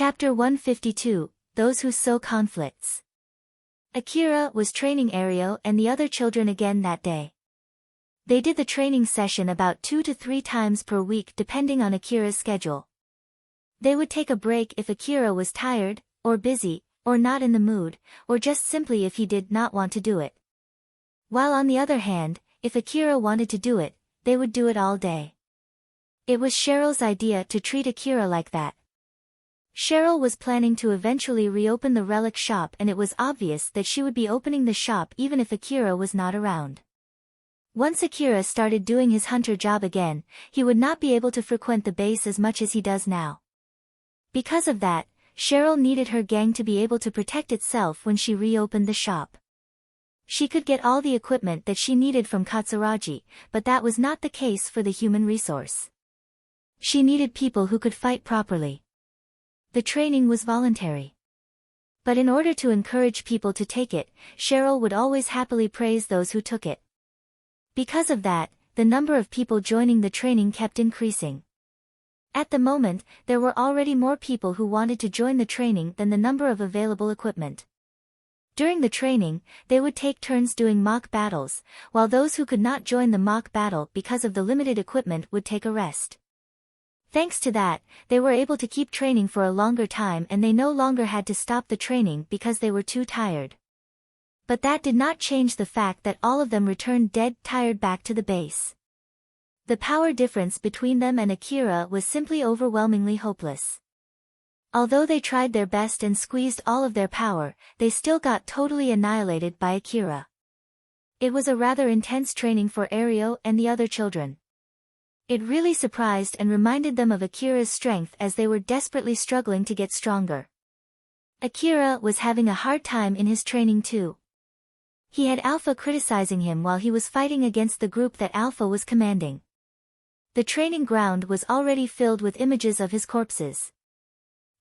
Chapter 152, Those Who Sow Conflicts. Akira was training Ario and the other children again that day. They did the training session about 2 to 3 times per week depending on Akira's schedule. They would take a break if Akira was tired, or busy, or not in the mood, or just simply if he did not want to do it. While on the other hand, if Akira wanted to do it, they would do it all day. It was Cheryl's idea to treat Akira like that. Cheryl was planning to eventually reopen the relic shop, and it was obvious that she would be opening the shop even if Akira was not around. Once Akira started doing his hunter job again, he would not be able to frequent the base as much as he does now. Because of that, Cheryl needed her gang to be able to protect itself when she reopened the shop. She could get all the equipment that she needed from Katsuragi, but that was not the case for the human resource. She needed people who could fight properly. The training was voluntary. But in order to encourage people to take it, Cheryl would always happily praise those who took it. Because of that, the number of people joining the training kept increasing. At the moment, there were already more people who wanted to join the training than the number of available equipment. During the training, they would take turns doing mock battles, while those who could not join the mock battle because of the limited equipment would take a rest. Thanks to that, they were able to keep training for a longer time, and they no longer had to stop the training because they were too tired. But that did not change the fact that all of them returned dead tired back to the base. The power difference between them and Akira was simply overwhelmingly hopeless. Although they tried their best and squeezed all of their power, they still got totally annihilated by Akira. It was a rather intense training for Ario and the other children. It really surprised and reminded them of Akira's strength as they were desperately struggling to get stronger. Akira was having a hard time in his training too. He had Alpha criticizing him while he was fighting against the group that Alpha was commanding. The training ground was already filled with images of his corpses.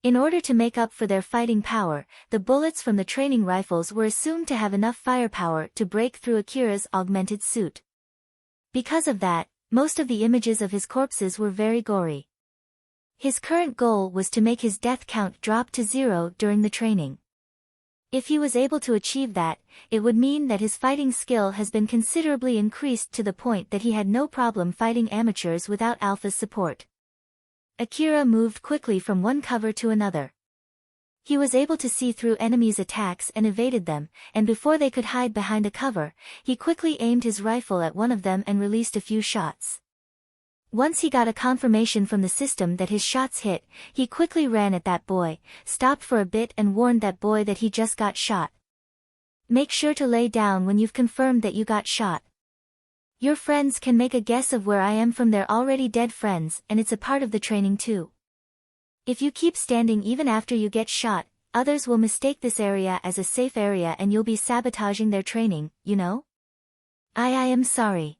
In order to make up for their fighting power, the bullets from the training rifles were assumed to have enough firepower to break through Akira's augmented suit. Because of that, most of the images of his corpses were very gory. His current goal was to make his death count drop to 0 during the training. If he was able to achieve that, it would mean that his fighting skill has been considerably increased to the point that he had no problem fighting amateurs without Alpha's support. Akira moved quickly from one cover to another. He was able to see through enemies' attacks and evaded them, and before they could hide behind a cover, he quickly aimed his rifle at one of them and released a few shots. Once he got a confirmation from the system that his shots hit, he quickly ran at that boy, stopped for a bit and warned that boy that he just got shot. Make sure to lay down when you've confirmed that you got shot. Your friends can make a guess of where I am from their already dead friends, and it's a part of the training too. If you keep standing even after you get shot, others will mistake this area as a safe area and you'll be sabotaging their training, you know? I am sorry.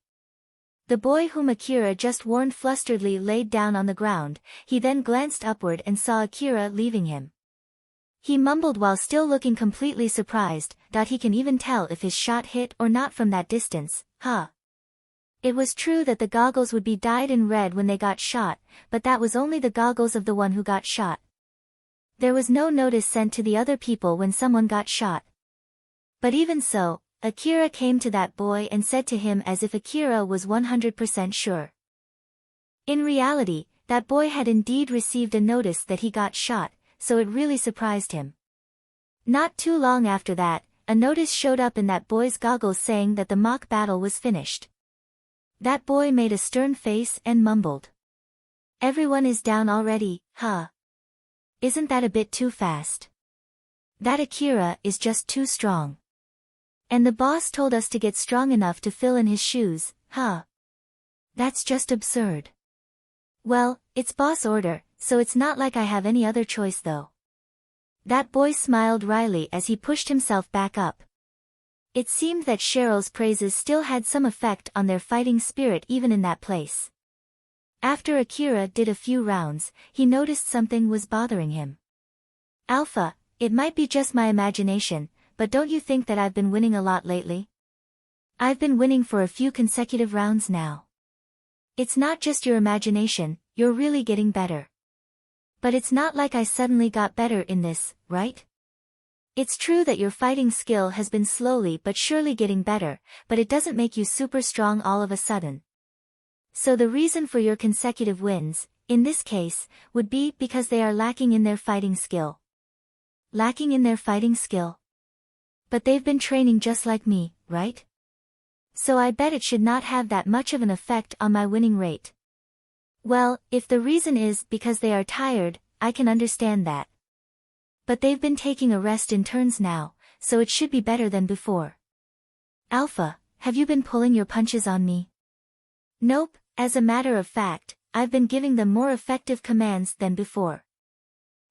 The boy whom Akira just warned flusteredly laid down on the ground. He then glanced upward and saw Akira leaving him. He mumbled while still looking completely surprised, that he can even tell if his shot hit or not from that distance, huh? It was true that the goggles would be dyed in red when they got shot, but that was only the goggles of the one who got shot. There was no notice sent to the other people when someone got shot. But even so, Akira came to that boy and said to him as if Akira was 100% sure. In reality, that boy had indeed received a notice that he got shot, so it really surprised him. Not too long after that, a notice showed up in that boy's goggles saying that the mock battle was finished. That boy made a stern face and mumbled. Everyone is down already, huh? Isn't that a bit too fast? That Akira is just too strong. And the boss told us to get strong enough to fill in his shoes, huh? That's just absurd. Well, it's boss order, so it's not like I have any other choice though. That boy smiled wryly as he pushed himself back up. It seemed that Cheryl's praises still had some effect on their fighting spirit even in that place. After Akira did a few rounds, he noticed something was bothering him. Alpha, it might be just my imagination, but don't you think that I've been winning a lot lately? I've been winning for a few consecutive rounds now. It's not just your imagination, you're really getting better. But it's not like I suddenly got better in this, right? It's true that your fighting skill has been slowly but surely getting better, but it doesn't make you super strong all of a sudden. So the reason for your consecutive wins, in this case, would be because they are lacking in their fighting skill. Lacking in their fighting skill? But they've been training just like me, right? So I bet it should not have that much of an effect on my winning rate. Well, if the reason is because they are tired, I can understand that. But they've been taking a rest in turns now, so it should be better than before. Alpha, have you been pulling your punches on me? Nope, as a matter of fact, I've been giving them more effective commands than before.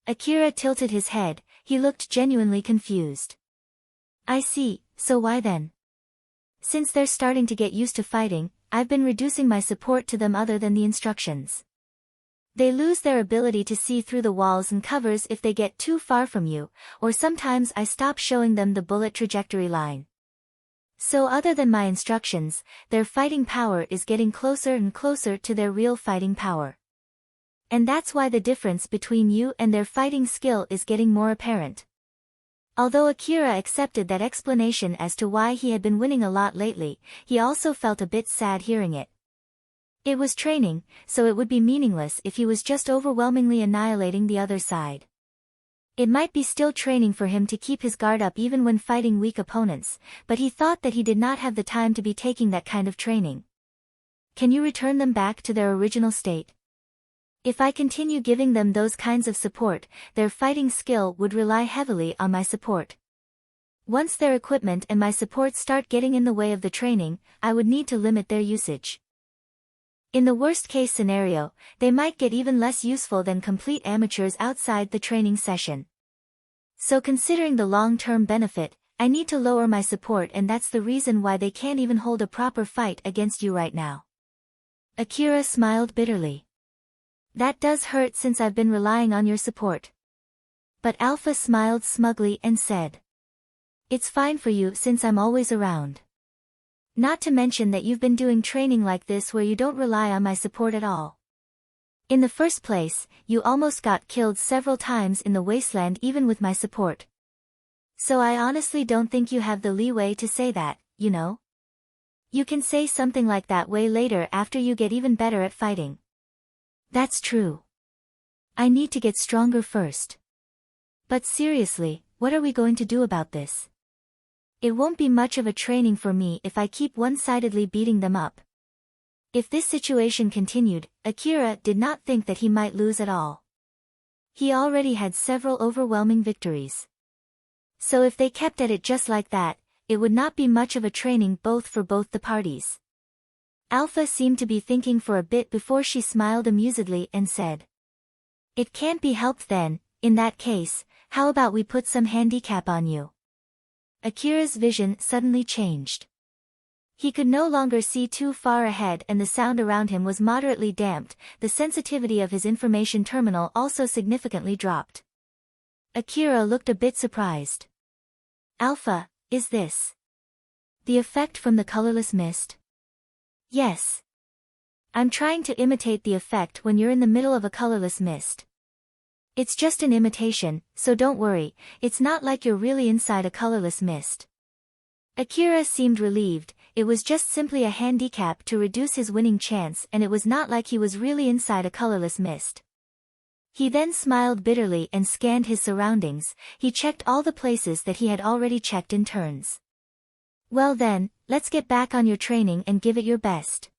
Akira tilted his head, he looked genuinely confused. I see, so why then? Since they're starting to get used to fighting, I've been reducing my support to them other than the instructions. They lose their ability to see through the walls and covers if they get too far from you, or sometimes I stop showing them the bullet trajectory line. So other than my instructions, their fighting power is getting closer and closer to their real fighting power. And that's why the difference between you and their fighting skill is getting more apparent. Although Akira accepted that explanation as to why he had been winning a lot lately, he also felt a bit sad hearing it. It was training, so it would be meaningless if he was just overwhelmingly annihilating the other side. It might be still training for him to keep his guard up even when fighting weak opponents, but he thought that he did not have the time to be taking that kind of training. Can you return them back to their original state? If I continue giving them those kinds of support, their fighting skill would rely heavily on my support. Once their equipment and my support start getting in the way of the training, I would need to limit their usage. In the worst-case scenario, they might get even less useful than complete amateurs outside the training session. So considering the long-term benefit, I need to lower my support, and that's the reason why they can't even hold a proper fight against you right now. Akira smiled bitterly. That does hurt since I've been relying on your support. But Alpha smiled smugly and said, it's fine for you since I'm always around. Not to mention that you've been doing training like this where you don't rely on my support at all. In the first place, you almost got killed several times in the wasteland even with my support. So I honestly don't think you have the leeway to say that, you know? You can say something like that way later after you get even better at fighting. That's true. I need to get stronger first. But seriously, what are we going to do about this? It won't be much of a training for me if I keep one-sidedly beating them up. If this situation continued, Akira did not think that he might lose at all. He already had several overwhelming victories. So if they kept at it just like that, it would not be much of a training for both the parties. Alpha seemed to be thinking for a bit before she smiled amusedly and said, it can't be helped then. In that case, how about we put some handicap on you? Akira's vision suddenly changed. He could no longer see too far ahead and the sound around him was moderately damped, the sensitivity of his information terminal also significantly dropped. Akira looked a bit surprised. Alpha, is this the effect from the colorless mist? Yes. I'm trying to imitate the effect when you're in the middle of a colorless mist. It's just an imitation, so don't worry, it's not like you're really inside a colorless mist. Akira seemed relieved, it was just simply a handicap to reduce his winning chance and it was not like he was really inside a colorless mist. He then smiled bitterly and scanned his surroundings, he checked all the places that he had already checked in turns. Well then, let's get back on your training and give it your best.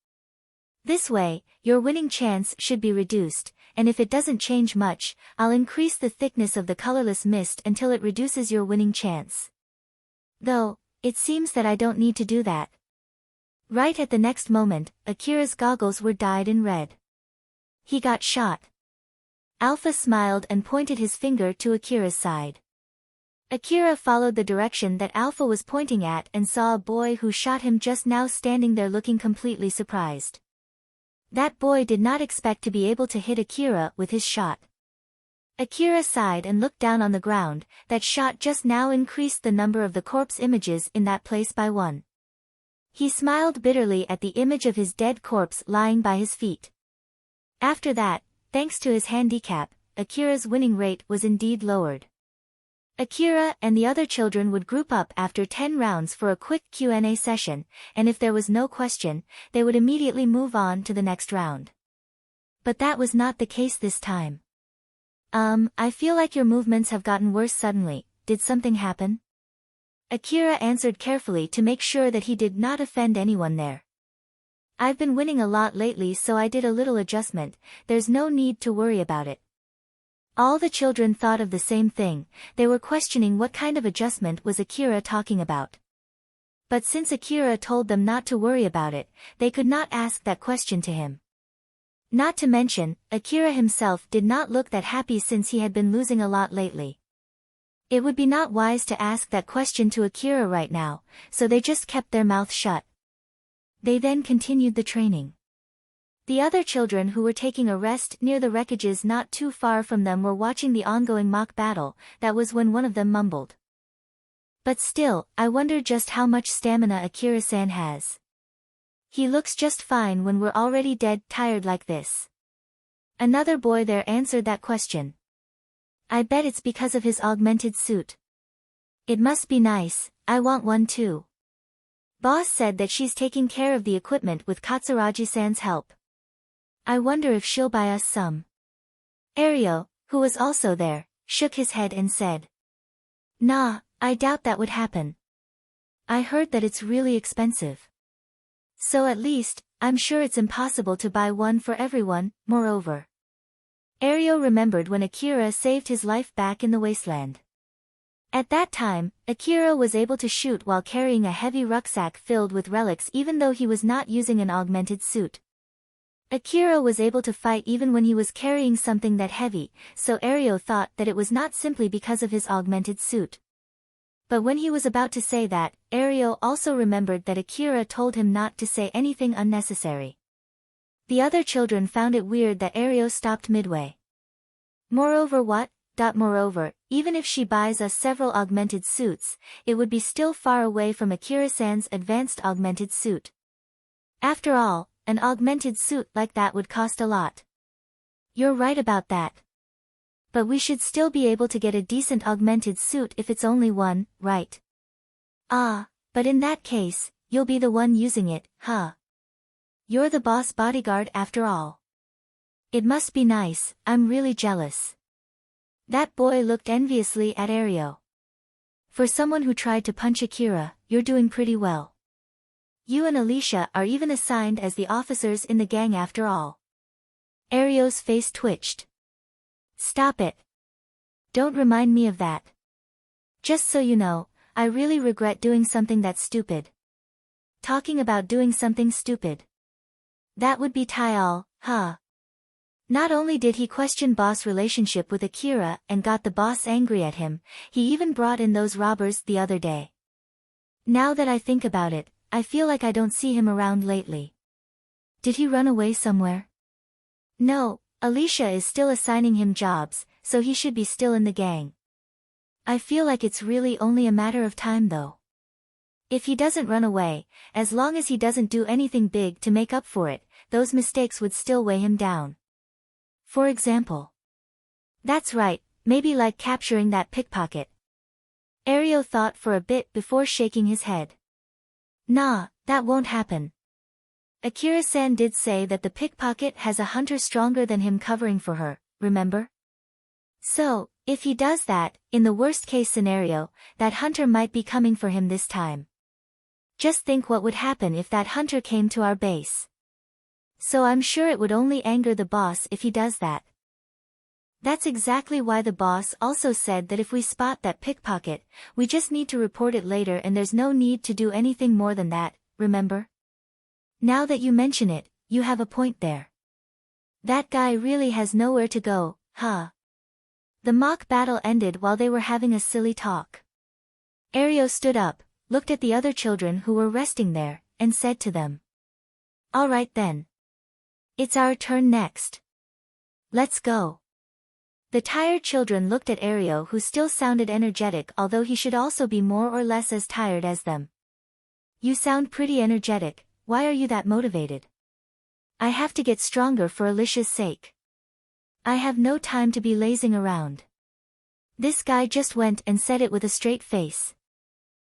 This way, your winning chance should be reduced, and if it doesn't change much, I'll increase the thickness of the colorless mist until it reduces your winning chance. Though, it seems that I don't need to do that. Right at the next moment, Akira's goggles were dyed in red. He got shot. Alpha smiled and pointed his finger to Akira's side. Akira followed the direction that Alpha was pointing at and saw a boy who shot him just now standing there looking completely surprised. That boy did not expect to be able to hit Akira with his shot. Akira sighed and looked down on the ground, that shot just now increased the number of the corpse images in that place by 1. He smiled bitterly at the image of his dead corpse lying by his feet. After that, thanks to his handicap, Akira's winning rate was indeed lowered. Akira and the other children would group up after 10 rounds for a quick Q&A session, and if there was no question, they would immediately move on to the next round. But that was not the case this time. I feel like your movements have gotten worse suddenly. Did something happen? Akira answered carefully to make sure that he did not offend anyone there. I've been winning a lot lately, so I did a little adjustment. There's no need to worry about it. All the children thought of the same thing. They were questioning what kind of adjustment was Akira talking about. But since Akira told them not to worry about it, they could not ask that question to him. Not to mention, Akira himself did not look that happy since he had been losing a lot lately. It would be not wise to ask that question to Akira right now, so they just kept their mouth shut. They then continued the training. The other children who were taking a rest near the wreckages not too far from them were watching the ongoing mock battle. That was when one of them mumbled. But still, I wonder just how much stamina Akira-san has. He looks just fine when we're already dead tired like this. Another boy there answered that question. I bet it's because of his augmented suit. It must be nice, I want one too. Boss said that she's taking care of the equipment with Katsuragi-san's help. I wonder if she'll buy us some. Ario, who was also there, shook his head and said. Nah, I doubt that would happen. I heard that it's really expensive. So at least, I'm sure it's impossible to buy one for everyone. Moreover, Ario remembered when Akira saved his life back in the wasteland. At that time, Akira was able to shoot while carrying a heavy rucksack filled with relics even though he was not using an augmented suit. Akira was able to fight even when he was carrying something that heavy, so Ario thought that it was not simply because of his augmented suit. But when he was about to say that, Ario also remembered that Akira told him not to say anything unnecessary. The other children found it weird that Ario stopped midway. Moreover, even if she buys us several augmented suits, it would be still far away from Akira-san's advanced augmented suit. After all, an augmented suit like that would cost a lot. You're right about that. But we should still be able to get a decent augmented suit if it's only one, right? Ah, but in that case, you'll be the one using it, huh? You're the boss bodyguard after all. It must be nice, I'm really jealous. That boy looked enviously at Ario. For someone who tried to punch Akira, you're doing pretty well. You and Alicia are even assigned as the officers in the gang after all. Ario's face twitched. Stop it. Don't remind me of that. Just so you know, I really regret doing something that's stupid. Talking about doing something stupid. That would be Taial, huh? Not only did he question boss' relationship with Akira and got the boss angry at him, he even brought in those robbers the other day. Now that I think about it, I feel like I don't see him around lately. Did he run away somewhere? No, Alicia is still assigning him jobs, so he should be still in the gang. I feel like it's really only a matter of time though. If he doesn't run away, as long as he doesn't do anything big to make up for it, those mistakes would still weigh him down. For example. That's right, maybe like capturing that pickpocket. Ario thought for a bit before shaking his head. Nah, that won't happen. Akira-san did say that the pickpocket has a hunter stronger than him covering for her, remember? So, if he does that, in the worst-case scenario, that hunter might be coming for him this time. Just think what would happen if that hunter came to our base. So I'm sure it would only anger the boss if he does that. That's exactly why the boss also said that if we spot that pickpocket, we just need to report it later and there's no need to do anything more than that, remember? Now that you mention it, you have a point there. That guy really has nowhere to go, huh? The mock battle ended while they were having a silly talk. Ario stood up, looked at the other children who were resting there, and said to them. All right then. It's our turn next. Let's go. The tired children looked at Ario, who still sounded energetic although he should also be more or less as tired as them. You sound pretty energetic, why are you that motivated? I have to get stronger for Alicia's sake. I have no time to be lazing around. This guy just went and said it with a straight face.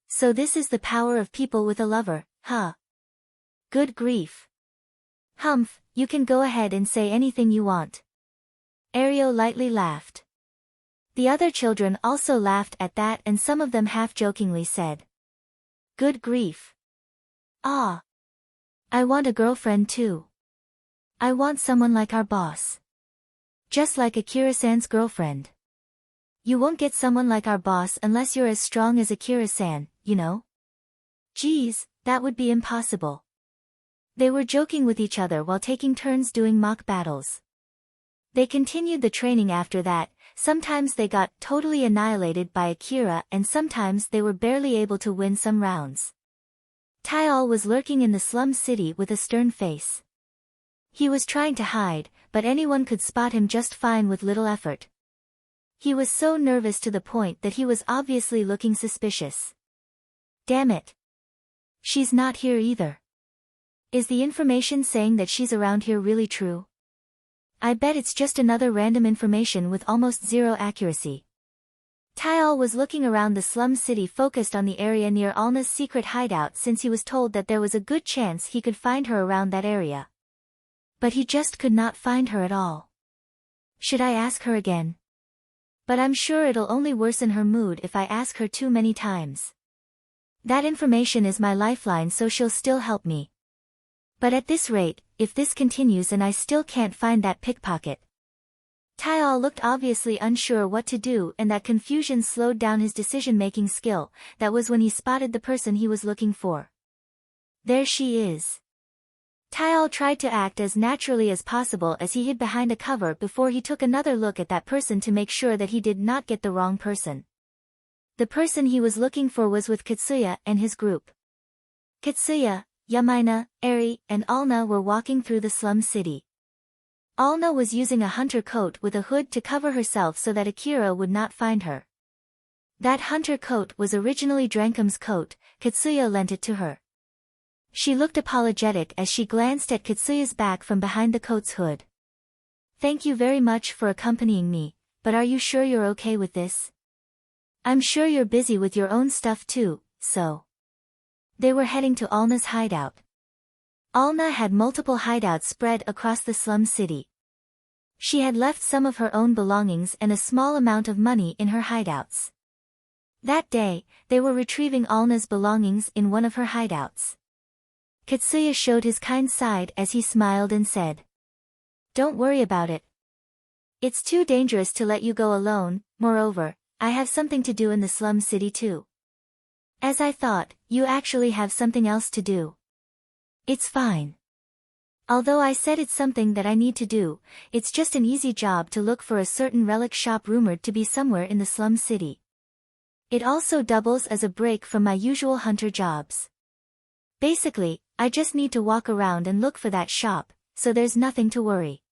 So this is the power of people with a lover, huh? Good grief. Humph, you can go ahead and say anything you want. Ariel lightly laughed. The other children also laughed at that, and some of them half-jokingly said, "Good grief. Ah. I want a girlfriend too. I want someone like our boss. Just like Akira-san's girlfriend. You won't get someone like our boss unless you're as strong as Akira-san, you know? Geez, that would be impossible." They were joking with each other while taking turns doing mock battles. They continued the training after that. Sometimes they got totally annihilated by Akira, and sometimes they were barely able to win some rounds. Tyal was lurking in the slum city with a stern face. He was trying to hide, but anyone could spot him just fine with little effort. He was so nervous to the point that he was obviously looking suspicious. Damn it. She's not here either. Is the information saying that she's around here really true? I bet it's just another random information with almost zero accuracy. Tyal was looking around the slum city, focused on the area near Alna's secret hideout, since he was told that there was a good chance he could find her around that area. But he just could not find her at all. Should I ask her again? But I'm sure it'll only worsen her mood if I ask her too many times. That information is my lifeline, so she'll still help me. But at this rate, if this continues and I still can't find that pickpocket. Tyal looked obviously unsure what to do, and that confusion slowed down his decision-making skill. That was when he spotted the person he was looking for. There she is. Tyal tried to act as naturally as possible as he hid behind a cover before he took another look at that person to make sure that he did not get the wrong person. The person he was looking for was with Katsuya and his group. Katsuya, Yamaina, Eri, and Alna were walking through the slum city. Alna was using a hunter coat with a hood to cover herself so that Akira would not find her. That hunter coat was originally Drankum's coat. Katsuya lent it to her. She looked apologetic as she glanced at Katsuya's back from behind the coat's hood. "Thank you very much for accompanying me, but are you sure you're okay with this? I'm sure you're busy with your own stuff too, so..." They were heading to Alna's hideout. Alna had multiple hideouts spread across the slum city. She had left some of her own belongings and a small amount of money in her hideouts. That day, they were retrieving Alna's belongings in one of her hideouts. Katsuya showed his kind side as he smiled and said, "Don't worry about it. It's too dangerous to let you go alone. Moreover, I have something to do in the slum city too." "As I thought, you actually have something else to do." "It's fine. Although I said it's something that I need to do, it's just an easy job to look for a certain relic shop rumored to be somewhere in the slum city. It also doubles as a break from my usual hunter jobs. Basically, I just need to walk around and look for that shop, so there's nothing to worry.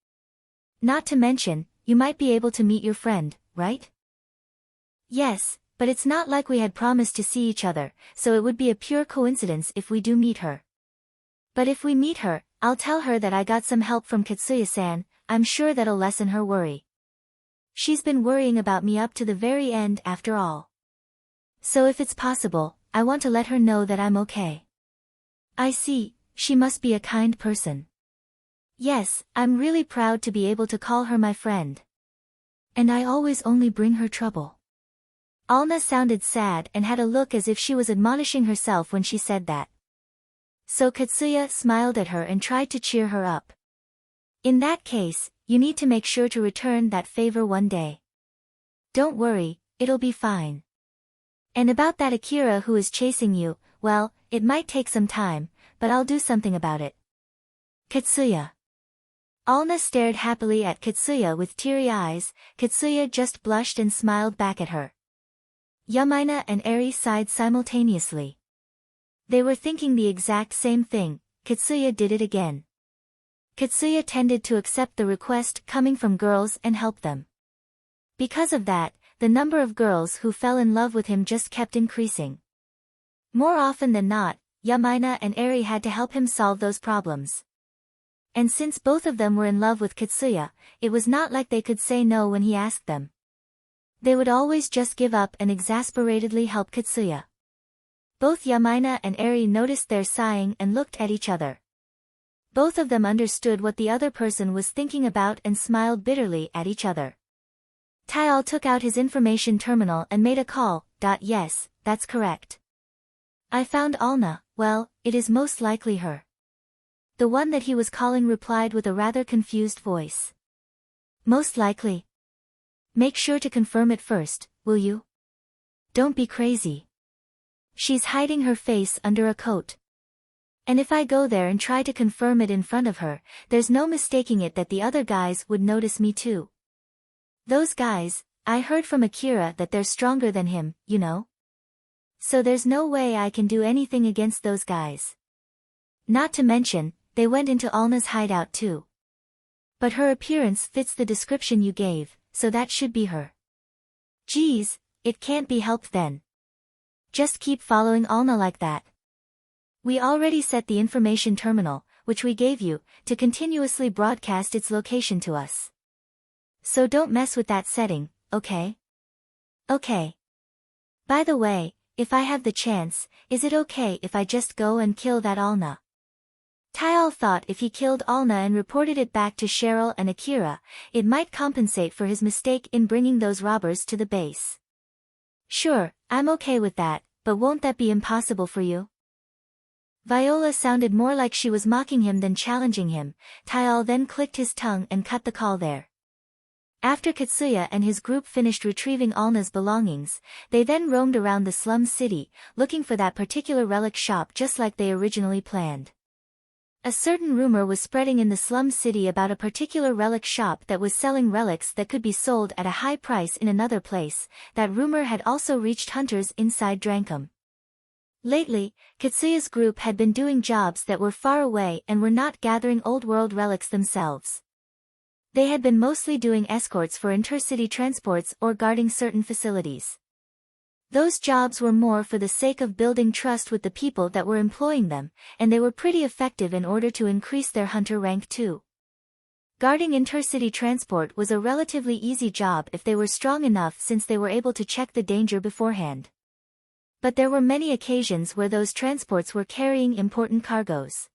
Not to mention, you might be able to meet your friend, right?" "Yes, but it's not like we had promised to see each other, so it would be a pure coincidence if we do meet her. But if we meet her, I'll tell her that I got some help from Katsuya-san. I'm sure that'll lessen her worry. She's been worrying about me up to the very end after all. So if it's possible, I want to let her know that I'm okay." "I see, she must be a kind person." "Yes, I'm really proud to be able to call her my friend. And I always only bring her trouble." Alna sounded sad and had a look as if she was admonishing herself when she said that. So Katsuya smiled at her and tried to cheer her up. "In that case, you need to make sure to return that favor one day. Don't worry, it'll be fine. And about that Akira who is chasing you, well, it might take some time, but I'll do something about it." "Katsuya." Alna stared happily at Katsuya with teary eyes. Katsuya just blushed and smiled back at her. Yamaina and Eri sighed simultaneously. They were thinking the exact same thing. Katsuya did it again. Katsuya tended to accept the request coming from girls and help them. Because of that, the number of girls who fell in love with him just kept increasing. More often than not, Yamaina and Eri had to help him solve those problems. And since both of them were in love with Katsuya, it was not like they could say no when he asked them. They would always just give up and exasperatedly help Katsuya. Both Yamaina and Eri noticed their sighing and looked at each other. Both of them understood what the other person was thinking about and smiled bitterly at each other. Tayal took out his information terminal and made a call. Yes, that's correct. I found Alna. Well, it is most likely her. The one that he was calling replied with a rather confused voice. Most likely. Make sure to confirm it first, will you? Don't be crazy. She's hiding her face under a coat. And if I go there and try to confirm it in front of her, there's no mistaking it that the other guys would notice me too. Those guys, I heard from Akira that they're stronger than him, you know? So there's no way I can do anything against those guys. Not to mention, they went into Alna's hideout too. But her appearance fits the description you gave, so that should be her. Geez, it can't be helped then. Just keep following Alna like that. We already set the information terminal, which we gave you, to continuously broadcast its location to us. So don't mess with that setting, okay? Okay. By the way, if I have the chance, is it okay if I just go and kill that Alna? Tayal thought if he killed Alna and reported it back to Cheryl and Akira, it might compensate for his mistake in bringing those robbers to the base. Sure, I'm okay with that, but won't that be impossible for you? Viola sounded more like she was mocking him than challenging him. Tayal then clicked his tongue and cut the call there. After Katsuya and his group finished retrieving Alna's belongings, they then roamed around the slum city, looking for that particular relic shop just like they originally planned. A certain rumor was spreading in the slum city about a particular relic shop that was selling relics that could be sold at a high price in another place. That rumor had also reached hunters inside Drankum. Lately, Katsuya's group had been doing jobs that were far away and were not gathering old world relics themselves. They had been mostly doing escorts for intercity transports or guarding certain facilities. Those jobs were more for the sake of building trust with the people that were employing them, and they were pretty effective in order to increase their hunter rank too. Guarding intercity transport was a relatively easy job if they were strong enough since they were able to check the danger beforehand. But there were many occasions where those transports were carrying important cargoes.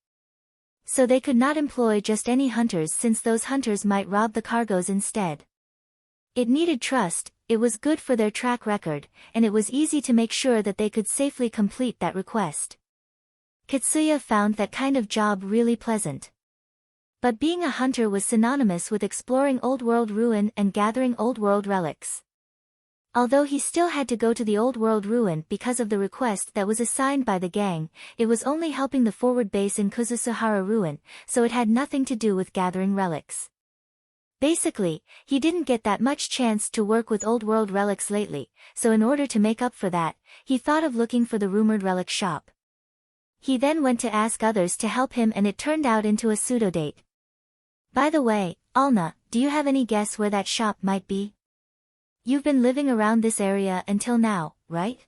So they could not employ just any hunters since those hunters might rob the cargoes instead. It needed trust, it was good for their track record, and it was easy to make sure that they could safely complete that request. Katsuya found that kind of job really pleasant. But being a hunter was synonymous with exploring old world ruin and gathering old world relics. Although he still had to go to the old world ruin because of the request that was assigned by the gang, it was only helping the forward base in Kuzusuhara ruin, so it had nothing to do with gathering relics. Basically, he didn't get that much chance to work with old world relics lately, so in order to make up for that, he thought of looking for the rumored relic shop. He then went to ask others to help him and it turned out into a pseudo-date. By the way, Alna, do you have any guess where that shop might be? You've been living around this area until now, right?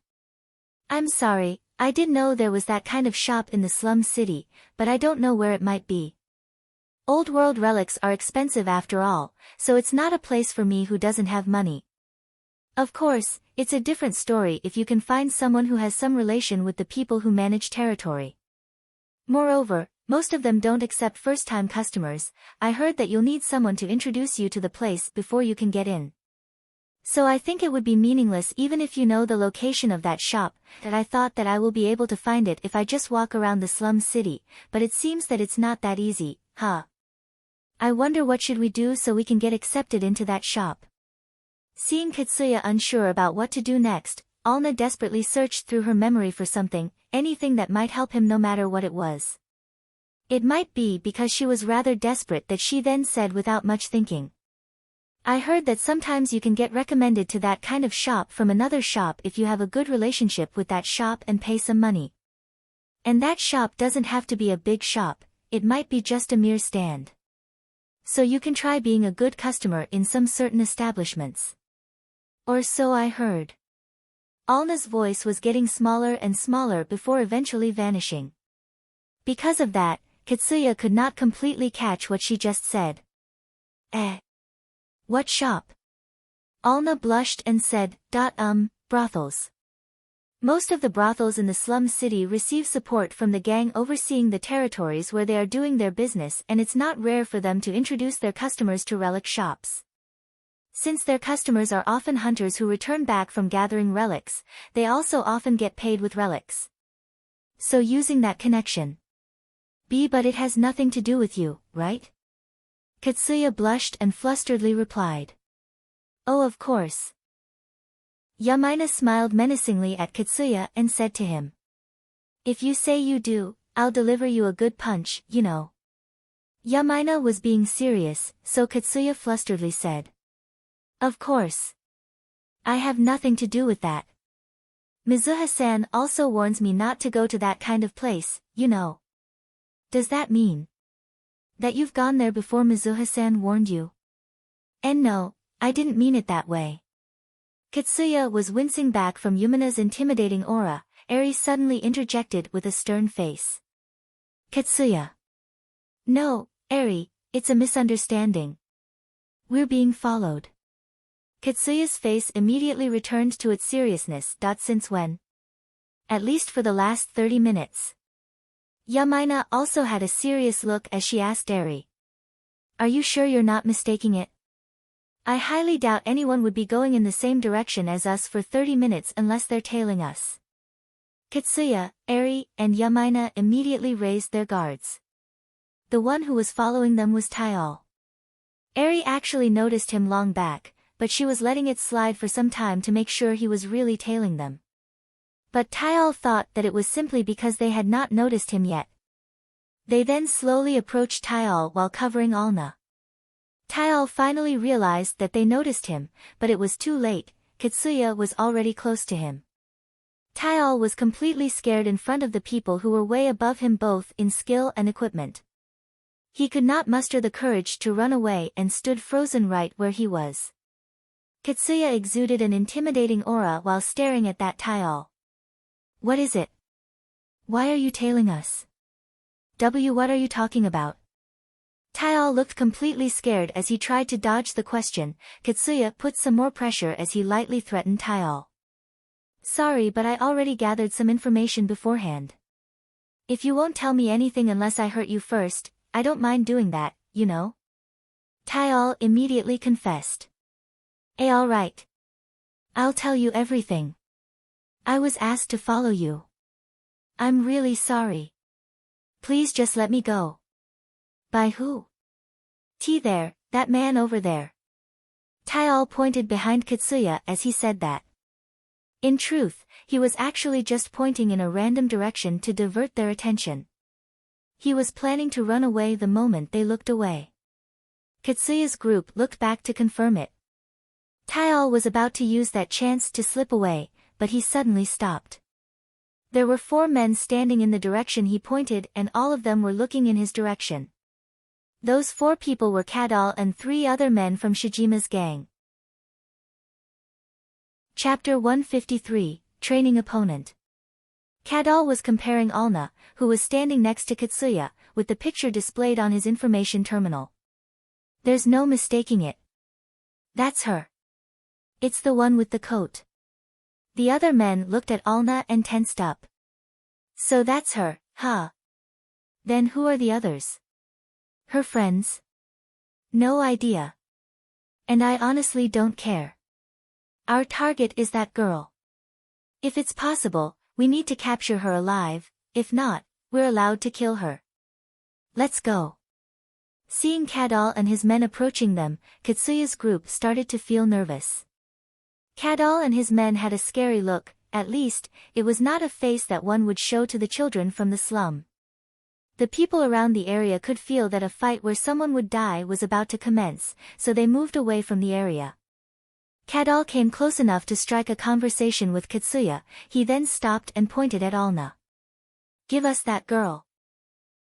I'm sorry, I did know there was that kind of shop in the slum city, but I don't know where it might be. Old world relics are expensive after all, so it's not a place for me who doesn't have money. Of course, it's a different story if you can find someone who has some relation with the people who manage territory. Moreover, most of them don't accept first-time customers. I heard that you'll need someone to introduce you to the place before you can get in. So I think it would be meaningless even if you know the location of that shop, that I thought that I will be able to find it if I just walk around the slum city, but it seems that it's not that easy, huh? I wonder what should we do so we can get accepted into that shop. Seeing Katsuya unsure about what to do next, Alna desperately searched through her memory for something, anything that might help him no matter what it was. It might be because she was rather desperate that she then said without much thinking. I heard that sometimes you can get recommended to that kind of shop from another shop if you have a good relationship with that shop and pay some money. And that shop doesn't have to be a big shop, it might be just a mere stand. So you can try being a good customer in some certain establishments. Or so I heard. Alna's voice was getting smaller and smaller before eventually vanishing. Because of that, Katsuya could not completely catch what she just said. What shop? Alna blushed and said, brothels. Most of the brothels in the slum city receive support from the gang overseeing the territories where they are doing their business, and it's not rare for them to introduce their customers to relic shops. Since their customers are often hunters who return back from gathering relics, they also often get paid with relics. So using that connection. But it has nothing to do with you, right? Katsuya blushed and flusteredly replied. Oh, of course. Yamaina smiled menacingly at Katsuya and said to him. If you say you do, I'll deliver you a good punch, you know. Yamaina was being serious, so Katsuya flusteredly said. Of course. I have nothing to do with that. Mizuha-san also warns me not to go to that kind of place, you know. Does that mean that you've gone there before Mizuha-san warned you? And no, I didn't mean it that way. Katsuya was wincing back from Yumina's intimidating aura. Eri suddenly interjected with a stern face. Katsuya. No, Eri, it's a misunderstanding. We're being followed. Katsuya's face immediately returned to its seriousness. Since when? At least for the last 30 minutes. Yamaina also had a serious look as she asked Eri. Are you sure you're not mistaking it? I highly doubt anyone would be going in the same direction as us for 30 minutes unless they're tailing us. Katsuya, Eri, and Yamaina immediately raised their guards. The one who was following them was Taial. Eri actually noticed him long back, but she was letting it slide for some time to make sure he was really tailing them. But Taial thought that it was simply because they had not noticed him yet. They then slowly approached Taial while covering Alna. Taial finally realized that they noticed him, but it was too late. Katsuya was already close to him. Taial was completely scared in front of the people who were way above him both in skill and equipment. He could not muster the courage to run away and stood frozen right where he was. Katsuya exuded an intimidating aura while staring at that Taial. What is it? Why are you tailing us? What are you talking about? Taial looked completely scared as he tried to dodge the question. Katsuya put some more pressure as he lightly threatened Taial. Sorry, but I already gathered some information beforehand. If you won't tell me anything unless I hurt you first, I don't mind doing that, you know? Taial immediately confessed. All right. I'll tell you everything. I was asked to follow you. I'm really sorry. Please just let me go. By who? There, that man over there. Taial pointed behind Katsuya as he said that. In truth, he was actually just pointing in a random direction to divert their attention. He was planning to run away the moment they looked away. Katsuya's group looked back to confirm it. Taial was about to use that chance to slip away, but he suddenly stopped. There were 4 men standing in the direction he pointed and all of them were looking in his direction. Those 4 people were Kadal and 3 other men from Shijima's gang. Chapter 153, Training Opponent. Kadal was comparing Alna, who was standing next to Katsuya, with the picture displayed on his information terminal. There's no mistaking it. That's her. It's the one with the coat. The other men looked at Alna and tensed up. So that's her, huh? Then who are the others? Her friends? No idea. And I honestly don't care. Our target is that girl. If it's possible, we need to capture her alive, if not, we're allowed to kill her. Let's go. Seeing Kadal and his men approaching them, Katsuya's group started to feel nervous. Kadal and his men had a scary look, at least, it was not a face that one would show to the children from the slum. The people around the area could feel that a fight where someone would die was about to commence, so they moved away from the area. Kadal came close enough to strike a conversation with Katsuya, he then stopped and pointed at Alna. Give us that girl.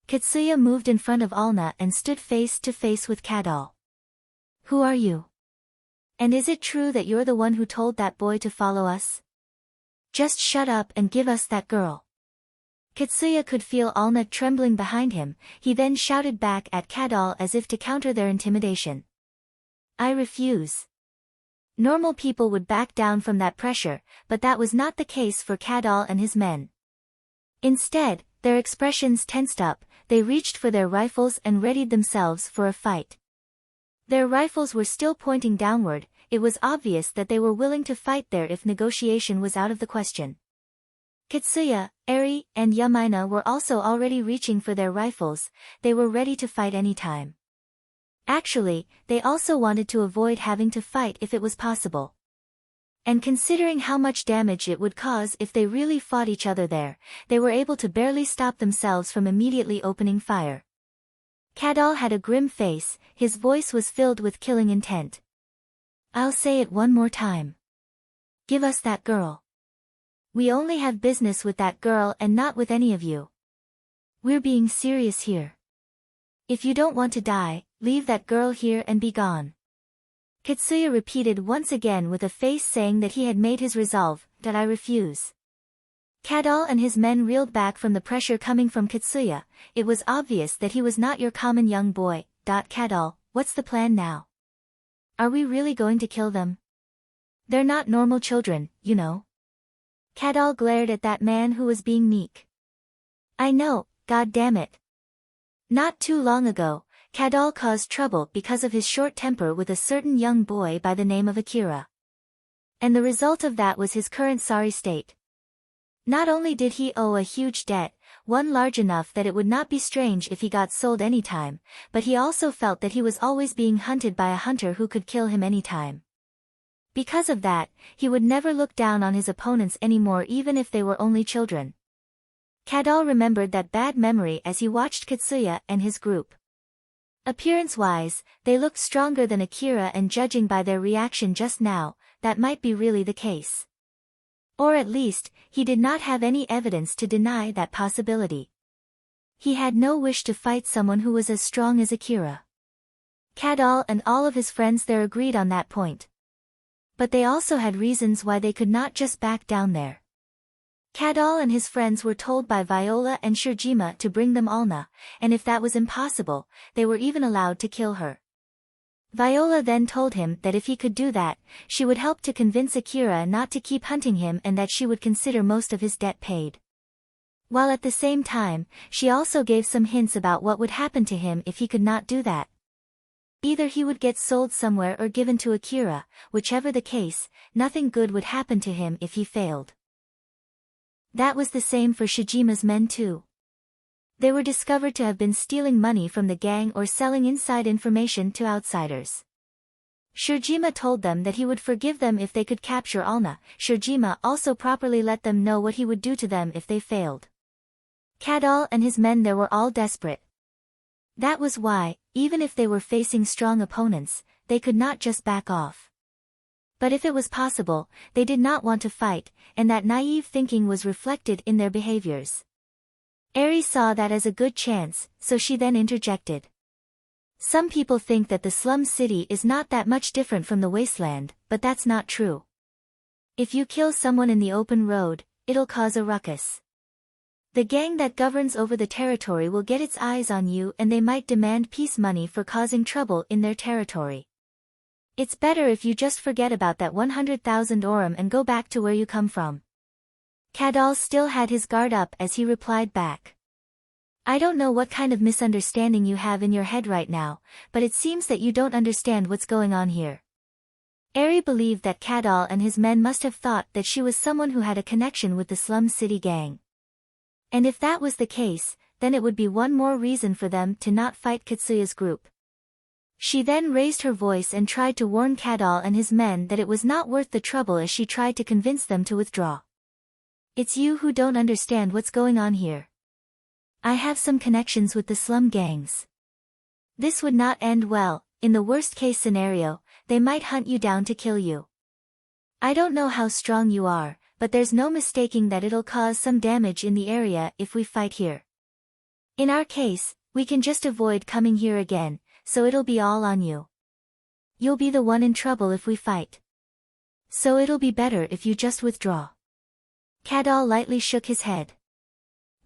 Katsuya moved in front of Alna and stood face to face with Kadal. Who are you? And is it true that you're the one who told that boy to follow us? Just shut up and give us that girl. Katsuya could feel Alna trembling behind him. He then shouted back at Kadal as if to counter their intimidation. I refuse. Normal people would back down from that pressure, but that was not the case for Kadal and his men. Instead, their expressions tensed up, they reached for their rifles and readied themselves for a fight. Their rifles were still pointing downward. It was obvious that they were willing to fight there if negotiation was out of the question. Katsuya, Eri, and Yamaina were also already reaching for their rifles. They were ready to fight any time. Actually, they also wanted to avoid having to fight if it was possible. And considering how much damage it would cause if they really fought each other there, they were able to barely stop themselves from immediately opening fire. Kadal had a grim face, his voice was filled with killing intent. I'll say it one more time. Give us that girl. We only have business with that girl and not with any of you. We're being serious here. If you don't want to die, leave that girl here and be gone. Katsuya repeated once again with a face saying that he had made his resolve, that I refuse. Kadal and his men reeled back from the pressure coming from Katsuya. It was obvious that he was not your common young boy. Kadal, what's the plan now? Are we really going to kill them? They're not normal children, you know. Kadal glared at that man who was being meek. I know, God damn it. Not too long ago, Kadal caused trouble because of his short temper with a certain young boy by the name of Akira. And the result of that was his current sorry state. Not only did he owe a huge debt, one large enough that it would not be strange if he got sold anytime, but he also felt that he was always being hunted by a hunter who could kill him anytime. Because of that, he would never look down on his opponents anymore even if they were only children. Kadal remembered that bad memory as he watched Katsuya and his group. Appearance-wise, they looked stronger than Akira, and judging by their reaction just now, that might be really the case. Or at least, he did not have any evidence to deny that possibility. He had no wish to fight someone who was as strong as Akira. Kadal and all of his friends there agreed on that point. But they also had reasons why they could not just back down there. Kadal and his friends were told by Viola and Shirjima to bring them Alna, and if that was impossible, they were even allowed to kill her. Viola then told him that if he could do that, she would help to convince Akira not to keep hunting him and that she would consider most of his debt paid. While at the same time, she also gave some hints about what would happen to him if he could not do that. Either he would get sold somewhere or given to Akira, whichever the case, nothing good would happen to him if he failed. That was the same for Shijima's men too. They were discovered to have been stealing money from the gang or selling inside information to outsiders. Shirjima told them that he would forgive them if they could capture Alna. Shirjima also properly let them know what he would do to them if they failed. Kadal and his men there were all desperate. That was why, even if they were facing strong opponents, they could not just back off. But if it was possible, they did not want to fight, and that naive thinking was reflected in their behaviors. Eri saw that as a good chance, so she then interjected. Some people think that the slum city is not that much different from the wasteland, but that's not true. If you kill someone in the open road, it'll cause a ruckus. The gang that governs over the territory will get its eyes on you and they might demand peace money for causing trouble in their territory. It's better if you just forget about that 100,000 orum and go back to where you come from. Kadal still had his guard up as he replied back. I don't know what kind of misunderstanding you have in your head right now, but it seems that you don't understand what's going on here. Eri believed that Kadal and his men must have thought that she was someone who had a connection with the slum city gang. And if that was the case, then it would be one more reason for them to not fight Katsuya's group. She then raised her voice and tried to warn Kadal and his men that it was not worth the trouble as she tried to convince them to withdraw. It's you who don't understand what's going on here. I have some connections with the slum gangs. This would not end well. In the worst case scenario, they might hunt you down to kill you. I don't know how strong you are, but there's no mistaking that it'll cause some damage in the area if we fight here. In our case, we can just avoid coming here again, so it'll be all on you. You'll be the one in trouble if we fight. So it'll be better if you just withdraw. Kadal lightly shook his head.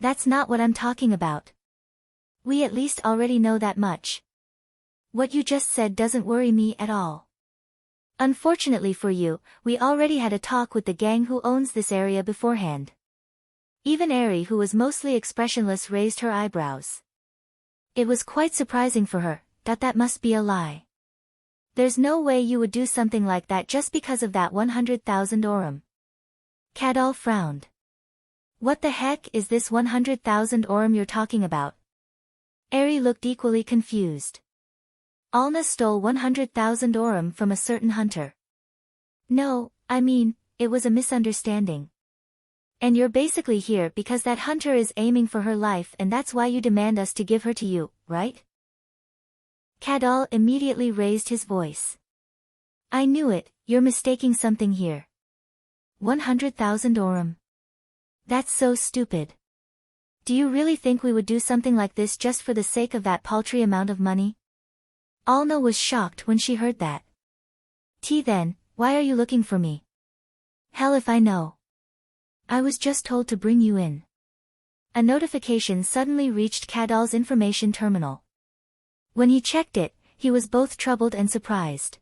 That's not what I'm talking about. We at least already know that much. What you just said doesn't worry me at all. Unfortunately for you, we already had a talk with the gang who owns this area beforehand. Even Eri, who was mostly expressionless, raised her eyebrows. It was quite surprising for her, that must be a lie. There's no way you would do something like that just because of that 100,000 orum. Cadal frowned. What the heck is this 100,000 orum you're talking about? Eri looked equally confused. Alna stole 100,000 orum from a certain hunter. No, I mean, it was a misunderstanding. And you're basically here because that hunter is aiming for her life, and that's why you demand us to give her to you, right? Cadal immediately raised his voice. I knew it, you're mistaking something here. 100,000 orum. That's so stupid. Do you really think we would do something like this just for the sake of that paltry amount of money? Alna was shocked when she heard that. Then, why are you looking for me? Hell if I know. I was just told to bring you in. A notification suddenly reached Cadal's information terminal. When he checked it, he was both troubled and surprised.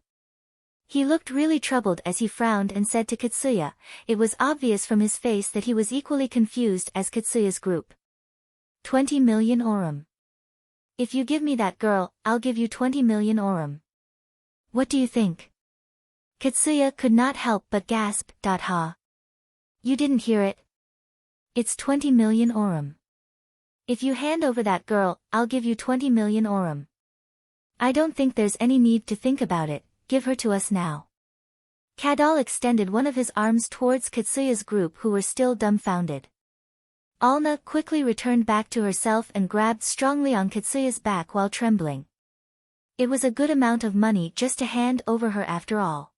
He looked really troubled as he frowned and said to Katsuya. It was obvious from his face that he was equally confused as Katsuya's group. 20 million orum. If you give me that girl, I'll give you 20 million orum. What do you think? Katsuya could not help but gasp. Ha. You didn't hear it. It's 20 million orum. If you hand over that girl, I'll give you 20 million orum. I don't think there's any need to think about it, give her to us now. Cadal extended one of his arms towards Katsuya's group, who were still dumbfounded. Alna quickly returned back to herself and grabbed strongly on Katsuya's back while trembling. It was a good amount of money just to hand over her after all.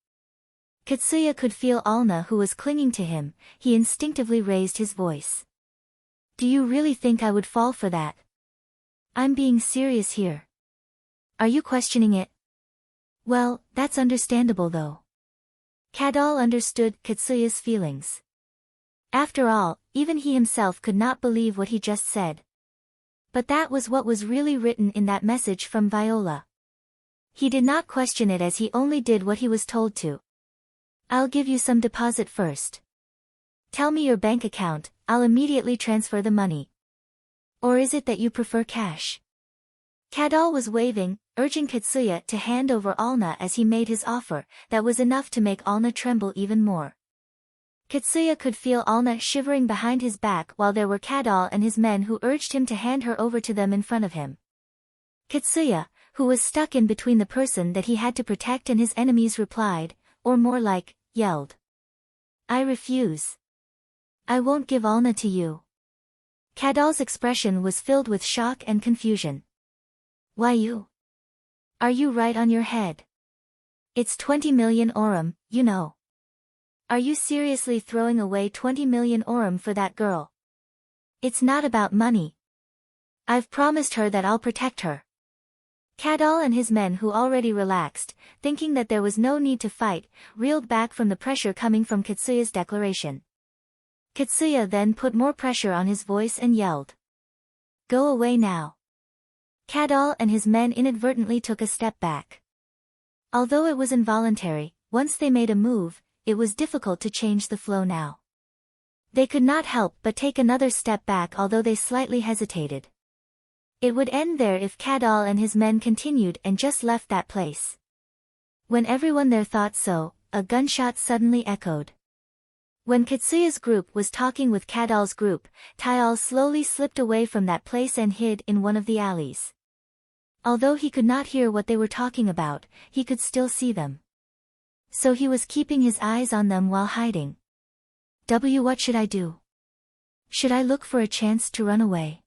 Katsuya could feel Alna, who was clinging to him. He instinctively raised his voice. Do you really think I would fall for that? I'm being serious here. Are you questioning it? Well, that's understandable though. Cadal understood Katsuya's feelings. After all, even he himself could not believe what he just said. But that was what was really written in that message from Viola. He did not question it, as he only did what he was told to. I'll give you some deposit first. Tell me your bank account, I'll immediately transfer the money. Or is it that you prefer cash? Cadal was waving, urging Katsuya to hand over Alna as he made his offer. That was enough to make Alna tremble even more. Katsuya could feel Alna shivering behind his back, while there were Cadal and his men who urged him to hand her over to them in front of him. Katsuya, who was stuck in between the person that he had to protect and his enemies, replied, or more like, yelled. I refuse. I won't give Alna to you. Cadal's expression was filled with shock and confusion. Why you? Are you right on your head? It's 20 million orum, you know. Are you seriously throwing away 20 million orum for that girl? It's not about money. I've promised her that I'll protect her. Cadal and his men, who already relaxed, thinking that there was no need to fight, reeled back from the pressure coming from Katsuya's declaration. Katsuya then put more pressure on his voice and yelled. Go away now. Cadal and his men inadvertently took a step back. Although it was involuntary, once they made a move, it was difficult to change the flow now. They could not help but take another step back, although they slightly hesitated. It would end there if Cadal and his men continued and just left that place. When everyone there thought so, a gunshot suddenly echoed. When Katsuya's group was talking with Cadal's group, Tyal slowly slipped away from that place and hid in one of the alleys. Although he could not hear what they were talking about, he could still see them. So he was keeping his eyes on them while hiding. What should I do? Should I look for a chance to run away?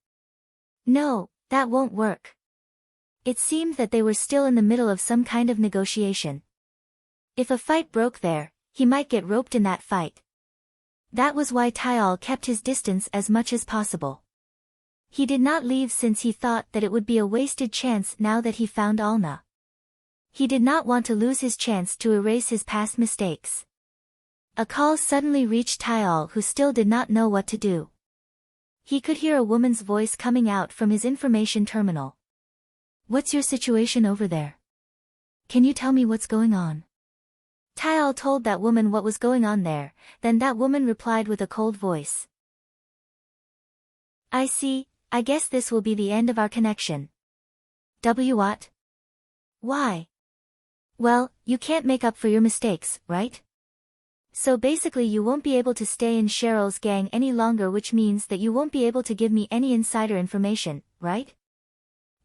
No, that won't work. It seemed that they were still in the middle of some kind of negotiation. If a fight broke there, he might get roped in that fight. That was why Tyal kept his distance as much as possible. He did not leave since he thought that it would be a wasted chance now that he found Alna. He did not want to lose his chance to erase his past mistakes. A call suddenly reached Tyal, who still did not know what to do. he could hear a woman's voice coming out from his information terminal. "What's your situation over there? Can you tell me what's going on?" Tyal told that woman what was going on there, then that woman replied with a cold voice. "I see, I guess this will be the end of our connection." What? Why? Well, you can't make up for your mistakes, right? So basically you won't be able to stay in Cheryl's gang any longer, which means that you won't be able to give me any insider information, right?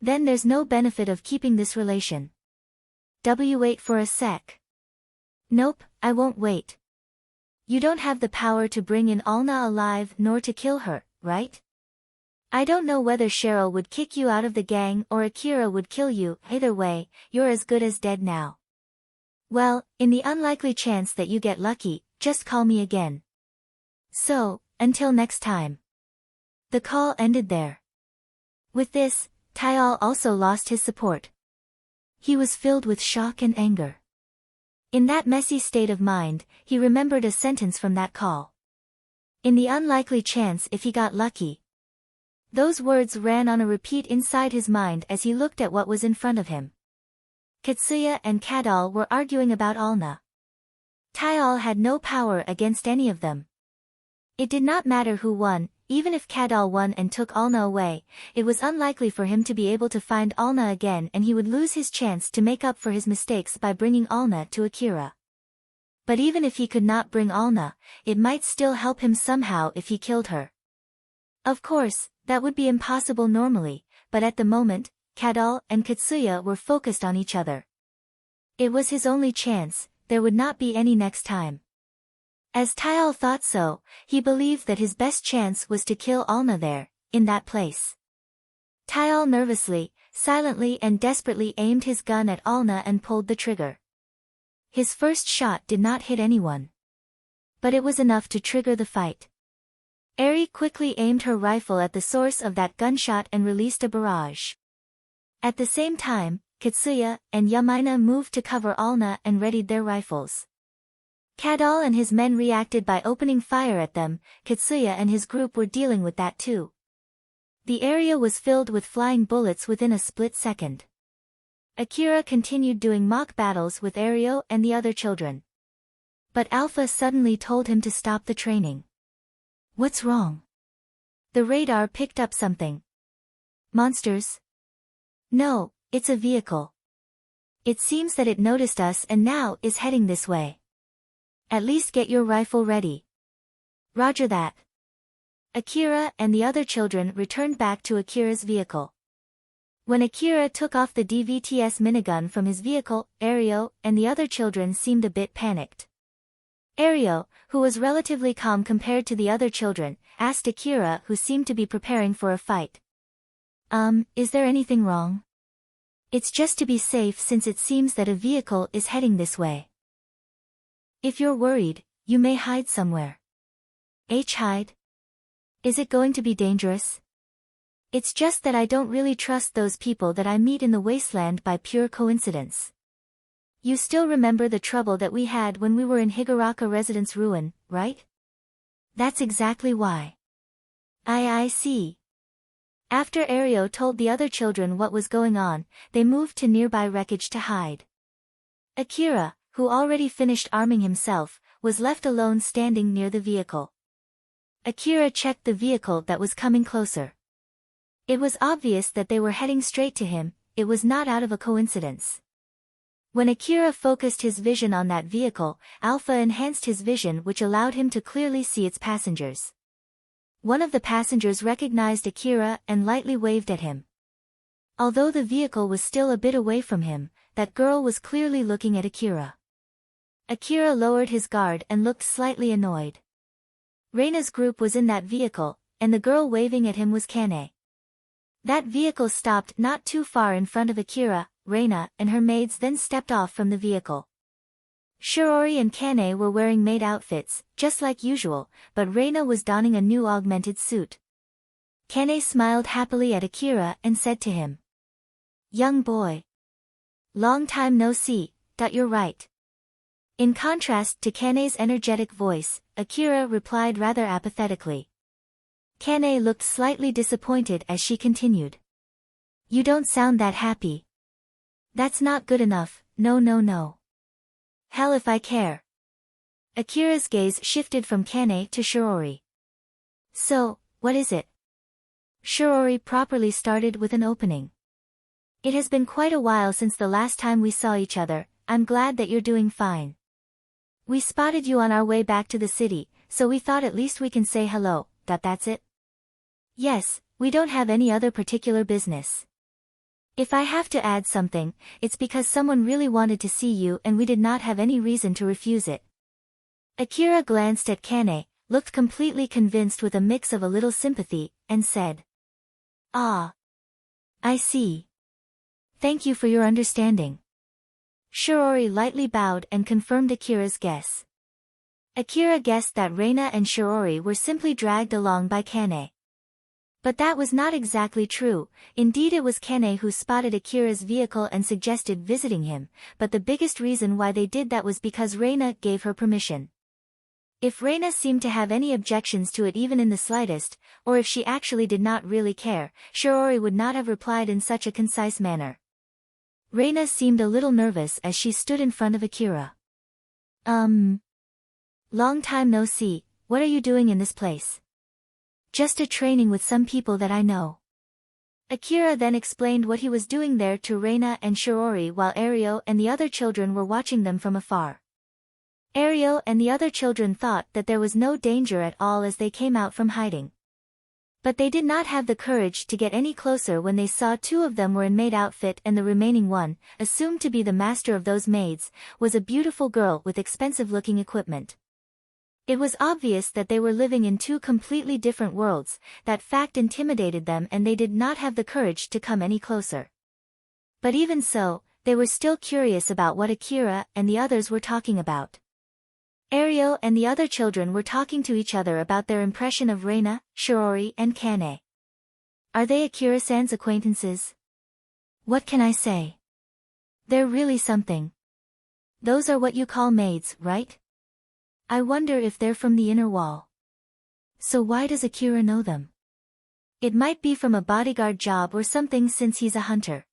Then there's no benefit of keeping this relation. Wait for a sec. Nope, I won't wait. You don't have the power to bring in Alna alive nor to kill her, right? I don't know whether Cheryl would kick you out of the gang or Akira would kill you. Either way, you're as good as dead now. Well, in the unlikely chance that you get lucky, just call me again. So, until next time. The call ended there. With this, Tyal also lost his support. He was filled with shock and anger. In that messy state of mind, he remembered a sentence from that call. In the unlikely chance if he got lucky. Those words ran on a repeat inside his mind as he looked at what was in front of him. Katsuya and Kadal were arguing about Alna. Tyal had no power against any of them. It did not matter who won, even if Kadal won and took Alna away, it was unlikely for him to be able to find Alna again, and he would lose his chance to make up for his mistakes by bringing Alna to Akira. But even if he could not bring Alna, it might still help him somehow if he killed her. Of course, that would be impossible normally, but at the moment, Kadal and Katsuya were focused on each other. It was his only chance, there would not be any next time. As Tyal thought so, he believed that his best chance was to kill Alna there, in that place. Tyal nervously, silently and desperately aimed his gun at Alna and pulled the trigger. His first shot did not hit anyone. But it was enough to trigger the fight. Eri quickly aimed her rifle at the source of that gunshot and released a barrage. At the same time, Katsuya and Yamaina moved to cover Alna and readied their rifles. Kadal and his men reacted by opening fire at them. Katsuya and his group were dealing with that too. The area was filled with flying bullets within a split second. Akira continued doing mock battles with Ario and the other children. But Alpha suddenly told him to stop the training. What's wrong? The radar picked up something. Monsters? No, it's a vehicle. It seems that it noticed us and now is heading this way. At least get your rifle ready. Roger that. Akira and the other children returned back to Akira's vehicle. When Akira took off the DVTS minigun from his vehicle, Ario and the other children seemed a bit panicked. Ario, who was relatively calm compared to the other children, asked Akira, who seemed to be preparing for a fight. Is there anything wrong? It's just to be safe since it seems that a vehicle is heading this way. If you're worried, you may hide somewhere. Hide? Is it going to be dangerous? It's just that I don't really trust those people that I meet in the wasteland by pure coincidence. You still remember the trouble that we had when we were in Higuraka Residence Ruin, right? That's exactly why. I see. After Ario told the other children what was going on, they moved to nearby wreckage to hide. Akira, who already finished arming himself, was left alone standing near the vehicle. Akira checked the vehicle that was coming closer. It was obvious that they were heading straight to him, it was not out of a coincidence. When Akira focused his vision on that vehicle, Alpha enhanced his vision, which allowed him to clearly see its passengers. One of the passengers recognized Akira and lightly waved at him. Although the vehicle was still a bit away from him, that girl was clearly looking at Akira. Akira lowered his guard and looked slightly annoyed. Reina's group was in that vehicle, and the girl waving at him was Kane. That vehicle stopped not too far in front of Akira. Reina and her maids then stepped off from the vehicle. Shirori and Kane were wearing maid outfits, just like usual, but Reina was donning a new augmented suit. Kane smiled happily at Akira and said to him, "Young boy. Long time no see, you're right." In contrast to Kane's energetic voice, Akira replied rather apathetically. Kane looked slightly disappointed as she continued. You don't sound that happy. That's not good enough, no. Hell if I care. Akira's gaze shifted from Kane to Shiori. So, what is it? Shiori properly started with an opening. It has been quite a while since the last time we saw each other. I'm glad that you're doing fine. We spotted you on our way back to the city, so we thought at least we can say hello. That's it? Yes, we don't have any other particular business. If I have to add something, it's because someone really wanted to see you and we did not have any reason to refuse it. Akira glanced at Kane, looked completely convinced with a mix of a little sympathy, and said. Ah. I see. Thank you for your understanding. Shiori lightly bowed and confirmed Akira's guess. Akira guessed that Reina and Shiori were simply dragged along by Kane. But that was not exactly true. Indeed, it was Kane who spotted Akira's vehicle and suggested visiting him, but the biggest reason why they did that was because Reina gave her permission. If Reina seemed to have any objections to it even in the slightest, or if she actually did not really care, Shiori would not have replied in such a concise manner. Reina seemed a little nervous as she stood in front of Akira. Long time no see, what are you doing in this place? Just a training with some people that I know. Akira then explained what he was doing there to Reina and Shiori while Ario and the other children were watching them from afar. Ario and the other children thought that there was no danger at all as they came out from hiding. But they did not have the courage to get any closer when they saw two of them were in maid outfit and the remaining one, assumed to be the master of those maids, was a beautiful girl with expensive-looking equipment. It was obvious that they were living in two completely different worlds. That fact intimidated them and they did not have the courage to come any closer. But even so, they were still curious about what Akira and the others were talking about. Ario and the other children were talking to each other about their impression of Reina, Shiori and Kane. Are they Akira-san's acquaintances? What can I say? They're really something. Those are what you call maids, right? I wonder if they're from the inner wall. So why does Akira know them? It might be from a bodyguard job or something since he's a hunter.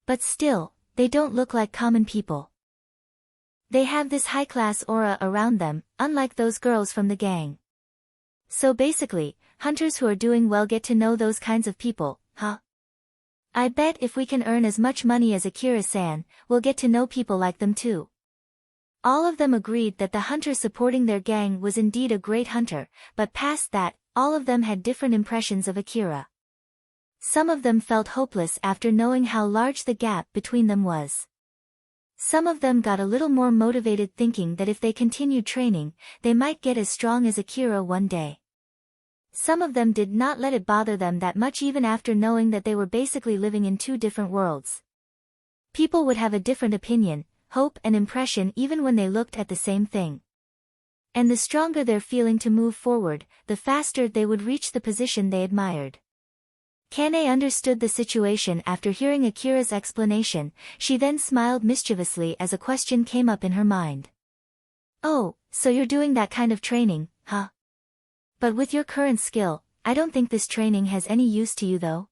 But still, they don't look like common people. They have this high-class aura around them, unlike those girls from the gang. So basically, hunters who are doing well get to know those kinds of people, huh? I bet if we can earn as much money as Akira-san, we'll get to know people like them too. All of them agreed that the hunter supporting their gang was indeed a great hunter, but past that, all of them had different impressions of Akira. Some of them felt hopeless after knowing how large the gap between them was. Some of them got a little more motivated thinking that if they continued training, they might get as strong as Akira one day. Some of them did not let it bother them that much even after knowing that they were basically living in two different worlds. People would have a different opinion, hope and impression even when they looked at the same thing. And the stronger their feeling to move forward, the faster they would reach the position they admired. Kane understood the situation after hearing Akira's explanation. She then smiled mischievously as a question came up in her mind. Oh, so you're doing that kind of training, huh? But with your current skill, I don't think this training has any use to you though.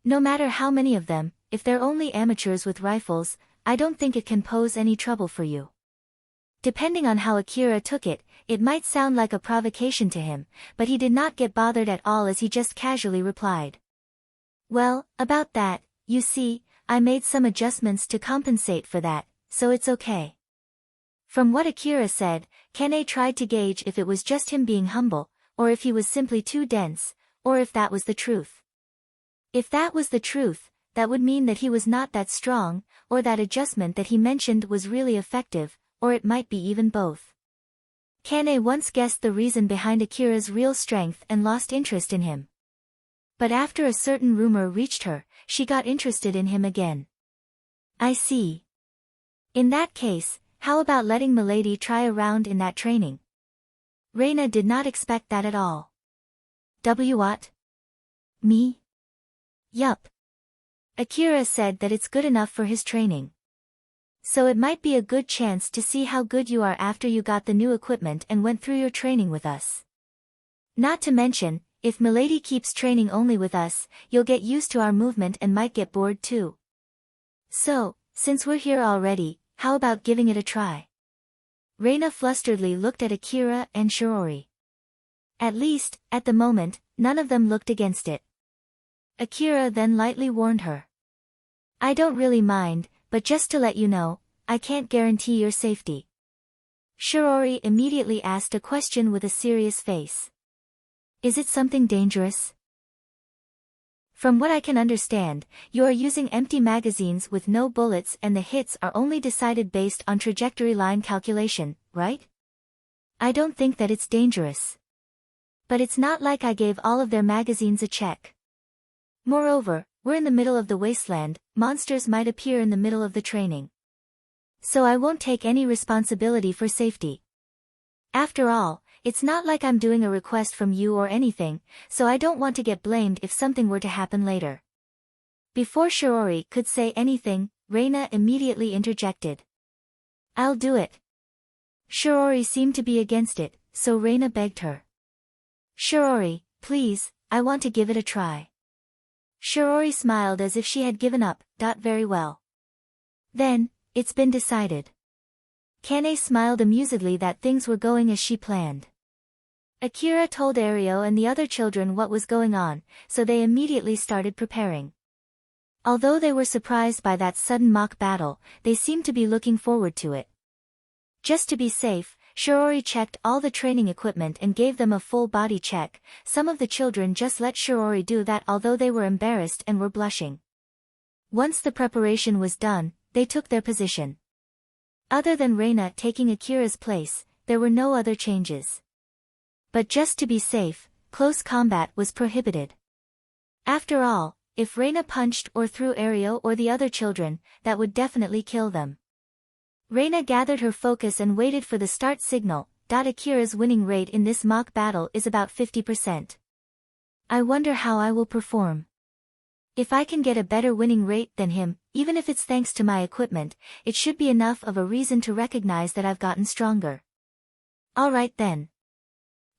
No matter how many of them, if they're only amateurs with rifles, I don't think it can pose any trouble for you. Depending on how Akira took it, it might sound like a provocation to him, but he did not get bothered at all as he just casually replied. Well, about that, you see, I made some adjustments to compensate for that, so it's okay. From what Akira said, Kane tried to gauge if it was just him being humble, or if he was simply too dense, or if that was the truth. If that was the truth, that would mean that he was not that strong, or that adjustment that he mentioned was really effective, or it might be even both. Kane once guessed the reason behind Akira's real strength and lost interest in him. But after a certain rumor reached her, she got interested in him again. I see. In that case, how about letting Milady try a round in that training? Reina did not expect that at all. What? Me? Yup. Akira said that it's good enough for his training. So it might be a good chance to see how good you are after you got the new equipment and went through your training with us. Not to mention, If Milady keeps training only with us, you'll get used to our movement and might get bored too. So, since we're here already, how about giving it a try? Reina flusteredly looked at Akira and Shiori. At least, at the moment, none of them looked against it. Akira then lightly warned her. I don't really mind, but just to let you know, I can't guarantee your safety. Shiori immediately asked a question with a serious face. Is it something dangerous? From what I can understand, you are using empty magazines with no bullets and the hits are only decided based on trajectory line calculation, right? I don't think that it's dangerous. But it's not like I gave all of their magazines a check. Moreover, we're in the middle of the wasteland, monsters might appear in the middle of the training. So I won't take any responsibility for safety. After all, it's not like I'm doing a request from you or anything, so I don't want to get blamed if something were to happen later. Before Shiori could say anything, Reina immediately interjected. I'll do it. Shiori seemed to be against it, so Reina begged her. Shiori, please, I want to give it a try. Shiori smiled as if she had given up. Very well. Then, it's been decided. Kane smiled amusedly that things were going as she planned. Akira told Ario and the other children what was going on, so they immediately started preparing. Although they were surprised by that sudden mock battle, they seemed to be looking forward to it. Just to be safe, Shiori checked all the training equipment and gave them a full body check. Some of the children just let Shiori do that although they were embarrassed and were blushing. Once the preparation was done, they took their position. Other than Reina taking Akira's place, there were no other changes. But just to be safe, close combat was prohibited. After all, if Reina punched or threw Ario or the other children, that would definitely kill them. Reina gathered her focus and waited for the start signal. Akira's winning rate in this mock battle is about 50%. I wonder how I will perform. If I can get a better winning rate than him, even if it's thanks to my equipment, it should be enough of a reason to recognize that I've gotten stronger. Alright then.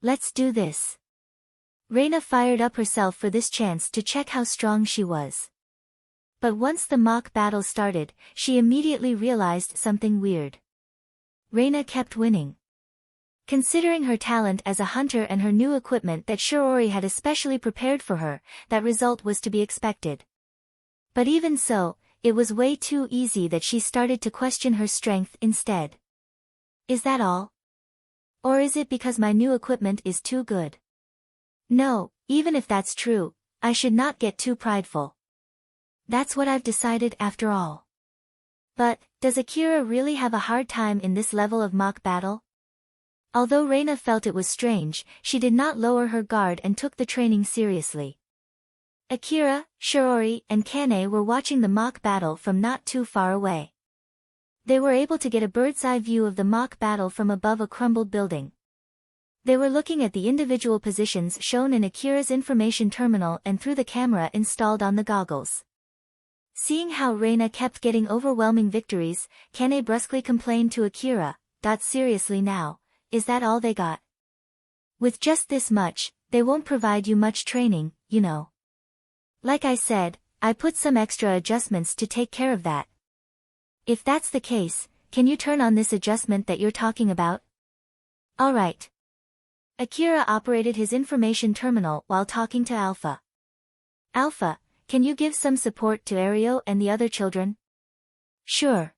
Let's do this. Reina fired up herself for this chance to check how strong she was. But once the mock battle started, she immediately realized something weird. Reina kept winning. Considering her talent as a hunter and her new equipment that Shiori had especially prepared for her, that result was to be expected. But even so, it was way too easy that she started to question her strength instead. Is that all? Or is it because my new equipment is too good? No, even if that's true, I should not get too prideful. That's what I've decided after all. But, does Akira really have a hard time in this level of mock battle? Although Reina felt it was strange, she did not lower her guard and took the training seriously. Akira, Shiori, and Kane were watching the mock battle from not too far away. They were able to get a bird's-eye view of the mock battle from above a crumbled building. They were looking at the individual positions shown in Akira's information terminal and through the camera installed on the goggles. Seeing how Reina kept getting overwhelming victories, Kane brusquely complained to Akira, Seriously now, is that all they got? With just this much, they won't provide you much training, you know. Like I said, I put some extra adjustments to take care of that. If that's the case, can you turn on this adjustment that you're talking about? Alright. Akira operated his information terminal while talking to Alpha. Alpha, can you give some support to Ario and the other children? Sure.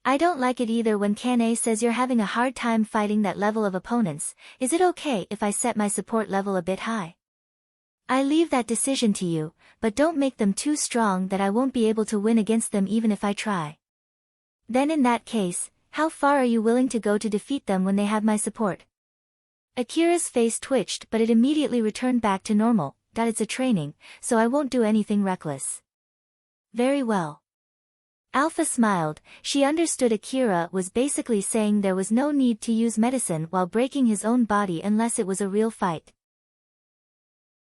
I don't like it either when Kane says you're having a hard time fighting that level of opponents. Is it okay if I set my support level a bit high? I leave that decision to you, but don't make them too strong that I won't be able to win against them even if I try. Then in that case, how far are you willing to go to defeat them when they have my support? Akira's face twitched but it immediately returned back to normal. It's a training, so I won't do anything reckless. Very well. Alpha smiled. She understood Akira was basically saying there was no need to use medicine while breaking his own body unless it was a real fight.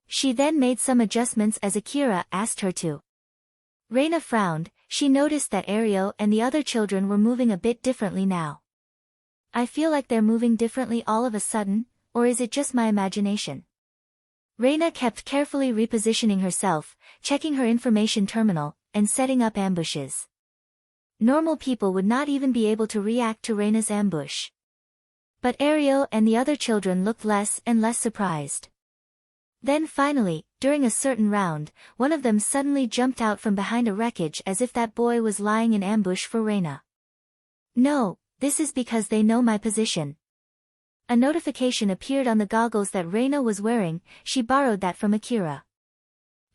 She then made some adjustments as Akira asked her to. Reina frowned. She noticed that Ario and the other children were moving a bit differently now. I feel like they're moving differently all of a sudden, or is it just my imagination? Reina kept carefully repositioning herself, checking her information terminal, and setting up ambushes. Normal people would not even be able to react to Reina's ambush. But Ariel and the other children looked less and less surprised. Then finally, during a certain round, one of them suddenly jumped out from behind a wreckage as if that boy was lying in ambush for Reina. No, this is because they know my position. A notification appeared on the goggles that Reina was wearing. She borrowed that from Akira.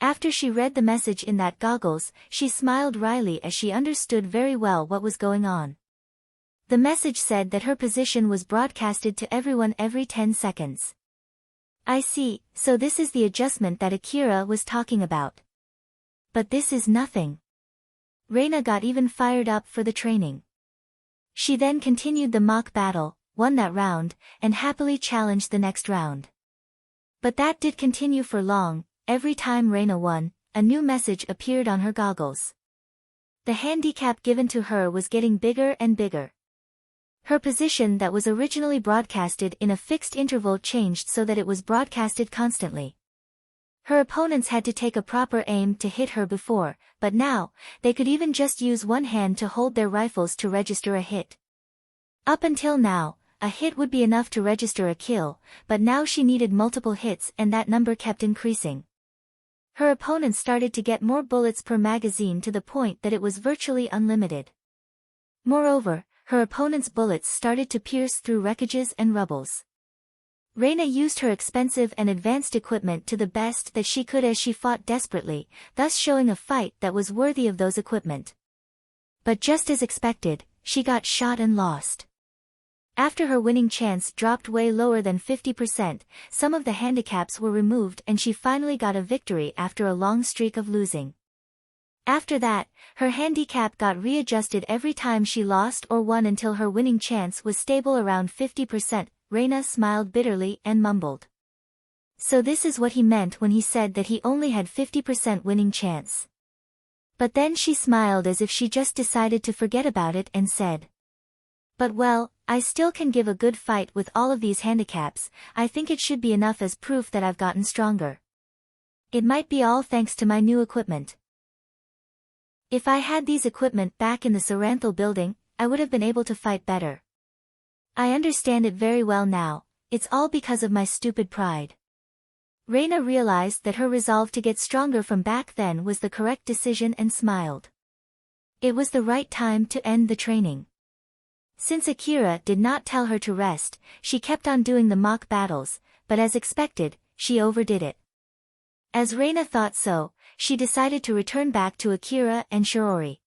After she read the message in that goggles, she smiled wryly as she understood very well what was going on. The message said that her position was broadcasted to everyone every 10 seconds. I see, so this is the adjustment that Akira was talking about. But this is nothing. Reina got even fired up for the training. She then continued the mock battle, won that round, and happily challenged the next round. But that did continue for long. Every time Reina won, a new message appeared on her goggles. The handicap given to her was getting bigger and bigger. Her position that was originally broadcasted in a fixed interval changed so that it was broadcasted constantly. Her opponents had to take a proper aim to hit her before, but now, they could even just use one hand to hold their rifles to register a hit. Up until now, a hit would be enough to register a kill, but now she needed multiple hits and that number kept increasing. Her opponents started to get more bullets per magazine to the point that it was virtually unlimited. Moreover, her opponent's bullets started to pierce through wreckages and rubbles. Reina used her expensive and advanced equipment to the best that she could as she fought desperately, thus showing a fight that was worthy of those equipment. But just as expected, she got shot and lost. After her winning chance dropped way lower than 50%, some of the handicaps were removed and she finally got a victory after a long streak of losing. After that, her handicap got readjusted every time she lost or won until her winning chance was stable around 50%. Reina smiled bitterly and mumbled. So this is what he meant when he said that he only had 50% winning chance. But then she smiled as if she just decided to forget about it and said, "But well, I still can give a good fight with all of these handicaps. I think it should be enough as proof that I've gotten stronger. It might be all thanks to my new equipment. If I had these equipment back in the Saranthal building, I would have been able to fight better. I understand it very well now. It's all because of my stupid pride." Reina realized that her resolve to get stronger from back then was the correct decision and smiled. It was the right time to end the training. Since Akira did not tell her to rest, she kept on doing the mock battles, but as expected, she overdid it. As Reina thought so, she decided to return back to Akira and Shirori.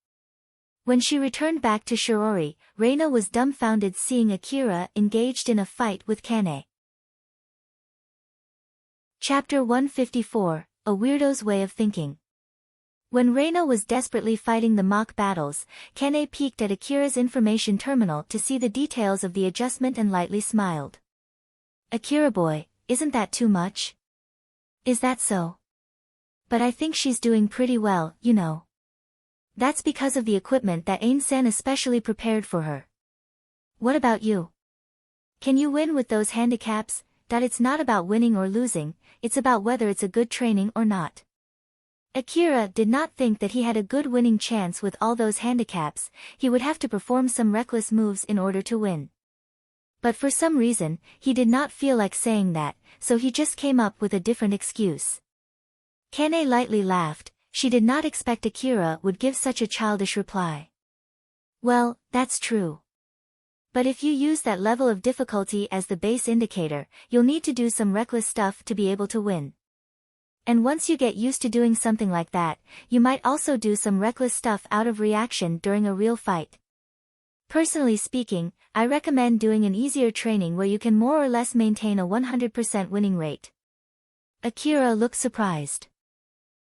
When she returned back to Shirori, Reina was dumbfounded seeing Akira engaged in a fight with Kane. Chapter 154, A Weirdo's Way of Thinking. When Reina was desperately fighting the mock battles, Kane peeked at Akira's information terminal to see the details of the adjustment and lightly smiled. "Akira boy, isn't that too much?" "Is that so? But I think she's doing pretty well, you know. That's because of the equipment that Ain-san especially prepared for her. What about you? Can you win with those handicaps? It's not about winning or losing, it's about whether it's a good training or not." Akira did not think that he had a good winning chance with all those handicaps. He would have to perform some reckless moves in order to win. But for some reason, he did not feel like saying that, so he just came up with a different excuse. Kane lightly laughed. She did not expect Akira would give such a childish reply. "Well, that's true. But if you use that level of difficulty as the base indicator, you'll need to do some reckless stuff to be able to win. And once you get used to doing something like that, you might also do some reckless stuff out of reaction during a real fight. Personally speaking, I recommend doing an easier training where you can more or less maintain a 100% winning rate." Akira looked surprised.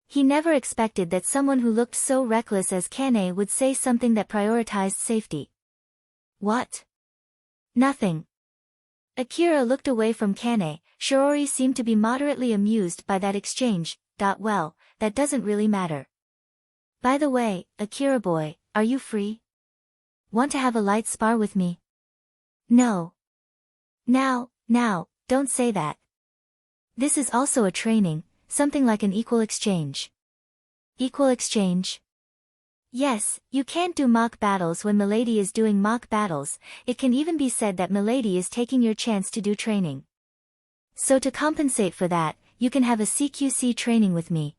He never expected that someone who looked so reckless as Kane would say something that prioritized safety. "What?" "Nothing." Akira looked away from Kane. Shirori seemed to be moderately amused by that exchange. Well, that doesn't really matter. By the way, Akira boy, are you free? Want to have a light spar with me? "No. Now, don't say that. This is also a training, something like an equal exchange. Equal exchange? Yes, you can't do mock battles when Milady is doing mock battles. It can even be said that Milady is taking your chance to do training. So to compensate for that, you can have a CQC training with me.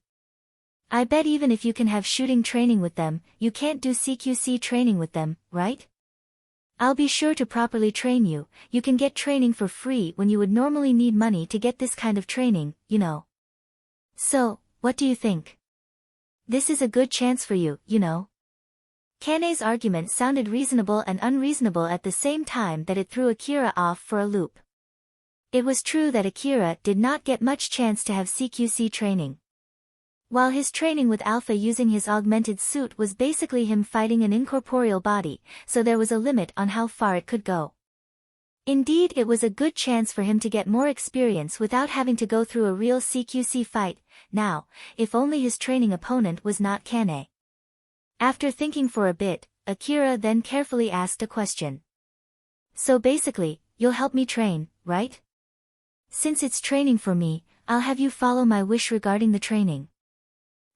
I bet even if you can have shooting training with them, you can't do CQC training with them, right? I'll be sure to properly train you. You can get training for free when you would normally need money to get this kind of training, you know. So, what do you think? This is a good chance for you, you know. Kane's argument sounded reasonable and unreasonable at the same time that it threw Akira off for a loop. It was true that Akira did not get much chance to have CQC training. While his training with Alpha using his augmented suit was basically him fighting an incorporeal body, so there was a limit on how far it could go. Indeed, it was a good chance for him to get more experience without having to go through a real CQC fight. Now, if only his training opponent was not Kane. After thinking for a bit, Akira then carefully asked a question. So basically, you'll help me train, right? Since it's training for me, I'll have you follow my wish regarding the training.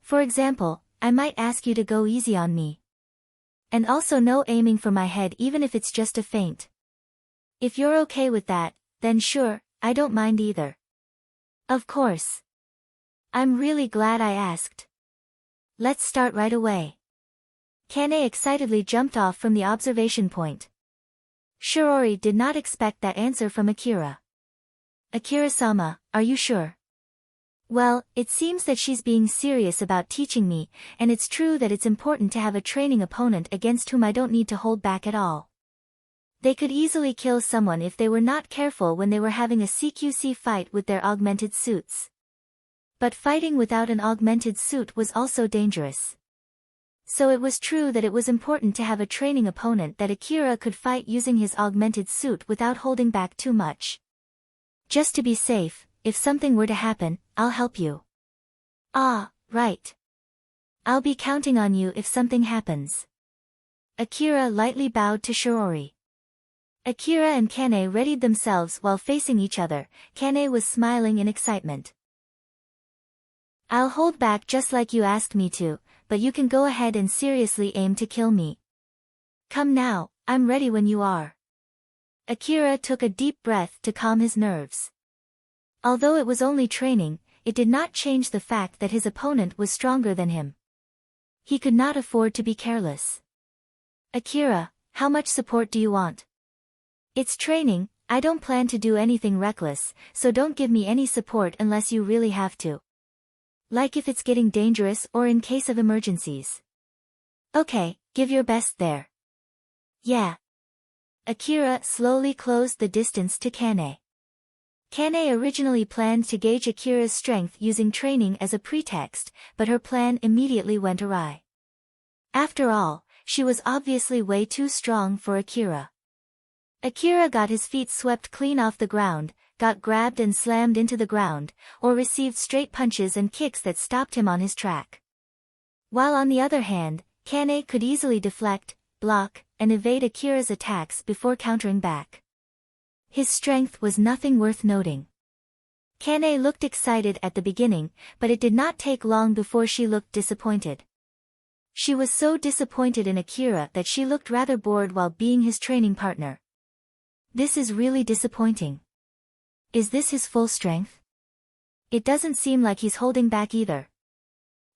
For example, I might ask you to go easy on me. And also no aiming for my head even if it's just a feint. If you're okay with that, then sure, I don't mind either. Of course. I'm really glad I asked. Let's start right away. Kane excitedly jumped off from the observation point. Shirori did not expect that answer from Akira. Akira-sama, are you sure? Well, it seems that she's being serious about teaching me, and it's true that it's important to have a training opponent against whom I don't need to hold back at all. They could easily kill someone if they were not careful when they were having a CQC fight with their augmented suits. But fighting without an augmented suit was also dangerous. So it was true that it was important to have a training opponent that Akira could fight using his augmented suit without holding back too much. Just to be safe, if something were to happen, I'll help you. Ah, right. I'll be counting on you if something happens. Akira lightly bowed to Shirori. Akira and Kane readied themselves while facing each other. Kane was smiling in excitement. I'll hold back just like you asked me to, but you can go ahead and seriously aim to kill me. Come now, I'm ready when you are. Akira took a deep breath to calm his nerves. Although it was only training, it did not change the fact that his opponent was stronger than him. He could not afford to be careless. Akira, how much support do you want? It's training, I don't plan to do anything reckless, so don't give me any support unless you really have to. Like if it's getting dangerous or in case of emergencies. Okay, give your best there. Yeah. Akira slowly closed the distance to Kane. Kane originally planned to gauge Akira's strength using training as a pretext, but her plan immediately went awry. After all, she was obviously way too strong for Akira. Akira got his feet swept clean off the ground, got grabbed and slammed into the ground, or received straight punches and kicks that stopped him on his track. While on the other hand, Kane could easily deflect, block, and evade Akira's attacks before countering back. His strength was nothing worth noting. Kane looked excited at the beginning, but it did not take long before she looked disappointed. She was so disappointed in Akira that she looked rather bored while being his training partner. This is really disappointing. Is this his full strength? It doesn't seem like he's holding back either.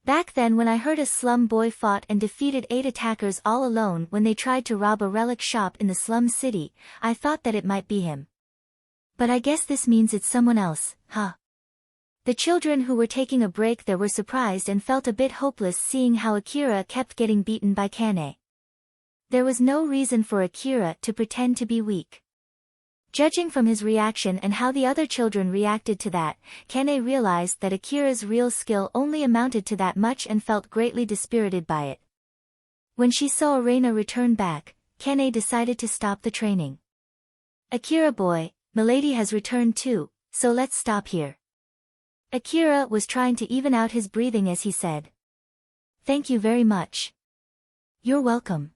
Back then when I heard a slum boy fought and defeated 8 attackers all alone when they tried to rob a relic shop in the slum city, I thought that it might be him. But I guess this means it's someone else, huh? The children who were taking a break there were surprised and felt a bit hopeless seeing how Akira kept getting beaten by Kane. There was no reason for Akira to pretend to be weak. Judging from his reaction and how the other children reacted to that, Kane realized that Akira's real skill only amounted to that much and felt greatly dispirited by it. When she saw Reina return back, Kane decided to stop the training. Akira boy, Milady has returned too, so let's stop here. Akira was trying to even out his breathing as he said. Thank you very much. You're welcome.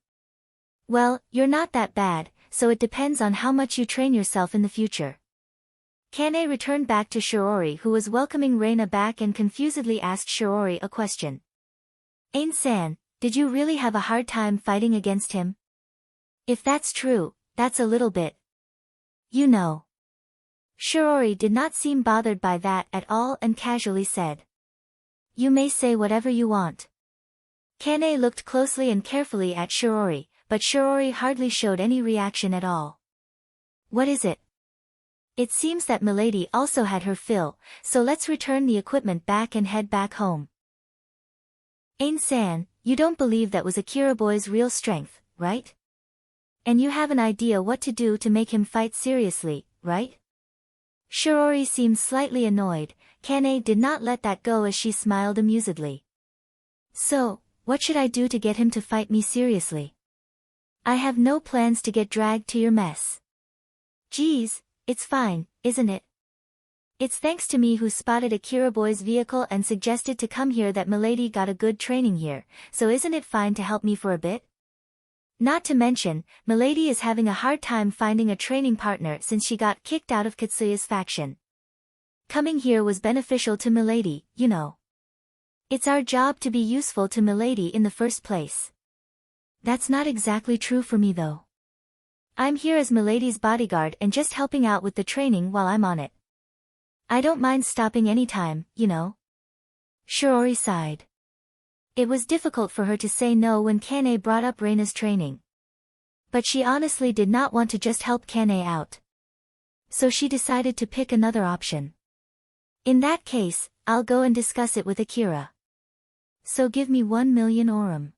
Well, you're not that bad, so it depends on how much you train yourself in the future. Kane returned back to Shiori, who was welcoming Reina back, and confusedly asked Shiori a question. Ain-san, did you really have a hard time fighting against him? If that's true, that's a little bit. You know. Shiori did not seem bothered by that at all and casually said. You may say whatever you want. Kane looked closely and carefully at Shiori, but Shiori hardly showed any reaction at all. What is it? It seems that Milady also had her fill, so let's return the equipment back and head back home. Ain-san, you don't believe that was Akira boy's real strength, right? And you have an idea what to do to make him fight seriously, right? Shiori seemed slightly annoyed. Kane did not let that go as she smiled amusedly. So, what should I do to get him to fight me seriously? I have no plans to get dragged to your mess. Geez, it's fine, isn't it? It's thanks to me who spotted Akira boy's vehicle and suggested to come here that Milady got a good training here, so isn't it fine to help me for a bit? Not to mention, Milady is having a hard time finding a training partner since she got kicked out of Katsuya's faction. Coming here was beneficial to Milady, you know. It's our job to be useful to Milady in the first place. That's not exactly true for me though. I'm here as Milady's bodyguard and just helping out with the training while I'm on it. I don't mind stopping anytime, you know. Shiori sighed. It was difficult for her to say no when Kane brought up Reina's training. But she honestly did not want to just help Kane out. So she decided to pick another option. In that case, I'll go and discuss it with Akira. So give me 1 million orum.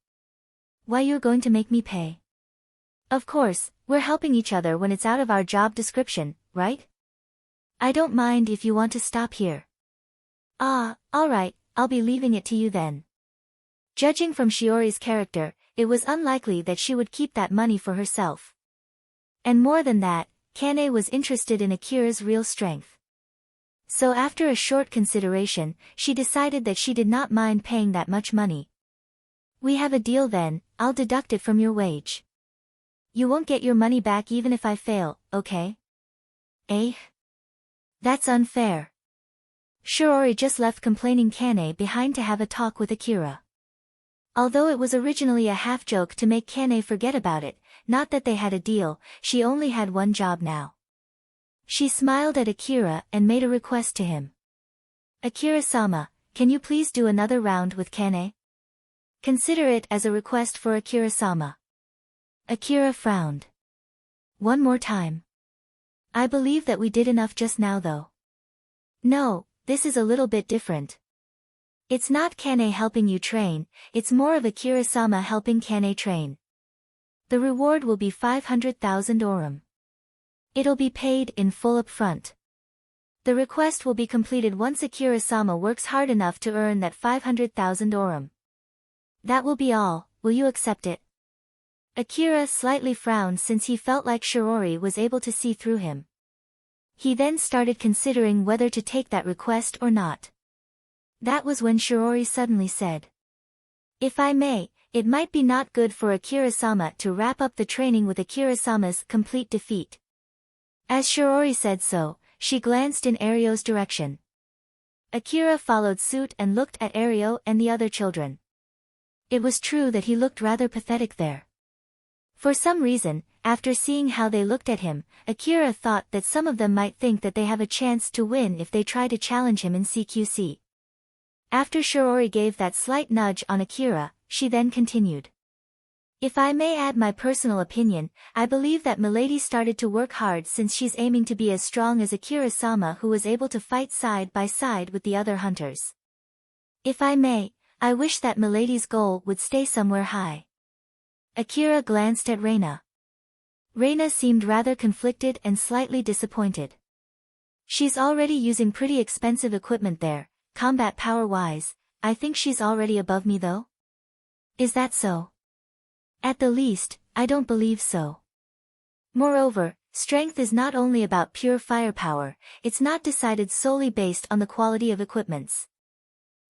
Why you're going to make me pay? Of course, we're helping each other when it's out of our job description, right? I don't mind if you want to stop here. Ah, alright, I'll be leaving it to you then. Judging from Shiori's character, it was unlikely that she would keep that money for herself. And more than that, Kane was interested in Akira's real strength. So after a short consideration, she decided that she did not mind paying that much money. We have a deal then, I'll deduct it from your wage. You won't get your money back even if I fail, okay? Eh? That's unfair. Shiori just left complaining Kane behind to have a talk with Akira. Although it was originally a half-joke to make Kane forget about it, not that they had a deal, she only had one job now. She smiled at Akira and made a request to him. Akira-sama, can you please do another round with Kane? Consider it as a request for Akira-sama. Akira frowned. One more time. I believe that we did enough just now though. No, this is a little bit different. It's not Kane helping you train, it's more of Akira-sama helping Kane train. The reward will be 500,000 orum. It'll be paid in full up front. The request will be completed once Akira-sama works hard enough to earn that 500,000 orum. That will be all, will you accept it? Akira slightly frowned since he felt like Shiori was able to see through him. He then started considering whether to take that request or not. That was when Shiori suddenly said. If I may, it might be not good for Akira-sama to wrap up the training with Akira-sama's complete defeat. As Shiori said so, she glanced in Ario's direction. Akira followed suit and looked at Ario and the other children. It was true that he looked rather pathetic there. For some reason, after seeing how they looked at him, Akira thought that some of them might think that they have a chance to win if they try to challenge him in CQC. After Shiori gave that slight nudge on Akira, she then continued. If I may add my personal opinion, I believe that Milady started to work hard since she's aiming to be as strong as Akira-sama, who was able to fight side by side with the other hunters. If I may, I wish that Milady's goal would stay somewhere high. Akira glanced at Reina. Reina seemed rather conflicted and slightly disappointed. She's already using pretty expensive equipment there, combat power-wise. I think she's already above me though? Is that so? At the least, I don't believe so. Moreover, strength is not only about pure firepower, it's not decided solely based on the quality of equipments.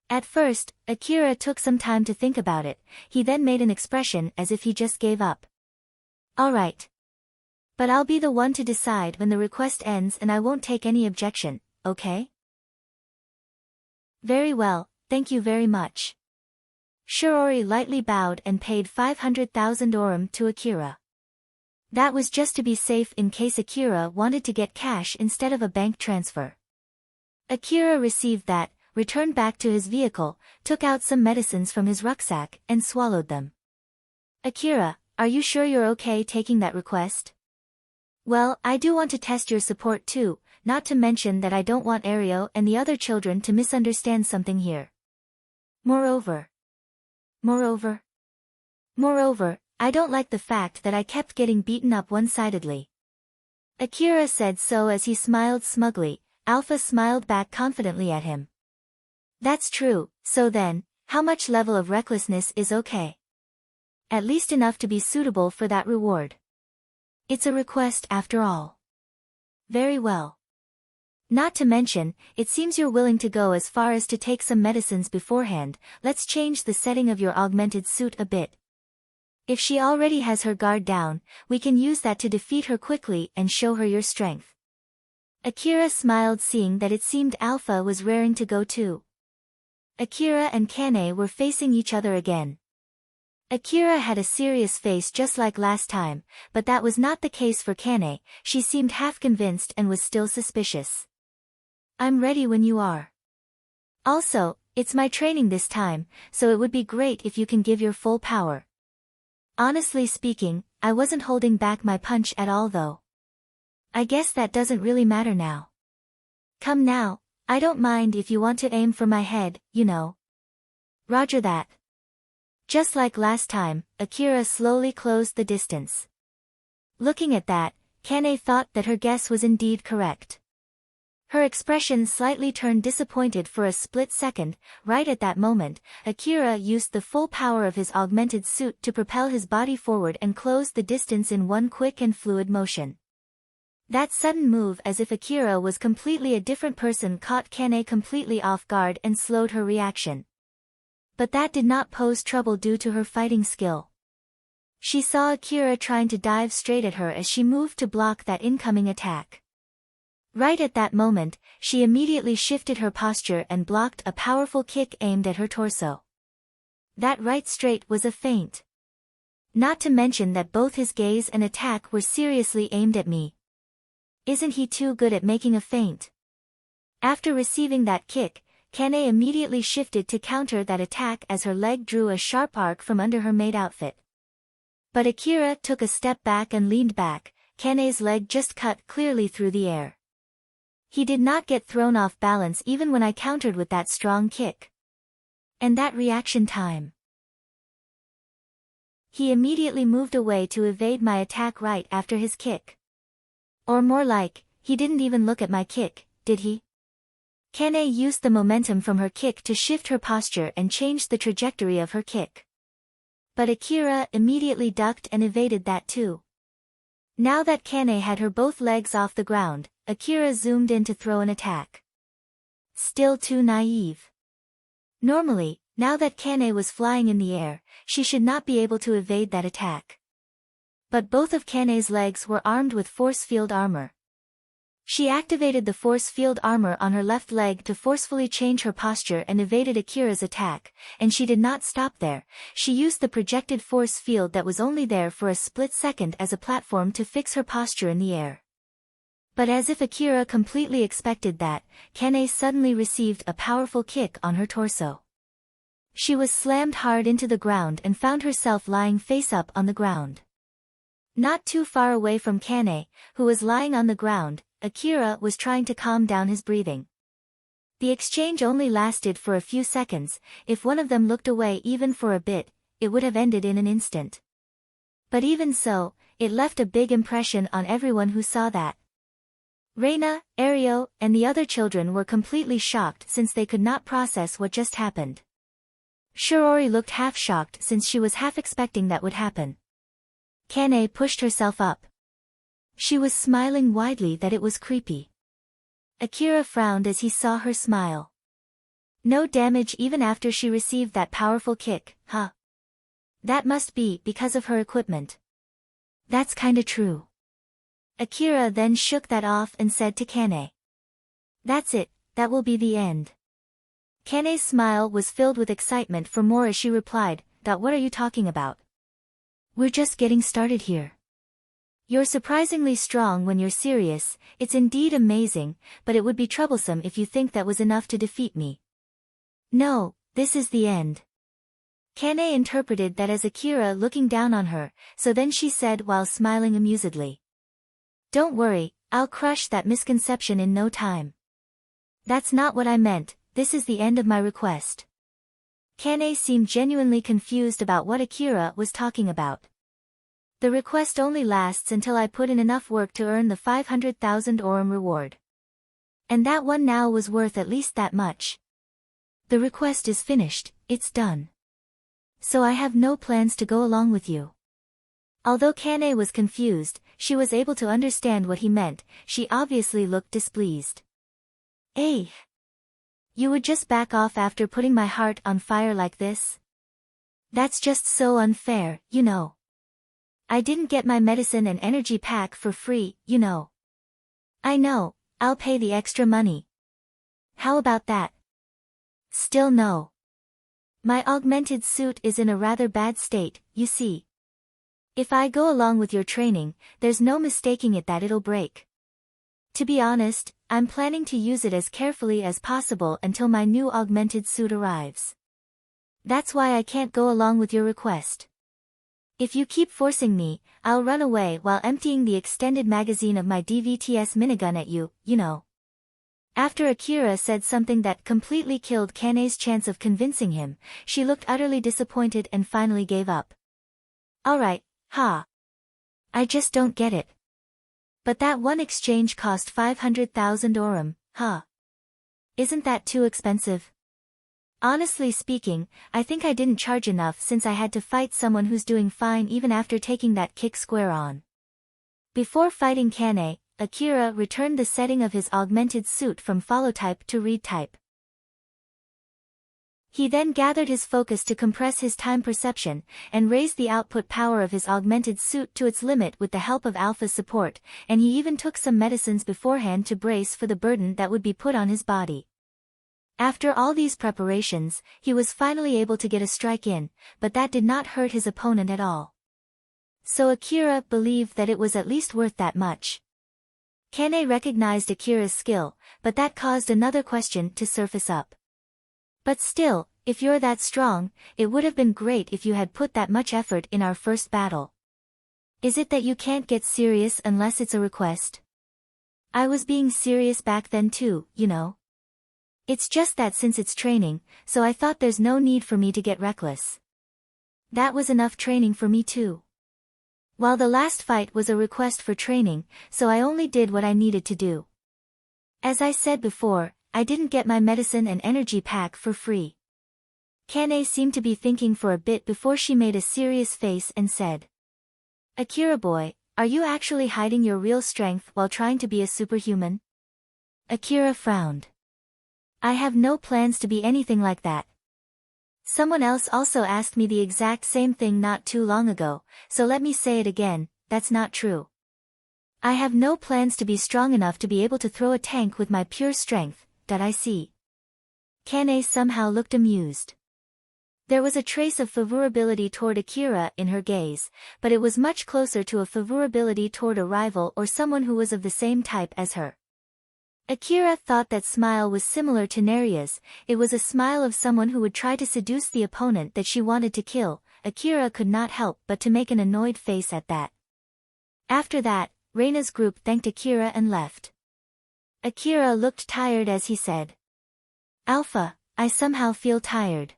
At first, Akira took some time to think about it, he then made an expression as if he just gave up. Alright. But I'll be the one to decide when the request ends and I won't take any objection, okay? Very well, thank you very much. Shiori lightly bowed and paid 500,000 orum to Akira. That was just to be safe in case Akira wanted to get cash instead of a bank transfer. Akira received that, returned back to his vehicle, took out some medicines from his rucksack, and swallowed them. Akira, are you sure you're okay taking that request? Well, I do want to test your support too, not to mention that I don't want Ario and the other children to misunderstand something here. Moreover, I don't like the fact that I kept getting beaten up one-sidedly. Akira said so as he smiled smugly. Alpha smiled back confidently at him. That's true, so then, how much level of recklessness is okay? At least enough to be suitable for that reward. It's a request after all. Very well. Not to mention, it seems you're willing to go as far as to take some medicines beforehand. Let's change the setting of your augmented suit a bit. If she already has her guard down, we can use that to defeat her quickly and show her your strength. Akira smiled, seeing that it seemed Alpha was raring to go too. Akira and Kane were facing each other again. Akira had a serious face just like last time, but that was not the case for Kane. She seemed half convinced and was still suspicious. I'm ready when you are. Also, it's my training this time, so it would be great if you can give your full power. Honestly speaking, I wasn't holding back my punch at all though. I guess that doesn't really matter now. Come now, I don't mind if you want to aim for my head, you know. Roger that. Just like last time, Akira slowly closed the distance. Looking at that, Kane thought that her guess was indeed correct. Her expression slightly turned disappointed for a split second. Right at that moment, Akira used the full power of his augmented suit to propel his body forward and close the distance in one quick and fluid motion. That sudden move, as if Akira was completely a different person, caught Kane completely off guard and slowed her reaction. But that did not pose trouble due to her fighting skill. She saw Akira trying to dive straight at her as she moved to block that incoming attack. Right at that moment, she immediately shifted her posture and blocked a powerful kick aimed at her torso. That right straight was a feint. Not to mention that both his gaze and attack were seriously aimed at me. Isn't he too good at making a feint? After receiving that kick, Kane immediately shifted to counter that attack as her leg drew a sharp arc from under her maid outfit. But Akira took a step back and leaned back. Kane's leg just cut clearly through the air. He did not get thrown off balance even when I countered with that strong kick. And that reaction time. He immediately moved away to evade my attack right after his kick. Or more like, he didn't even look at my kick, did he? Kane used the momentum from her kick to shift her posture and changed the trajectory of her kick. But Akira immediately ducked and evaded that too. Now that Kane had her both legs off the ground, Akira zoomed in to throw an attack. Still too naive. Normally, now that Kane was flying in the air, she should not be able to evade that attack. But both of Kane's legs were armed with force field armor. She activated the force field armor on her left leg to forcefully change her posture and evaded Akira's attack, and she did not stop there. She used the projected force field that was only there for a split second as a platform to fix her posture in the air. But as if Akira completely expected that, Kane suddenly received a powerful kick on her torso. She was slammed hard into the ground and found herself lying face up on the ground. Not too far away from Kane, who was lying on the ground, Akira was trying to calm down his breathing. The exchange only lasted for a few seconds. If one of them looked away even for a bit, it would have ended in an instant. But even so, it left a big impression on everyone who saw that. Reina, Ario, and the other children were completely shocked since they could not process what just happened. Shiori looked half shocked since she was half expecting that would happen. Kane pushed herself up. She was smiling widely that it was creepy. Akira frowned as he saw her smile. No damage even after she received that powerful kick, huh? That must be because of her equipment. That's kinda true. Akira then shook that off and said to Kane. That's it, that will be the end. Kane's smile was filled with excitement for more as she replied, What are you talking about? We're just getting started here. You're surprisingly strong when you're serious, it's indeed amazing, but it would be troublesome if you think that was enough to defeat me. No, this is the end. Kane interpreted that as Akira looking down on her, so then she said while smiling amusedly. Don't worry, I'll crush that misconception in no time. That's not what I meant, this is the end of my request. Kane seemed genuinely confused about what Akira was talking about. The request only lasts until I put in enough work to earn the 500,000 Orum reward. And that one now was worth at least that much. The request is finished, it's done. So I have no plans to go along with you. Although Kane was confused, she was able to understand what he meant, she obviously looked displeased. Eh? You would just back off after putting my heart on fire like this? That's just so unfair, you know. I didn't get my medicine and energy pack for free, you know. I know, I'll pay the extra money. How about that? Still no. My augmented suit is in a rather bad state, you see. If I go along with your training, there's no mistaking it that it'll break. To be honest, I'm planning to use it as carefully as possible until my new augmented suit arrives. That's why I can't go along with your request. If you keep forcing me, I'll run away while emptying the extended magazine of my DVTS minigun at you, you know. After Akira said something that completely killed Kane's chance of convincing him, she looked utterly disappointed and finally gave up. Alright, ha. I just don't get it. But that one exchange cost 500,000 Orum, huh? Isn't that too expensive? Honestly speaking, I think I didn't charge enough since I had to fight someone who's doing fine even after taking that kick square on. Before fighting Kane, Akira returned the setting of his augmented suit from follow type to read type. He then gathered his focus to compress his time perception, and raised the output power of his augmented suit to its limit with the help of Alpha's support, and he even took some medicines beforehand to brace for the burden that would be put on his body. After all these preparations, he was finally able to get a strike in, but that did not hurt his opponent at all. So Akira believed that it was at least worth that much. Kane recognized Akira's skill, but that caused another question to surface up. But still, if you're that strong, it would have been great if you had put that much effort in our first battle. Is it that you can't get serious unless it's a request? I was being serious back then too, you know. It's just that since it's training, so I thought there's no need for me to get reckless. That was enough training for me too. While the last fight was a request for training, so I only did what I needed to do. As I said before, I didn't get my medicine and energy pack for free. Kane seemed to be thinking for a bit before she made a serious face and said, Akira boy, are you actually hiding your real strength while trying to be a superhuman? Akira frowned. I have no plans to be anything like that. Someone else also asked me the exact same thing not too long ago, so let me say it again, that's not true. I have no plans to be strong enough to be able to throw a tank with my pure strength, that I see. Kane somehow looked amused. There was a trace of favorability toward Akira in her gaze, but it was much closer to a favorability toward a rival or someone who was of the same type as her. Akira thought that smile was similar to Neria's, it was a smile of someone who would try to seduce the opponent that she wanted to kill. Akira could not help but to make an annoyed face at that. After that, Reina's group thanked Akira and left. Akira looked tired as he said, Alpha, I somehow feel tired.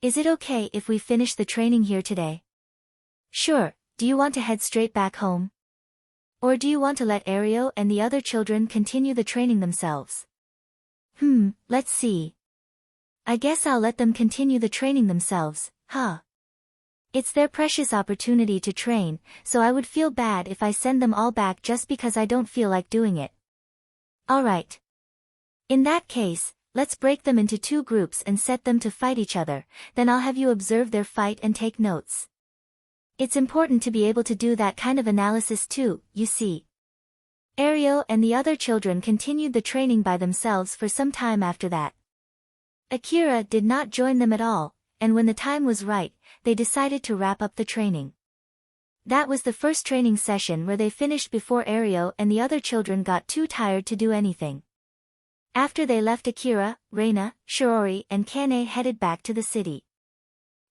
Is it okay if we finish the training here today? Sure, do you want to head straight back home? Or do you want to let Ario and the other children continue the training themselves? Let's see. I guess I'll let them continue the training themselves, huh? It's their precious opportunity to train, so I would feel bad if I send them all back just because I don't feel like doing it. Alright. In that case, let's break them into 2 groups and set them to fight each other, then I'll have you observe their fight and take notes. It's important to be able to do that kind of analysis too, you see. Ario and the other children continued the training by themselves for some time after that. Akira did not join them at all, and when the time was right, they decided to wrap up the training. That was the first training session where they finished before Ario and the other children got too tired to do anything. After they left, Akira, Reina, Shiori and Kane headed back to the city.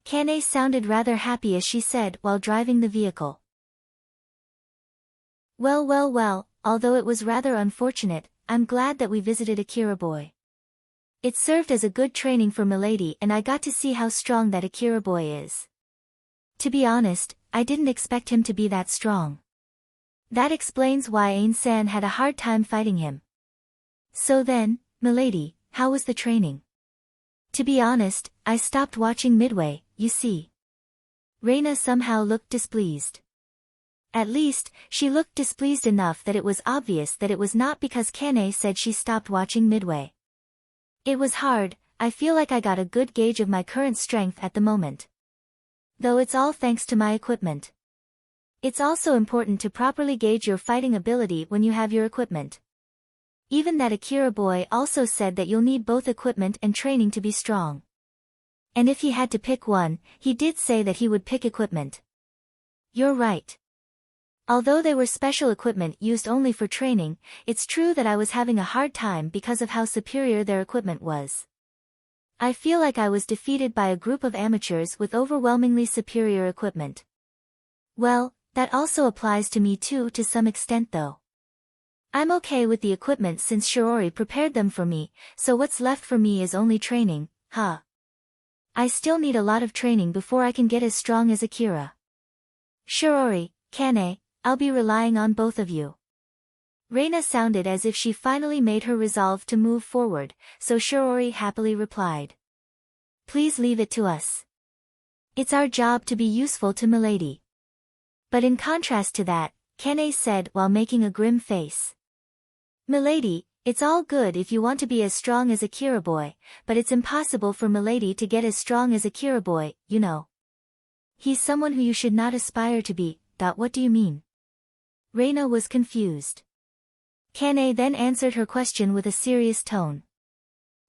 Kane sounded rather happy as she said while driving the vehicle. Well, although it was rather unfortunate, I'm glad that we visited Akira boy. It served as a good training for Milady and I got to see how strong that Akira boy is. To be honest, I didn't expect him to be that strong. That explains why Ain-san had a hard time fighting him. So then, Milady, how was the training? To be honest, I stopped watching midway, you see. Reina somehow looked displeased. At least, she looked displeased enough that it was obvious that it was not because Kane said she stopped watching midway. It was hard, I feel like I got a good gauge of my current strength at the moment. Though it's all thanks to my equipment. It's also important to properly gauge your fighting ability when you have your equipment. Even that Akira boy also said that you'll need both equipment and training to be strong. And if he had to pick one, he did say that he would pick equipment. You're right. Although they were special equipment used only for training, it's true that I was having a hard time because of how superior their equipment was. I feel like I was defeated by a group of amateurs with overwhelmingly superior equipment. Well, that also applies to me too to some extent though. I'm okay with the equipment since Shiori prepared them for me, so what's left for me is only training, huh? I still need a lot of training before I can get as strong as Akira. Shiori, Kane, I'll be relying on both of you. Reina sounded as if she finally made her resolve to move forward, so Shiori happily replied. Please leave it to us. It's our job to be useful to Milady. But in contrast to that, Kane said while making a grim face. Milady, it's all good if you want to be as strong as Akira boy, but it's impossible for Milady to get as strong as Akira boy, you know. He's someone who you should not aspire to be. What do you mean? Reina was confused. Kane then answered her question with a serious tone.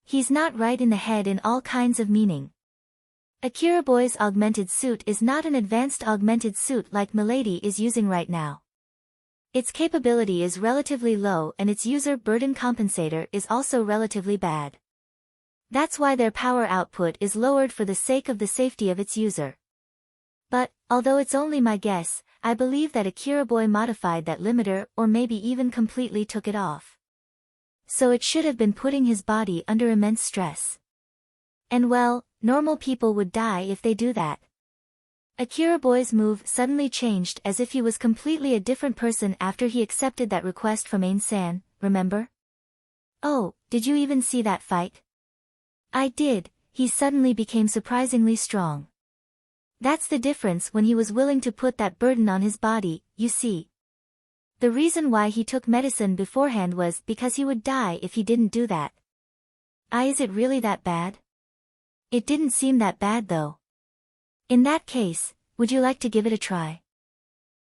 He's not right in the head in all kinds of meaning. Akira boy's augmented suit is not an advanced augmented suit like Milady is using right now. Its capability is relatively low and its user burden compensator is also relatively bad. That's why their power output is lowered for the sake of the safety of its user. But, although it's only my guess, I believe that Akira boy modified that limiter or maybe even completely took it off. So it should have been putting his body under immense stress. And well, normal people would die if they do that. Akira boy's move suddenly changed as if he was completely a different person after he accepted that request from Ain-san, remember? Oh, did you even see that fight? I did, he suddenly became surprisingly strong. That's the difference when he was willing to put that burden on his body, you see. The reason why he took medicine beforehand was because he would die if he didn't do that. Is it really that bad? It didn't seem that bad though. In that case, would you like to give it a try?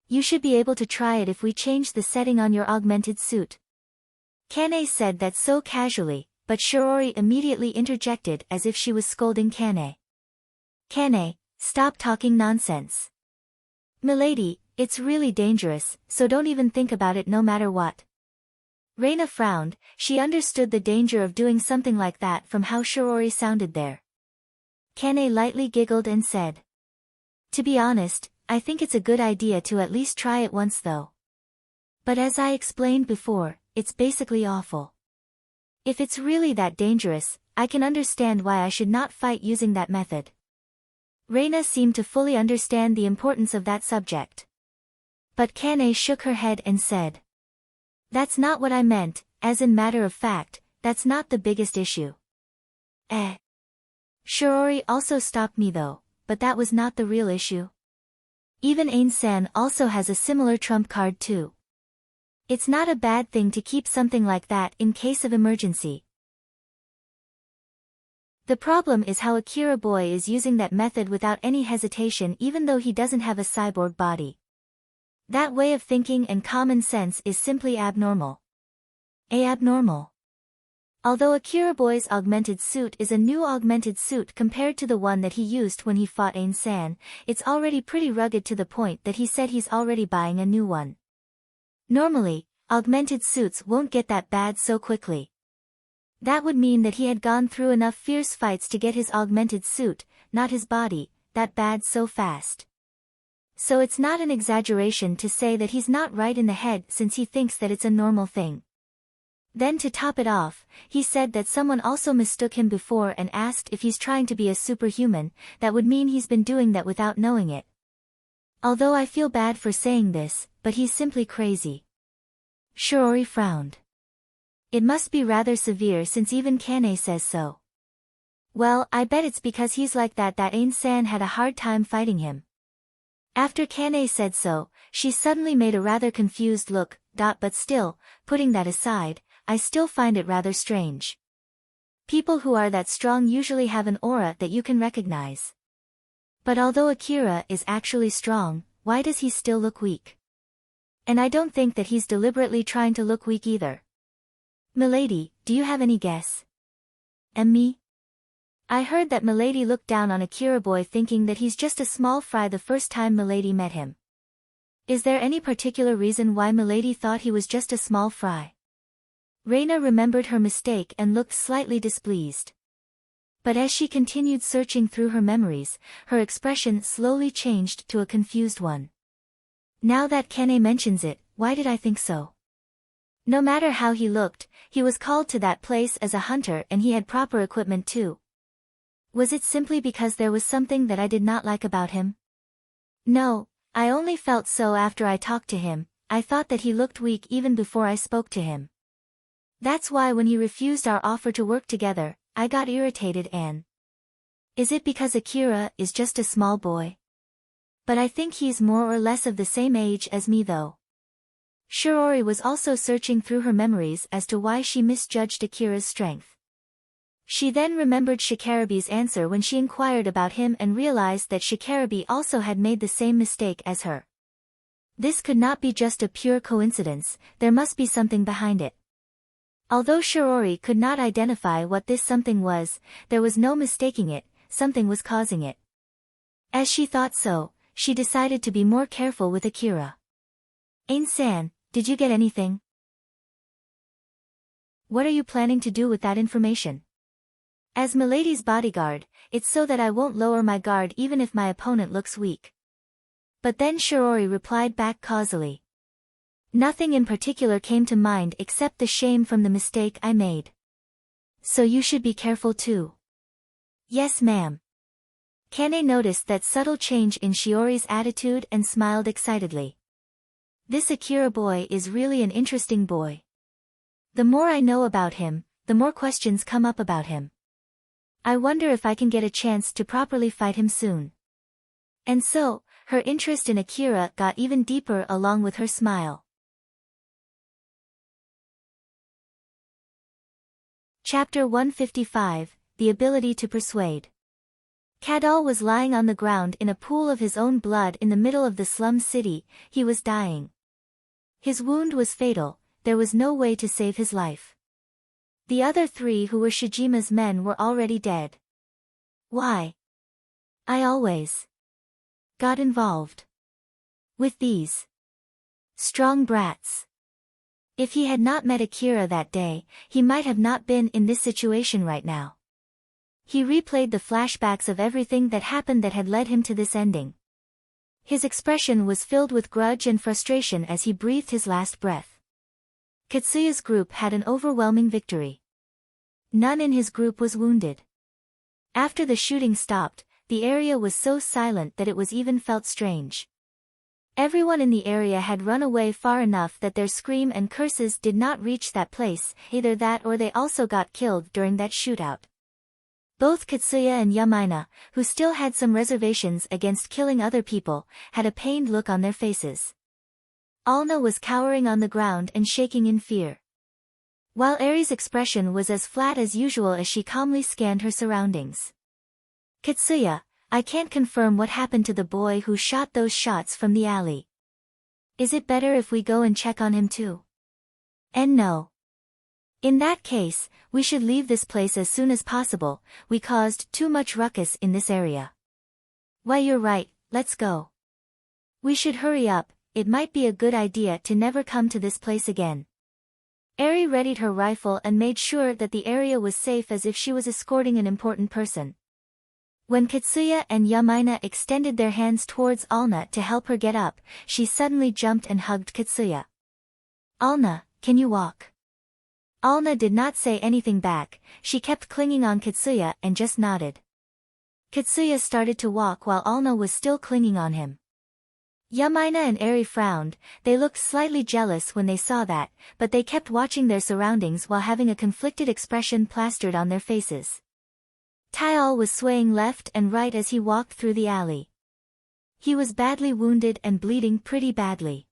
You should be able to try it if we change the setting on your augmented suit. Kane said that so casually, but Shiori immediately interjected as if she was scolding Kane. Kane, stop talking nonsense. Milady, it's really dangerous, so don't even think about it no matter what. Reina frowned, she understood the danger of doing something like that from how Shiori sounded there. Kane lightly giggled and said. To be honest, I think it's a good idea to at least try it once though. But as I explained before, it's basically awful. If it's really that dangerous, I can understand why I should not fight using that method. Reina seemed to fully understand the importance of that subject. But Kane shook her head and said. That's not what I meant, as in matter of fact, that's not the biggest issue. Shiori also stopped me though, but that was not the real issue. Even Ain-san also has a similar trump card too. It's not a bad thing to keep something like that in case of emergency. The problem is how Akira boy is using that method without any hesitation even though he doesn't have a cyborg body. That way of thinking and common sense is simply abnormal. Abnormal. Although Akira Boy's augmented suit is a new augmented suit compared to the one that he used when he fought Ain-san, it's already pretty rugged to the point that he said he's already buying a new one. Normally, augmented suits won't get that bad so quickly. That would mean that he had gone through enough fierce fights to get his augmented suit, not his body, that bad so fast. So it's not an exaggeration to say that he's not right in the head since he thinks that it's a normal thing. Then to top it off, he said that someone also mistook him before and asked if he's trying to be a superhuman. That would mean he's been doing that without knowing it. Although I feel bad for saying this, but he's simply crazy. Shiori frowned. It must be rather severe since even Kane says so. Well, I bet it's because he's like that Ain-san had a hard time fighting him. After Kane said so, she suddenly made a rather confused look, but still, putting that aside, I still find it rather strange. People who are that strong usually have an aura that you can recognize. But although Akira is actually strong, why does he still look weak? And I don't think that he's deliberately trying to look weak either. Milady, do you have any guess? And me? I heard that Milady looked down on Akira Boy thinking that he's just a small fry the first time Milady met him. Is there any particular reason why Milady thought he was just a small fry? Reina remembered her mistake and looked slightly displeased. But as she continued searching through her memories, her expression slowly changed to a confused one. Now that Kane mentions it, why did I think so? No matter how he looked, he was called to that place as a hunter and he had proper equipment too. Was it simply because there was something that I did not like about him? No, I only felt so after I talked to him. I thought that he looked weak even before I spoke to him. That's why when he refused our offer to work together, I got irritated and... Is it because Akira is just a small boy? But I think he's more or less of the same age as me though. Shiori was also searching through her memories as to why she misjudged Akira's strength. She then remembered Shikarabe's answer when she inquired about him and realized that Shikarabe also had made the same mistake as her. This could not be just a pure coincidence, there must be something behind it. Although Shiori could not identify what this something was, there was no mistaking it, something was causing it. As she thought so, she decided to be more careful with Akira. Ain-san, did you get anything? What are you planning to do with that information? As Milady's bodyguard, it's so that I won't lower my guard even if my opponent looks weak. But then Shiori replied back causally. Nothing in particular came to mind except the shame from the mistake I made. So you should be careful too. Yes ma'am. Kane noticed that subtle change in Shiori's attitude and smiled excitedly. This Akira boy is really an interesting boy. The more I know about him, the more questions come up about him. I wonder if I can get a chance to properly fight him soon. And so, her interest in Akira got even deeper along with her smile. Chapter 155, The Ability to Persuade. Kadal was lying on the ground in a pool of his own blood in the middle of the slum city. He was dying. His wound was fatal, there was no way to save his life. The other three who were Shijima's men were already dead. Why? I always got involved with these strong brats. If he had not met Akira that day, he might have not been in this situation right now. He replayed the flashbacks of everything that happened that had led him to this ending. His expression was filled with grudge and frustration as he breathed his last breath. Katsuya's group had an overwhelming victory. None in his group was wounded. After the shooting stopped, the area was so silent that it was even felt strange. Everyone in the area had run away far enough that their scream and curses did not reach that place, either that or they also got killed during that shootout. Both Katsuya and Yamaina, who still had some reservations against killing other people, had a pained look on their faces. Alna was cowering on the ground and shaking in fear. While Eri's expression was as flat as usual as she calmly scanned her surroundings. Katsuya, I can't confirm what happened to the boy who shot those shots from the alley. Is it better if we go and check on him too? And no. In that case, we should leave this place as soon as possible, we caused too much ruckus in this area. Why, you're right, let's go. We should hurry up, it might be a good idea to never come to this place again. Eri readied her rifle and made sure that the area was safe as if she was escorting an important person. When Katsuya and Yamaina extended their hands towards Alna to help her get up, she suddenly jumped and hugged Katsuya. Alna, can you walk? Alna did not say anything back, she kept clinging on Katsuya and just nodded. Katsuya started to walk while Alna was still clinging on him. Yamaina and Eri frowned, they looked slightly jealous when they saw that, but they kept watching their surroundings while having a conflicted expression plastered on their faces. Tayal was swaying left and right as he walked through the alley. He was badly wounded and bleeding pretty badly.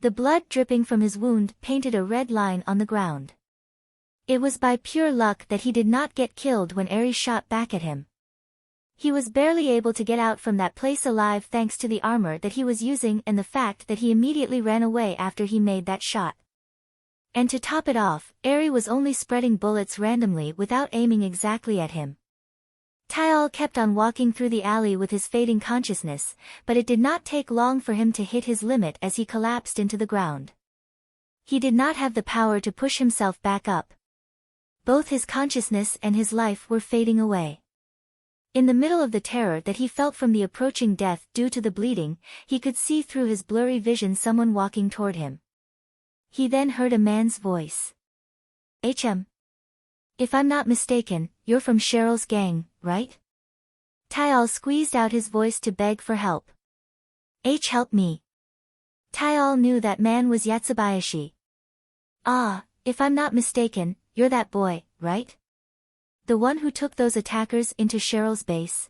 The blood dripping from his wound painted a red line on the ground. It was by pure luck that he did not get killed when Eri shot back at him. He was barely able to get out from that place alive thanks to the armor that he was using and the fact that he immediately ran away after he made that shot. And to top it off, Eri was only spreading bullets randomly without aiming exactly at him. Tayal kept on walking through the alley with his fading consciousness, but it did not take long for him to hit his limit as he collapsed into the ground. He did not have the power to push himself back up. Both his consciousness and his life were fading away. In the middle of the terror that he felt from the approaching death due to the bleeding, he could see through his blurry vision someone walking toward him. He then heard a man's voice. "HM. If I'm not mistaken, you're from Cheryl's gang, right?" Tayal squeezed out his voice to beg for help. Help me." Tayal knew that man was Yatsubayashi. "Ah, if I'm not mistaken, you're that boy, right? The one who took those attackers into Cheryl's base?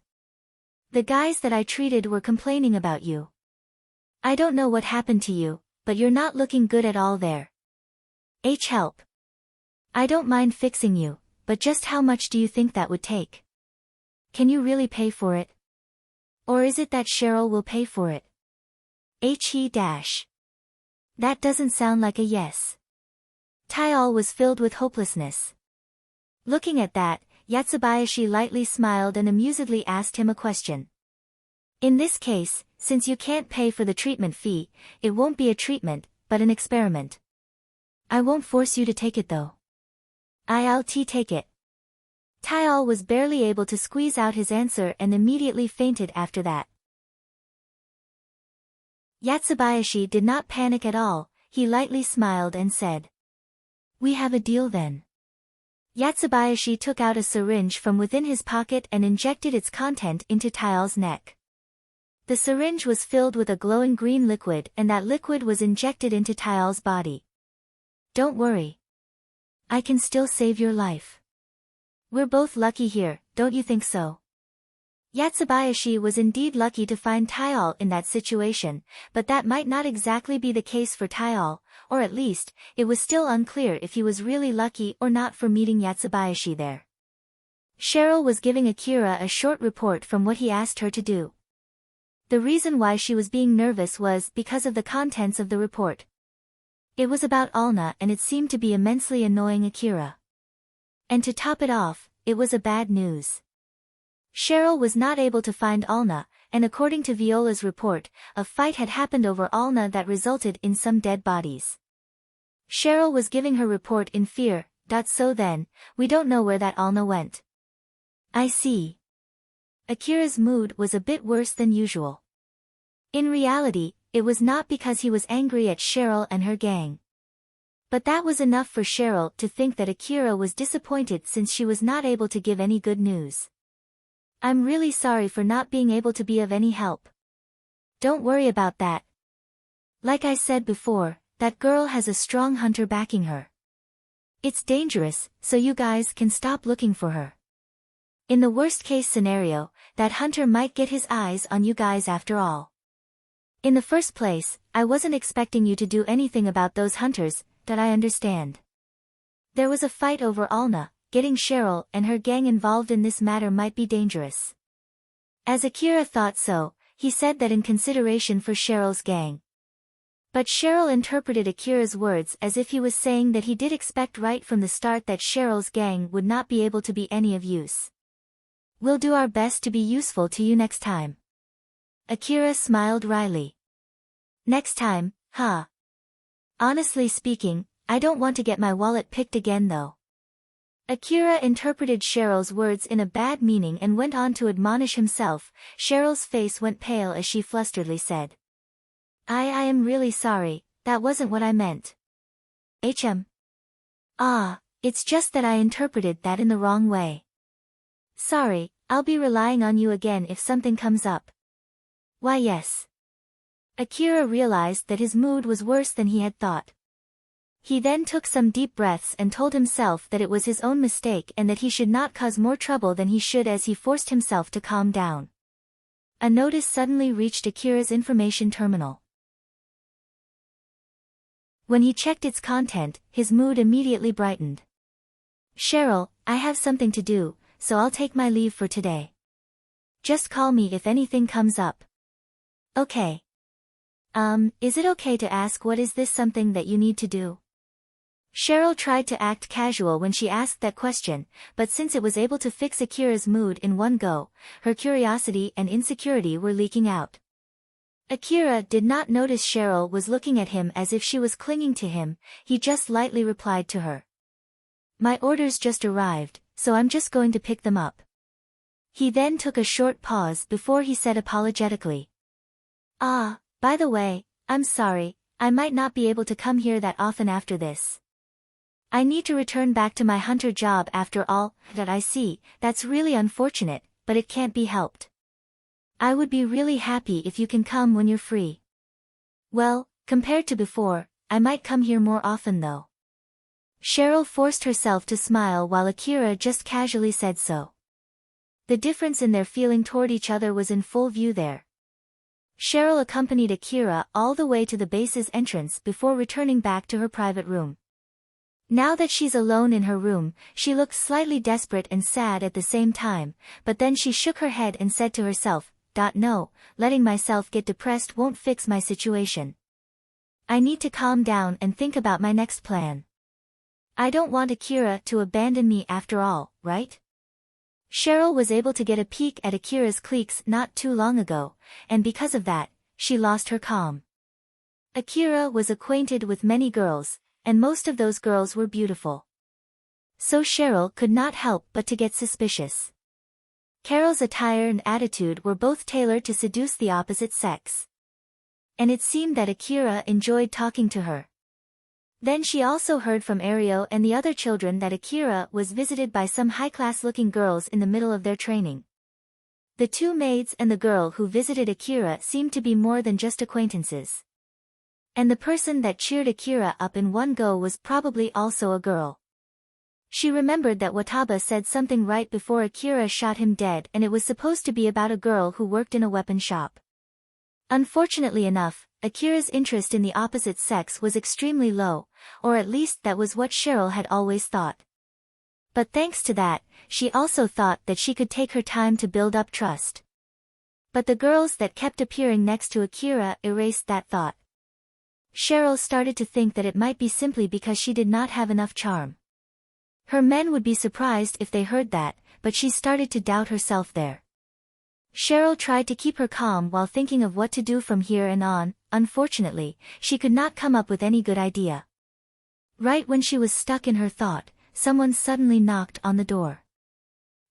The guys that I treated were complaining about you. I don't know what happened to you, but you're not looking good at all there. Help. I don't mind fixing you, but just how much do you think that would take? Can you really pay for it? Or is it that Cheryl will pay for it? That doesn't sound like a yes." Tayal was filled with hopelessness. Looking at that, Yatsubayashi lightly smiled and amusedly asked him a question. "In this case, since you can't pay for the treatment fee, it won't be a treatment, but an experiment. I won't force you to take it though. I'll take it." Tayal was barely able to squeeze out his answer and immediately fainted after that. Yatsubayashi did not panic at all, he lightly smiled and said, "We have a deal then." Yatsubayashi took out a syringe from within his pocket and injected its content into Tayal's neck. The syringe was filled with a glowing green liquid and that liquid was injected into Tayal's body. "Don't worry. I can still save your life. We're both lucky here, don't you think so?" Yatsubayashi was indeed lucky to find Tayal in that situation, but that might not exactly be the case for Tayal, or at least, it was still unclear if he was really lucky or not for meeting Yatsubayashi there. Cheryl was giving Akira a short report from what he asked her to do. The reason why she was being nervous was because of the contents of the report. It was about Alna and it seemed to be immensely annoying Akira. And to top it off, it was a bad news. Cheryl was not able to find Alna, and according to Viola's report, a fight had happened over Alna that resulted in some dead bodies. Cheryl was giving her report in fear. So then, we don't know where that Alna went. I see. Akira's mood was a bit worse than usual. In reality, it was not because he was angry at Cheryl and her gang. But that was enough for Cheryl to think that Akira was disappointed since she was not able to give any good news. "I'm really sorry for not being able to be of any help. Don't worry about that. Like I said before, that girl has a strong hunter backing her. It's dangerous, so you guys can stop looking for her. In the worst case scenario, that hunter might get his eyes on you guys after all. In the first place, I wasn't expecting you to do anything about those hunters, that I understand. There was a fight over Alna, getting Cheryl and her gang involved in this matter might be dangerous." As Akira thought so, he said that in consideration for Cheryl's gang. But Cheryl interpreted Akira's words as if he was saying that he did expect right from the start that Cheryl's gang would not be able to be any of use. We'll do our best to be useful to you next time. Akira smiled wryly. Next time, huh? Honestly speaking, I don't want to get my wallet picked again though. Akira interpreted Cheryl's words in a bad meaning and went on to admonish himself. Cheryl's face went pale as she flusteredly said. I am really sorry, that wasn't what I meant. It's just that I interpreted that in the wrong way. Sorry, I'll be relying on you again if something comes up. Why yes. Akira realized that his mood was worse than he had thought. He then took some deep breaths and told himself that it was his own mistake and that he should not cause more trouble than he should as he forced himself to calm down. A notice suddenly reached Akira's information terminal. When he checked its content, his mood immediately brightened. Cheryl, I have something to do, so I'll take my leave for today. Just call me if anything comes up. Okay. Is it okay to ask what is this something that you need to do? Cheryl tried to act casual when she asked that question, but since it was able to fix Akira's mood in one go, her curiosity and insecurity were leaking out. Akira did not notice Cheryl was looking at him as if she was clinging to him. He just lightly replied to her. My orders just arrived, so I'm just going to pick them up. He then took a short pause before he said apologetically. By the way, I'm sorry, I might not be able to come here that often after this. I need to return back to my hunter job after all. That I see, that's really unfortunate, but it can't be helped. I would be really happy if you can come when you're free. Well, compared to before, I might come here more often though. Cheryl forced herself to smile while Akira just casually said so. The difference in their feeling toward each other was in full view there. Cheryl accompanied Akira all the way to the base's entrance before returning back to her private room. Now that she's alone in her room, she looks slightly desperate and sad at the same time, but then she shook her head and said to herself, No, letting myself get depressed won't fix my situation. I need to calm down and think about my next plan. I don't want Akira to abandon me after all, right? Cheryl was able to get a peek at Akira's cliques not too long ago, and because of that, she lost her calm. Akira was acquainted with many girls, and most of those girls were beautiful. So Cheryl could not help but to get suspicious. Carol's attire and attitude were both tailored to seduce the opposite sex. And it seemed that Akira enjoyed talking to her. Then she also heard from Ario and the other children that Akira was visited by some high-class-looking girls in the middle of their training. The two maids and the girl who visited Akira seemed to be more than just acquaintances. And the person that cheered Akira up in one go was probably also a girl. She remembered that Wataba said something right before Akira shot him dead, and it was supposed to be about a girl who worked in a weapon shop. Unfortunately enough, Akira's interest in the opposite sex was extremely low, or at least that was what Cheryl had always thought. But thanks to that, she also thought that she could take her time to build up trust. But the girls that kept appearing next to Akira erased that thought. Cheryl started to think that it might be simply because she did not have enough charm. Her men would be surprised if they heard that, but she started to doubt herself there. Cheryl tried to keep her calm while thinking of what to do from here and on. Unfortunately, she could not come up with any good idea. Right when she was stuck in her thought, someone suddenly knocked on the door.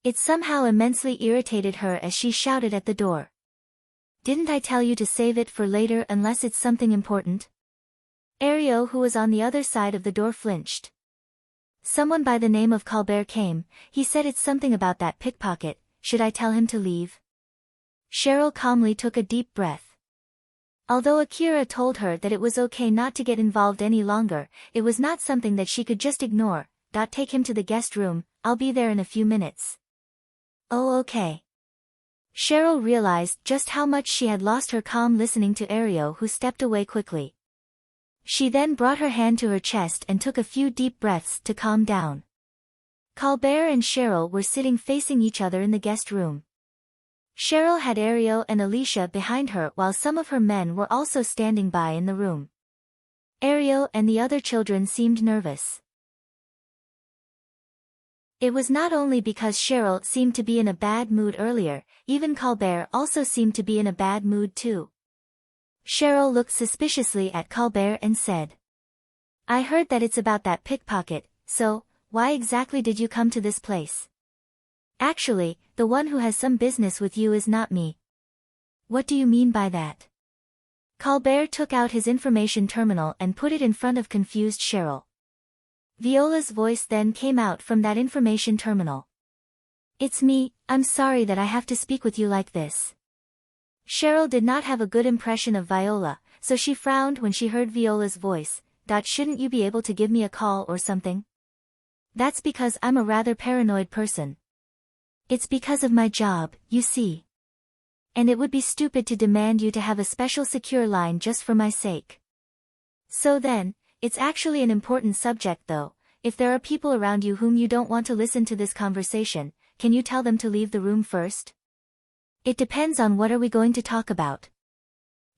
It somehow immensely irritated her as she shouted at the door. Didn't I tell you to save it for later unless it's something important? Ario, who was on the other side of the door, flinched. Someone by the name of Colbert came. He said it's something about that pickpocket. Should I tell him to leave? Cheryl calmly took a deep breath. Although Akira told her that it was okay not to get involved any longer, it was not something that she could just ignore. Take him to the guest room, I'll be there in a few minutes. Oh, okay. Cheryl realized just how much she had lost her calm listening to Ario, who stepped away quickly. She then brought her hand to her chest and took a few deep breaths to calm down. Colbert and Cheryl were sitting facing each other in the guest room. Cheryl had Ario and Alicia behind her while some of her men were also standing by in the room. Ario and the other children seemed nervous. It was not only because Cheryl seemed to be in a bad mood earlier, even Colbert also seemed to be in a bad mood too. Cheryl looked suspiciously at Colbert and said, "I heard that it's about that pickpocket, so, why exactly did you come to this place? Actually, the one who has some business with you is not me." "What do you mean by that?" Colbert took out his information terminal and put it in front of confused Cheryl. Viola's voice then came out from that information terminal. "It's me, I'm sorry that I have to speak with you like this." Cheryl did not have a good impression of Viola, so she frowned when she heard Viola's voice. "Shouldn't you be able to give me a call or something?" "That's because I'm a rather paranoid person. It's because of my job, you see. And it would be stupid to demand you to have a special secure line just for my sake." "So then, it's actually an important subject though. If there are people around you whom you don't want to listen to this conversation, can you tell them to leave the room first?" "It depends on what are we going to talk about.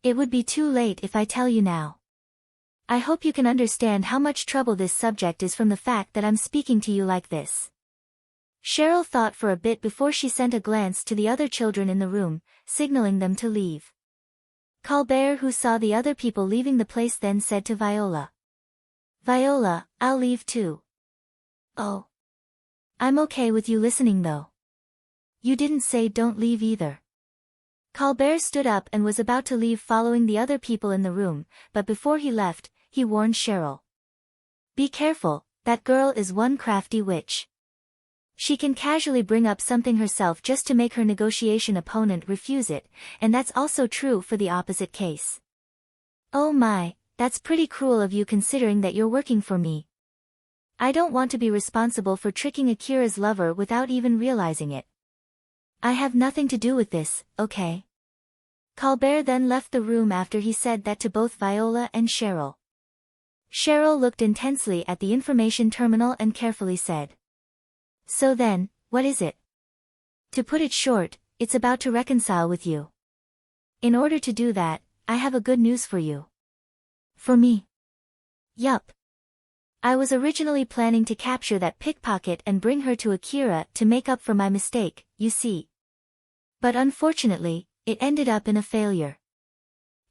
It would be too late if I tell you now. I hope you can understand how much trouble this subject is from the fact that I'm speaking to you like this." Cheryl thought for a bit before she sent a glance to the other children in the room, signaling them to leave. Colbert, who saw the other people leaving the place, then said to Viola, "Viola, I'll leave too." "Oh. I'm okay with you listening though. You didn't say don't leave either." Colbert stood up and was about to leave following the other people in the room, but before he left, he warned Cheryl. "Be careful, that girl is one crafty witch. She can casually bring up something herself just to make her negotiation opponent refuse it, and that's also true for the opposite case." "Oh my, that's pretty cruel of you considering that you're working for me. I don't want to be responsible for tricking Akira's lover without even realizing it. I have nothing to do with this, okay?" Colbert then left the room after he said that to both Viola and Cheryl. Cheryl looked intensely at the information terminal and carefully said, "So then, what is it?" "To put it short, it's about to reconcile with you. In order to do that, I have a good news for you." "For me?" "Yup. I was originally planning to capture that pickpocket and bring her to Akira to make up for my mistake, you see. But unfortunately, it ended up in a failure.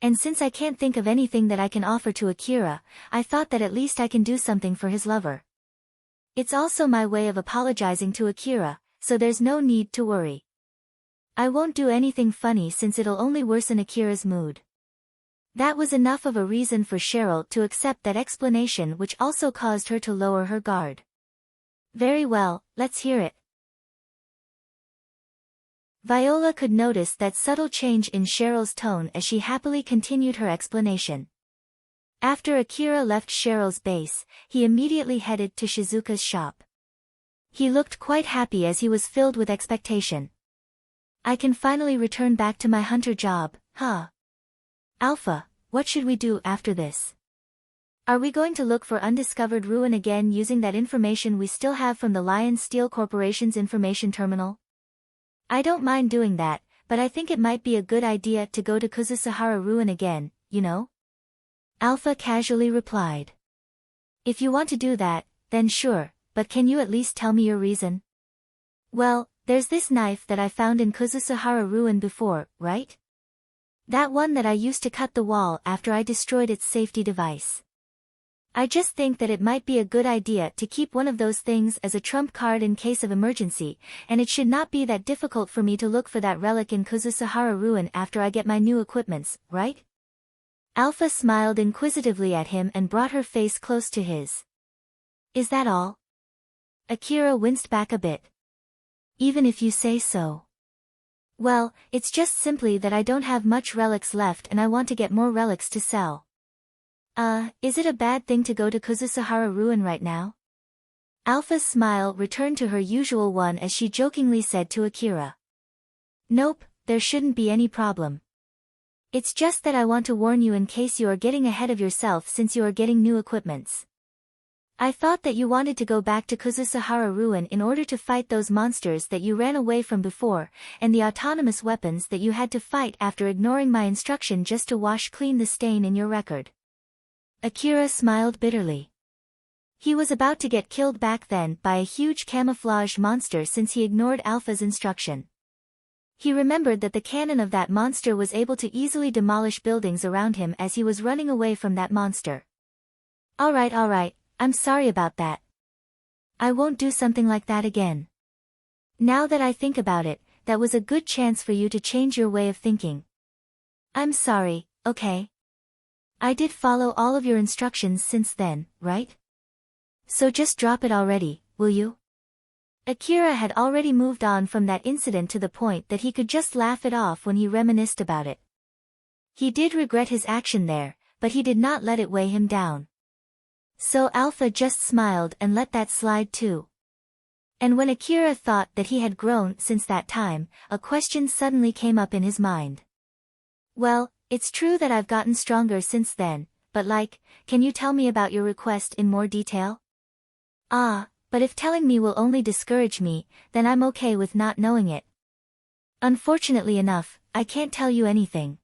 And since I can't think of anything that I can offer to Akira, I thought that at least I can do something for his lover. It's also my way of apologizing to Akira, so there's no need to worry. I won't do anything funny since it'll only worsen Akira's mood." That was enough of a reason for Cheryl to accept that explanation, which also caused her to lower her guard. "Very well, let's hear it." Viola could notice that subtle change in Cheryl's tone as she happily continued her explanation. After Akira left Cheryl's base, he immediately headed to Shizuka's shop. He looked quite happy as he was filled with expectation. "I can finally return back to my hunter job, huh? Alpha, what should we do after this? Are we going to look for undiscovered ruin again using that information we still have from the Lion Steel Corporation's information terminal?" "I don't mind doing that, but I think it might be a good idea to go to Kuzusahara Ruin again, you know?" Alpha casually replied. "If you want to do that, then sure, but can you at least tell me your reason?" "Well, there's this knife that I found in Kuzusahara Ruin before, right? That one that I used to cut the wall after I destroyed its safety device. I just think that it might be a good idea to keep one of those things as a trump card in case of emergency, and it should not be that difficult for me to look for that relic in Kuzusahara Ruin after I get my new equipments, right?" Alpha smiled inquisitively at him and brought her face close to his. "Is that all?" Akira winced back a bit. "Even if you say so." "Well, it's just simply that I don't have much relics left and I want to get more relics to sell." Is it a bad thing to go to Kuzusahara Ruin right now?" Alpha's smile returned to her usual one as she jokingly said to Akira. "Nope, there shouldn't be any problem. It's just that I want to warn you in case you are getting ahead of yourself since you are getting new equipments. I thought that you wanted to go back to Kuzusahara Ruin in order to fight those monsters that you ran away from before, and the autonomous weapons that you had to fight after ignoring my instruction just to wash clean the stain in your record." Akira smiled bitterly. He was about to get killed back then by a huge camouflaged monster since he ignored Alpha's instruction. He remembered that the cannon of that monster was able to easily demolish buildings around him as he was running away from that monster. Alright, I'm sorry about that. I won't do something like that again. Now that I think about it, that was a good chance for you to change your way of thinking. I'm sorry, okay? I did follow all of your instructions since then, right? So just drop it already, will you? Akira had already moved on from that incident to the point that he could just laugh it off when he reminisced about it. He did regret his action there, but he did not let it weigh him down. So Alpha just smiled and let that slide too. And when Akira thought that he had grown since that time, a question suddenly came up in his mind. Well, it's true that I've gotten stronger since then, but can you tell me about your request in more detail? But if telling me will only discourage me, then I'm okay with not knowing it. Unfortunately enough, I can't tell you anything.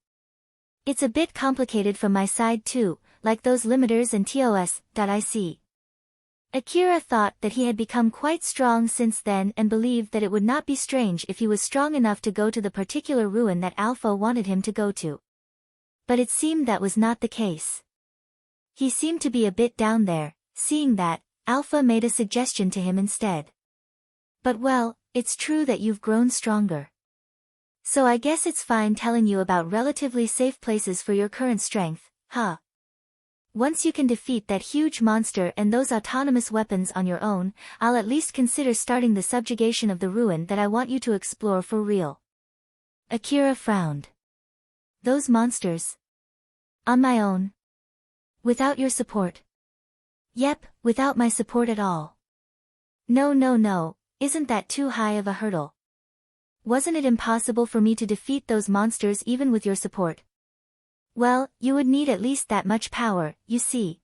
It's a bit complicated from my side too, like those limiters and TOS.IC. Akira thought that he had become quite strong since then and believed that it would not be strange if he was strong enough to go to the particular ruin that Alpha wanted him to go to. But it seemed that was not the case. He seemed to be a bit down there, seeing that, Alpha made a suggestion to him instead. But well, it's true that you've grown stronger. So I guess it's fine telling you about relatively safe places for your current strength, huh? Once you can defeat that huge monster and those autonomous weapons on your own, I'll at least consider starting the subjugation of the ruin that I want you to explore for real. Akira frowned. Those monsters? On my own? Without your support? Yep, without my support at all. No, isn't that too high of a hurdle? Wasn't it impossible for me to defeat those monsters even with your support? Well, you would need at least that much power, you see.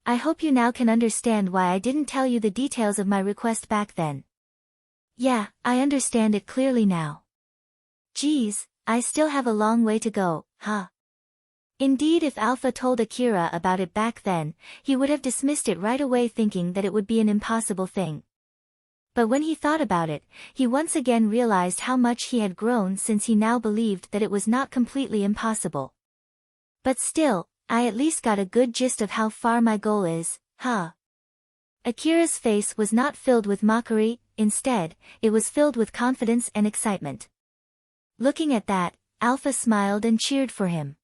I hope you now can understand why I didn't tell you the details of my request back then. Yeah, I understand it clearly now. Geez, I still have a long way to go, huh? Indeed, if Alpha told Akira about it back then, he would have dismissed it right away thinking that it would be an impossible thing. But when he thought about it, he once again realized how much he had grown since he now believed that it was not completely impossible. But still, I at least got a good gist of how far my goal is, huh? Akira's face was not filled with mockery, instead, it was filled with confidence and excitement. Looking at that, Alpha smiled and cheered for him.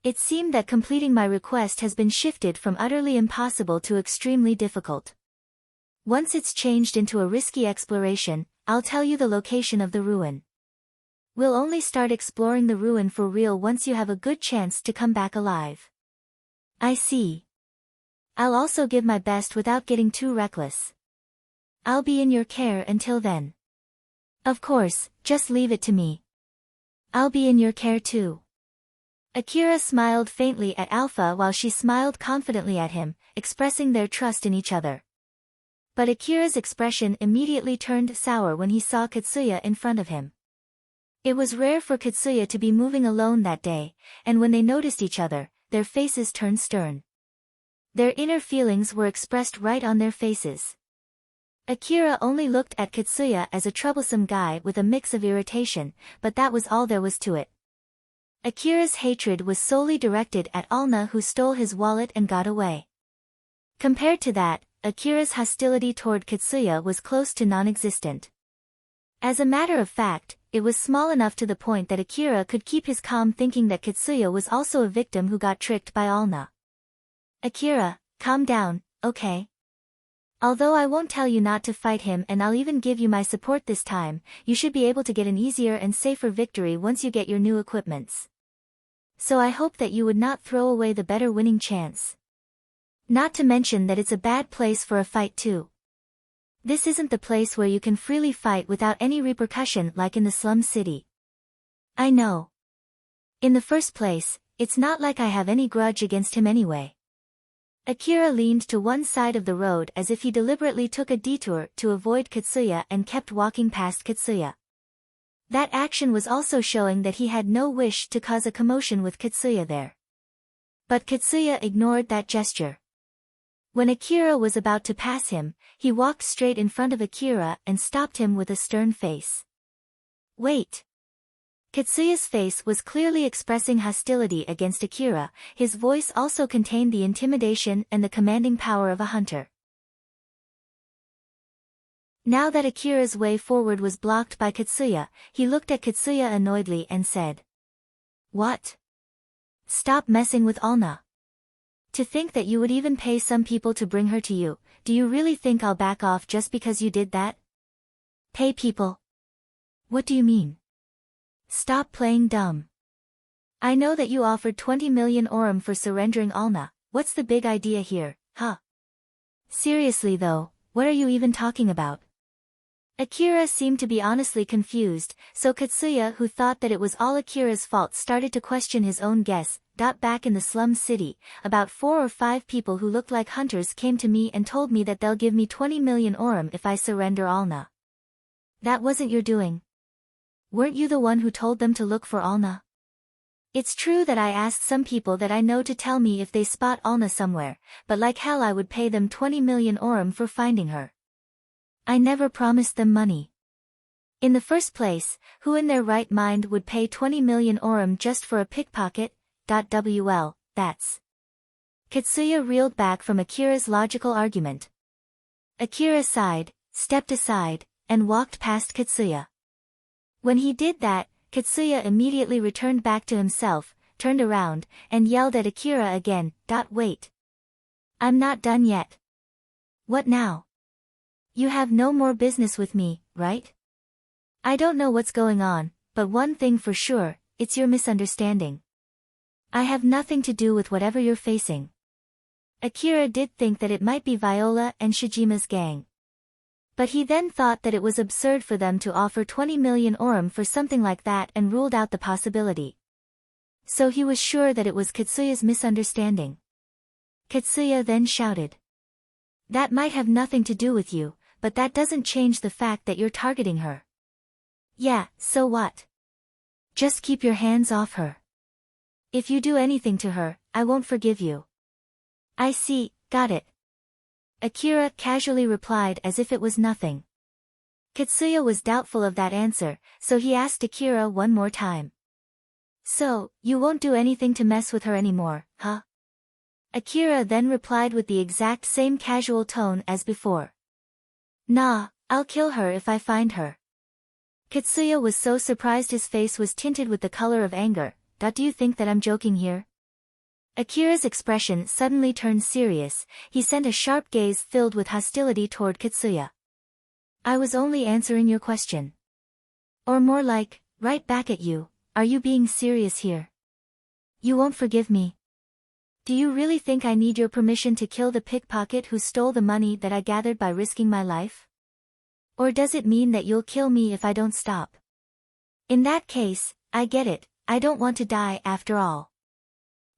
It seemed that completing my request has been shifted from utterly impossible to extremely difficult. Once it's changed into a risky exploration, I'll tell you the location of the ruin. We'll only start exploring the ruin for real once you have a good chance to come back alive. I see. I'll also give my best without getting too reckless. I'll be in your care until then. Of course, just leave it to me. I'll be in your care too. Akira smiled faintly at Alpha while she smiled confidently at him, expressing their trust in each other. But Akira's expression immediately turned sour when he saw Katsuya in front of him. It was rare for Katsuya to be moving alone that day, and when they noticed each other, their faces turned stern. Their inner feelings were expressed right on their faces. Akira only looked at Katsuya as a troublesome guy with a mix of irritation, but that was all there was to it. Akira's hatred was solely directed at Alna, who stole his wallet and got away. Compared to that, Akira's hostility toward Katsuya was close to non-existent. As a matter of fact, it was small enough to the point that Akira could keep his calm thinking that Katsuya was also a victim who got tricked by Alna. Akira, calm down, okay? Although I won't tell you not to fight him and I'll even give you my support this time, you should be able to get an easier and safer victory once you get your new equipments. So I hope that you would not throw away the better winning chance. Not to mention that it's a bad place for a fight too. This isn't the place where you can freely fight without any repercussion like in the slum city. I know. In the first place, it's not like I have any grudge against him anyway. Akira leaned to one side of the road as if he deliberately took a detour to avoid Katsuya and kept walking past Katsuya. That action was also showing that he had no wish to cause a commotion with Katsuya there. But Katsuya ignored that gesture. When Akira was about to pass him, he walked straight in front of Akira and stopped him with a stern face. Wait. Katsuya's face was clearly expressing hostility against Akira, his voice also contained the intimidation and the commanding power of a hunter. Now that Akira's way forward was blocked by Katsuya, he looked at Katsuya annoyedly and said. What? Stop messing with Alna. To think that you would even pay some people to bring her to you, do you really think I'll back off just because you did that? Pay people? What do you mean? Stop playing dumb. I know that you offered 20 million orum for surrendering Alna. What's the big idea here, huh? Seriously though, what are you even talking about? Akira seemed to be honestly confused, so Katsuya, who thought that it was all Akira's fault, started to question his own guess. Back in the slum city, about 4 or 5 people who looked like hunters came to me and told me that they'll give me 20 million orum if I surrender Alna. That wasn't your doing. Weren't you the one who told them to look for Alna? It's true that I asked some people that I know to tell me if they spot Alna somewhere, but like hell I would pay them 20 million orum for finding her. I never promised them money. In the first place, who in their right mind would pay 20 million orum just for a pickpocket? Well, that's... Katsuya reeled back from Akira's logical argument. Akira sighed, stepped aside, and walked past Katsuya. When he did that, Katsuya immediately returned back to himself, turned around, and yelled at Akira again. Wait. I'm not done yet. What now? You have no more business with me, right? I don't know what's going on, but one thing for sure, it's your misunderstanding. I have nothing to do with whatever you're facing. Akira did think that it might be Viola and Shijima's gang. But he then thought that it was absurd for them to offer 20 million orum for something like that and ruled out the possibility. So he was sure that it was Katsuya's misunderstanding. Katsuya then shouted. That might have nothing to do with you, but that doesn't change the fact that you're targeting her. Yeah, so what? Just keep your hands off her. If you do anything to her, I won't forgive you. I see, got it. Akira casually replied as if it was nothing. Katsuya was doubtful of that answer, so he asked Akira one more time. So, you won't do anything to mess with her anymore, huh? Akira then replied with the exact same casual tone as before. Nah, I'll kill her if I find her. Katsuya was so surprised his face was tinted with the color of anger. Do you think that I'm joking here? Akira's expression suddenly turned serious, he sent a sharp gaze filled with hostility toward Katsuya. I was only answering your question. Or more like, right back at you, are you being serious here? You won't forgive me. Do you really think I need your permission to kill the pickpocket who stole the money that I gathered by risking my life? Or does it mean that you'll kill me if I don't stop? In that case, I get it, I don't want to die after all.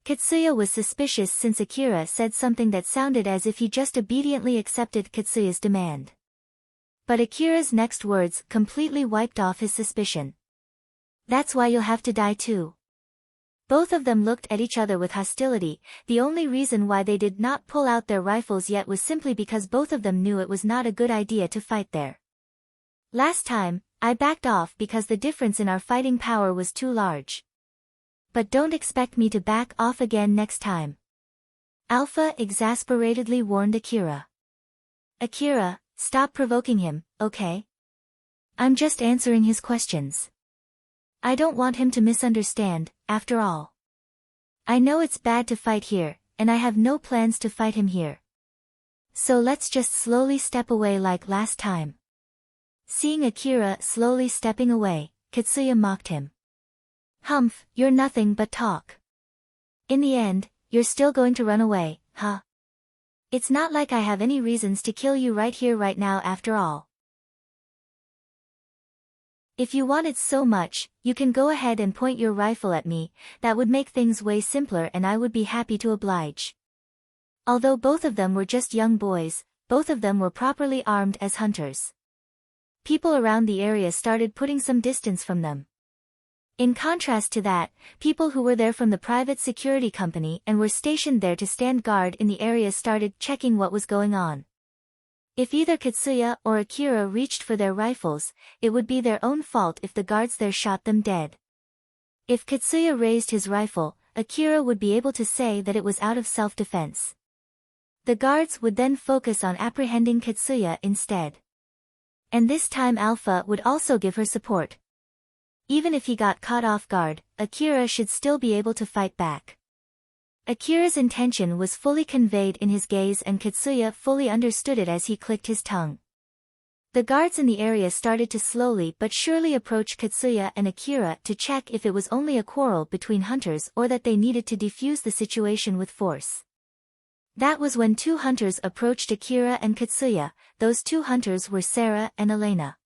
Katsuya was suspicious since Akira said something that sounded as if he just obediently accepted Katsuya's demand. But Akira's next words completely wiped off his suspicion. That's why you'll have to die too. Both of them looked at each other with hostility. The only reason why they did not pull out their rifles yet was simply because both of them knew it was not a good idea to fight there. Last time, I backed off because the difference in our fighting power was too large. But don't expect me to back off again next time. Alpha exasperatedly warned Akira. Akira, stop provoking him, okay? I'm just answering his questions. I don't want him to misunderstand, after all. I know it's bad to fight here, and I have no plans to fight him here. So let's just slowly step away like last time. Seeing Akira slowly stepping away, Katsuya mocked him. Humph, you're nothing but talk. In the end, you're still going to run away, huh? It's not like I have any reasons to kill you right here right now after all. If you want it so much, you can go ahead and point your rifle at me, that would make things way simpler and I would be happy to oblige. Although both of them were just young boys, both of them were properly armed as hunters. People around the area started putting some distance from them. In contrast to that, people who were there from the private security company and were stationed there to stand guard in the area started checking what was going on. If either Katsuya or Akira reached for their rifles, it would be their own fault if the guards there shot them dead. If Katsuya raised his rifle, Akira would be able to say that it was out of self-defense. The guards would then focus on apprehending Katsuya instead. And this time Alpha would also give her support. Even if he got caught off guard, Akira should still be able to fight back. Akira's intention was fully conveyed in his gaze and Katsuya fully understood it as he clicked his tongue. The guards in the area started to slowly but surely approach Katsuya and Akira to check if it was only a quarrel between hunters or that they needed to defuse the situation with force. That was when two hunters approached Akira and Katsuya. Those two hunters were Sarah and Elena.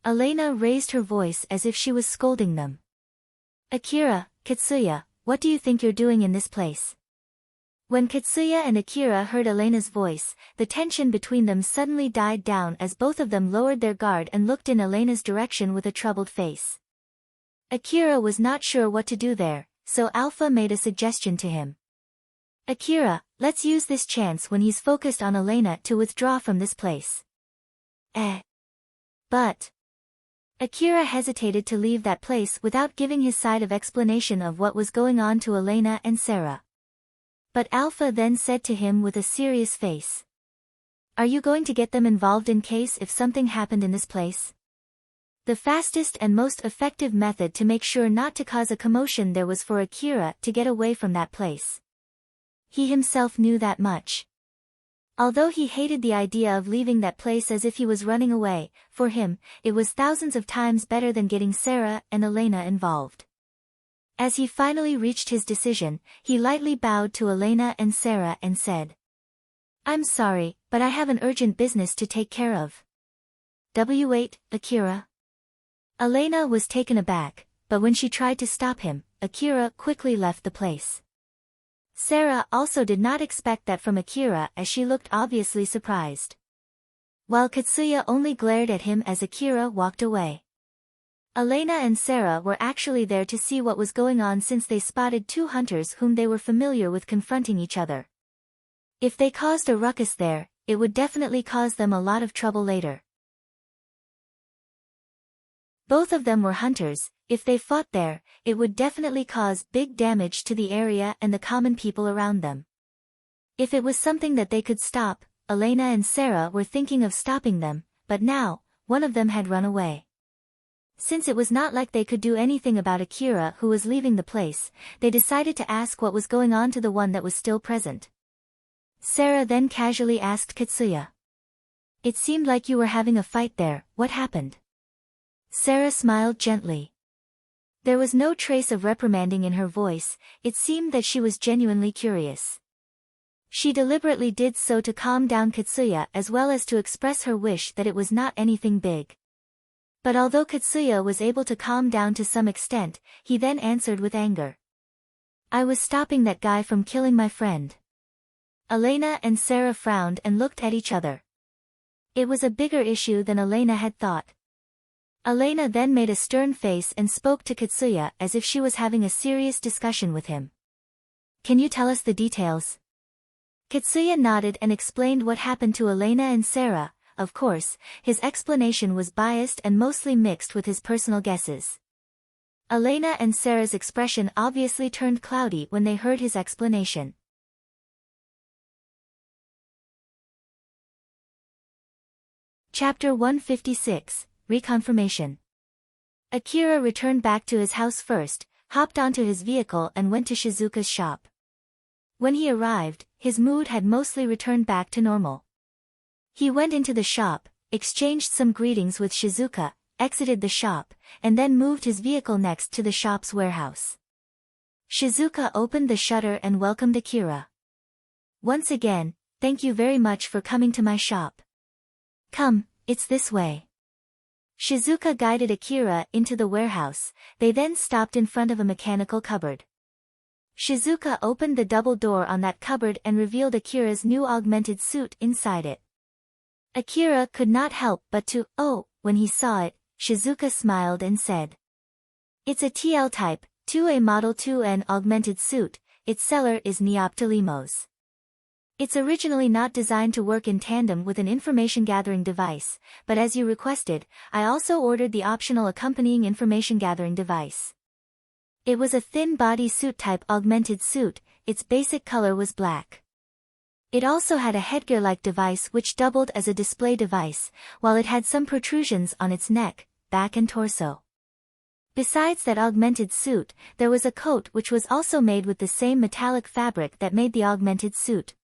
Elena raised her voice as if she was scolding them. Akira, Katsuya, what do you think you're doing in this place? When Katsuya and Akira heard Elena's voice, the tension between them suddenly died down as both of them lowered their guard and looked in Elena's direction with a troubled face. Akira was not sure what to do there, so Alpha made a suggestion to him. Akira, let's use this chance when he's focused on Elena to withdraw from this place. But Akira hesitated to leave that place without giving his side of explanation of what was going on to Elena and Sarah. But Alpha then said to him with a serious face. Are you going to get them involved in case if something happened in this place? The fastest and most effective method to make sure not to cause a commotion there was for Akira to get away from that place. He himself knew that much. Although he hated the idea of leaving that place as if he was running away, for him, it was thousands of times better than getting Sarah and Elena involved. As he finally reached his decision, he lightly bowed to Elena and Sarah and said, I'm sorry, but I have an urgent business to take care of. Wait, Akira. Elena was taken aback, but when she tried to stop him, Akira quickly left the place. Sarah also did not expect that from Akira as she looked obviously surprised. While Katsuya only glared at him as Akira walked away. Elena and Sarah were actually there to see what was going on since they spotted two hunters whom they were familiar with confronting each other. If they caused a ruckus there, it would definitely cause them a lot of trouble later. Both of them were hunters. If they fought there, it would definitely cause big damage to the area and the common people around them. If it was something that they could stop, Elena and Sarah were thinking of stopping them, but now, one of them had run away. Since it was not like they could do anything about Akira who was leaving the place, they decided to ask what was going on to the one that was still present. Sarah then casually asked Katsuya. It seemed like you were having a fight there, what happened? Sarah smiled gently. There was no trace of reprimanding in her voice, it seemed that she was genuinely curious. She deliberately did so to calm down Katsuya as well as to express her wish that it was not anything big. But although Katsuya was able to calm down to some extent, he then answered with anger. I was stopping that guy from killing my friend. Elena and Sarah frowned and looked at each other. It was a bigger issue than Elena had thought. Elena then made a stern face and spoke to Katsuya as if she was having a serious discussion with him. Can you tell us the details? Katsuya nodded and explained what happened to Elena and Sarah. Of course, his explanation was biased and mostly mixed with his personal guesses. Elena and Sarah's expression obviously turned cloudy when they heard his explanation. Chapter 156, Reconfirmation. Akira returned back to his house first, hopped onto his vehicle and went to Shizuka's shop. When he arrived, his mood had mostly returned back to normal. He went into the shop, exchanged some greetings with Shizuka, exited the shop, and then moved his vehicle next to the shop's warehouse. Shizuka opened the shutter and welcomed Akira. Once again, thank you very much for coming to my shop. Come, it's this way. Shizuka guided Akira into the warehouse, they then stopped in front of a mechanical cupboard. Shizuka opened the double door on that cupboard and revealed Akira's new augmented suit inside it. Akira could not help but to, oh, when he saw it, Shizuka smiled and said. It's a TL Type 2A Model 2N augmented suit. Its seller is Neoptolimos. It's originally not designed to work in tandem with an information-gathering device, but as you requested, I also ordered the optional accompanying information-gathering device. It was a thin-body suit-type augmented suit. Its basic color was black. It also had a headgear-like device which doubled as a display device, while it had some protrusions on its neck, back and torso. Besides that augmented suit, there was a coat which was also made with the same metallic fabric that made the augmented suit.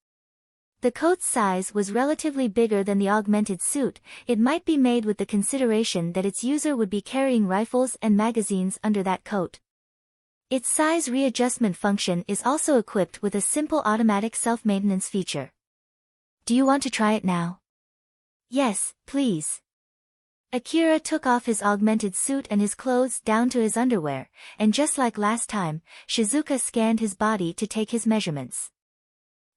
The coat's size was relatively bigger than the augmented suit. It might be made with the consideration that its user would be carrying rifles and magazines under that coat. Its size readjustment function is also equipped with a simple automatic self-maintenance feature. Do you want to try it now? Yes, please. Akira took off his augmented suit and his clothes down to his underwear, and just like last time, Shizuka scanned his body to take his measurements.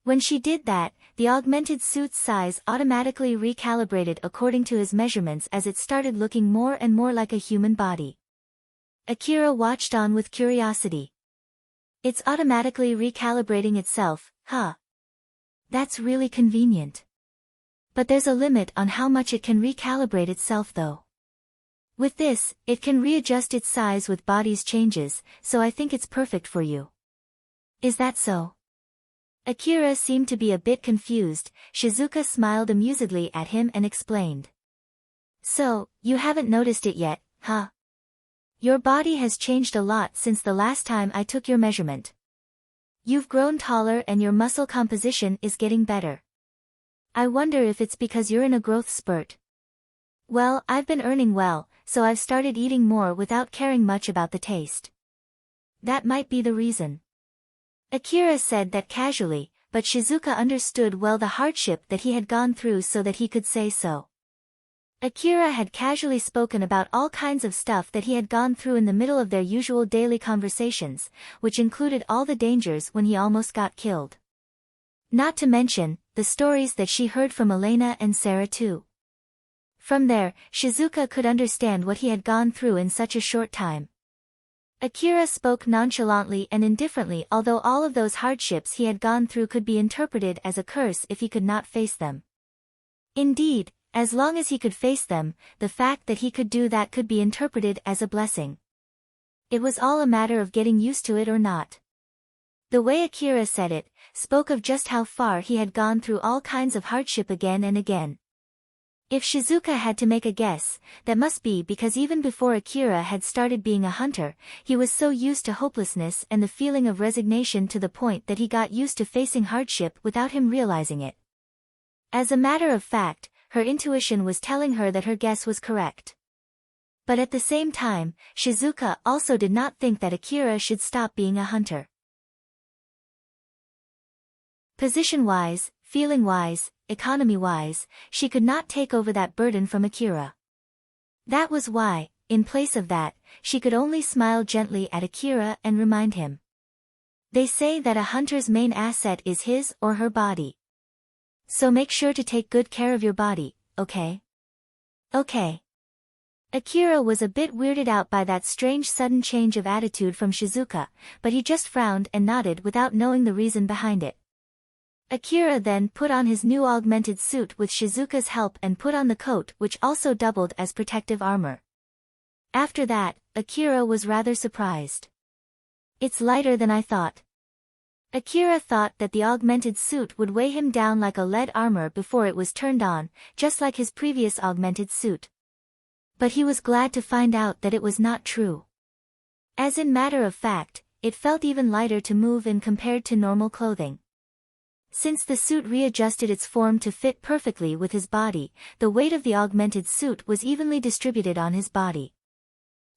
When she did that, the augmented suit's size automatically recalibrated according to his measurements as it started looking more and more like a human body. Akira watched on with curiosity. It's automatically recalibrating itself, huh? That's really convenient. But there's a limit on how much it can recalibrate itself though. With this, it can readjust its size with body's changes, so I think it's perfect for you. Is that so? Akira seemed to be a bit confused. Shizuka smiled amusedly at him and explained. So, you haven't noticed it yet, huh? Your body has changed a lot since the last time I took your measurement. You've grown taller and your muscle composition is getting better. I wonder if it's because you're in a growth spurt. Well, I've been earning well, so I've started eating more without caring much about the taste. That might be the reason. Akira said that casually, but Shizuka understood well the hardship that he had gone through so that he could say so. Akira had casually spoken about all kinds of stuff that he had gone through in the middle of their usual daily conversations, which included all the dangers when he almost got killed. Not to mention, the stories that she heard from Elena and Sarah too. From there, Shizuka could understand what he had gone through in such a short time. Akira spoke nonchalantly and indifferently, although all of those hardships he had gone through could be interpreted as a curse if he could not face them. Indeed, as long as he could face them, the fact that he could do that could be interpreted as a blessing. It was all a matter of getting used to it or not. The way Akira said it, spoke of just how far he had gone through all kinds of hardship again and again. If Shizuka had to make a guess, that must be because even before Akira had started being a hunter, he was so used to hopelessness and the feeling of resignation to the point that he got used to facing hardship without him realizing it. As a matter of fact, her intuition was telling her that her guess was correct. But at the same time, Shizuka also did not think that Akira should stop being a hunter. Position-wise, feeling-wise, economy-wise, she could not take over that burden from Akira. That was why, in place of that, she could only smile gently at Akira and remind him. They say that a hunter's main asset is his or her body. So make sure to take good care of your body, okay? Okay. Akira was a bit weirded out by that strange sudden change of attitude from Shizuka, but he just frowned and nodded without knowing the reason behind it. Akira then put on his new augmented suit with Shizuka's help and put on the coat which also doubled as protective armor. After that, Akira was rather surprised. It's lighter than I thought. Akira thought that the augmented suit would weigh him down like a lead armor before it was turned on, just like his previous augmented suit. But he was glad to find out that it was not true. As in matter of fact, it felt even lighter to move in compared to normal clothing. Since the suit readjusted its form to fit perfectly with his body, the weight of the augmented suit was evenly distributed on his body.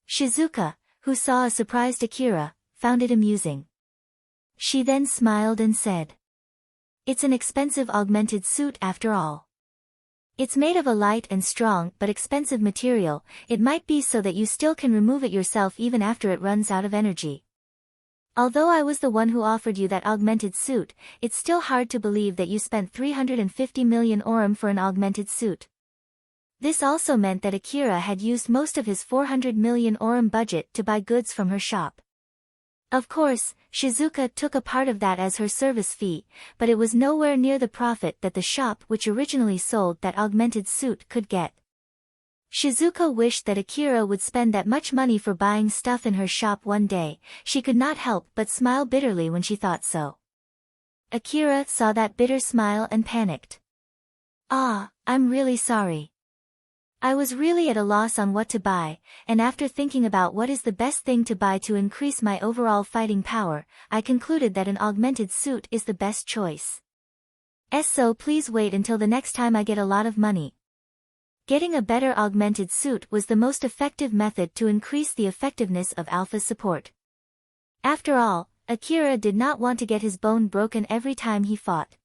Shizuka, who saw a surprised Akira, found it amusing. She then smiled and said, "It's an expensive augmented suit after all. It's made of a light and strong but expensive material. It might be so that you still can remove it yourself even after it runs out of energy. Although I was the one who offered you that augmented suit, it's still hard to believe that you spent 350 million orum for an augmented suit. This also meant that Akira had used most of his 400 million orum budget to buy goods from her shop. Of course, Shizuka took a part of that as her service fee, but it was nowhere near the profit that the shop which originally sold that augmented suit could get. Shizuka wished that Akira would spend that much money for buying stuff in her shop one day. She could not help but smile bitterly when she thought so. Akira saw that bitter smile and panicked. "Ah, I'm really sorry. I was really at a loss on what to buy, and after thinking about what is the best thing to buy to increase my overall fighting power, I concluded that an augmented suit is the best choice. So please wait until the next time I get a lot of money." Getting a better augmented suit was the most effective method to increase the effectiveness of Alpha's support. After all, Akira did not want to get his bone broken every time he fought.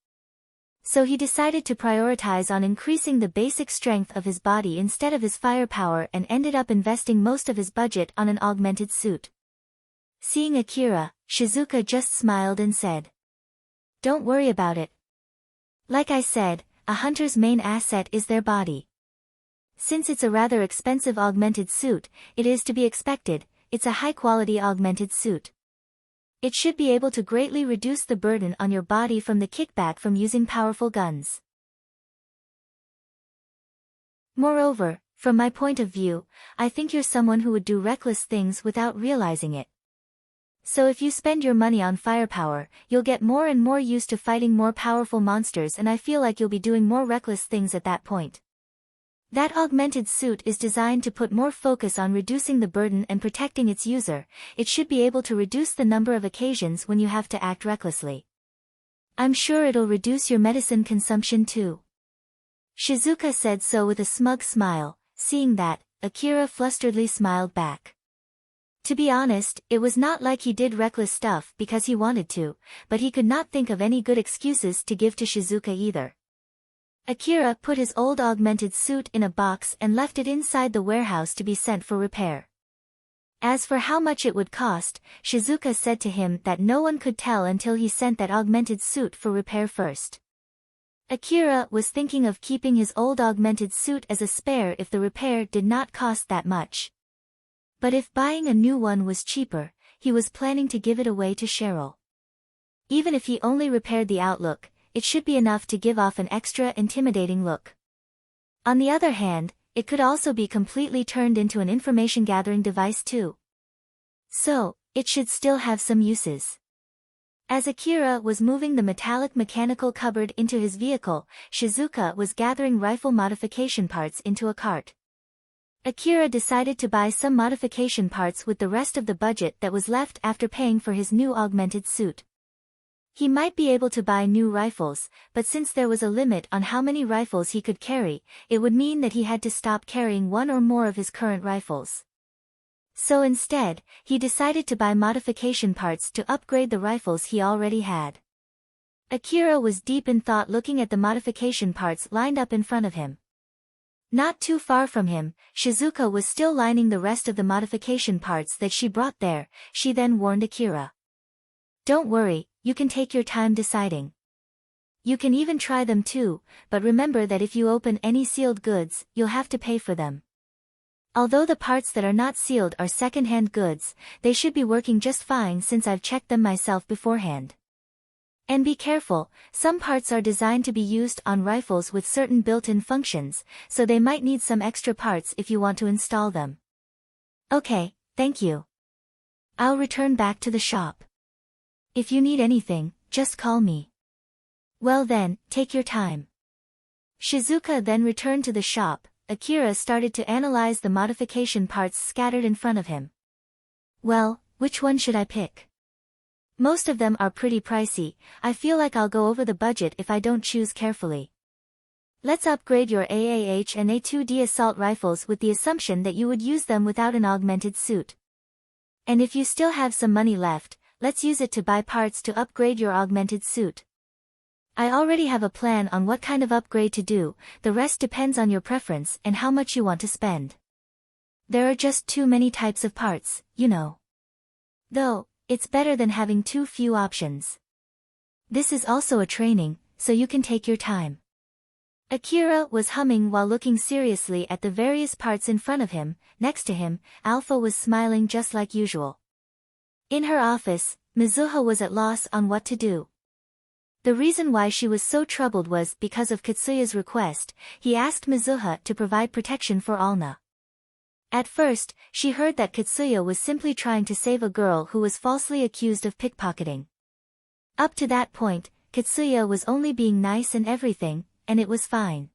So he decided to prioritize on increasing the basic strength of his body instead of his firepower and ended up investing most of his budget on an augmented suit. Seeing Akira, Shizuka just smiled and said, "Don't worry about it. Like I said, a hunter's main asset is their body. Since it's a rather expensive augmented suit, it is to be expected, it's a high-quality augmented suit. It should be able to greatly reduce the burden on your body from the kickback from using powerful guns. Moreover, from my point of view, I think you're someone who would do reckless things without realizing it. So if you spend your money on firepower, you'll get more and more used to fighting more powerful monsters, and I feel like you'll be doing more reckless things at that point. That augmented suit is designed to put more focus on reducing the burden and protecting its user. It should be able to reduce the number of occasions when you have to act recklessly. I'm sure it'll reduce your medicine consumption too." Shizuka said so with a smug smile. Seeing that, Akira flusteredly smiled back. To be honest, it was not like he did reckless stuff because he wanted to, but he could not think of any good excuses to give to Shizuka either. Akira put his old augmented suit in a box and left it inside the warehouse to be sent for repair. As for how much it would cost, Shizuka said to him that no one could tell until he sent that augmented suit for repair first. Akira was thinking of keeping his old augmented suit as a spare if the repair did not cost that much. But if buying a new one was cheaper, he was planning to give it away to Cheryl. Even if he only repaired the outlook, it should be enough to give off an extra intimidating look. On the other hand, it could also be completely turned into an information-gathering device too. So, it should still have some uses. As Akira was moving the metallic mechanical cupboard into his vehicle, Shizuka was gathering rifle modification parts into a cart. Akira decided to buy some modification parts with the rest of the budget that was left after paying for his new augmented suit. He might be able to buy new rifles, but since there was a limit on how many rifles he could carry, it would mean that he had to stop carrying one or more of his current rifles. So instead, he decided to buy modification parts to upgrade the rifles he already had. Akira was deep in thought looking at the modification parts lined up in front of him. Not too far from him, Shizuka was still lining the rest of the modification parts that she brought there. She then warned Akira, "Don't worry, you can take your time deciding. You can even try them too, but remember that if you open any sealed goods, you'll have to pay for them. Although the parts that are not sealed are second-hand goods, they should be working just fine since I've checked them myself beforehand. And be careful, some parts are designed to be used on rifles with certain built-in functions, so they might need some extra parts if you want to install them." "Okay, thank you. I'll return back to the shop. If you need anything, just call me." "Well then, take your time." Shizuka then returned to the shop. Akira started to analyze the modification parts scattered in front of him. "Well, which one should I pick? Most of them are pretty pricey. I feel like I'll go over the budget if I don't choose carefully. Let's upgrade your AAH and A2D assault rifles with the assumption that you would use them without an augmented suit. And if you still have some money left, let's use it to buy parts to upgrade your augmented suit. I already have a plan on what kind of upgrade to do, the rest depends on your preference and how much you want to spend. There are just too many types of parts, you know. Though, it's better than having too few options. This is also a training, so you can take your time." Akira was humming while looking seriously at the various parts in front of him. Next to him, Alpha was smiling just like usual. In her office, Mizuha was at loss on what to do. The reason why she was so troubled was because of Katsuya's request. He asked Mizuha to provide protection for Alna. At first, she heard that Katsuya was simply trying to save a girl who was falsely accused of pickpocketing. Up to that point, Katsuya was only being nice and everything, and it was fine.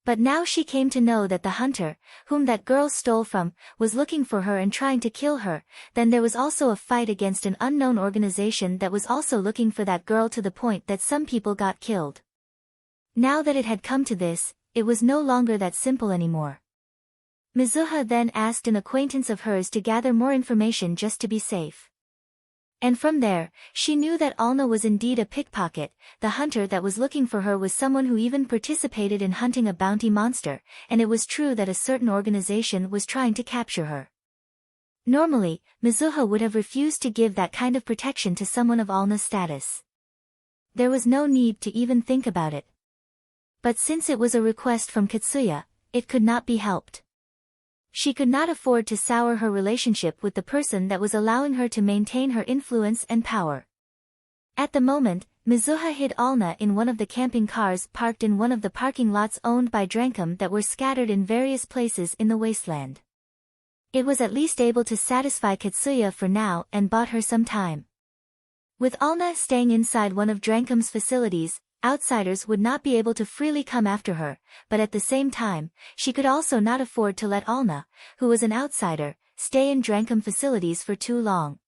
But now she came to know that the hunter, whom that girl stole from, was looking for her and trying to kill her. Then there was also a fight against an unknown organization that was also looking for that girl, to the point that some people got killed. Now that it had come to this, it was no longer that simple anymore. Mizuha then asked an acquaintance of hers to gather more information just to be safe. And from there, she knew that Alna was indeed a pickpocket. The hunter that was looking for her was someone who even participated in hunting a bounty monster, and it was true that a certain organization was trying to capture her. Normally, Mizuha would have refused to give that kind of protection to someone of Alna's status. There was no need to even think about it. But since it was a request from Katsuya, it could not be helped. She could not afford to sour her relationship with the person that was allowing her to maintain her influence and power. At the moment, Mizuha hid Alna in one of the camping cars parked in one of the parking lots owned by Drankum that were scattered in various places in the wasteland. It was at least able to satisfy Katsuya for now and bought her some time. With Alna staying inside one of Drankum's facilities, outsiders would not be able to freely come after her, but at the same time, she could also not afford to let Alna, who was an outsider, stay in Drankum facilities for too long.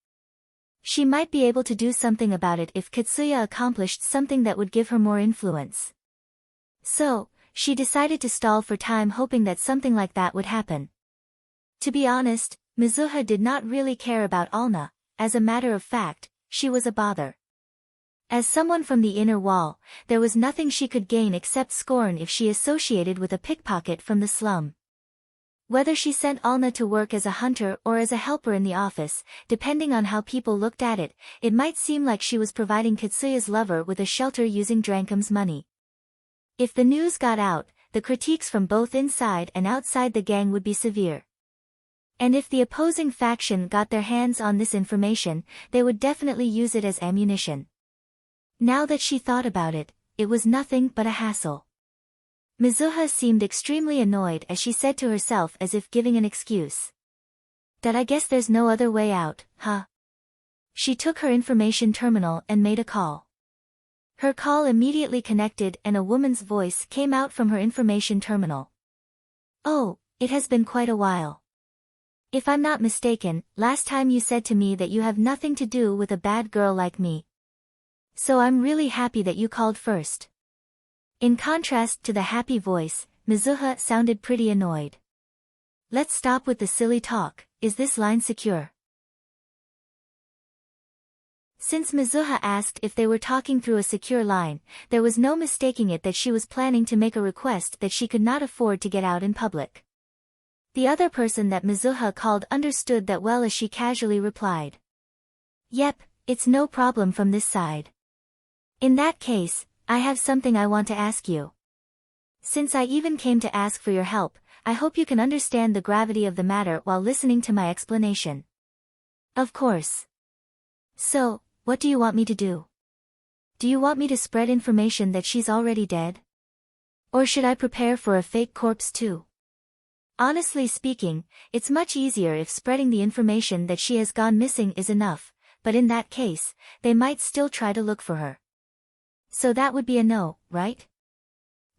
She might be able to do something about it if Katsuya accomplished something that would give her more influence. So, she decided to stall for time, hoping that something like that would happen. To be honest, Mizuha did not really care about Alna. As a matter of fact, she was a bother. As someone from the inner wall, there was nothing she could gain except scorn if she associated with a pickpocket from the slum. Whether she sent Alna to work as a hunter or as a helper in the office, depending on how people looked at it, it might seem like she was providing Katsuya's lover with a shelter using Drankum's money. If the news got out, the critiques from both inside and outside the gang would be severe. And if the opposing faction got their hands on this information, they would definitely use it as ammunition. Now that she thought about it, it was nothing but a hassle. Mizuha seemed extremely annoyed as she said to herself, as if giving an excuse. "That I guess there's no other way out, huh?" She took her information terminal and made a call. Her call immediately connected and a woman's voice came out from her information terminal. "Oh, it has been quite a while. If I'm not mistaken, last time you said to me that you have nothing to do with a bad girl like me. So I'm really happy that you called first." In contrast to the happy voice, Mizuha sounded pretty annoyed. "Let's stop with the silly talk. Is this line secure?" Since Mizuha asked if they were talking through a secure line, there was no mistaking it that she was planning to make a request that she could not afford to get out in public. The other person that Mizuha called understood that well as she casually replied, "Yep, it's no problem from this side. In that case, I have something I want to ask you. Since I even came to ask for your help, I hope you can understand the gravity of the matter while listening to my explanation." "Of course. So, what do you want me to do? Do you want me to spread information that she's already dead? Or should I prepare for a fake corpse too?" Honestly speaking, it's much easier if spreading the information that she has gone missing is enough, but in that case, they might still try to look for her. So that would be a no, right?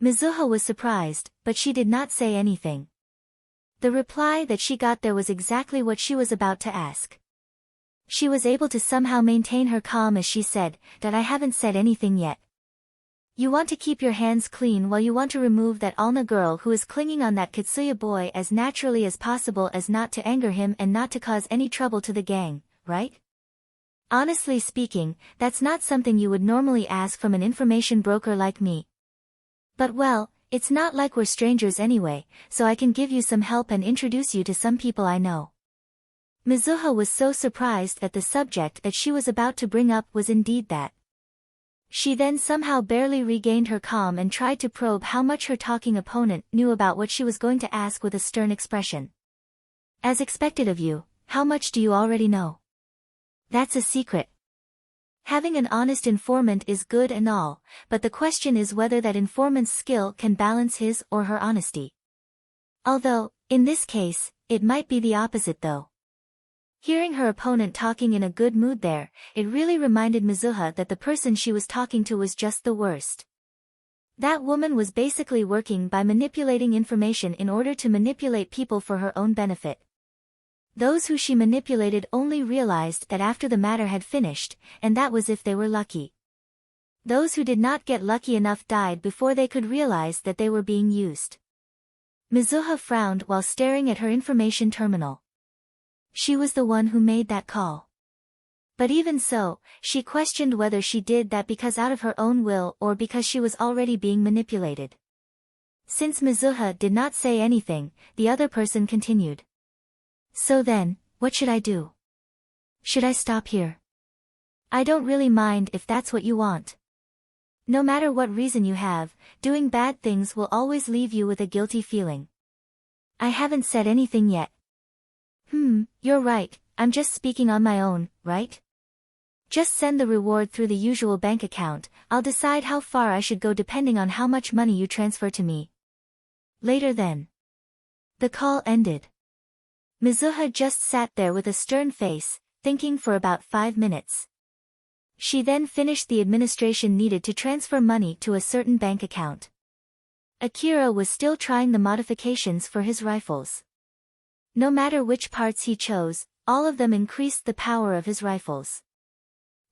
Mizuha was surprised, but she did not say anything. The reply that she got there was exactly what she was about to ask. She was able to somehow maintain her calm as she said, "That I haven't said anything yet. You want to keep your hands clean while you want to remove that Alna girl who is clinging on that Katsuya boy as naturally as possible, as not to anger him and not to cause any trouble to the gang, right? Honestly speaking, that's not something you would normally ask from an information broker like me. But well, it's not like we're strangers anyway, so I can give you some help and introduce you to some people I know." Mizuha was so surprised that the subject that she was about to bring up was indeed that. She then somehow barely regained her calm and tried to probe how much her talking opponent knew about what she was going to ask with a stern expression. As expected of you, how much do you already know? That's a secret. Having an honest informant is good and all, but the question is whether that informant's skill can balance his or her honesty. Although, in this case, it might be the opposite though. Hearing her opponent talking in a good mood there, it really reminded Mizuha that the person she was talking to was just the worst. That woman was basically working by manipulating information in order to manipulate people for her own benefit. Those who she manipulated only realized that after the matter had finished, and that was if they were lucky. Those who did not get lucky enough died before they could realize that they were being used. Mizuha frowned while staring at her information terminal. She was the one who made that call. But even so, she questioned whether she did that because out of her own will or because she was already being manipulated. Since Mizuha did not say anything, the other person continued. So then, what should I do? Should I stop here? I don't really mind if that's what you want. No matter what reason you have, doing bad things will always leave you with a guilty feeling. I haven't said anything yet. You're right, I'm just speaking on my own, right? Just send the reward through the usual bank account, I'll decide how far I should go depending on how much money you transfer to me. Later then. The call ended. Mizuha just sat there with a stern face, thinking for about 5 minutes. She then finished the administration needed to transfer money to a certain bank account. Akira was still trying the modifications for his rifles. No matter which parts he chose, all of them increased the power of his rifles.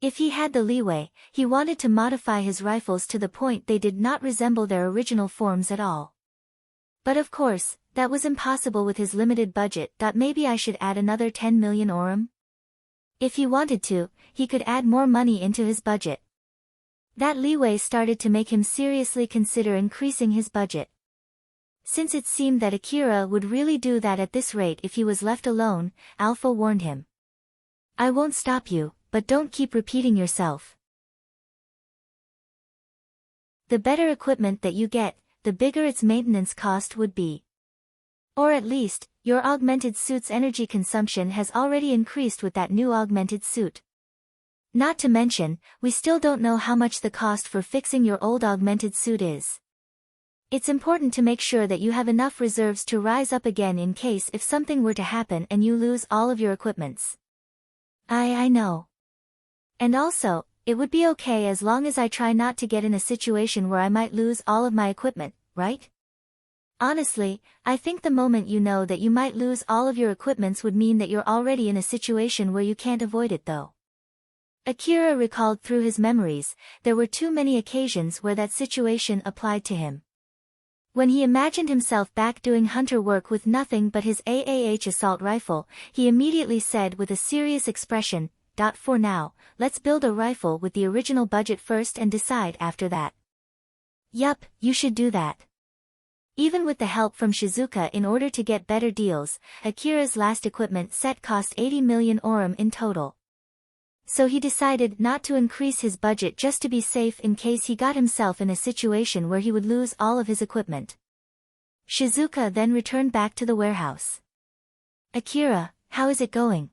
If he had the leeway, he wanted to modify his rifles to the point they did not resemble their original forms at all. But of course, that was impossible with his limited budget. Maybe I should add another 10 million orum? If he wanted to, he could add more money into his budget. That leeway started to make him seriously consider increasing his budget. Since it seemed that Akira would really do that at this rate if he was left alone, Alpha warned him. I won't stop you, but don't keep repeating yourself. The better equipment that you get, the bigger its maintenance cost would be. Or at least, your augmented suit's energy consumption has already increased with that new augmented suit. Not to mention, we still don't know how much the cost for fixing your old augmented suit is. It's important to make sure that you have enough reserves to rise up again in case if something were to happen and you lose all of your equipments. I know. And also, it would be okay as long as I try not to get in a situation where I might lose all of my equipment, right? Honestly, I think the moment you know that you might lose all of your equipments would mean that you're already in a situation where you can't avoid it though. Akira recalled through his memories, there were too many occasions where that situation applied to him. When he imagined himself back doing hunter work with nothing but his AAH assault rifle, he immediately said with a serious expression, "For now, let's build a rifle with the original budget first and decide after that." Yup, you should do that. Even with the help from Shizuka in order to get better deals, Akira's last equipment set cost 80 million orum in total. So he decided not to increase his budget just to be safe in case he got himself in a situation where he would lose all of his equipment. Shizuka then returned back to the warehouse. Akira, how is it going?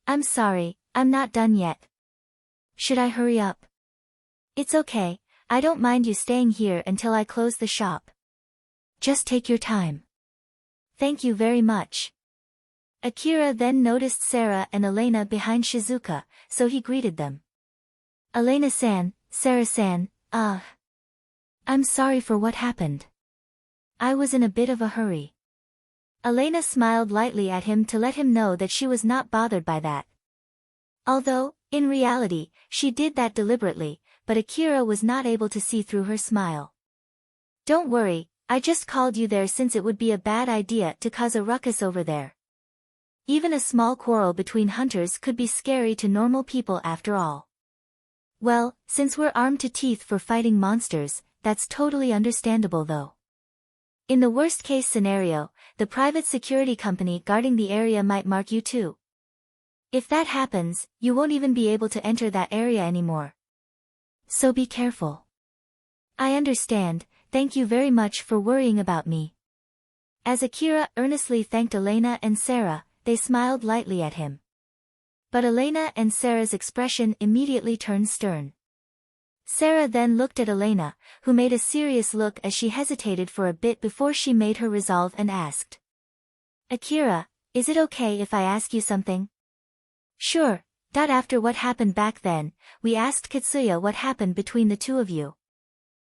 I'm sorry, I'm not done yet. Should I hurry up? It's okay, I don't mind you staying here until I close the shop. Just take your time. Thank you very much. Akira then noticed Sarah and Elena behind Shizuka, so he greeted them. Elena-san, Sarah-san, I'm sorry for what happened. I was in a bit of a hurry. Elena smiled lightly at him to let him know that she was not bothered by that. Although, in reality, she did that deliberately, but Akira was not able to see through her smile. Don't worry, I just called you there since it would be a bad idea to cause a ruckus over there. Even a small quarrel between hunters could be scary to normal people after all. Well, since we're armed to teeth for fighting monsters, that's totally understandable though. In the worst-case scenario, the private security company guarding the area might mark you too. If that happens, you won't even be able to enter that area anymore. So be careful. I understand, thank you very much for worrying about me. As Akira earnestly thanked Elena and Sarah, they smiled lightly at him. But Elena and Sarah's expression immediately turned stern. Sarah then looked at Elena, who made a serious look as she hesitated for a bit before she made her resolve and asked. Akira, is it okay if I ask you something? Sure. After what happened back then, we asked Katsuya what happened between the two of you.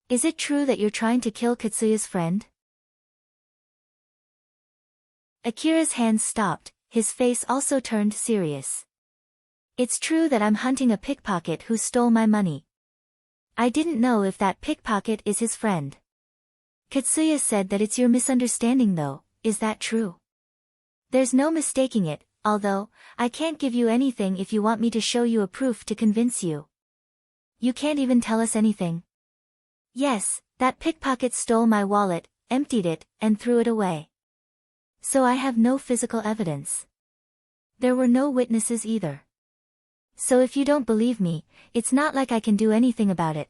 Is it true that you're trying to kill Katsuya's friend? Akira's hands stopped, his face also turned serious. It's true that I'm hunting a pickpocket who stole my money. I didn't know if that pickpocket is his friend. Katsuya said that it's your misunderstanding though, is that true? There's no mistaking it, although, I can't give you anything if you want me to show you a proof to convince you. You can't even tell us anything. Yes, that pickpocket stole my wallet, emptied it, and threw it away. So I have no physical evidence. There were no witnesses either. So if you don't believe me, it's not like I can do anything about it.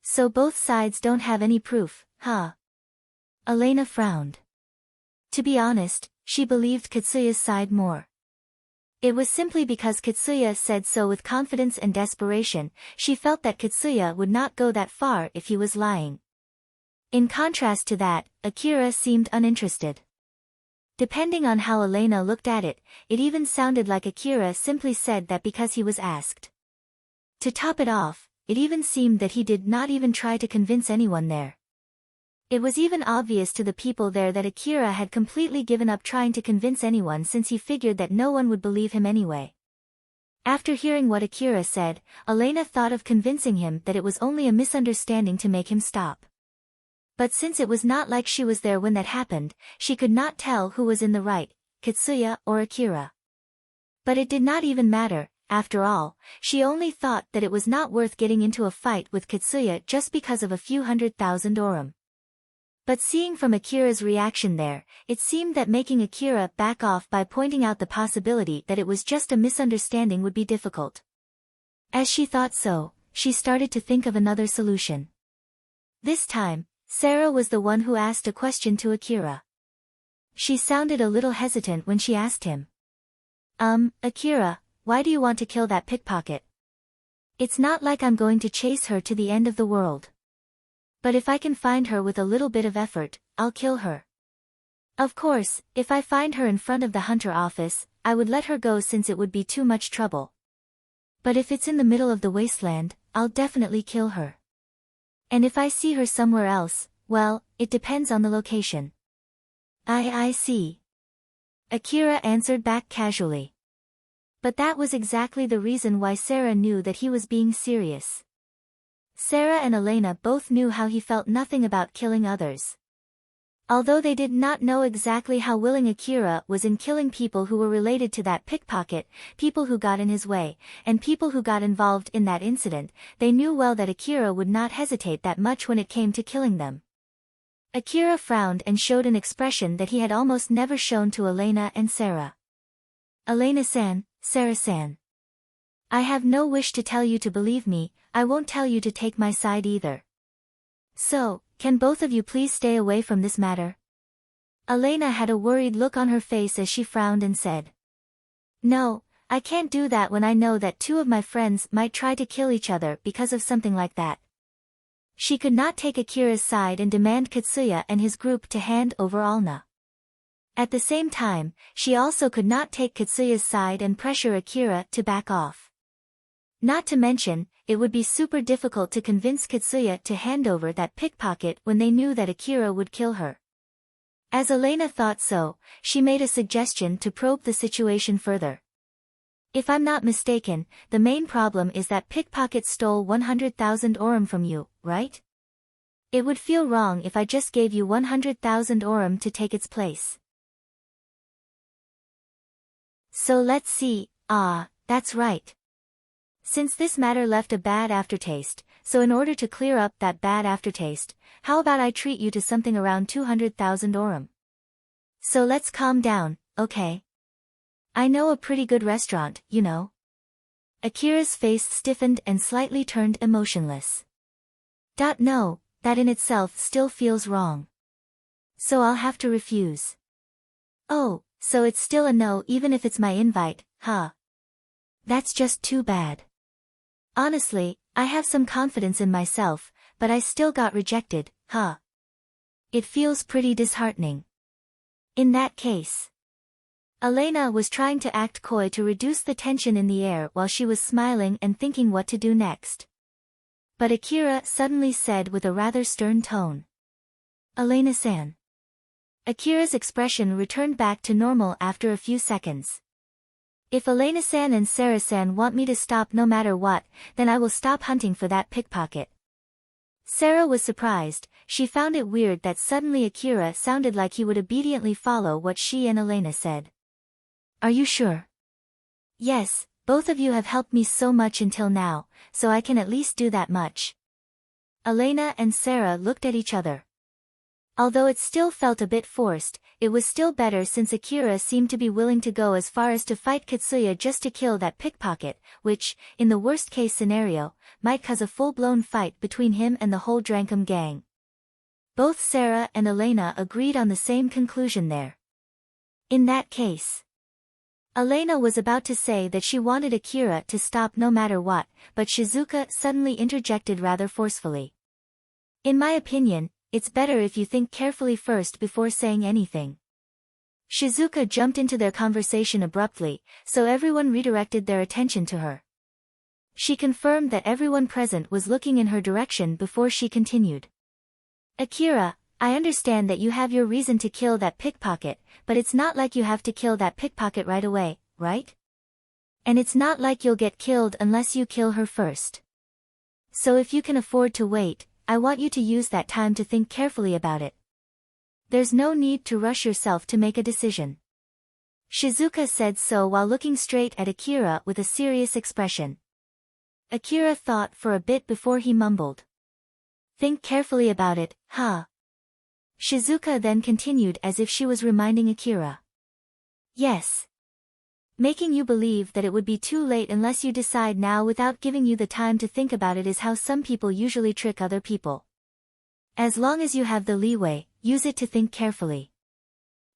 So both sides don't have any proof, huh? Elena frowned. To be honest, she believed Katsuya's side more. It was simply because Katsuya said so with confidence and desperation, she felt that Katsuya would not go that far if he was lying. In contrast to that, Akira seemed uninterested. Depending on how Elena looked at it, it even sounded like Akira simply said that because he was asked. To top it off, it even seemed that he did not even try to convince anyone there. It was even obvious to the people there that Akira had completely given up trying to convince anyone since he figured that no one would believe him anyway. After hearing what Akira said, Elena thought of convincing him that it was only a misunderstanding to make him stop. But since it was not like she was there when that happened, she could not tell who was in the right, Katsuya or Akira. But it did not even matter, after all, she only thought that it was not worth getting into a fight with Katsuya just because of a few 100,000 orum. But seeing from Akira's reaction there, it seemed that making Akira back off by pointing out the possibility that it was just a misunderstanding would be difficult. As she thought so, she started to think of another solution. This time, Sarah was the one who asked a question to Akira. She sounded a little hesitant when she asked him. Akira, why do you want to kill that pickpocket? It's not like I'm going to chase her to the end of the world. But if I can find her with a little bit of effort, I'll kill her. Of course, if I find her in front of the hunter office, I would let her go since it would be too much trouble. But if it's in the middle of the wasteland, I'll definitely kill her. And if I see her somewhere else, well, it depends on the location. I see. Akira answered back casually. But that was exactly the reason why Sarah knew that he was being serious. Sarah and Elena both knew how he felt nothing about killing others. Although they did not know exactly how willing Akira was in killing people who were related to that pickpocket, people who got in his way, and people who got involved in that incident, they knew well that Akira would not hesitate that much when it came to killing them. Akira frowned and showed an expression that he had almost never shown to Elena and Sarah. Elena-san, Sarah-san. I have no wish to tell you to believe me, I won't tell you to take my side either. So, can both of you please stay away from this matter? Elena had a worried look on her face as she frowned and said. No, I can't do that when I know that two of my friends might try to kill each other because of something like that. She could not take Akira's side and demand Katsuya and his group to hand over Alna. At the same time, she also could not take Katsuya's side and pressure Akira to back off. Not to mention, it would be super difficult to convince Katsuya to hand over that pickpocket when they knew that Akira would kill her. As Elena thought so, she made a suggestion to probe the situation further. If I'm not mistaken, the main problem is that pickpocket stole 100,000 orum from you, right? It would feel wrong if I just gave you 100,000 orum to take its place. So let's see, that's right. Since this matter left a bad aftertaste, so in order to clear up that bad aftertaste, how about I treat you to something around 200,000 orum? So let's calm down, okay? I know a pretty good restaurant, you know. Akira's face stiffened and slightly turned emotionless. No, that in itself still feels wrong. So I'll have to refuse. Oh, so it's still a no even if it's my invite, huh? That's just too bad. Honestly, I have some confidence in myself, but I still got rejected, huh? It feels pretty disheartening. In that case. Elena was trying to act coy to reduce the tension in the air while she was smiling and thinking what to do next. But Akira suddenly said with a rather stern tone. Elena-san. Akira's expression returned back to normal after a few seconds. If Elena-san and Sarah-san want me to stop no matter what, then I will stop hunting for that pickpocket. Sarah was surprised. She found it weird that suddenly Akira sounded like he would obediently follow what she and Elena said. Are you sure? Yes, both of you have helped me so much until now, so I can at least do that much. Elena and Sarah looked at each other. Although it still felt a bit forced, it was still better since Akira seemed to be willing to go as far as to fight Katsuya just to kill that pickpocket, which, in the worst-case scenario, might cause a full-blown fight between him and the whole Drankum gang. Both Sarah and Elena agreed on the same conclusion there. In that case. Elena was about to say that she wanted Akira to stop no matter what, but Shizuka suddenly interjected rather forcefully. In my opinion, it's better if you think carefully first before saying anything. Shizuka jumped into their conversation abruptly, so everyone redirected their attention to her. She confirmed that everyone present was looking in her direction before she continued. Akira, I understand that you have your reason to kill that pickpocket, but it's not like you have to kill that pickpocket right away, right? And it's not like you'll get killed unless you kill her first. So if you can afford to wait, I want you to use that time to think carefully about it. There's no need to rush yourself to make a decision. Shizuka said so while looking straight at Akira with a serious expression. Akira thought for a bit before he mumbled. Think carefully about it, huh? Shizuka then continued as if she was reminding Akira. Yes. Making you believe that it would be too late unless you decide now without giving you the time to think about it is how some people usually trick other people. As long as you have the leeway, use it to think carefully.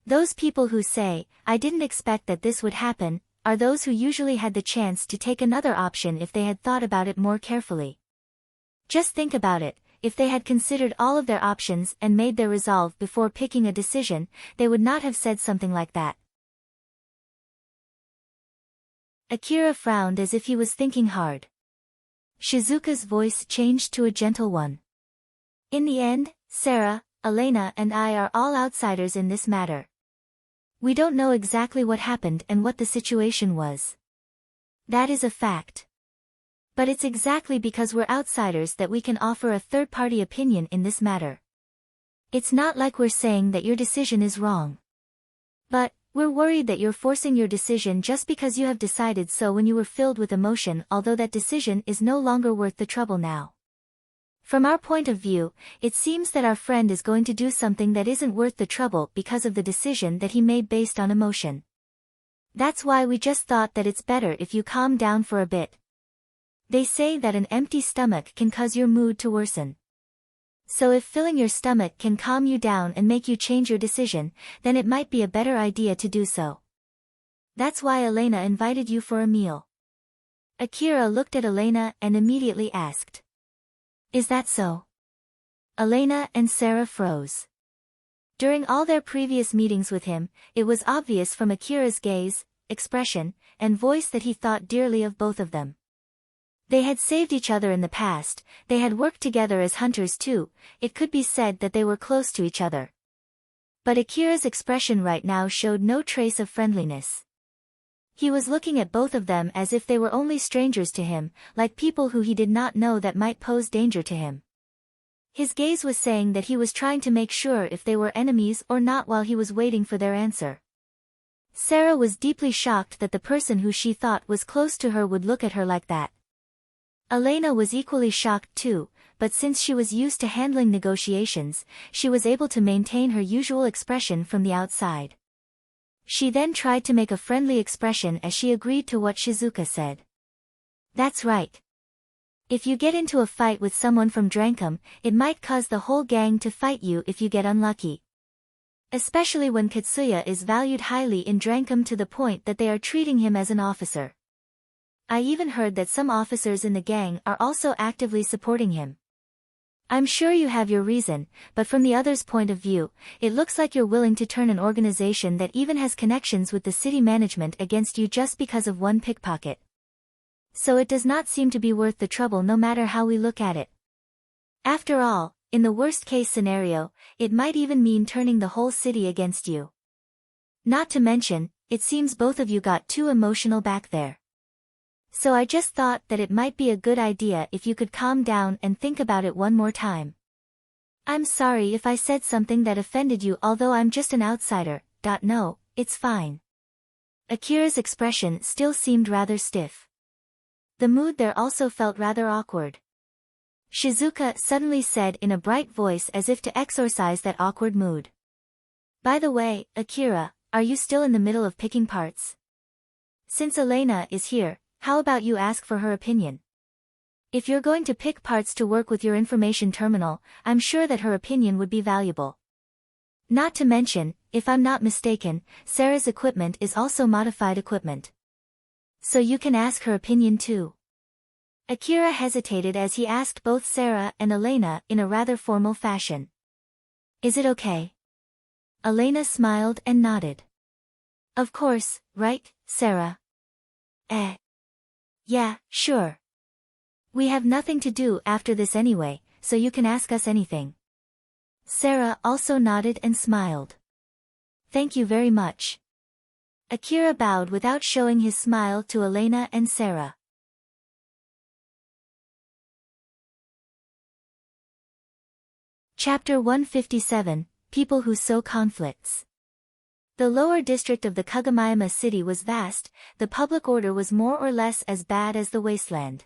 Those people who say, I didn't expect that this would happen, are those who usually had the chance to take another option if they had thought about it more carefully. Just think about it. If they had considered all of their options and made their resolve before picking a decision, they would not have said something like that. Akira frowned as if he was thinking hard. Shizuka's voice changed to a gentle one. In the end, Sarah, Elena and I are all outsiders in this matter. We don't know exactly what happened and what the situation was. That is a fact. But it's exactly because we're outsiders that we can offer a third-party opinion in this matter. It's not like we're saying that your decision is wrong. But, we're worried that you're forcing your decision just because you have decided so when you were filled with emotion, although that decision is no longer worth the trouble now. From our point of view, it seems that our friend is going to do something that isn't worth the trouble because of the decision that he made based on emotion. That's why we just thought that it's better if you calm down for a bit. They say that an empty stomach can cause your mood to worsen. So if filling your stomach can calm you down and make you change your decision, then it might be a better idea to do so. That's why Elena invited you for a meal. Akira looked at Elena and immediately asked. Is that so? Elena and Sarah froze. During all their previous meetings with him, it was obvious from Akira's gaze, expression, and voice that he thought dearly of both of them. They had saved each other in the past, they had worked together as hunters too, it could be said that they were close to each other. But Akira's expression right now showed no trace of friendliness. He was looking at both of them as if they were only strangers to him, like people who he did not know that might pose danger to him. His gaze was saying that he was trying to make sure if they were enemies or not while he was waiting for their answer. Sarah was deeply shocked that the person who she thought was close to her would look at her like that. Elena was equally shocked too, but since she was used to handling negotiations, she was able to maintain her usual expression from the outside. She then tried to make a friendly expression as she agreed to what Shizuka said. That's right. If you get into a fight with someone from Drankum, it might cause the whole gang to fight you if you get unlucky. Especially when Katsuya is valued highly in Drankum to the point that they are treating him as an officer. I even heard that some officers in the gang are also actively supporting him. I'm sure you have your reason, but from the other's point of view, it looks like you're willing to turn an organization that even has connections with the city management against you just because of one pickpocket. So it does not seem to be worth the trouble no matter how we look at it. After all, in the worst-case scenario, it might even mean turning the whole city against you. Not to mention, it seems both of you got too emotional back there. So I just thought that it might be a good idea if you could calm down and think about it one more time. I'm sorry if I said something that offended you, although I'm just an outsider. No, it's fine. Akira's expression still seemed rather stiff. The mood there also felt rather awkward. Shizuka suddenly said in a bright voice as if to exorcise that awkward mood. By the way, Akira, are you still in the middle of picking parts? Since Elena is here, how about you ask for her opinion? If you're going to pick parts to work with your information terminal, I'm sure that her opinion would be valuable. Not to mention, if I'm not mistaken, Sarah's equipment is also modified equipment. So you can ask her opinion too. Akira hesitated as he asked both Sarah and Elena in a rather formal fashion. Is it okay? Elena smiled and nodded. Of course, right, Sarah? Yeah, sure. We have nothing to do after this anyway, so you can ask us anything. Sarah also nodded and smiled. Thank you very much. Akira bowed without showing his smile to Elena and Sarah. Chapter 157, People Who Sow Conflicts. The lower district of the Kagamayama city was vast, the public order was more or less as bad as the wasteland.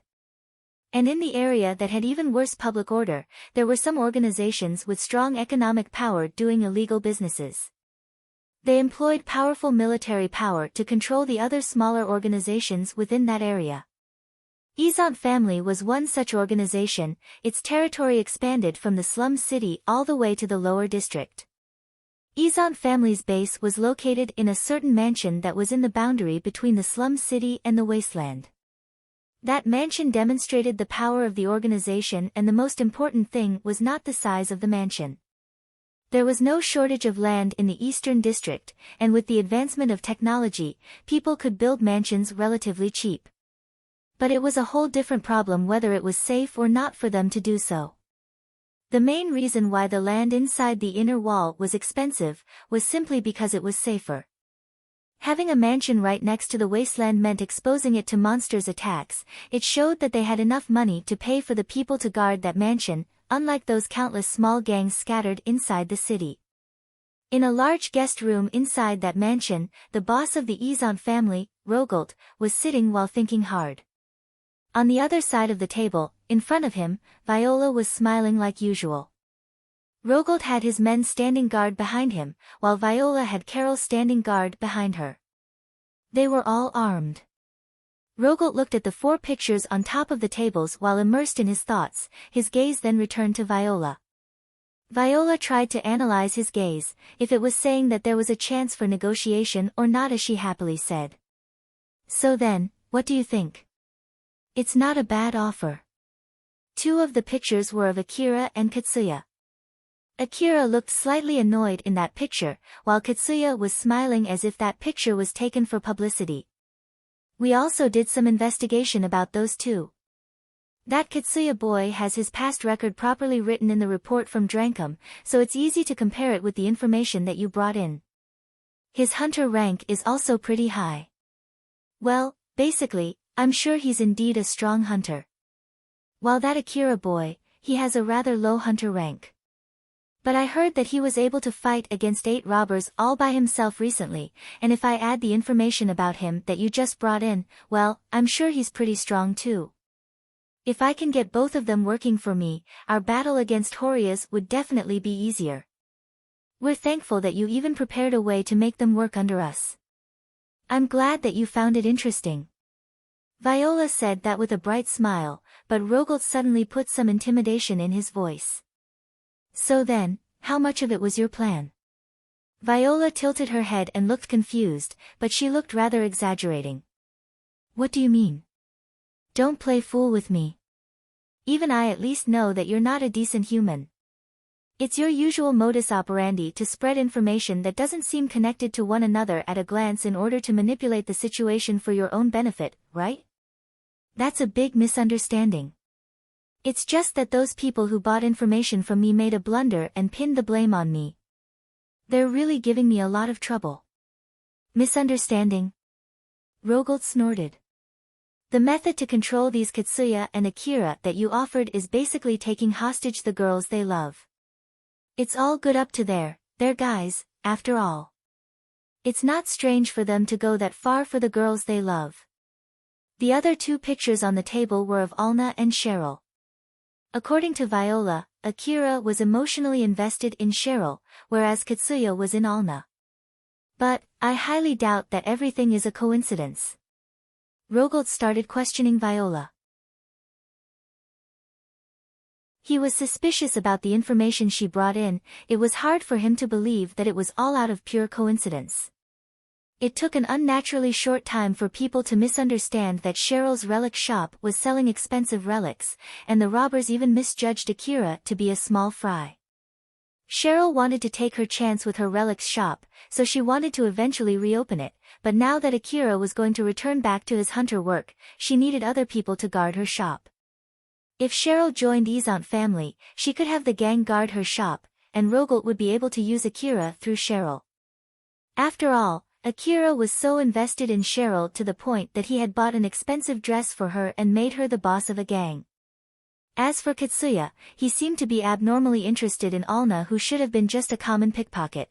And in the area that had even worse public order, there were some organizations with strong economic power doing illegal businesses. They employed powerful military power to control the other smaller organizations within that area. Izant family was one such organization. Its territory expanded from the slum city all the way to the lower district. Izant family's base was located in a certain mansion that was in the boundary between the slum city and the wasteland. That mansion demonstrated the power of the organization, and the most important thing was not the size of the mansion. There was no shortage of land in the eastern district, and with the advancement of technology, people could build mansions relatively cheap. But it was a whole different problem whether it was safe or not for them to do so. The main reason why the land inside the inner wall was expensive was simply because it was safer. Having a mansion right next to the wasteland meant exposing it to monsters' attacks. It showed that they had enough money to pay for the people to guard that mansion, unlike those countless small gangs scattered inside the city. In a large guest room inside that mansion, the boss of the Izant family, Rogolt, was sitting while thinking hard. On the other side of the table, in front of him, Viola was smiling like usual. Rogolt had his men standing guard behind him, while Viola had Carol standing guard behind her. They were all armed. Rogolt looked at the 4 pictures on top of the tables while immersed in his thoughts. His gaze then returned to Viola. Viola tried to analyze his gaze, if it was saying that there was a chance for negotiation or not, as she happily said. So then, what do you think? It's not a bad offer. 2 of the pictures were of Akira and Katsuya. Akira looked slightly annoyed in that picture, while Katsuya was smiling as if that picture was taken for publicity. We also did some investigation about those 2. That Katsuya boy has his past record properly written in the report from Drankum, so it's easy to compare it with the information that you brought in. His hunter rank is also pretty high. Well, basically, I'm sure he's indeed a strong hunter. While that Akira boy, he has a rather low hunter rank. But I heard that he was able to fight against 8 robbers all by himself recently, and if I add the information about him that you just brought in, well, I'm sure he's pretty strong too. If I can get both of them working for me, our battle against Horias would definitely be easier. We're thankful that you even prepared a way to make them work under us. I'm glad that you found it interesting. Viola said that with a bright smile, but Rogolt suddenly put some intimidation in his voice. So then, how much of it was your plan? Viola tilted her head and looked confused, but she looked rather exaggerating. What do you mean? Don't play fool with me. Even I at least know that you're not a decent human. It's your usual modus operandi to spread information that doesn't seem connected to one another at a glance in order to manipulate the situation for your own benefit, right? That's a big misunderstanding. It's just that those people who bought information from me made a blunder and pinned the blame on me. They're really giving me a lot of trouble. Misunderstanding? Rogolt snorted. The method to control these Katsuya and Akira that you offered is basically taking hostage the girls they love. It's all good up to there, they're guys, after all. It's not strange for them to go that far for the girls they love. The other two pictures on the table were of Alna and Cheryl. According to Viola, Akira was emotionally invested in Cheryl, whereas Katsuya was in Alna. But, I highly doubt that everything is a coincidence. Rogolt started questioning Viola. He was suspicious about the information she brought in. It was hard for him to believe that it was all out of pure coincidence. It took an unnaturally short time for people to misunderstand that Cheryl's relic shop was selling expensive relics, and the robbers even misjudged Akira to be a small fry. Cheryl wanted to take her chance with her relics shop, so she wanted to eventually reopen it, but now that Akira was going to return back to his hunter work, she needed other people to guard her shop. If Cheryl joined Izant family, she could have the gang guard her shop, and Rogolt would be able to use Akira through Cheryl. After all, Akira was so invested in Cheryl to the point that he had bought an expensive dress for her and made her the boss of a gang. As for Katsuya, he seemed to be abnormally interested in Alna, who should have been just a common pickpocket.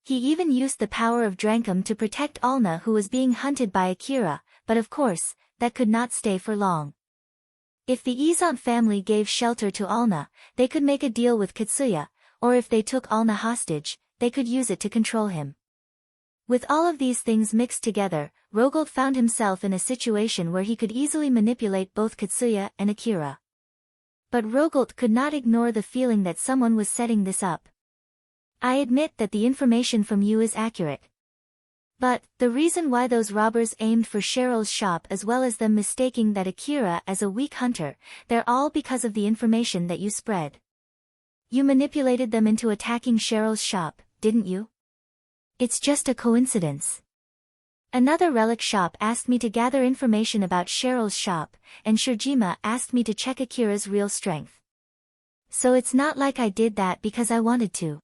He even used the power of Drankum to protect Alna, who was being hunted by Akira, but of course, that could not stay for long. If the Izant family gave shelter to Alna, they could make a deal with Katsuya, or if they took Alna hostage, they could use it to control him. With all of these things mixed together, Rogolt found himself in a situation where he could easily manipulate both Katsuya and Akira. But Rogolt could not ignore the feeling that someone was setting this up. I admit that the information from you is accurate. But, the reason why those robbers aimed for Cheryl's shop as well as them mistaking that Akira as a weak hunter, they're all because of the information that you spread. You manipulated them into attacking Cheryl's shop, didn't you? It's just a coincidence. Another relic shop asked me to gather information about Cheryl's shop, and Shirjima asked me to check Akira's real strength. So it's not like I did that because I wanted to.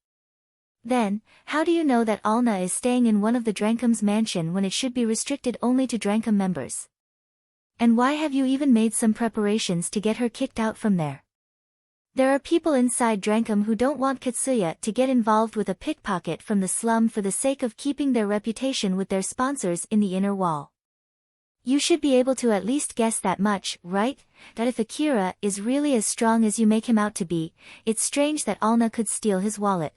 Then, how do you know that Alna is staying in one of the Drankum's mansion when it should be restricted only to Drankum members? And why have you even made some preparations to get her kicked out from there? There are people inside Drankum who don't want Katsuya to get involved with a pickpocket from the slum for the sake of keeping their reputation with their sponsors in the inner wall. You should be able to at least guess that much, right? That if Akira is really as strong as you make him out to be, it's strange that Alna could steal his wallet.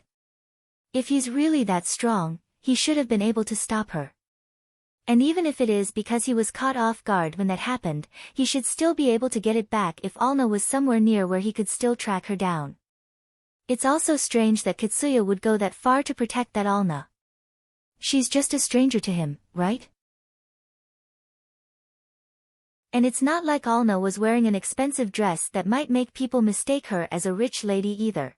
If he's really that strong, he should have been able to stop her. And even if it is because he was caught off guard when that happened, he should still be able to get it back if Alna was somewhere near where he could still track her down. It's also strange that Katsuya would go that far to protect that Alna. She's just a stranger to him, right? And it's not like Alna was wearing an expensive dress that might make people mistake her as a rich lady either.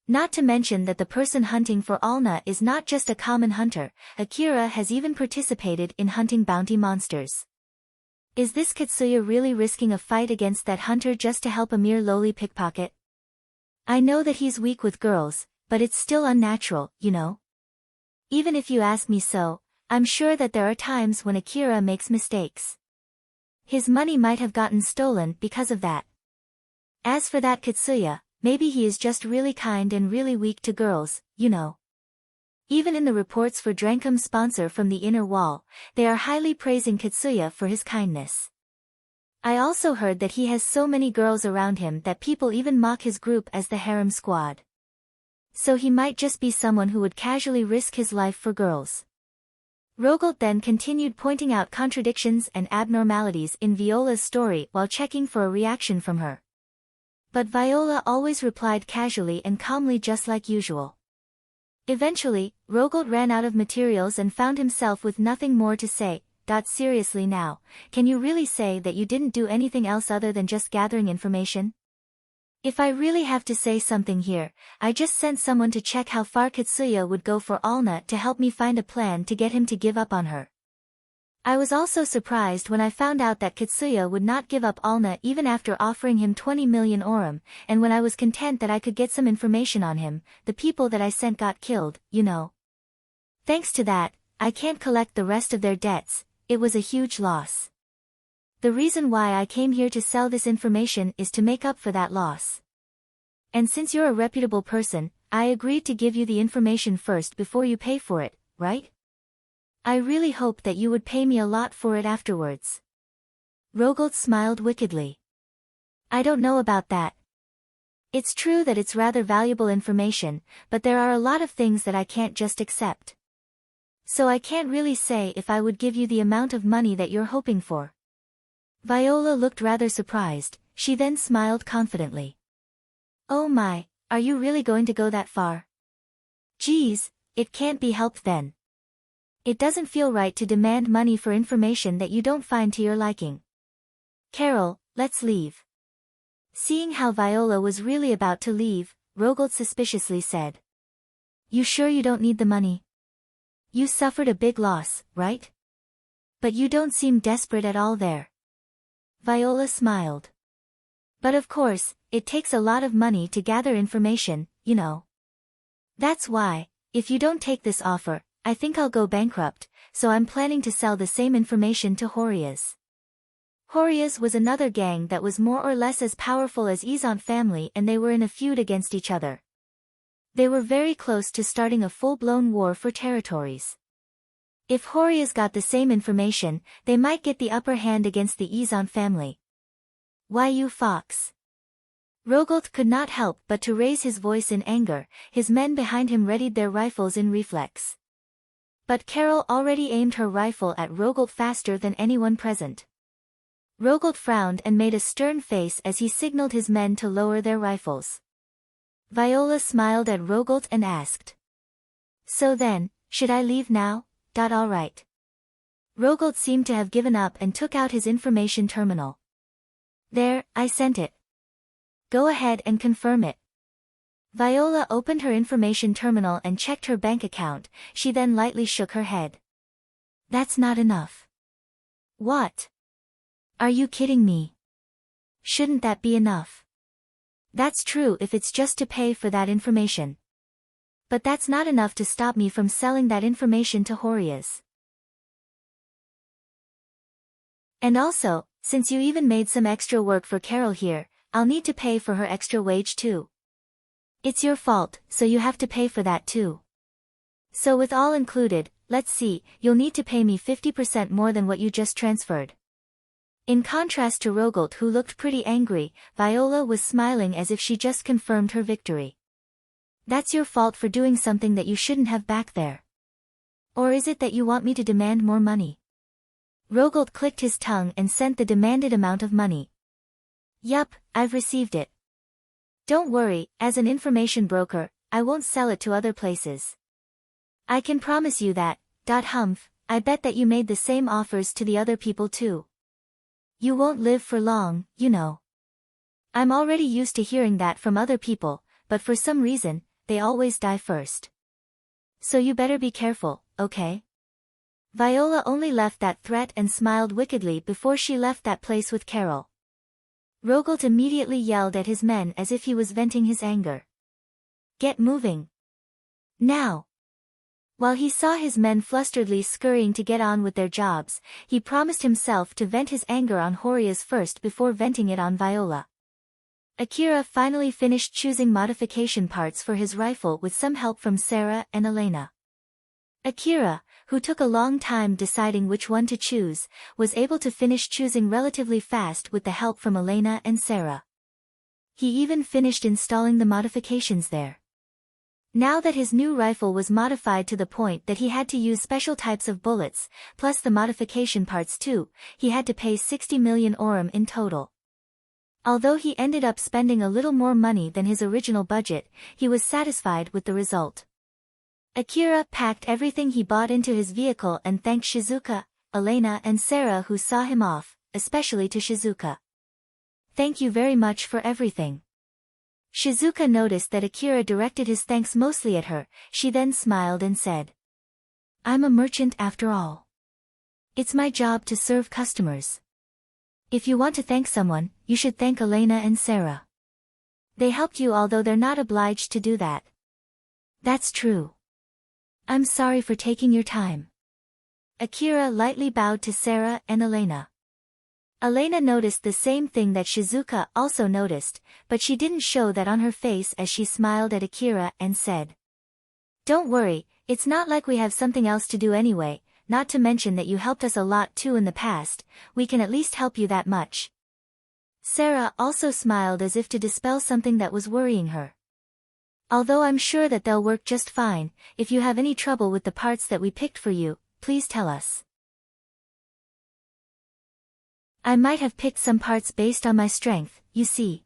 Not to mention that the person hunting for Alna is not just a common hunter, Akira has even participated in hunting bounty monsters. Is this Katsuya really risking a fight against that hunter just to help a mere lowly pickpocket? I know that he's weak with girls, but it's still unnatural, you know? Even if you ask me so, I'm sure that there are times when Akira makes mistakes. His money might have gotten stolen because of that. As for that Katsuya, maybe he is just really kind and really weak to girls, you know. Even in the reports for Drankum's sponsor from the inner wall, they are highly praising Katsuya for his kindness. I also heard that he has so many girls around him that people even mock his group as the harem squad. So he might just be someone who would casually risk his life for girls. Rogolt then continued pointing out contradictions and abnormalities in Viola's story while checking for a reaction from her. But Viola always replied casually and calmly just like usual. Eventually, Rogolt ran out of materials and found himself with nothing more to say. Seriously now, can you really say that you didn't do anything else other than just gathering information? If I really have to say something here, I just sent someone to check how far Katsuya would go for Alna to help me find a plan to get him to give up on her. I was also surprised when I found out that Katsuya would not give up Alna even after offering him 20 million orum, and when I was content that I could get some information on him, the people that I sent got killed, you know. Thanks to that, I can't collect the rest of their debts. It was a huge loss. The reason why I came here to sell this information is to make up for that loss. And since you're a reputable person, I agreed to give you the information first before you pay for it, right? I really hope that you would pay me a lot for it afterwards. Rogolt smiled wickedly. I don't know about that. It's true that it's rather valuable information, but there are a lot of things that I can't just accept. So I can't really say if I would give you the amount of money that you're hoping for. Viola looked rather surprised, she then smiled confidently. Oh my, are you really going to go that far? Geez, it can't be helped then. It doesn't feel right to demand money for information that you don't find to your liking. Carol, let's leave. Seeing how Viola was really about to leave, Rogolt suspiciously said. You sure you don't need the money? You suffered a big loss, right? But you don't seem desperate at all there. Viola smiled. But of course, it takes a lot of money to gather information, you know. That's why, if you don't take this offer, I think I'll go bankrupt, so I'm planning to sell the same information to Horias. Horias was another gang that was more or less as powerful as Izant family, and they were in a feud against each other. They were very close to starting a full-blown war for territories. If Horias got the same information, they might get the upper hand against the Izant family. Why you fox? Rogolt could not help but to raise his voice in anger. His men behind him readied their rifles in reflex. But Carol already aimed her rifle at Rogolt faster than anyone present. Rogolt frowned and made a stern face as he signaled his men to lower their rifles. Viola smiled at Rogolt and asked. So then, should I leave now? All right. Rogolt seemed to have given up and took out his information terminal. There, I sent it. Go ahead and confirm it. Viola opened her information terminal and checked her bank account. She then lightly shook her head. That's not enough. What? Are you kidding me? Shouldn't that be enough? That's true if it's just to pay for that information. But that's not enough to stop me from selling that information to Horias. And also, since you even made some extra work for Carol here, I'll need to pay for her extra wage too. It's your fault, so you have to pay for that too. So with all included, let's see, you'll need to pay me 50% more than what you just transferred. In contrast to Rogolt, who looked pretty angry, Viola was smiling as if she just confirmed her victory. That's your fault for doing something that you shouldn't have back there. Or is it that you want me to demand more money? Rogolt clicked his tongue and sent the demanded amount of money. Yup, I've received it. Don't worry, as an information broker, I won't sell it to other places. I can promise you that. Humph, I bet that you made the same offers to the other people too. You won't live for long, you know. I'm already used to hearing that from other people, but for some reason, they always die first. So you better be careful, okay? Viola only left that threat and smiled wickedly before she left that place with Carol. Rogolt immediately yelled at his men as if he was venting his anger. Get moving. Now. While he saw his men flusteredly scurrying to get on with their jobs, he promised himself to vent his anger on Horias first before venting it on Viola. Akira finally finished choosing modification parts for his rifle with some help from Sarah and Elena. Akira, who took a long time deciding which one to choose, was able to finish choosing relatively fast with the help from Elena and Sarah. He even finished installing the modifications there. Now that his new rifle was modified to the point that he had to use special types of bullets, plus the modification parts too, he had to pay 60 million orum in total. Although he ended up spending a little more money than his original budget, he was satisfied with the result. Akira packed everything he bought into his vehicle and thanked Shizuka, Elena and Sarah who saw him off, especially to Shizuka. "Thank you very much for everything." Shizuka noticed that Akira directed his thanks mostly at her. She then smiled and said, "I'm a merchant after all. It's my job to serve customers. If you want to thank someone, you should thank Elena and Sarah. They helped you although they're not obliged to do that." "That's true. I'm sorry for taking your time." Akira lightly bowed to Sarah and Elena. Elena noticed the same thing that Shizuka also noticed, but she didn't show that on her face as she smiled at Akira and said, "Don't worry, it's not like we have something else to do anyway, not to mention that you helped us a lot too in the past, we can at least help you that much." Sarah also smiled as if to dispel something that was worrying her. "Although I'm sure that they'll work just fine, if you have any trouble with the parts that we picked for you, please tell us. I might have picked some parts based on my strength, you see.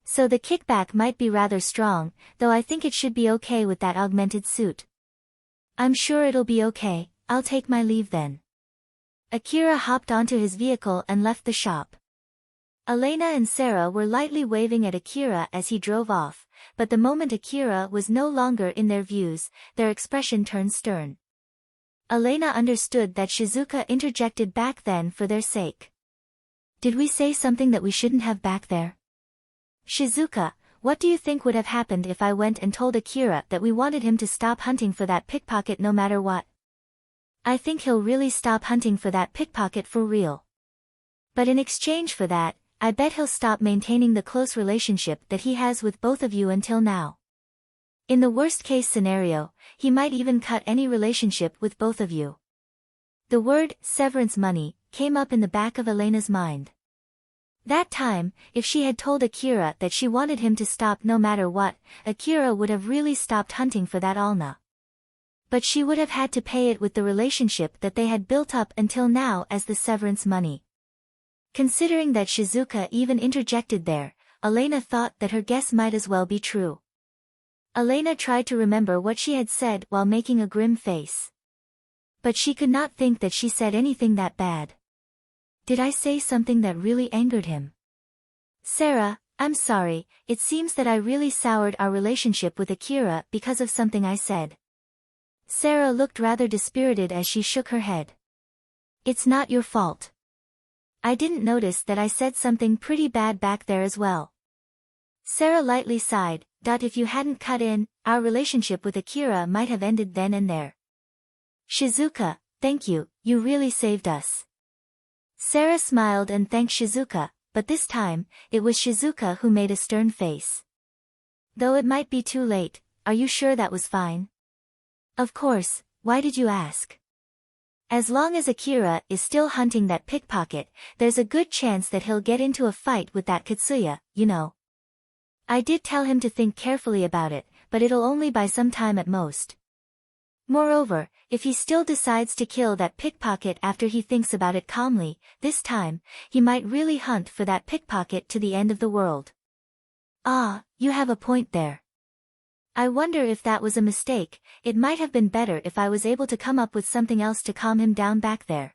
So the kickback might be rather strong, though I think it should be okay with that augmented suit." "I'm sure it'll be okay, I'll take my leave then." Akira hopped onto his vehicle and left the shop. Elena and Sarah were lightly waving at Akira as he drove off, but the moment Akira was no longer in their views, their expression turned stern. Elena understood that Shizuka interjected back then for their sake. "Did we say something that we shouldn't have back there?" "Shizuka, what do you think would have happened if I went and told Akira that we wanted him to stop hunting for that pickpocket no matter what? I think he'll really stop hunting for that pickpocket for real. But in exchange for that, I bet he'll stop maintaining the close relationship that he has with both of you until now. In the worst-case scenario, he might even cut any relationship with both of you." The word, severance money, came up in the back of Elena's mind. That time, if she had told Akira that she wanted him to stop no matter what, Akira would have really stopped hunting for that Alna. But she would have had to pay it with the relationship that they had built up until now as the severance money. Considering that Shizuka even interjected there, Elena thought that her guess might as well be true. Elena tried to remember what she had said while making a grim face. But she could not think that she said anything that bad. Did I say something that really angered him? "Sarah, I'm sorry, it seems that I really soured our relationship with Akira because of something I said." Sarah looked rather dispirited as she shook her head. "It's not your fault. I didn't notice that I said something pretty bad back there as well." Sarah lightly sighed. "If you hadn't cut in, our relationship with Akira might have ended then and there." "Shizuka, thank you, you really saved us." Sarah smiled and thanked Shizuka, but this time, it was Shizuka who made a stern face. "Though it might be too late, are you sure that was fine?" "Of course, why did you ask?" "As long as Akira is still hunting that pickpocket, there's a good chance that he'll get into a fight with that Katsuya, you know. I did tell him to think carefully about it, but it'll only buy some time at most. Moreover, if he still decides to kill that pickpocket after he thinks about it calmly, this time, he might really hunt for that pickpocket to the end of the world." "Ah, you have a point there. I wonder if that was a mistake. It might have been better if I was able to come up with something else to calm him down back there."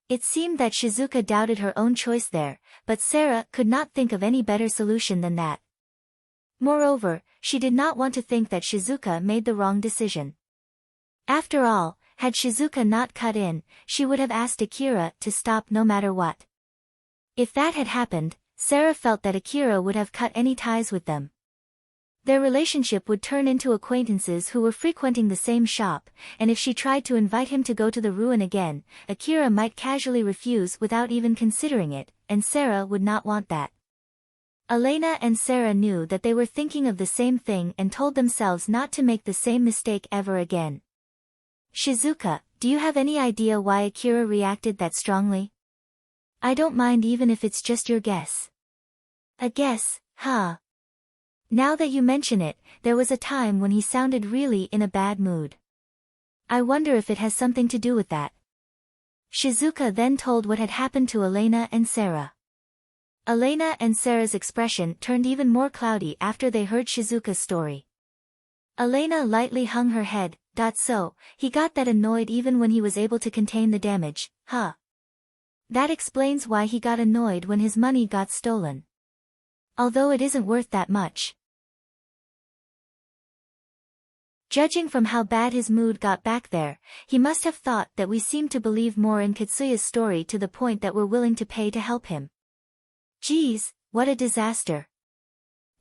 It seemed that Shizuka doubted her own choice there, but Sarah could not think of any better solution than that. Moreover, she did not want to think that Shizuka made the wrong decision. After all, had Shizuka not cut in, she would have asked Akira to stop no matter what. If that had happened, Sarah felt that Akira would have cut any ties with them. Their relationship would turn into acquaintances who were frequenting the same shop, and if she tried to invite him to go to the ruin again, Akira might casually refuse without even considering it, and Sarah would not want that. Elena and Sarah knew that they were thinking of the same thing and told themselves not to make the same mistake ever again. "Shizuka, do you have any idea why Akira reacted that strongly? I don't mind even if it's just your guess." "A guess, huh? Now that you mention it, there was a time when he sounded really in a bad mood. I wonder if it has something to do with that. Shizuka then told what had happened to Elena and Sarah. Elena and Sarah's expression turned even more cloudy after they heard Shizuka's story. Elena lightly hung her head. So, he got that annoyed even when he was able to contain the damage, huh? That explains why he got annoyed when his money got stolen. Although it isn't worth that much. Judging from how bad his mood got back there, he must have thought that we seemed to believe more in Kitsuya's story to the point that we're willing to pay to help him. Geez, what a disaster.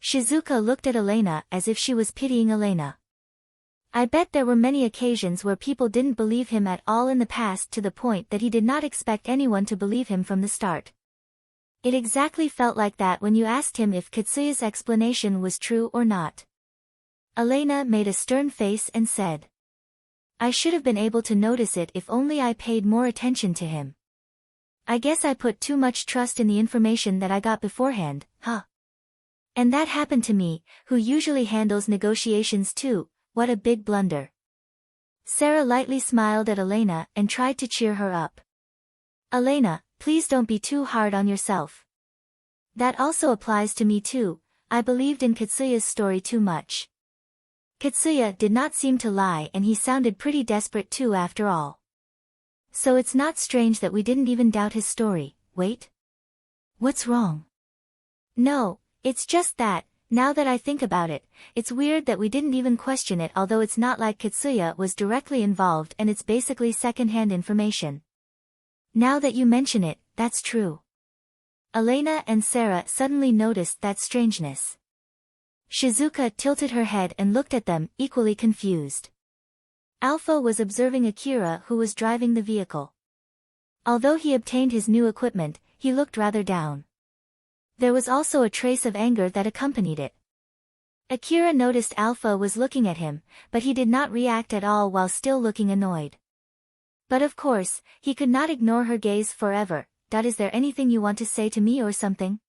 Shizuka looked at Elena as if she was pitying Elena. I bet there were many occasions where people didn't believe him at all in the past to the point that he did not expect anyone to believe him from the start. It exactly felt like that when you asked him if Kitsuya's explanation was true or not. Elena made a stern face and said, I should have been able to notice it if only I paid more attention to him. I guess I put too much trust in the information that I got beforehand, huh? And that happened to me, who usually handles negotiations too. What a big blunder. Sarah lightly smiled at Elena and tried to cheer her up. Elena, please don't be too hard on yourself. That also applies to me too. I believed in Kitsuya's story too much. Kitsuya did not seem to lie and he sounded pretty desperate too after all. So it's not strange that we didn't even doubt his story. Wait. What's wrong? No, it's just that, now that I think about it, it's weird that we didn't even question it, although it's not like Kitsuya was directly involved and it's basically second-hand information. Now that you mention it, that's true. Elena and Sarah suddenly noticed that strangeness. Shizuka tilted her head and looked at them, equally confused. Alpha was observing Akira, who was driving the vehicle. Although he obtained his new equipment, he looked rather down. There was also a trace of anger that accompanied it. Akira noticed Alpha was looking at him, but he did not react at all while still looking annoyed. But of course, he could not ignore her gaze forever. Is there anything you want to say to me or something?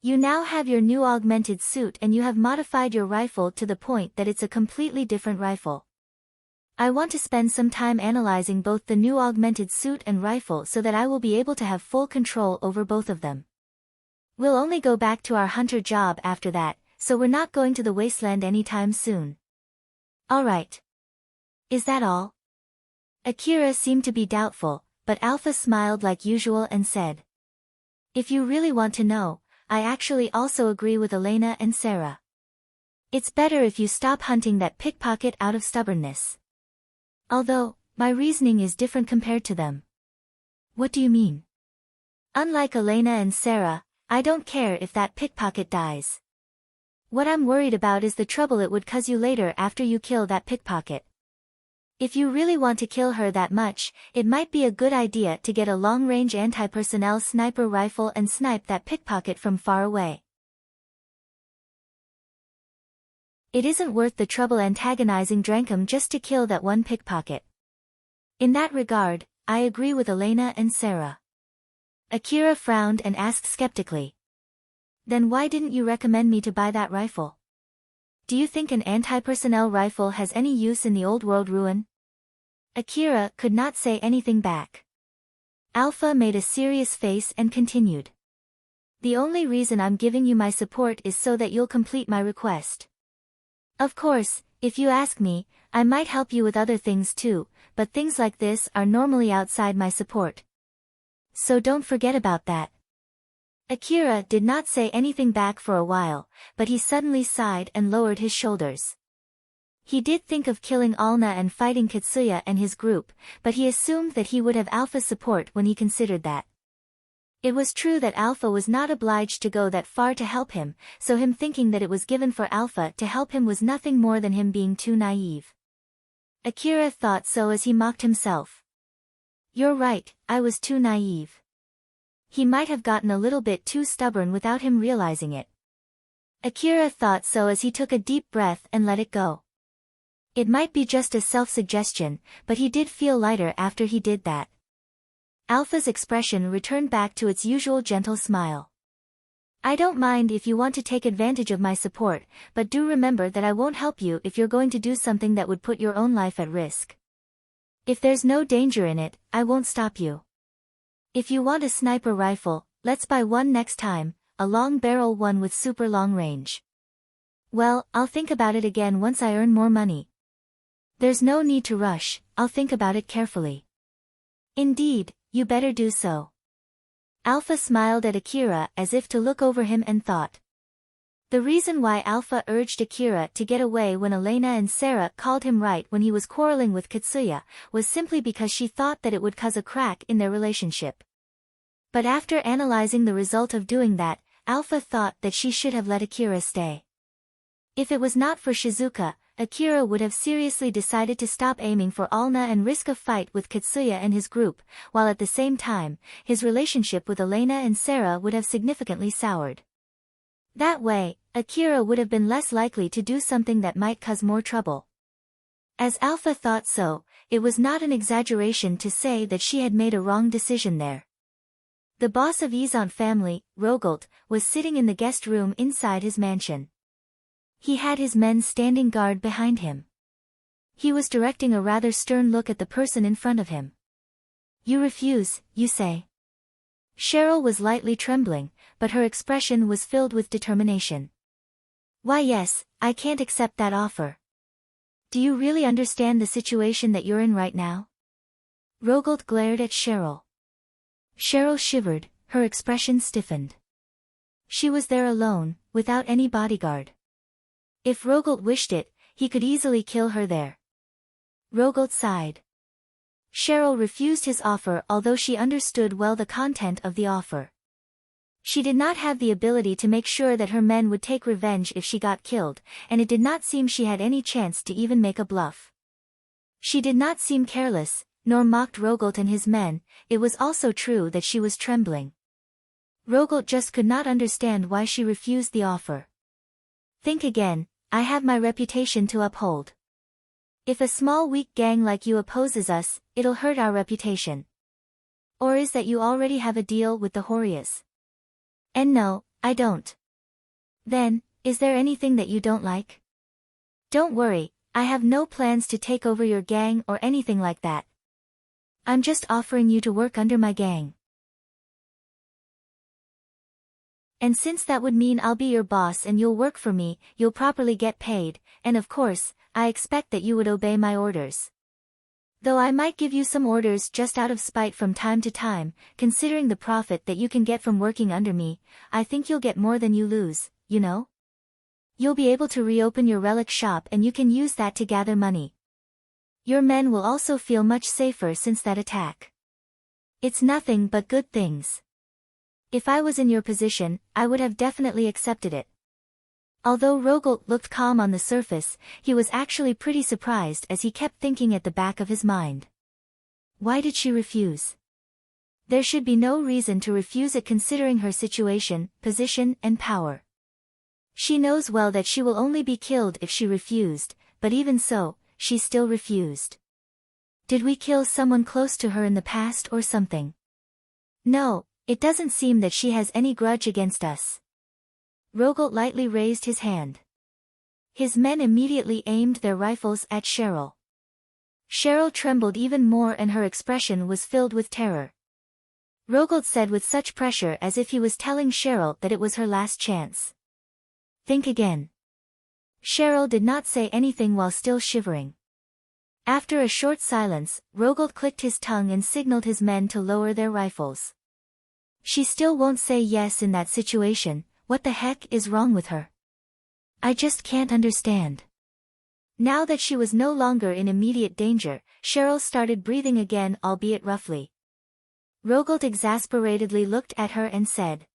You now have your new augmented suit and you have modified your rifle to the point that it's a completely different rifle. I want to spend some time analyzing both the new augmented suit and rifle so that I will be able to have full control over both of them. We'll only go back to our hunter job after that, so we're not going to the wasteland anytime soon. Alright. Is that all? Akira seemed to be doubtful, but Alpha smiled like usual and said, If you really want to know, I actually also agree with Elena and Sarah. It's better if you stop hunting that pickpocket out of stubbornness. Although, my reasoning is different compared to them. What do you mean? Unlike Elena and Sarah, I don't care if that pickpocket dies. What I'm worried about is the trouble it would cause you later after you kill that pickpocket. If you really want to kill her that much, it might be a good idea to get a long-range anti-personnel sniper rifle and snipe that pickpocket from far away. It isn't worth the trouble antagonizing Drankum just to kill that one pickpocket. In that regard, I agree with Elena and Sarah. Akira frowned and asked skeptically. Then why didn't you recommend me to buy that rifle? Do you think an anti-personnel rifle has any use in the old world ruin? Akira could not say anything back. Alpha made a serious face and continued. The only reason I'm giving you my support is so that you'll complete my request. Of course, if you ask me, I might help you with other things too, but things like this are normally outside my support. So don't forget about that. Akira did not say anything back for a while, but he suddenly sighed and lowered his shoulders. He did think of killing Alna and fighting Kitsuya and his group, but he assumed that he would have Alpha's support when he considered that. It was true that Alpha was not obliged to go that far to help him, so him thinking that it was given for Alpha to help him was nothing more than him being too naive. Akira thought so as he mocked himself. You're right, I was too naive. He might have gotten a little bit too stubborn without him realizing it. Akira thought so as he took a deep breath and let it go. It might be just a self-suggestion, but he did feel lighter after he did that. Alpha's expression returned back to its usual gentle smile. I don't mind if you want to take advantage of my support, but do remember that I won't help you if you're going to do something that would put your own life at risk. If there's no danger in it, I won't stop you. If you want a sniper rifle, let's buy one next time, a long barrel one with super long range. Well, I'll think about it again once I earn more money. There's no need to rush, I'll think about it carefully. Indeed, you better do so. Alpha smiled at Akira as if to look over him and thought. The reason why Alpha urged Akira to get away when Elena and Sarah called him right when he was quarreling with Katsuya was simply because she thought that it would cause a crack in their relationship. But after analyzing the result of doing that, Alpha thought that she should have let Akira stay. If it was not for Shizuka, Akira would have seriously decided to stop aiming for Alna and risk a fight with Katsuya and his group, while at the same time, his relationship with Elena and Sarah would have significantly soured. That way, Akira would have been less likely to do something that might cause more trouble. As Alpha thought so, it was not an exaggeration to say that she had made a wrong decision there. The boss of Izant family, Rogolt, was sitting in the guest room inside his mansion. He had his men standing guard behind him. He was directing a rather stern look at the person in front of him. You refuse, you say? Cheryl was lightly trembling, but her expression was filled with determination. Why yes, I can't accept that offer. Do you really understand the situation that you're in right now? Rogolt glared at Cheryl. Cheryl shivered, her expression stiffened. She was there alone, without any bodyguard. If Rogolt wished it, he could easily kill her there. Rogolt sighed. Cheryl refused his offer although she understood well the content of the offer. She did not have the ability to make sure that her men would take revenge if she got killed, and it did not seem she had any chance to even make a bluff. She did not seem careless, nor mocked Rogolt and his men. It was also true that she was trembling. Rogolt just could not understand why she refused the offer. Think again, I have my reputation to uphold. If a small weak gang like you opposes us, it'll hurt our reputation. Or is that you already have a deal with the Horias? And no, I don't. Then, is there anything that you don't like? Don't worry, I have no plans to take over your gang or anything like that. I'm just offering you to work under my gang. And since that would mean I'll be your boss and you'll work for me, you'll properly get paid, and of course, I expect that you would obey my orders. Though I might give you some orders just out of spite from time to time, considering the profit that you can get from working under me, I think you'll get more than you lose, you know? You'll be able to reopen your relic shop and you can use that to gather money. Your men will also feel much safer since that attack. It's nothing but good things. If I was in your position, I would have definitely accepted it. Although Rogolt looked calm on the surface, he was actually pretty surprised as he kept thinking at the back of his mind. Why did she refuse? There should be no reason to refuse it considering her situation, position, and power. She knows well that she will only be killed if she refused, but even so, she still refused. Did we kill someone close to her in the past or something? No. It doesn't seem that she has any grudge against us. Rogolt lightly raised his hand. His men immediately aimed their rifles at Cheryl. Cheryl trembled even more and her expression was filled with terror. Rogolt said with such pressure as if he was telling Cheryl that it was her last chance. Think again. Cheryl did not say anything while still shivering. After a short silence, Rogolt clicked his tongue and signaled his men to lower their rifles. She still won't say yes in that situation. What the heck is wrong with her? I just can't understand. Now that she was no longer in immediate danger, Cheryl started breathing again, albeit roughly. Rogolt exasperatedly looked at her and said,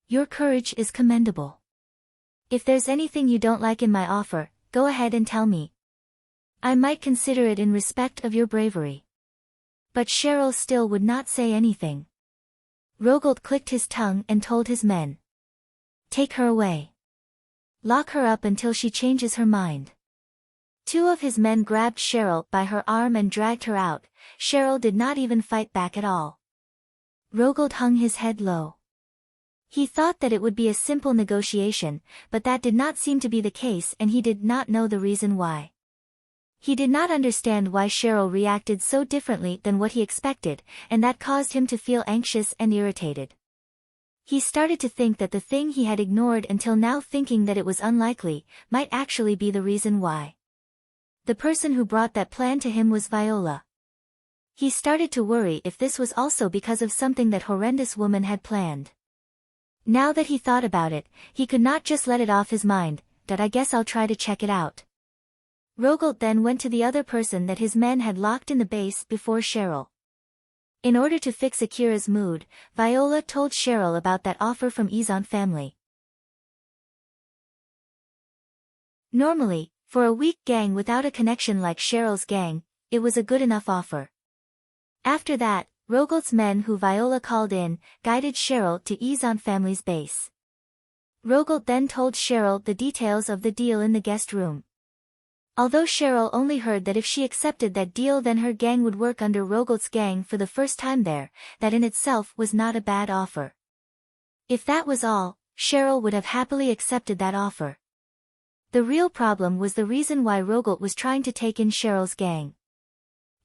Your courage is commendable. If there's anything you don't like in my offer, go ahead and tell me. I might consider it in respect of your bravery. But Cheryl still would not say anything. Rogolt clicked his tongue and told his men. Take her away. Lock her up until she changes her mind. Two of his men grabbed Cheryl by her arm and dragged her out. Cheryl did not even fight back at all. Rogolt hung his head low. He thought that it would be a simple negotiation, but that did not seem to be the case and he did not know the reason why. He did not understand why Cheryl reacted so differently than what he expected, and that caused him to feel anxious and irritated. He started to think that the thing he had ignored until now, thinking that it was unlikely, might actually be the reason why. The person who brought that plan to him was Viola. He started to worry if this was also because of something that horrendous woman had planned. Now that he thought about it, he could not just let it off his mind, that I guess I'll try to check it out. Rogolt then went to the other person that his men had locked in the base before Cheryl. In order to fix Akira's mood, Viola told Cheryl about that offer from Izan family. Normally, for a weak gang without a connection like Cheryl's gang, it was a good enough offer. After that, Rogolt's men who Viola called in, guided Cheryl to Izan family's base. Rogolt then told Cheryl the details of the deal in the guest room. Although Cheryl only heard that if she accepted that deal then her gang would work under Rogolt's gang for the first time there, that in itself was not a bad offer. If that was all, Cheryl would have happily accepted that offer. The real problem was the reason why Rogolt was trying to take in Cheryl's gang.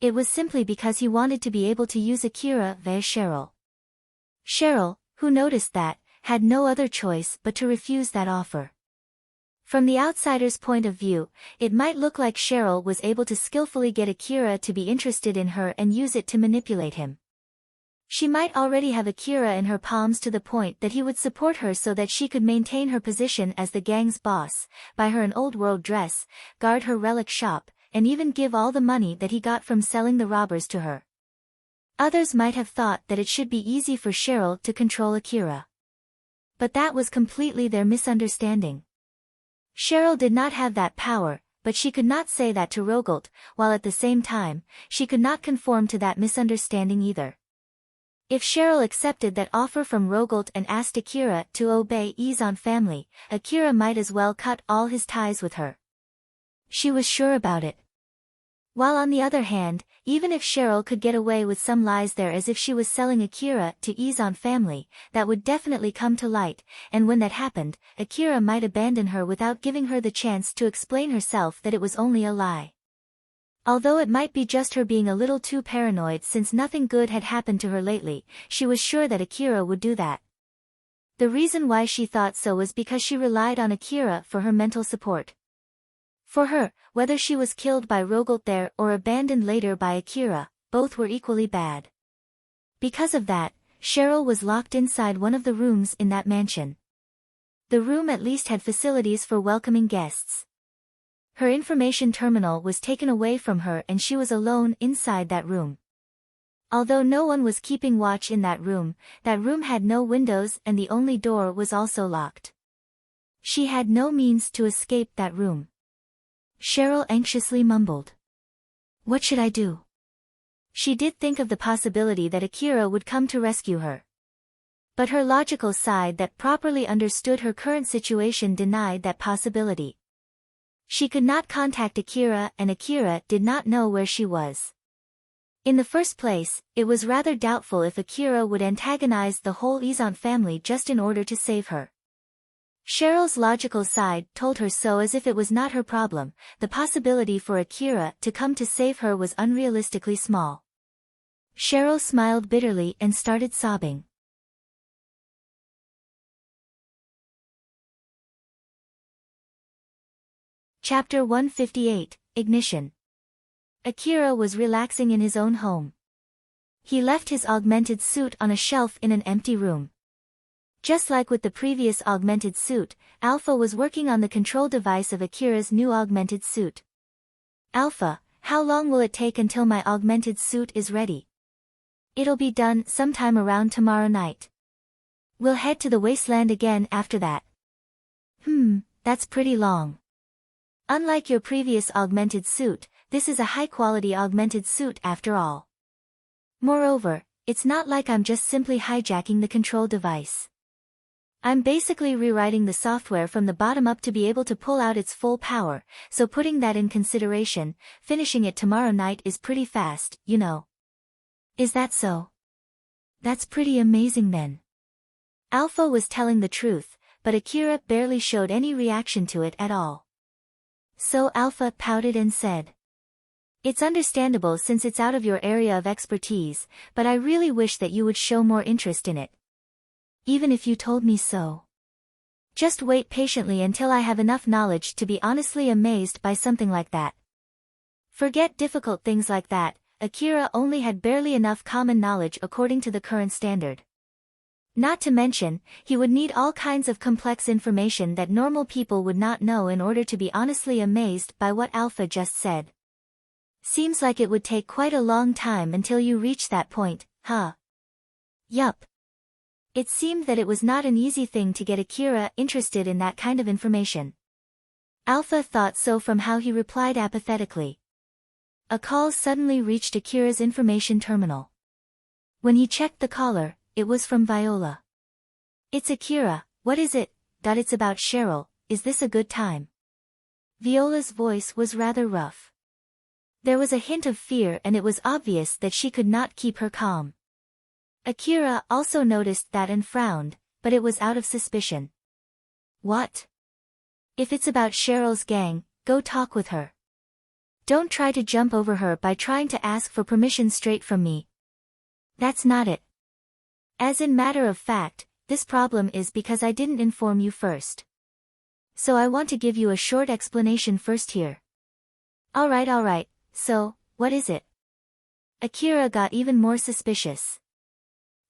It was simply because he wanted to be able to use Akira via Cheryl. Cheryl, who noticed that, had no other choice but to refuse that offer. From the outsider's point of view, it might look like Cheryl was able to skillfully get Akira to be interested in her and use it to manipulate him. She might already have Akira in her palms to the point that he would support her so that she could maintain her position as the gang's boss, buy her an old world dress, guard her relic shop, and even give all the money that he got from selling the robbers to her. Others might have thought that it should be easy for Cheryl to control Akira. But that was completely their misunderstanding. Cheryl did not have that power, but she could not say that to Rogolt, while at the same time, she could not conform to that misunderstanding either. If Cheryl accepted that offer from Rogolt and asked Akira to obey Izan family, Akira might as well cut all his ties with her. She was sure about it. While on the other hand, even if Cheryl could get away with some lies there as if she was selling Akira to Izan family, that would definitely come to light, and when that happened, Akira might abandon her without giving her the chance to explain herself that it was only a lie. Although it might be just her being a little too paranoid since nothing good had happened to her lately, she was sure that Akira would do that. The reason why she thought so was because she relied on Akira for her mental support. For her, whether she was killed by Rogolt there or abandoned later by Akira, both were equally bad. Because of that, Cheryl was locked inside one of the rooms in that mansion. The room at least had facilities for welcoming guests. Her information terminal was taken away from her and she was alone inside that room. Although no one was keeping watch in that room had no windows and the only door was also locked. She had no means to escape that room. Cheryl anxiously mumbled. What should I do? She did think of the possibility that Akira would come to rescue her. But her logical side that properly understood her current situation denied that possibility. She could not contact Akira and Akira did not know where she was. In the first place, it was rather doubtful if Akira would antagonize the whole Izan family just in order to save her. Cheryl's logical side told her so as if it was not her problem, the possibility for Akira to come to save her was unrealistically small. Cheryl smiled bitterly and started sobbing. Chapter 158, Ignition. Akira was relaxing in his own home. He left his augmented suit on a shelf in an empty room. Just like with the previous augmented suit, Alpha was working on the control device of Akira's new augmented suit. Alpha, how long will it take until my augmented suit is ready? It'll be done sometime around tomorrow night. We'll head to the wasteland again after that. That's pretty long. Unlike your previous augmented suit, this is a high-quality augmented suit after all. Moreover, it's not like I'm just simply hijacking the control device. I'm basically rewriting the software from the bottom up to be able to pull out its full power, so putting that in consideration, finishing it tomorrow night is pretty fast, you know. Is that so? That's pretty amazing then. Alpha was telling the truth, but Akira barely showed any reaction to it at all. So Alpha pouted and said, "It's understandable since it's out of your area of expertise, but I really wish that you would show more interest in it. Even if you told me so. Just wait patiently until I have enough knowledge to be honestly amazed by something like that." Forget difficult things like that, Akira only had barely enough common knowledge according to the current standard. Not to mention, he would need all kinds of complex information that normal people would not know in order to be honestly amazed by what Alpha just said. Seems like it would take quite a long time until you reach that point, huh? Yup. It seemed that it was not an easy thing to get Akira interested in that kind of information. Alpha thought so from how he replied apathetically. A call suddenly reached Akira's information terminal. When he checked the caller, it was from Viola. "It's Akira, what is it? It's about Cheryl, is this a good time?" Viola's voice was rather rough. There was a hint of fear and it was obvious that she could not keep her calm. Akira also noticed that and frowned, but it was out of suspicion. "What? If it's about Cheryl's gang, go talk with her. Don't try to jump over her by trying to ask for permission straight from me. That's not it. As in matter of fact, this problem is because I didn't inform you first. So I want to give you a short explanation first here." Alright, so, what is it?" Akira got even more suspicious.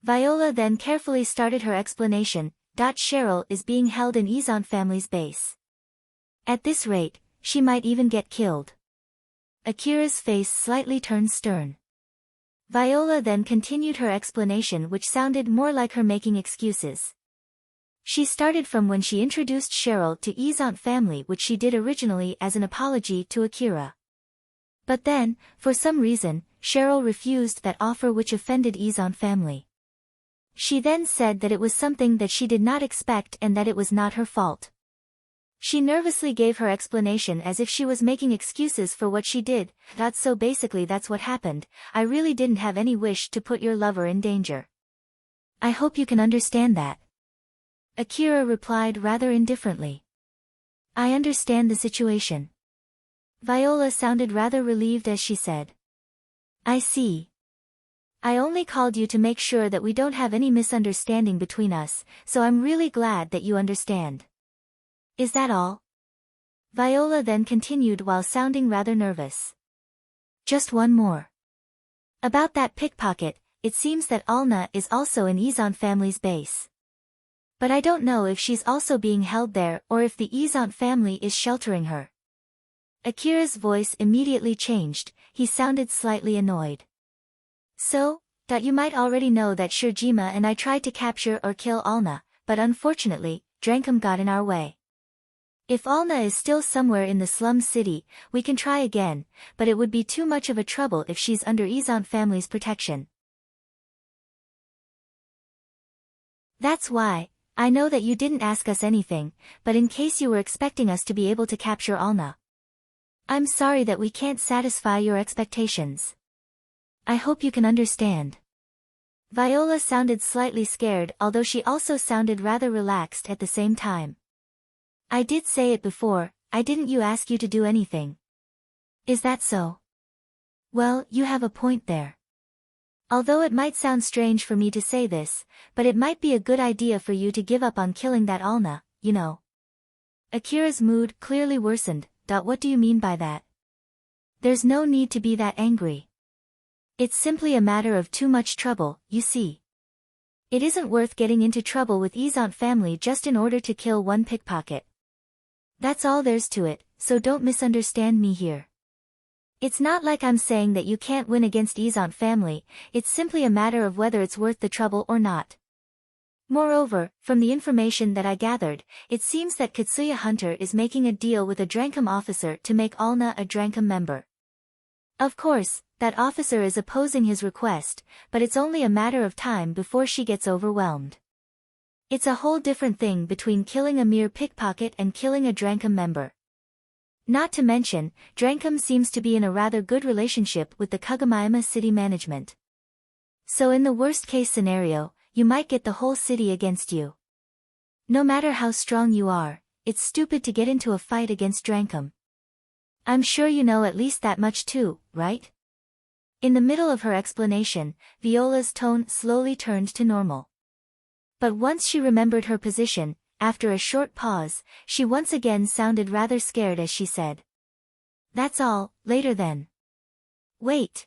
Viola then carefully started her explanation. Cheryl is being held in Izant family's base. At this rate, she might even get killed. Akira's face slightly turned stern. Viola then continued her explanation, which sounded more like her making excuses. She started from when she introduced Cheryl to Izant family, which she did originally as an apology to Akira. But then, for some reason, Cheryl refused that offer, which offended Izant family. She then said that it was something that she did not expect and that it was not her fault. She nervously gave her explanation as if she was making excuses for what she did. So basically that's what happened. I really didn't have any wish to put your lover in danger. I hope you can understand that. Akira replied rather indifferently. I understand the situation. Viola sounded rather relieved as she said. I see. I only called you to make sure that we don't have any misunderstanding between us, so I'm really glad that you understand. Is that all? Viola then continued while sounding rather nervous. Just one more. About that pickpocket, it seems that Alna is also in Izant family's base. But I don't know if she's also being held there or if the Izant family is sheltering her. Akira's voice immediately changed, he sounded slightly annoyed. So, you might already know that Shirjima and I tried to capture or kill Alna, but unfortunately, Drankum got in our way. If Alna is still somewhere in the slum city, we can try again, but it would be too much of a trouble if she's under Izant family's protection. That's why, I know that you didn't ask us anything, but in case you were expecting us to be able to capture Alna. I'm sorry that we can't satisfy your expectations. I hope you can understand. Viola sounded slightly scared, although she also sounded rather relaxed at the same time. I did say it before, I didn't ask you to do anything. Is that so? Well, you have a point there. Although it might sound strange for me to say this, but it might be a good idea for you to give up on killing that Alna, you know. Akira's mood clearly worsened. What do you mean by that? There's no need to be that angry. It's simply a matter of too much trouble, you see. It isn't worth getting into trouble with Izant family just in order to kill one pickpocket. That's all there's to it, so don't misunderstand me here. It's not like I'm saying that you can't win against Izant family, it's simply a matter of whether it's worth the trouble or not. Moreover, from the information that I gathered, it seems that Katsuya Hunter is making a deal with a Drankum officer to make Alna a Drankum member. Of course, that officer is opposing his request, but it's only a matter of time before she gets overwhelmed. It's a whole different thing between killing a mere pickpocket and killing a Drankum member. Not to mention, Drankum seems to be in a rather good relationship with the Kagamayama city management. So in the worst-case scenario, you might get the whole city against you. No matter how strong you are, it's stupid to get into a fight against Drankum. I'm sure you know at least that much too, right? In the middle of her explanation, Viola's tone slowly turned to normal. But once she remembered her position, after a short pause, she once again sounded rather scared as she said, "That's all, later then." "Wait."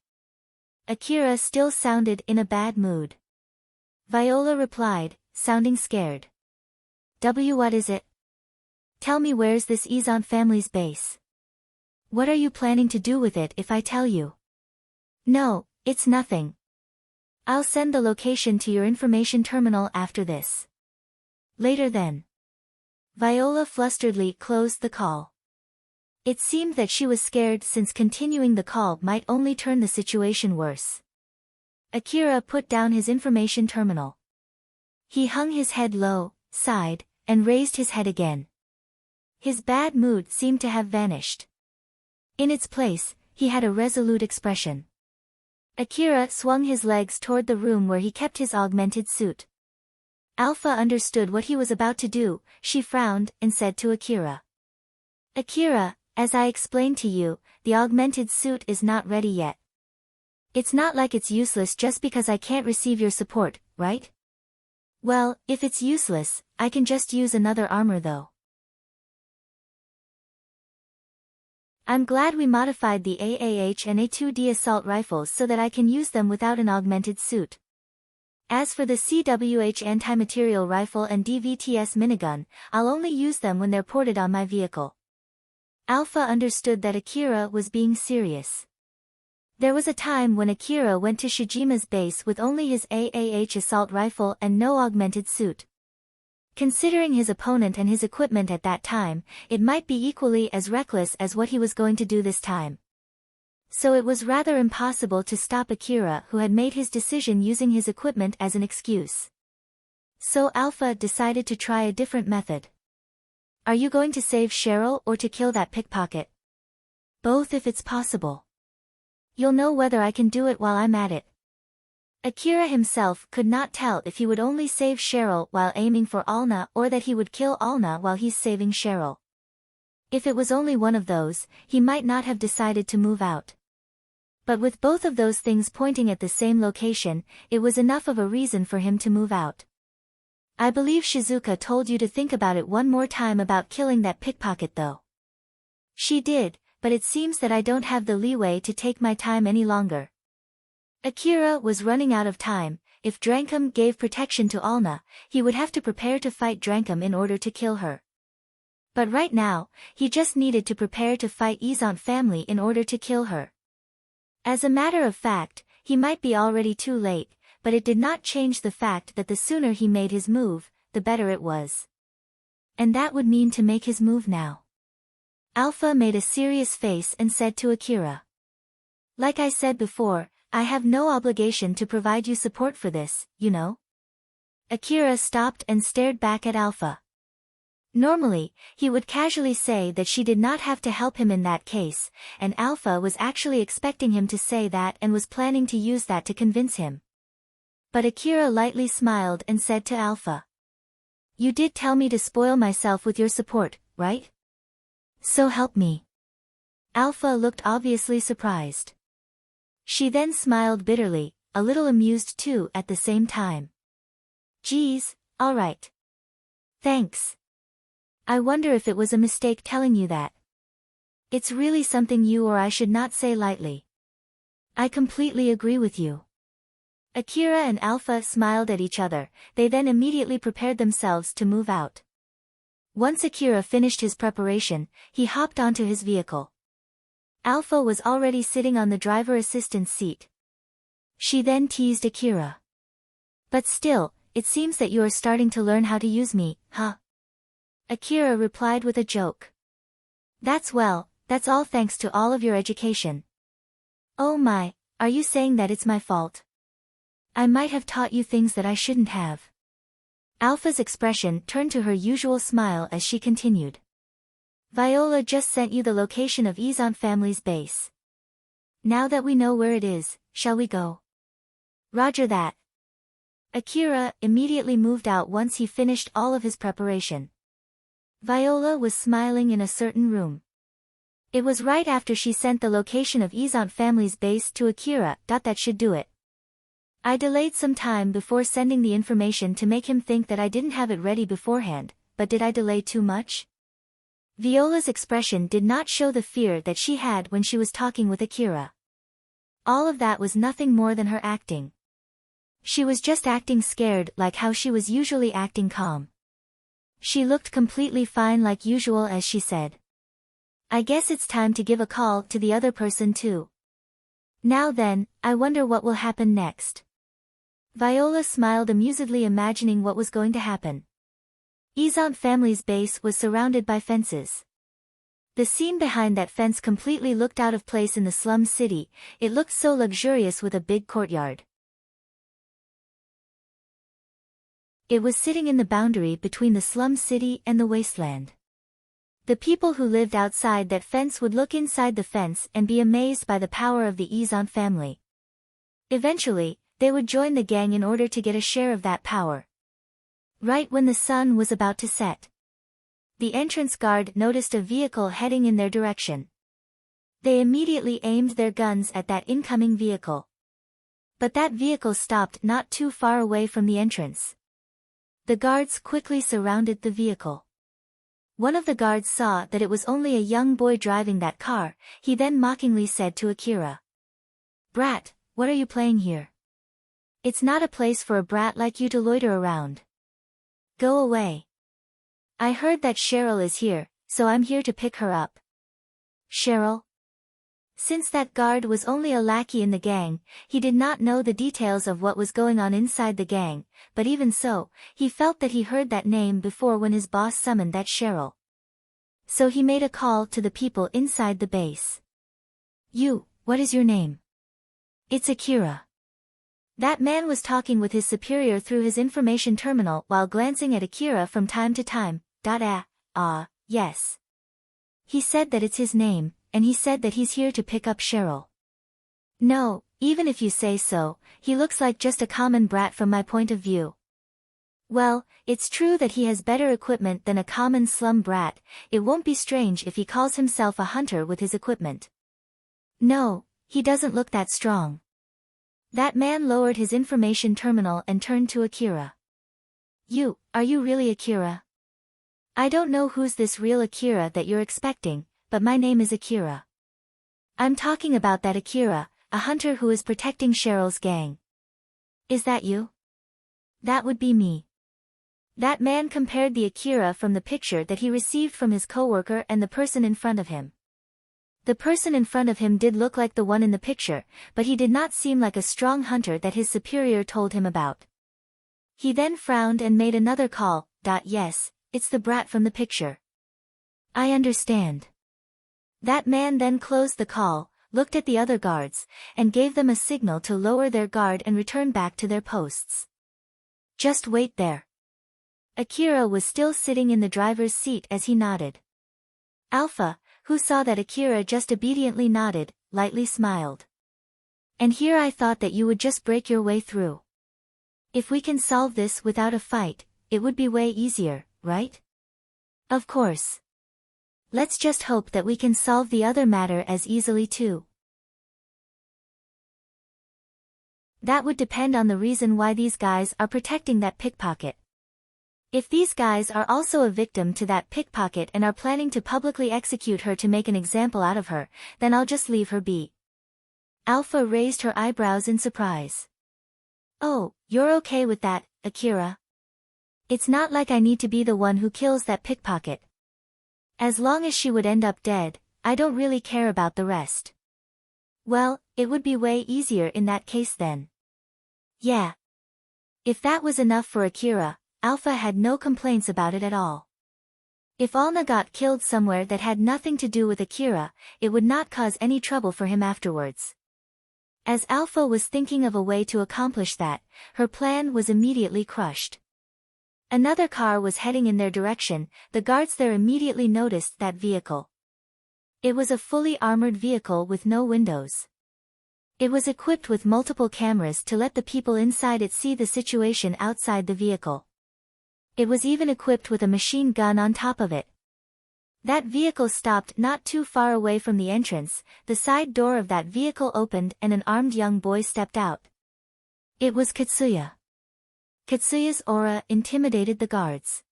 Akira still sounded in a bad mood. Viola replied, sounding scared. What is it? Tell me, where's this Izant family's base? What are you planning to do with it if I tell you? No, it's nothing. I'll send the location to your information terminal after this. Later then. Viola flusteredly closed the call. It seemed that she was scared since continuing the call might only turn the situation worse. Akira put down his information terminal. He hung his head low, sighed, and raised his head again. His bad mood seemed to have vanished. In its place, he had a resolute expression. Akira swung his legs toward the room where he kept his augmented suit. Alpha understood what he was about to do. She frowned and said to Akira. Akira, as I explained to you, the augmented suit is not ready yet. It's not like it's useless just because I can't receive your support, right? Well, if it's useless, I can just use another armor though. I'm glad we modified the AAH and A2D assault rifles so that I can use them without an augmented suit. As for the CWH anti-material rifle and DVTS minigun, I'll only use them when they're ported on my vehicle. Alpha understood that Akira was being serious. There was a time when Akira went to Shijima's base with only his AAH assault rifle and no augmented suit. Considering his opponent and his equipment at that time, it might be equally as reckless as what he was going to do this time. So it was rather impossible to stop Akira, who had made his decision using his equipment as an excuse. So Alpha decided to try a different method. Are you going to save Cheryl or to kill that pickpocket? Both if it's possible. You'll know whether I can do it while I'm at it. Akira himself could not tell if he would only save Cheryl while aiming for Alna or that he would kill Alna while he's saving Cheryl. If it was only one of those, he might not have decided to move out. But with both of those things pointing at the same location, it was enough of a reason for him to move out. I believe Shizuka told you to think about it one more time about killing that pickpocket though. She did, but it seems that I don't have the leeway to take my time any longer. Akira was running out of time. If Drankum gave protection to Alna, he would have to prepare to fight Drankum in order to kill her. But right now, he just needed to prepare to fight Izant family in order to kill her. As a matter of fact, he might be already too late, but it did not change the fact that the sooner he made his move, the better it was. And that would mean to make his move now. Alpha made a serious face and said to Akira. Like I said before, I have no obligation to provide you support for this, you know? Akira stopped and stared back at Alpha. Normally, he would casually say that she did not have to help him in that case, and Alpha was actually expecting him to say that and was planning to use that to convince him. But Akira lightly smiled and said to Alpha. You did tell me to spoil myself with your support, right? So help me. Alpha looked obviously surprised. She then smiled bitterly, a little amused too at the same time. Geez, all right. Thanks. I wonder if it was a mistake telling you that. It's really something you or I should not say lightly. I completely agree with you. Akira and Alpha smiled at each other. They then immediately prepared themselves to move out. Once Akira finished his preparation, he hopped onto his vehicle. Alpha was already sitting on the driver assistance seat. She then teased Akira. But still, it seems that you are starting to learn how to use me, huh? Akira replied with a joke. That's all thanks to all of your education. Oh my, are you saying that it's my fault? I might have taught you things that I shouldn't have. Alpha's expression turned to her usual smile as she continued. Viola just sent you the location of Izant family's base. Now that we know where it is, shall we go? Roger that. Akira immediately moved out once he finished all of his preparation. Viola was smiling in a certain room. It was right after she sent the location of Izant family's base to Akira. That should do it. I delayed some time before sending the information to make him think that I didn't have it ready beforehand, but did I delay too much? Viola's expression did not show the fear that she had when she was talking with Akira. All of that was nothing more than her acting. She was just acting scared like how she was usually acting calm. She looked completely fine like usual as she said, "I guess it's time to give a call to the other person too. Now then, I wonder what will happen next." Viola smiled amusedly, imagining what was going to happen. Izant family's base was surrounded by fences. The scene behind that fence completely looked out of place in the slum city. It looked so luxurious with a big courtyard. It was sitting in the boundary between the slum city and the wasteland. The people who lived outside that fence would look inside the fence and be amazed by the power of the Izant family. Eventually, they would join the gang in order to get a share of that power. Right when the sun was about to set, the entrance guard noticed a vehicle heading in their direction. They immediately aimed their guns at that incoming vehicle. But that vehicle stopped not too far away from the entrance. The guards quickly surrounded the vehicle. One of the guards saw that it was only a young boy driving that car. He then mockingly said to Akira, "Brat, what are you playing here? It's not a place for a brat like you to loiter around. Go away. I heard that Cheryl is here, so I'm here to pick her up." Cheryl? Since that guard was only a lackey in the gang, he did not know the details of what was going on inside the gang, but even so, he felt that he heard that name before when his boss summoned that Cheryl. So he made a call to the people inside the base. What is your name?" "It's Akira." That man was talking with his superior through his information terminal while glancing at Akira from time to time. Yes. He said that it's his name, and he said that he's here to pick up Cheryl. No, even if you say so, he looks like just a common brat from my point of view. Well, it's true that he has better equipment than a common slum brat. It won't be strange if he calls himself a hunter with his equipment. No, he doesn't look that strong. That man lowered his information terminal and turned to Akira. Are you really Akira? I don't know who's this real Akira that you're expecting, but my name is Akira. I'm talking about that Akira, a hunter who is protecting Cheryl's gang. Is that you?" "That would be me." That man compared the Akira from the picture that he received from his coworker and the person in front of him. The person in front of him did look like the one in the picture, but he did not seem like a strong hunter that his superior told him about. He then frowned and made another call. Yes, it's the brat from the picture. I understand. That man then closed the call, looked at the other guards, and gave them a signal to lower their guard and return back to their posts. "Just wait there." Akira was still sitting in the driver's seat as he nodded. Alpha, who saw that Akira just obediently nodded, lightly smiled. "And here I thought that you would just break your way through. If we can solve this without a fight, it would be way easier, right?" "Of course. Let's just hope that we can solve the other matter as easily too." That would depend on the reason why these guys are protecting that pickpocket. If these guys are also a victim to that pickpocket and are planning to publicly execute her to make an example out of her, then I'll just leave her be. Alpha raised her eyebrows in surprise. "Oh, you're okay with that, Akira? It's not like I need to be the one who kills that pickpocket. As long as she would end up dead, I don't really care about the rest." "Well, it would be way easier in that case then." Yeah. If that was enough for Akira, Alpha had no complaints about it at all. If Alna got killed somewhere that had nothing to do with Akira, it would not cause any trouble for him afterwards. As Alpha was thinking of a way to accomplish that, her plan was immediately crushed. Another car was heading in their direction. The guards there immediately noticed that vehicle. It was a fully armored vehicle with no windows. It was equipped with multiple cameras to let the people inside it see the situation outside the vehicle. It was even equipped with a machine gun on top of it. That vehicle stopped not too far away from the entrance, the side door of that vehicle opened and an armed young boy stepped out. It was Katsuya. Katsuya's aura intimidated the guards.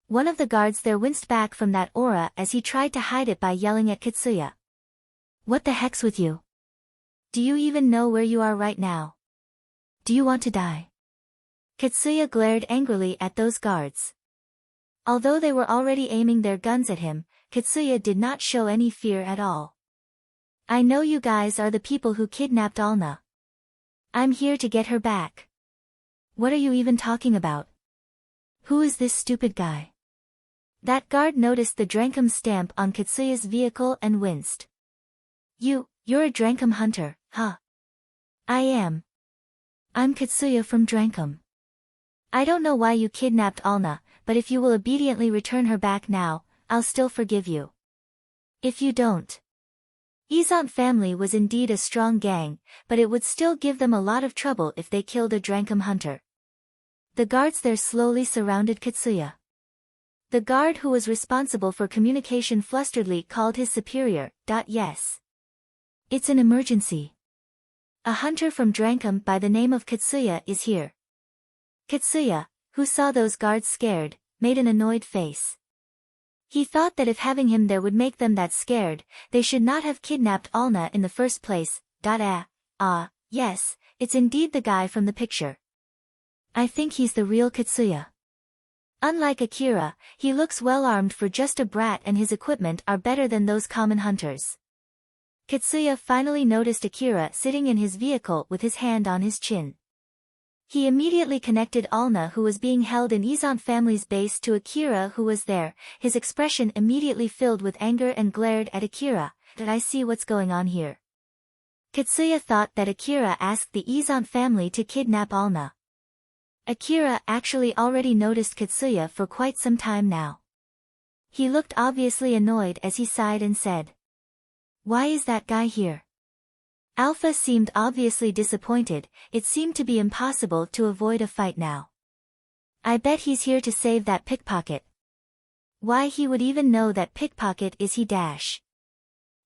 One of the guards there winced back from that aura as he tried to hide it by yelling at Katsuya. "What the heck's with you? Do you even know where you are right now? Do you want to die?" Katsuya glared angrily at those guards. Although they were already aiming their guns at him, Katsuya did not show any fear at all. "I know you guys are the people who kidnapped Alna. I'm here to get her back." "What are you even talking about? Who is this stupid guy?" That guard noticed the Drankum stamp on Katsuya's vehicle and winced. You're a Drankum hunter, huh?" "I am. I'm Katsuya from Drankum. I don't know why you kidnapped Alna, but if you will obediently return her back now, I'll still forgive you. If you don't." Izant family was indeed a strong gang, but it would still give them a lot of trouble if they killed a Drankum hunter. The guards there slowly surrounded Katsuya. The guard who was responsible for communication flusteredly called his superior. "Yes. It's an emergency. A hunter from Drankum by the name of Katsuya is here." Katsuya, who saw those guards scared, made an annoyed face. He thought that if having him there would make them that scared, they should not have kidnapped Alna in the first place. Yes, it's indeed the guy from the picture. I think he's the real Katsuya. Unlike Akira, he looks well armed for just a brat and his equipment are better than those common hunters. Katsuya finally noticed Akira sitting in his vehicle with his hand on his chin. He immediately connected Alna who was being held in Izant family's base to Akira who was there, his expression immediately filled with anger and glared at Akira. "Did I see what's going on here?" Katsuya thought that Akira asked the Izant family to kidnap Alna. Akira actually already noticed Katsuya for quite some time now. He looked obviously annoyed as he sighed and said, "Why is that guy here?" Alpha seemed obviously disappointed, it seemed to be impossible to avoid a fight now. "I bet he's here to save that pickpocket." Why he would even know that pickpocket is he dash.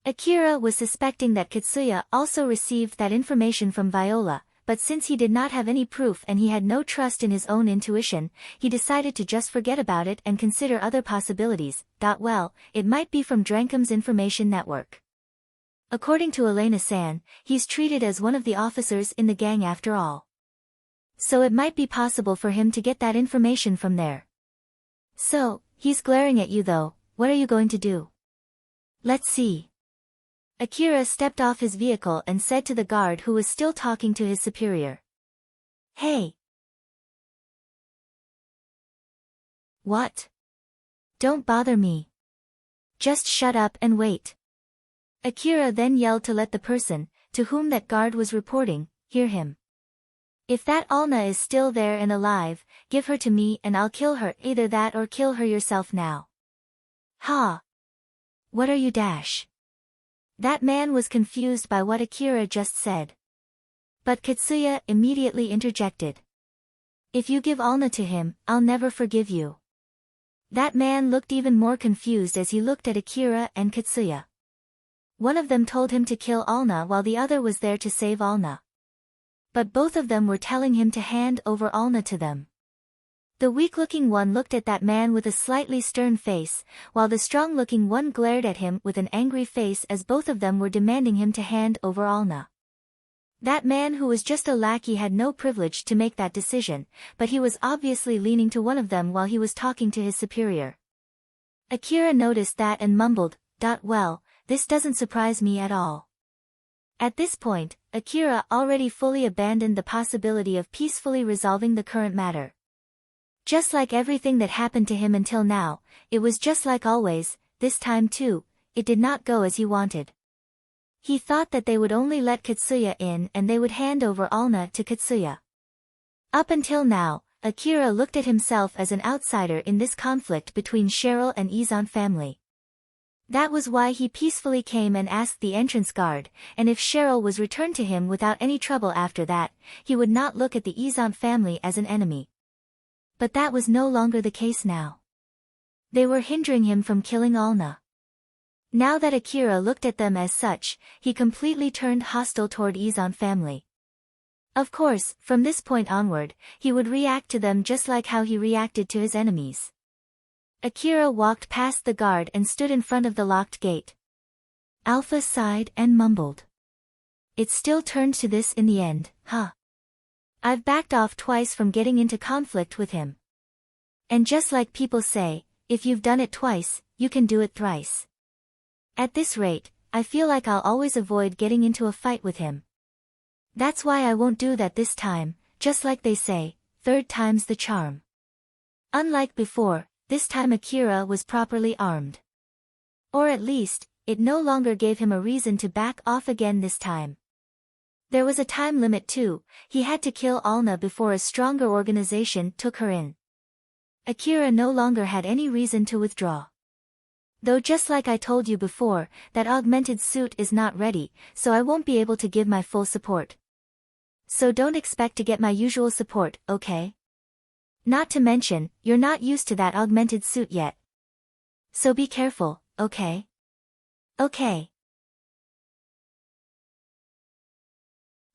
Akira was suspecting that Katsuya also received that information from Viola, but since he did not have any proof and he had no trust in his own intuition, he decided to just forget about it and consider other possibilities. Well, it might be from Drankum's information network. According to Elena-san, he's treated as one of the officers in the gang after all. So it might be possible for him to get that information from there. "So, he's glaring at you though, what are you going to do?" "Let's see." Akira stepped off his vehicle and said to the guard who was still talking to his superior. "Hey." "What?" "Don't bother me. Just shut up and wait." Akira then yelled to let the person, to whom that guard was reporting, hear him. "If that Alna is still there and alive, give her to me and I'll kill her, either that or kill her yourself now." "Ha! What are you dash?" That man was confused by what Akira just said. But Katsuya immediately interjected. "If you give Alna to him, I'll never forgive you." That man looked even more confused as he looked at Akira and Katsuya. One of them told him to kill Alna while the other was there to save Alna. But both of them were telling him to hand over Alna to them. The weak-looking one looked at that man with a slightly stern face, while the strong-looking one glared at him with an angry face as both of them were demanding him to hand over Alna. That man who was just a lackey had no privilege to make that decision, but he was obviously leaning to one of them while he was talking to his superior. Akira noticed that and mumbled, "Well, this doesn't surprise me at all." At this point, Akira already fully abandoned the possibility of peacefully resolving the current matter. Just like everything that happened to him until now, it was just like always, this time too, it did not go as he wanted. He thought that they would only let Katsuya in and they would hand over Alna to Katsuya. Up until now, Akira looked at himself as an outsider in this conflict between Cheryl and Izan family. That was why he peacefully came and asked the entrance guard, and if Cheryl was returned to him without any trouble after that, he would not look at the Izant family as an enemy. But that was no longer the case now. They were hindering him from killing Alna. Now that Akira looked at them as such, he completely turned hostile toward Izant family. Of course, from this point onward, he would react to them just like how he reacted to his enemies. Akira walked past the guard and stood in front of the locked gate. Alpha sighed and mumbled. It still turned to this in the end, huh? I've backed off twice from getting into conflict with him. And just like people say, if you've done it twice, you can do it thrice. At this rate, I feel like I'll always avoid getting into a fight with him. That's why I won't do that this time, just like they say, third time's the charm. Unlike before, this time Akira was properly armed. Or at least, it no longer gave him a reason to back off again this time. There was a time limit too, he had to kill Alna before a stronger organization took her in. Akira no longer had any reason to withdraw. Though just like I told you before, that augmented suit is not ready, so I won't be able to give my full support. So don't expect to get my usual support, okay? Not to mention, you're not used to that augmented suit yet. So be careful, okay? Okay.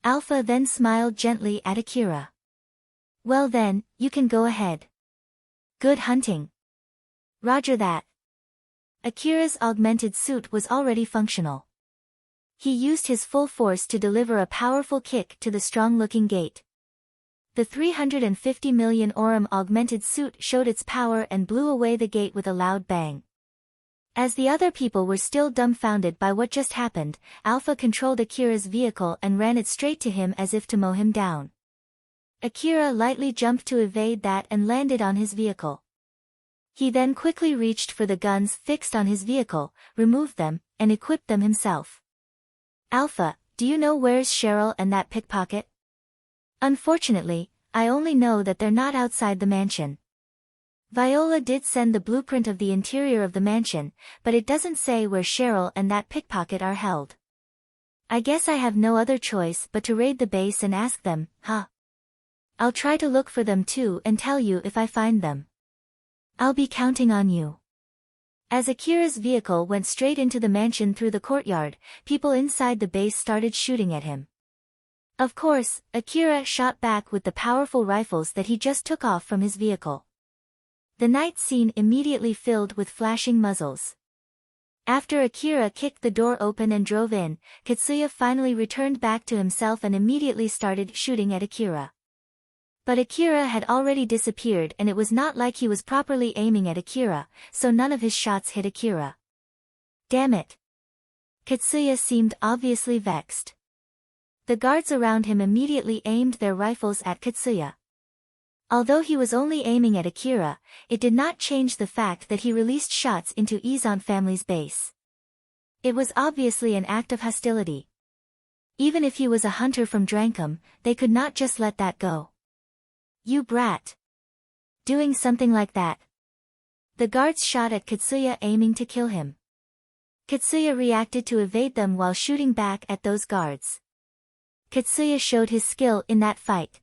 Alpha then smiled gently at Akira. Well then, you can go ahead. Good hunting. Roger that. Akira's augmented suit was already functional. He used his full force to deliver a powerful kick to the strong-looking gate. The 350 million Aurum augmented suit showed its power and blew away the gate with a loud bang. As the other people were still dumbfounded by what just happened, Alpha controlled Akira's vehicle and ran it straight to him as if to mow him down. Akira lightly jumped to evade that and landed on his vehicle. He then quickly reached for the guns fixed on his vehicle, removed them, and equipped them himself. Alpha, do you know where's Cheryl and that pickpocket? Unfortunately, I only know that they're not outside the mansion. Viola did send the blueprint of the interior of the mansion, but it doesn't say where Cheryl and that pickpocket are held. I guess I have no other choice but to raid the base and ask them, huh? I'll try to look for them too and tell you if I find them. I'll be counting on you. As Akira's vehicle went straight into the mansion through the courtyard, people inside the base started shooting at him. Of course, Akira shot back with the powerful rifles that he just took off from his vehicle. The night scene immediately filled with flashing muzzles. After Akira kicked the door open and drove in, Katsuya finally returned back to himself and immediately started shooting at Akira. But Akira had already disappeared and it was not like he was properly aiming at Akira, so none of his shots hit Akira. Damn it! Katsuya seemed obviously vexed. The guards around him immediately aimed their rifles at Katsuya. Although he was only aiming at Akira, it did not change the fact that he released shots into Izant family's base. It was obviously an act of hostility. Even if he was a hunter from Drankum, they could not just let that go. You brat! Doing something like that. The guards shot at Katsuya aiming to kill him. Katsuya reacted to evade them while shooting back at those guards. Katsuya showed his skill in that fight.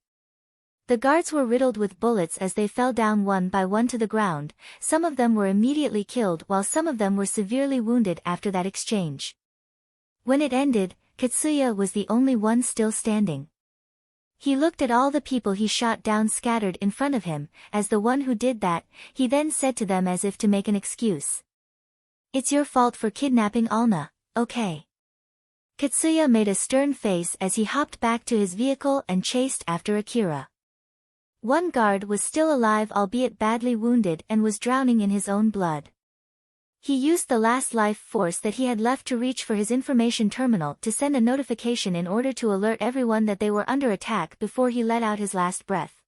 The guards were riddled with bullets as they fell down one by one to the ground, some of them were immediately killed while some of them were severely wounded after that exchange. When it ended, Katsuya was the only one still standing. He looked at all the people he shot down scattered in front of him, as the one who did that, he then said to them as if to make an excuse. It's your fault for kidnapping Alna, okay? Katsuya made a stern face as he hopped back to his vehicle and chased after Akira. One guard was still alive albeit badly wounded and was drowning in his own blood. He used the last life force that he had left to reach for his information terminal to send a notification in order to alert everyone that they were under attack before he let out his last breath.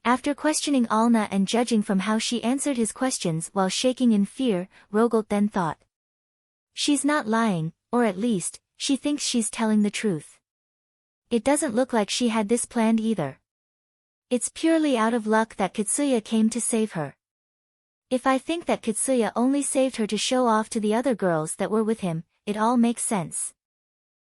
After questioning Alna and judging from how she answered his questions while shaking in fear, Rogolt then thought. She's not lying, or at least, she thinks she's telling the truth. It doesn't look like she had this planned either. It's purely out of luck that Katsuya came to save her. If I think that Kitsuya only saved her to show off to the other girls that were with him, it all makes sense.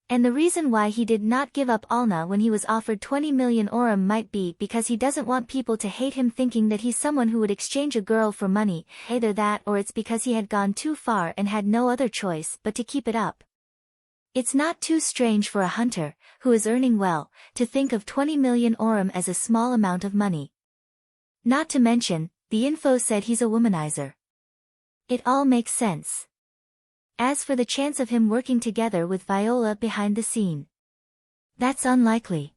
And the reason why he did not give up Alna when he was offered 20 million orum might be because he doesn't want people to hate him thinking that he's someone who would exchange a girl for money, either that or it's because he had gone too far and had no other choice but to keep it up. It's not too strange for a hunter, who is earning well, to think of 20 million orum as a small amount of money. Not to mention, the info said he's a womanizer. It all makes sense. As for the chance of him working together with Viola behind the scene, that's unlikely.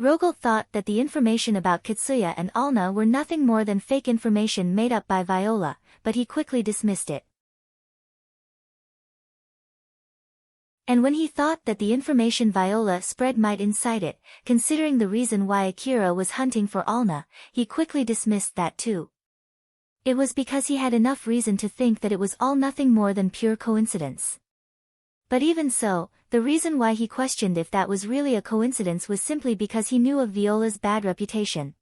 Rogalt thought that the information about Kitsuya and Alna were nothing more than fake information made up by Viola, but he quickly dismissed it. And when he thought that the information Viola spread might incite it, considering the reason why Akira was hunting for Alna, he quickly dismissed that too. It was because he had enough reason to think that it was all nothing more than pure coincidence. But even so, the reason why he questioned if that was really a coincidence was simply because he knew of Viola's bad reputation.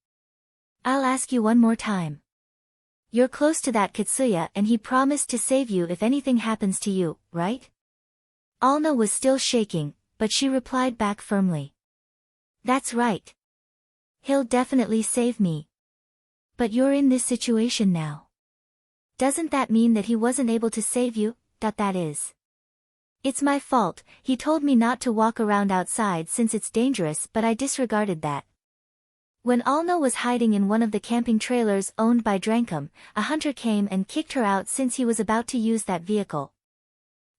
I'll ask you one more time. You're close to that Kitsuya and he promised to save you if anything happens to you, right? Alna was still shaking, but she replied back firmly. That's right. He'll definitely save me. But you're in this situation now. Doesn't that mean that he wasn't able to save you? That is. It's my fault, he told me not to walk around outside since it's dangerous, but I disregarded that. When Alna was hiding in one of the camping trailers owned by Drankum, a hunter came and kicked her out since he was about to use that vehicle.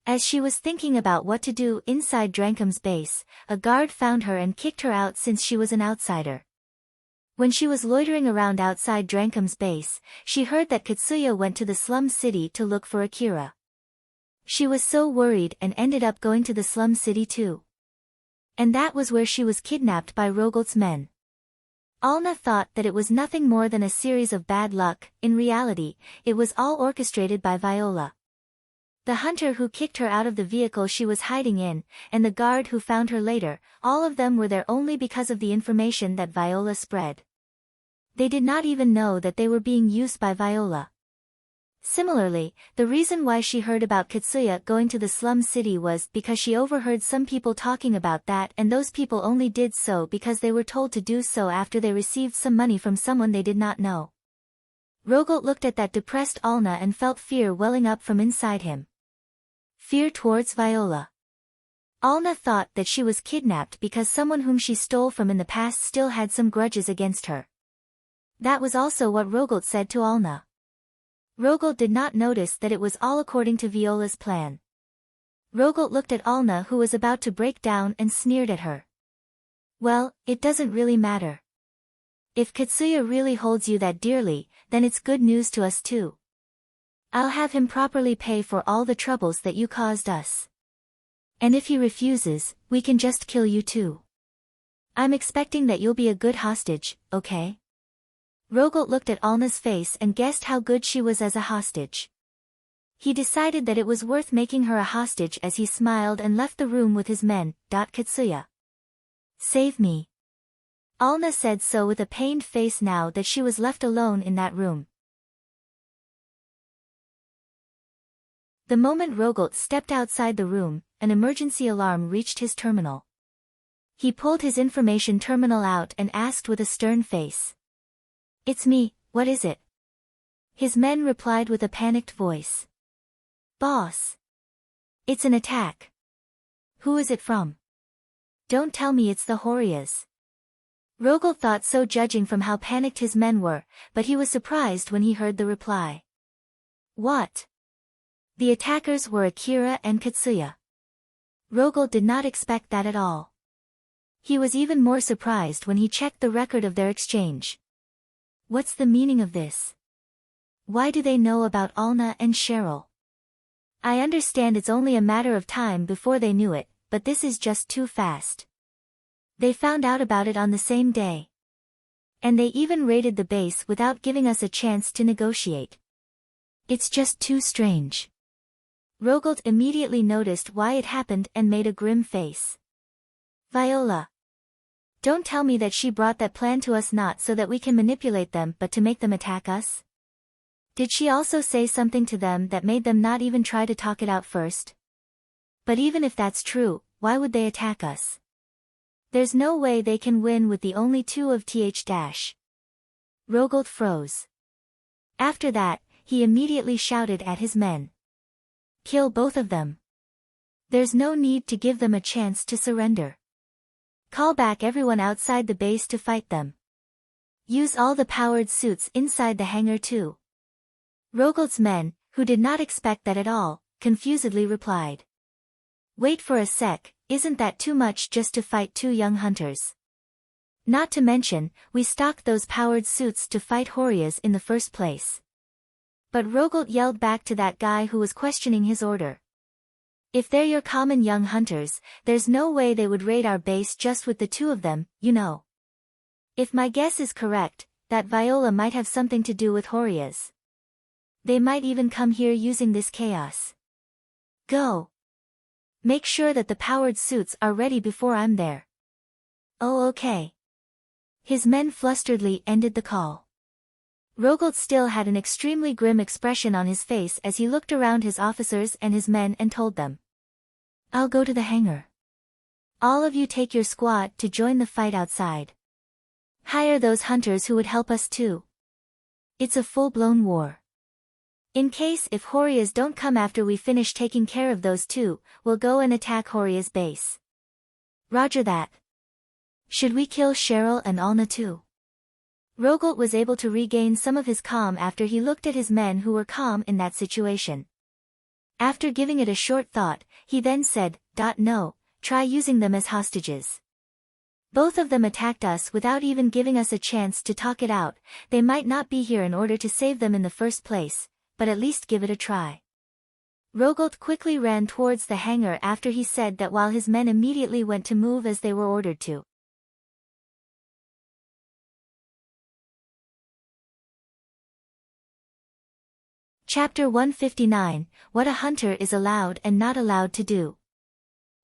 As she was thinking about what to do inside Drankum's base, a guard found her and kicked her out since she was an outsider. When she was loitering around outside Drankum's base, she heard that Kitsuya went to the slum city to look for Akira. She was so worried and ended up going to the slum city too. And that was where she was kidnapped by Rogalt's men. Alna thought that it was nothing more than a series of bad luck. In reality, it was all orchestrated by Viola. The hunter who kicked her out of the vehicle she was hiding in, and the guard who found her later, all of them were there only because of the information that Viola spread. They did not even know that they were being used by Viola. Similarly, the reason why she heard about Kitsuya going to the slum city was because she overheard some people talking about that, and those people only did so because they were told to do so after they received some money from someone they did not know. Rogalt looked at that depressed Alna and felt fear welling up from inside him. Fear towards Viola. Alna thought that she was kidnapped because someone whom she stole from in the past still had some grudges against her. That was also what Rogalt said to Alna. Rogalt did not notice that it was all according to Viola's plan. Rogalt looked at Alna, who was about to break down, and sneered at her. Well, it doesn't really matter. If Kitsuya really holds you that dearly, then it's good news to us too. I'll have him properly pay for all the troubles that you caused us. And if he refuses, we can just kill you too. I'm expecting that you'll be a good hostage, okay? Rogalt looked at Alna's face and guessed how good she was as a hostage. He decided that it was worth making her a hostage as he smiled and left the room with his men. Kitsuya. Save me. Alna said so with a pained face now that she was left alone in that room. The moment Rogalt stepped outside the room, an emergency alarm reached his terminal. He pulled his information terminal out and asked with a stern face. It's me, what is it? His men replied with a panicked voice. Boss. It's an attack. Who is it from? Don't tell me it's the Horias. Rogalt thought so, judging from how panicked his men were, but he was surprised when he heard the reply. What? The attackers were Akira and Kitsuya. Rogalt did not expect that at all. He was even more surprised when he checked the record of their exchange. What's the meaning of this? Why do they know about Alna and Cheryl? I understand it's only a matter of time before they knew it, but this is just too fast. They found out about it on the same day. And they even raided the base without giving us a chance to negotiate. It's just too strange. Rogalt immediately noticed why it happened and made a grim face. Viola. Don't tell me that she brought that plan to us not so that we can manipulate them but to make them attack us? Did she also say something to them that made them not even try to talk it out first? But even if that's true, why would they attack us? There's no way they can win with the only two of th dash. Rogold froze. After that, he immediately shouted at his men. Kill both of them. There's no need to give them a chance to surrender. Call back everyone outside the base to fight them. Use all the powered suits inside the hangar too. Rogold's men, who did not expect that at all, confusedly replied. Wait for a sec, isn't that too much just to fight two young hunters? Not to mention, we stocked those powered suits to fight Horias in the first place. But Rogold yelled back to that guy who was questioning his order. If they're your common young hunters, there's no way they would raid our base just with the two of them, you know. If my guess is correct, that Viola might have something to do with Horias. They might even come here using this chaos. Go. Make sure that the powered suits are ready before I'm there. Oh, okay. His men flusteredly ended the call. Rogold still had an extremely grim expression on his face as he looked around his officers and his men and told them. I'll go to the hangar. All of you take your squad to join the fight outside. Hire those hunters who would help us too. It's a full-blown war. In case if Horias don't come after we finish taking care of those two, we'll go and attack Horias' base. Roger that. Should we kill Cheryl and Alna too? Rogold was able to regain some of his calm after he looked at his men who were calm in that situation. After giving it a short thought, he then said, No, try using them as hostages. Both of them attacked us without even giving us a chance to talk it out. They might not be here in order to save them in the first place, but at least give it a try. Rogold quickly ran towards the hangar after he said that while his men immediately went to move as they were ordered to. Chapter 159, What a Hunter is Allowed and Not Allowed to Do.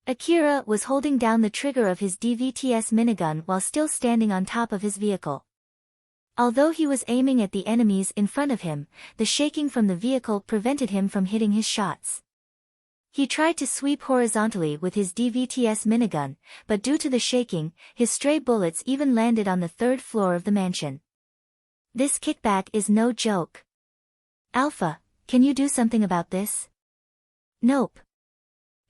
Akira was holding down the trigger of his DVTS minigun while still standing on top of his vehicle. Although he was aiming at the enemies in front of him, the shaking from the vehicle prevented him from hitting his shots. He tried to sweep horizontally with his DVTS minigun, but due to the shaking, his stray bullets even landed on the third floor of the mansion. This kickback is no joke. Alpha, can you do something about this? Nope.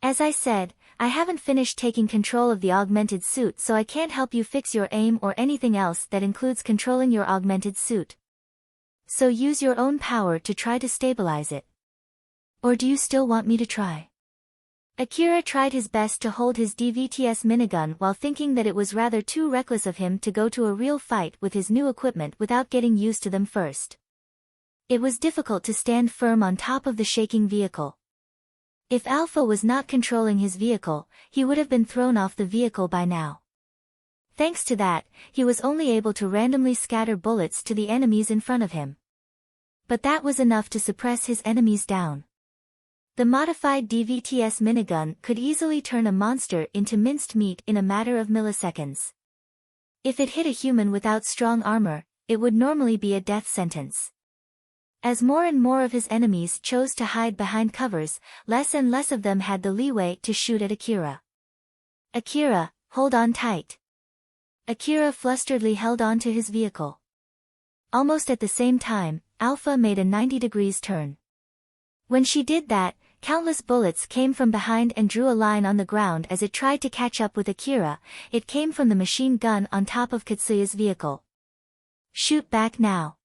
As I said, I haven't finished taking control of the augmented suit, so I can't help you fix your aim or anything else that includes controlling your augmented suit. So use your own power to try to stabilize it. Or do you still want me to try? Akira tried his best to hold his DVTS minigun while thinking that it was rather too reckless of him to go to a real fight with his new equipment without getting used to them first. It was difficult to stand firm on top of the shaking vehicle. If Alpha was not controlling his vehicle, he would have been thrown off the vehicle by now. Thanks to that, he was only able to randomly scatter bullets to the enemies in front of him. But that was enough to suppress his enemies down. The modified DVTS minigun could easily turn a monster into minced meat in a matter of milliseconds. If it hit a human without strong armor, it would normally be a death sentence. As more and more of his enemies chose to hide behind covers, less and less of them had the leeway to shoot at Akira. Akira, hold on tight. Akira flusteredly held on to his vehicle. Almost at the same time, Alpha made a 90 degrees turn. When she did that, countless bullets came from behind and drew a line on the ground as it tried to catch up with Akira. It came from the machine gun on top of Katsuya's vehicle. Shoot back now.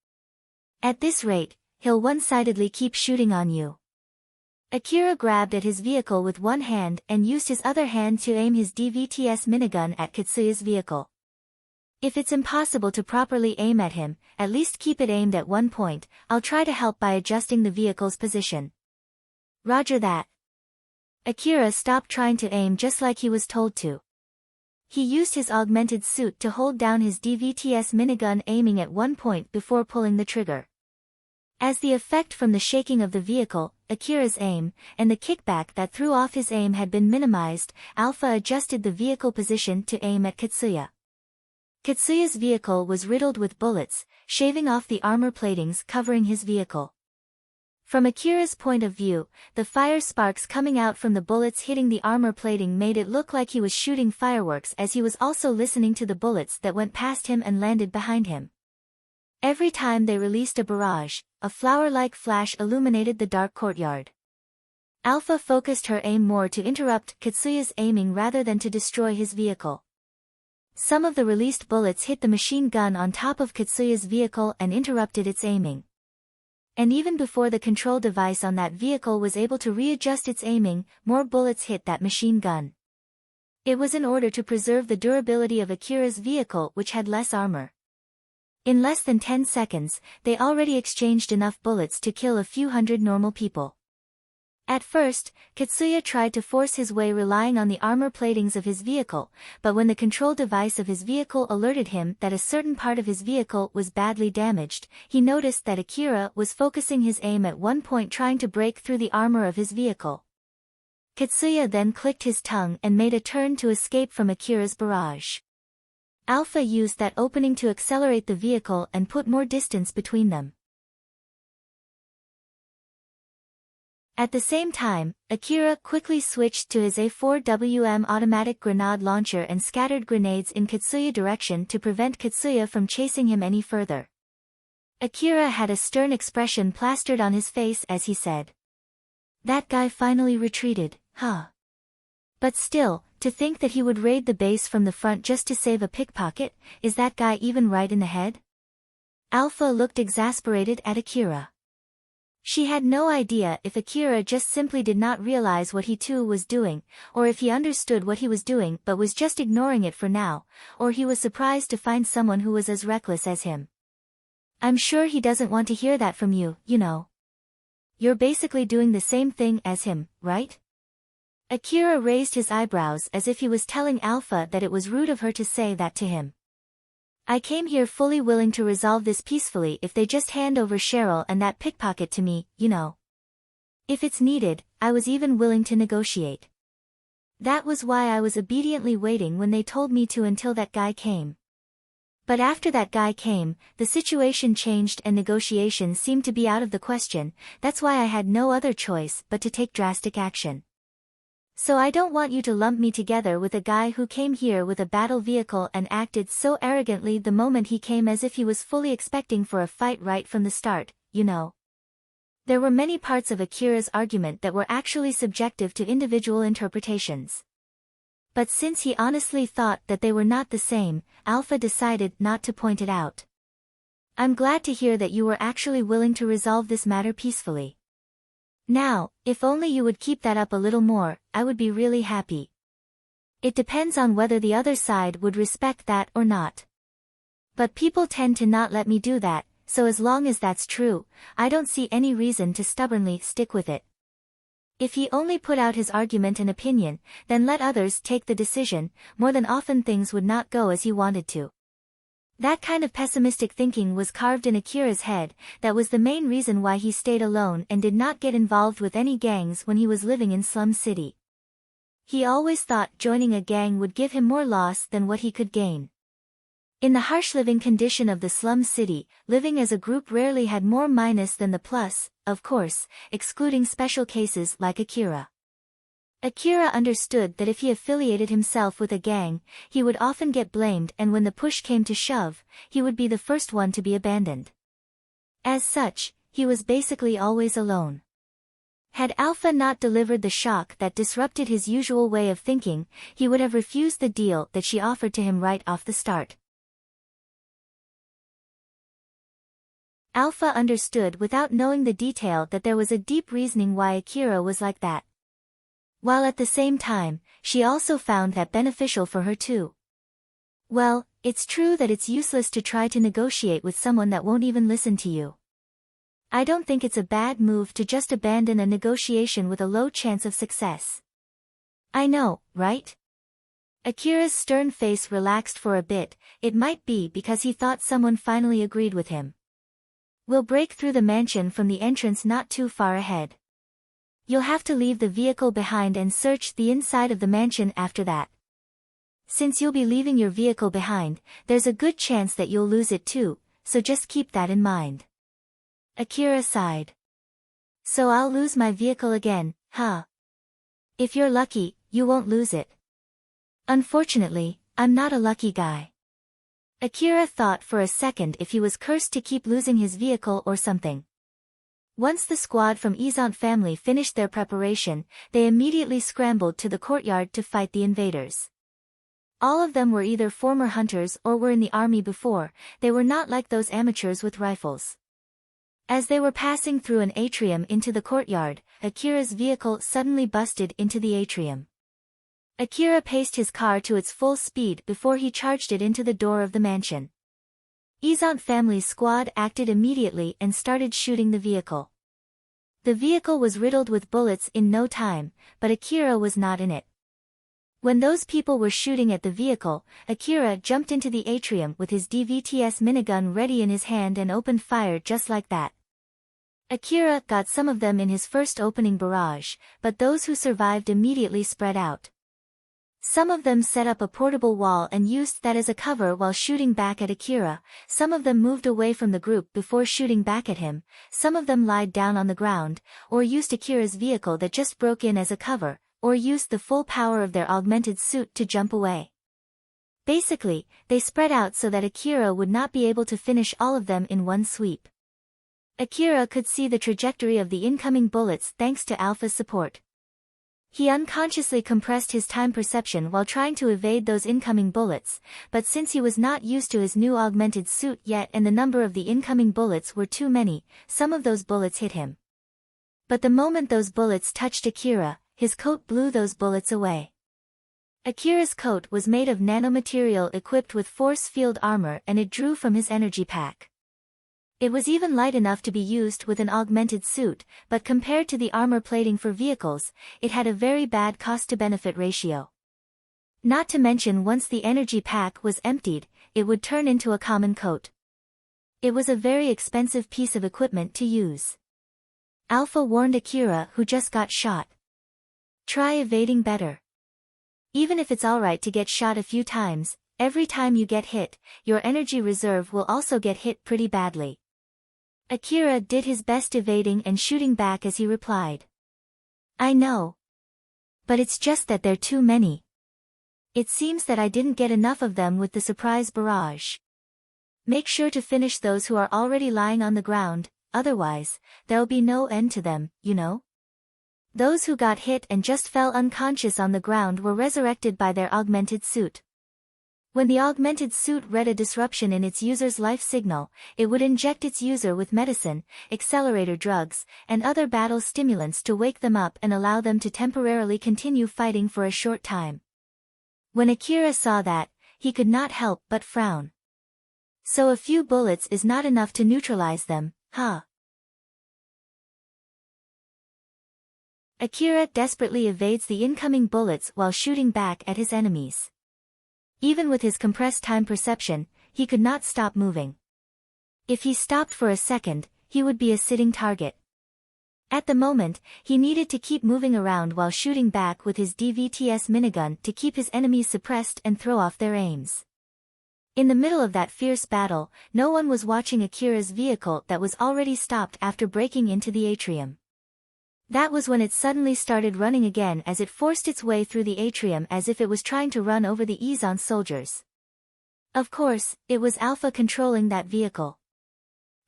At this rate, he'll one-sidedly keep shooting on you. Akira grabbed at his vehicle with one hand and used his other hand to aim his DVTS minigun at Katsuya's vehicle. If it's impossible to properly aim at him, at least keep it aimed at one point. I'll try to help by adjusting the vehicle's position. Roger that. Akira stopped trying to aim just like he was told to. He used his augmented suit to hold down his DVTS minigun, aiming at one point before pulling the trigger. As the effect from the shaking of the vehicle, Akira's aim, and the kickback that threw off his aim had been minimized, Alpha adjusted the vehicle position to aim at Katsuya. Katsuya's vehicle was riddled with bullets, shaving off the armor platings covering his vehicle. From Akira's point of view, the fire sparks coming out from the bullets hitting the armor plating made it look like he was shooting fireworks, as he was also listening to the bullets that went past him and landed behind him. Every time they released a barrage, a flower-like flash illuminated the dark courtyard. Alpha focused her aim more to interrupt Katsuya's aiming rather than to destroy his vehicle. Some of the released bullets hit the machine gun on top of Katsuya's vehicle and interrupted its aiming. And even before the control device on that vehicle was able to readjust its aiming, more bullets hit that machine gun. It was in order to preserve the durability of Akira's vehicle, which had less armor. In less than 10 seconds, they already exchanged enough bullets to kill a few hundred normal people. At first, Katsuya tried to force his way relying on the armor platings of his vehicle, but when the control device of his vehicle alerted him that a certain part of his vehicle was badly damaged, he noticed that Akira was focusing his aim at one point trying to break through the armor of his vehicle. Katsuya then clicked his tongue and made a turn to escape from Akira's barrage. Alpha used that opening to accelerate the vehicle and put more distance between them. At the same time, Akira quickly switched to his A4WM automatic grenade launcher and scattered grenades in Katsuya's direction to prevent Katsuya from chasing him any further. Akira had a stern expression plastered on his face as he said, "That guy finally retreated, huh? But still, to think that he would raid the base from the front just to save a pickpocket, is that guy even right in the head?" Alpha looked exasperated at Akira. She had no idea if Akira just simply did not realize what he too was doing, or if he understood what he was doing but was just ignoring it for now, or he was surprised to find someone who was as reckless as him. "I'm sure he doesn't want to hear that from you, you know. You're basically doing the same thing as him, right?" Akira raised his eyebrows as if he was telling Alpha that it was rude of her to say that to him. "I came here fully willing to resolve this peacefully if they just hand over Cheryl and that pickpocket to me, you know. If it's needed, I was even willing to negotiate. That was why I was obediently waiting when they told me to until that guy came. But after that guy came, the situation changed and negotiation seemed to be out of the question. That's why I had no other choice but to take drastic action. So I don't want you to lump me together with a guy who came here with a battle vehicle and acted so arrogantly the moment he came, as if he was fully expecting for a fight right from the start, you know." There were many parts of Akira's argument that were actually subjective to individual interpretations. But since he honestly thought that they were not the same, Alpha decided not to point it out. "I'm glad to hear that you were actually willing to resolve this matter peacefully. Now, if only you would keep that up a little more, I would be really happy. It depends on whether the other side would respect that or not. But people tend to not let me do that, so as long as that's true, I don't see any reason to stubbornly stick with it. If he only put out his argument and opinion, then let others take the decision. More than often things would not go as he wanted to." That kind of pessimistic thinking was carved in Akira's head. That was the main reason why he stayed alone and did not get involved with any gangs when he was living in Slum City. He always thought joining a gang would give him more loss than what he could gain. In the harsh living condition of the Slum City, living as a group rarely had more minus than the plus, of course, excluding special cases like Akira. Akira understood that if he affiliated himself with a gang, he would often get blamed, and when the push came to shove, he would be the first one to be abandoned. As such, he was basically always alone. Had Alpha not delivered the shock that disrupted his usual way of thinking, he would have refused the deal that she offered to him right off the start. Alpha understood without knowing the detail that there was a deep reasoning why Akira was like that. While at the same time, she also found that beneficial for her too. Well, it's true that it's useless to try to negotiate with someone that won't even listen to you. I don't think it's a bad move to just abandon a negotiation with a low chance of success. I know, right? Akira's stern face relaxed for a bit. It might be because he thought someone finally agreed with him. "We'll break through the mansion from the entrance not too far ahead. You'll have to leave the vehicle behind and search the inside of the mansion after that. Since you'll be leaving your vehicle behind, there's a good chance that you'll lose it too, so just keep that in mind." Akira sighed. So I'll lose my vehicle again, huh? If you're lucky, you won't lose it. Unfortunately, I'm not a lucky guy. Akira thought for a second if he was cursed to keep losing his vehicle or something. Once the squad from Izant family finished their preparation, they immediately scrambled to the courtyard to fight the invaders. All of them were either former hunters or were in the army before. They were not like those amateurs with rifles. As they were passing through an atrium into the courtyard, Akira's vehicle suddenly busted into the atrium. Akira paced his car to its full speed before he charged it into the door of the mansion. Izant family's squad acted immediately and started shooting the vehicle. The vehicle was riddled with bullets in no time, but Akira was not in it. When those people were shooting at the vehicle, Akira jumped into the atrium with his DVTS minigun ready in his hand and opened fire just like that. Akira got some of them in his first opening barrage, but those who survived immediately spread out. Some of them set up a portable wall and used that as a cover while shooting back at Akira. Some of them moved away from the group before shooting back at him. Some of them lied down on the ground, or used Akira's vehicle that just broke in as a cover, or used the full power of their augmented suit to jump away. Basically, they spread out so that Akira would not be able to finish all of them in one sweep. Akira could see the trajectory of the incoming bullets thanks to Alpha's support. He unconsciously compressed his time perception while trying to evade those incoming bullets, but since he was not used to his new augmented suit yet and the number of the incoming bullets were too many, some of those bullets hit him. But the moment those bullets touched Akira, his coat blew those bullets away. Akira's coat was made of nanomaterial equipped with force field armor and it drew from his energy pack. It was even light enough to be used with an augmented suit, but compared to the armor plating for vehicles, it had a very bad cost-to-benefit ratio. Not to mention once the energy pack was emptied, it would turn into a common coat. It was a very expensive piece of equipment to use. Alpha warned Akira who just got shot. Try evading better. Even if it's alright to get shot a few times, every time you get hit, your energy reserve will also get hit pretty badly. Akira did his best evading and shooting back as he replied. I know. But it's just that they're too many. It seems that I didn't get enough of them with the surprise barrage. Make sure to finish those who are already lying on the ground, otherwise, there'll be no end to them, you know? Those who got hit and just fell unconscious on the ground were resurrected by their augmented suit. When the augmented suit read a disruption in its user's life signal, it would inject its user with medicine, accelerator drugs, and other battle stimulants to wake them up and allow them to temporarily continue fighting for a short time. When Akira saw that, he could not help but frown. So a few bullets is not enough to neutralize them, huh? Akira desperately evades the incoming bullets while shooting back at his enemies. Even with his compressed time perception, he could not stop moving. If he stopped for a second, he would be a sitting target. At the moment, he needed to keep moving around while shooting back with his DVTS minigun to keep his enemies suppressed and throw off their aims. In the middle of that fierce battle, no one was watching Akira's vehicle that was already stopped after breaking into the atrium. That was when it suddenly started running again as it forced its way through the atrium as if it was trying to run over the Izan soldiers. Of course, it was Alpha controlling that vehicle.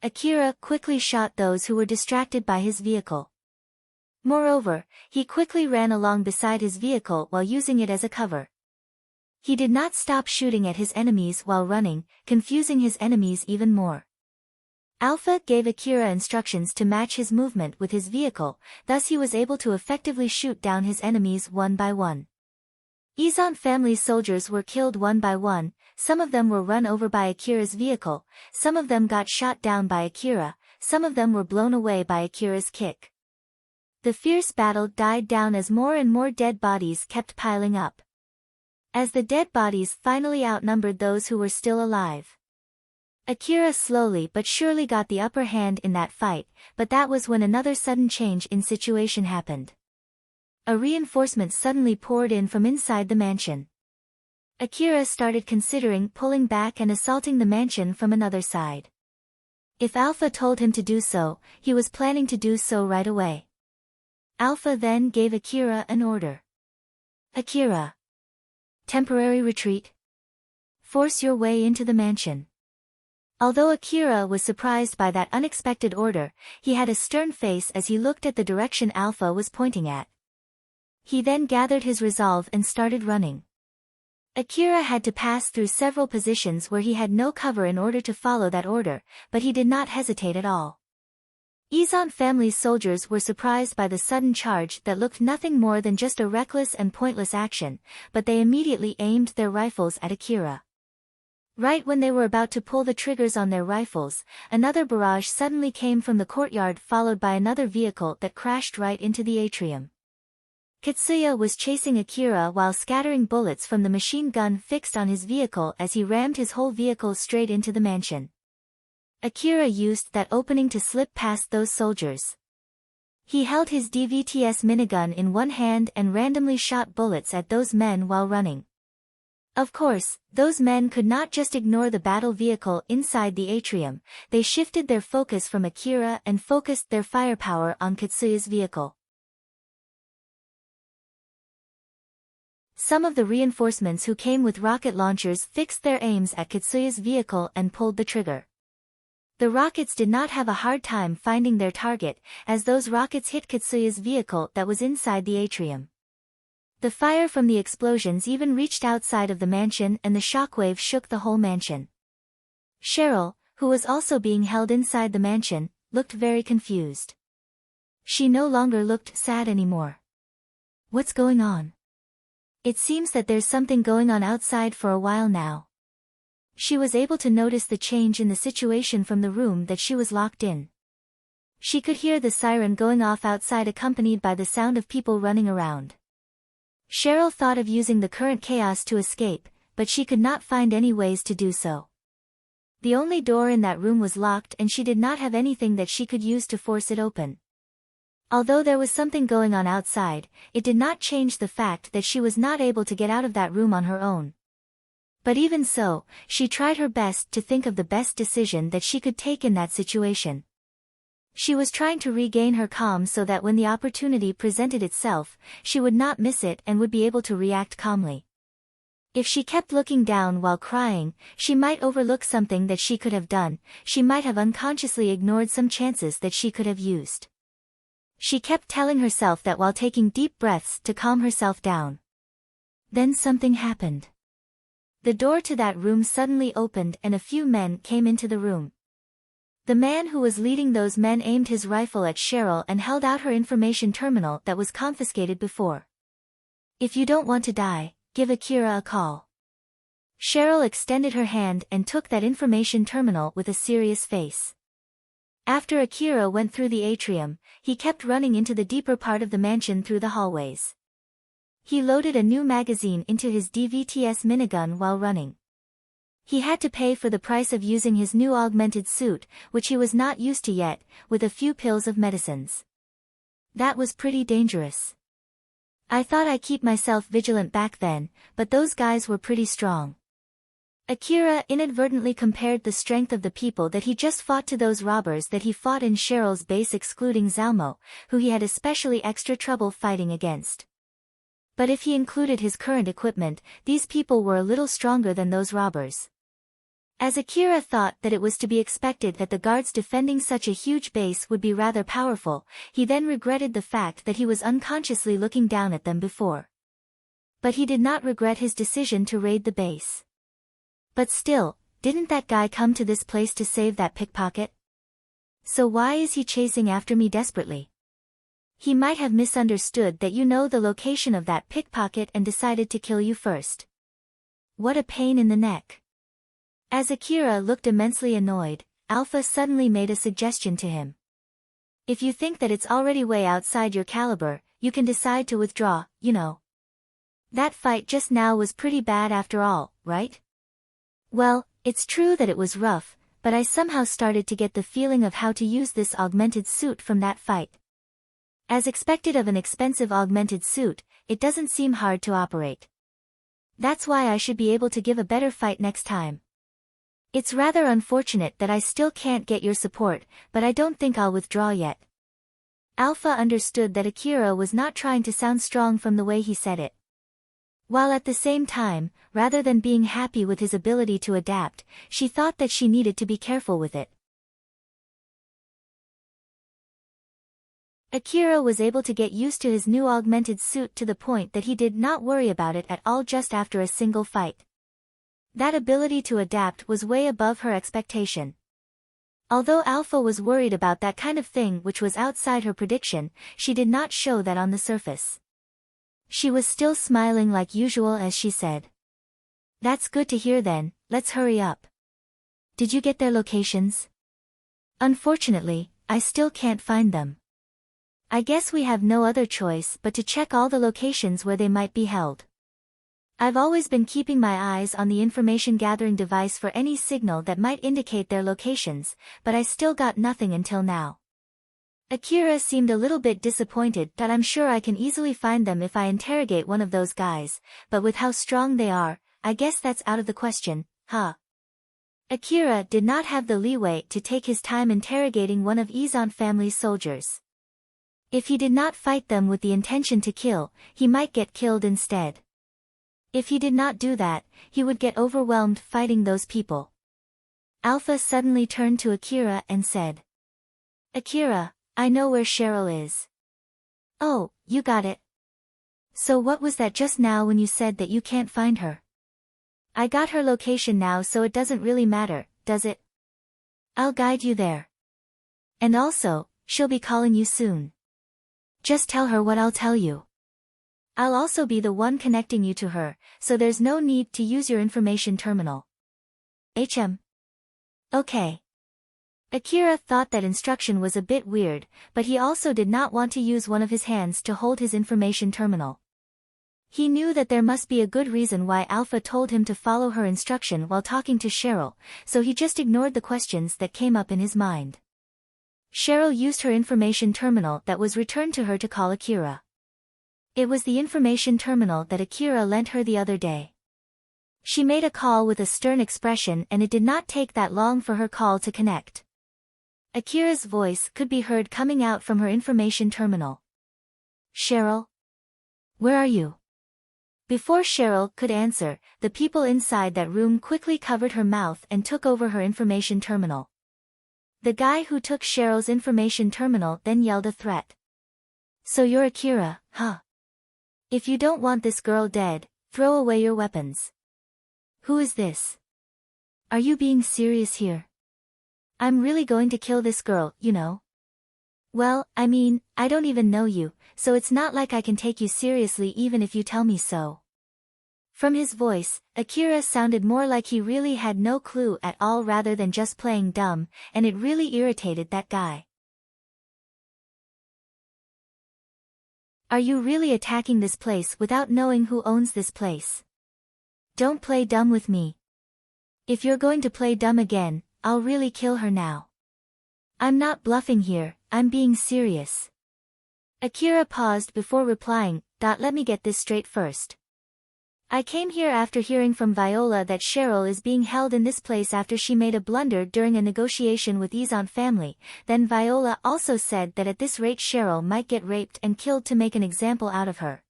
Akira quickly shot those who were distracted by his vehicle. Moreover, he quickly ran along beside his vehicle while using it as a cover. He did not stop shooting at his enemies while running, confusing his enemies even more. Alpha gave Akira instructions to match his movement with his vehicle, thus he was able to effectively shoot down his enemies one by one. Izan family's soldiers were killed one by one, some of them were run over by Akira's vehicle, some of them got shot down by Akira, some of them were blown away by Akira's kick. The fierce battle died down as more and more dead bodies kept piling up. As the dead bodies finally outnumbered those who were still alive, Akira slowly but surely got the upper hand in that fight, but that was when another sudden change in situation happened. A reinforcement suddenly poured in from inside the mansion. Akira started considering pulling back and assaulting the mansion from another side. If Alpha told him to do so, he was planning to do so right away. Alpha then gave Akira an order. Akira. Temporary retreat. Force your way into the mansion. Although Akira was surprised by that unexpected order, he had a stern face as he looked at the direction Alpha was pointing at. He then gathered his resolve and started running. Akira had to pass through several positions where he had no cover in order to follow that order, but he did not hesitate at all. Izan family's soldiers were surprised by the sudden charge that looked nothing more than just a reckless and pointless action, but they immediately aimed their rifles at Akira. Right when they were about to pull the triggers on their rifles, another barrage suddenly came from the courtyard, followed by another vehicle that crashed right into the atrium. Katsuya was chasing Akira while scattering bullets from the machine gun fixed on his vehicle as he rammed his whole vehicle straight into the mansion. Akira used that opening to slip past those soldiers. He held his DVTS minigun in one hand and randomly shot bullets at those men while running. Of course, those men could not just ignore the battle vehicle inside the atrium. They shifted their focus from Akira and focused their firepower on Katsuya's vehicle. Some of the reinforcements who came with rocket launchers fixed their aims at Katsuya's vehicle and pulled the trigger. The rockets did not have a hard time finding their target, as those rockets hit Katsuya's vehicle that was inside the atrium. The fire from the explosions even reached outside of the mansion, and the shockwave shook the whole mansion. Cheryl, who was also being held inside the mansion, looked very confused. She no longer looked sad anymore. What's going on? It seems that there's something going on outside for a while now. She was able to notice the change in the situation from the room that she was locked in. She could hear the siren going off outside, accompanied by the sound of people running around. Cheryl thought of using the current chaos to escape, but she could not find any ways to do so. The only door in that room was locked, and she did not have anything that she could use to force it open. Although there was something going on outside, it did not change the fact that she was not able to get out of that room on her own. But even so, she tried her best to think of the best decision that she could take in that situation. She was trying to regain her calm so that when the opportunity presented itself, she would not miss it and would be able to react calmly. If she kept looking down while crying, she might overlook something that she could have done. She might have unconsciously ignored some chances that she could have used. She kept telling herself that while taking deep breaths to calm herself down. Then something happened. The door to that room suddenly opened and a few men came into the room. The man who was leading those men aimed his rifle at Cheryl and held out her information terminal that was confiscated before. If you don't want to die, give Akira a call. Cheryl extended her hand and took that information terminal with a serious face. After Akira went through the atrium, he kept running into the deeper part of the mansion through the hallways. He loaded a new magazine into his DVTS minigun while running. He had to pay for the price of using his new augmented suit, which he was not used to yet, with a few pills of medicines. That was pretty dangerous. I thought I'd keep myself vigilant back then, but those guys were pretty strong. Akira inadvertently compared the strength of the people that he just fought to those robbers that he fought in Cheryl's base, excluding Zalmo, who he had especially extra trouble fighting against. But if he included his current equipment, these people were a little stronger than those robbers. As Akira thought that it was to be expected that the guards defending such a huge base would be rather powerful, he then regretted the fact that he was unconsciously looking down at them before. But he did not regret his decision to raid the base. But still, didn't that guy come to this place to save that pickpocket? So why is he chasing after me desperately? He might have misunderstood that you know the location of that pickpocket and decided to kill you first. What a pain in the neck. As Akira looked immensely annoyed, Alpha suddenly made a suggestion to him. If you think that it's already way outside your caliber, you can decide to withdraw, you know. That fight just now was pretty bad after all, right? Well, it's true that it was rough, but I somehow started to get the feeling of how to use this augmented suit from that fight. As expected of an expensive augmented suit, it doesn't seem hard to operate. That's why I should be able to give a better fight next time. It's rather unfortunate that I still can't get your support, but I don't think I'll withdraw yet. Alpha understood that Akira was not trying to sound strong from the way he said it. While at the same time, rather than being happy with his ability to adapt, she thought that she needed to be careful with it. Akira was able to get used to his new augmented suit to the point that he did not worry about it at all just after a single fight. That ability to adapt was way above her expectation. Although Alpha was worried about that kind of thing which was outside her prediction, she did not show that on the surface. She was still smiling like usual as she said. That's good to hear then, let's hurry up. Did you get their locations? Unfortunately, I still can't find them. I guess we have no other choice but to check all the locations where they might be held. I've always been keeping my eyes on the information gathering device for any signal that might indicate their locations, but I still got nothing until now. Akira seemed a little bit disappointed that I'm sure I can easily find them if I interrogate one of those guys, but with how strong they are, I guess that's out of the question, huh? Akira did not have the leeway to take his time interrogating one of Izan family's soldiers. If he did not fight them with the intention to kill, he might get killed instead. If he did not do that, he would get overwhelmed fighting those people. Alpha suddenly turned to Akira and said, Akira, I know where Cheryl is. Oh, you got it. So what was that just now when you said that you can't find her? I got her location now, so it doesn't really matter, does it? I'll guide you there. And also, she'll be calling you soon. Just tell her what I'll tell you. I'll also be the one connecting you to her, so there's no need to use your information terminal. Okay. Akira thought that instruction was a bit weird, but he also did not want to use one of his hands to hold his information terminal. He knew that there must be a good reason why Alpha told him to follow her instruction while talking to Cheryl, so he just ignored the questions that came up in his mind. Cheryl used her information terminal that was returned to her to call Akira. It was the information terminal that Akira lent her the other day. She made a call with a stern expression and it did not take that long for her call to connect. Akira's voice could be heard coming out from her information terminal. Cheryl? Where are you? Before Cheryl could answer, the people inside that room quickly covered her mouth and took over her information terminal. The guy who took Cheryl's information terminal then yelled a threat. So you're Akira, huh? If you don't want this girl dead, throw away your weapons. Who is this? Are you being serious here? I'm really going to kill this girl, you know. Well, I mean, I don't even know you, so it's not like I can take you seriously even if you tell me so. From his voice, Akira sounded more like he really had no clue at all rather than just playing dumb, and it really irritated that guy. Are you really attacking this place without knowing who owns this place? Don't play dumb with me. If you're going to play dumb again, I'll really kill her now. I'm not bluffing here, I'm being serious. Akira paused before replying, let me get this straight first. I came here after hearing from Viola that Cheryl is being held in this place after she made a blunder during a negotiation with Izan family, then Viola also said that at this rate Cheryl might get raped and killed to make an example out of her.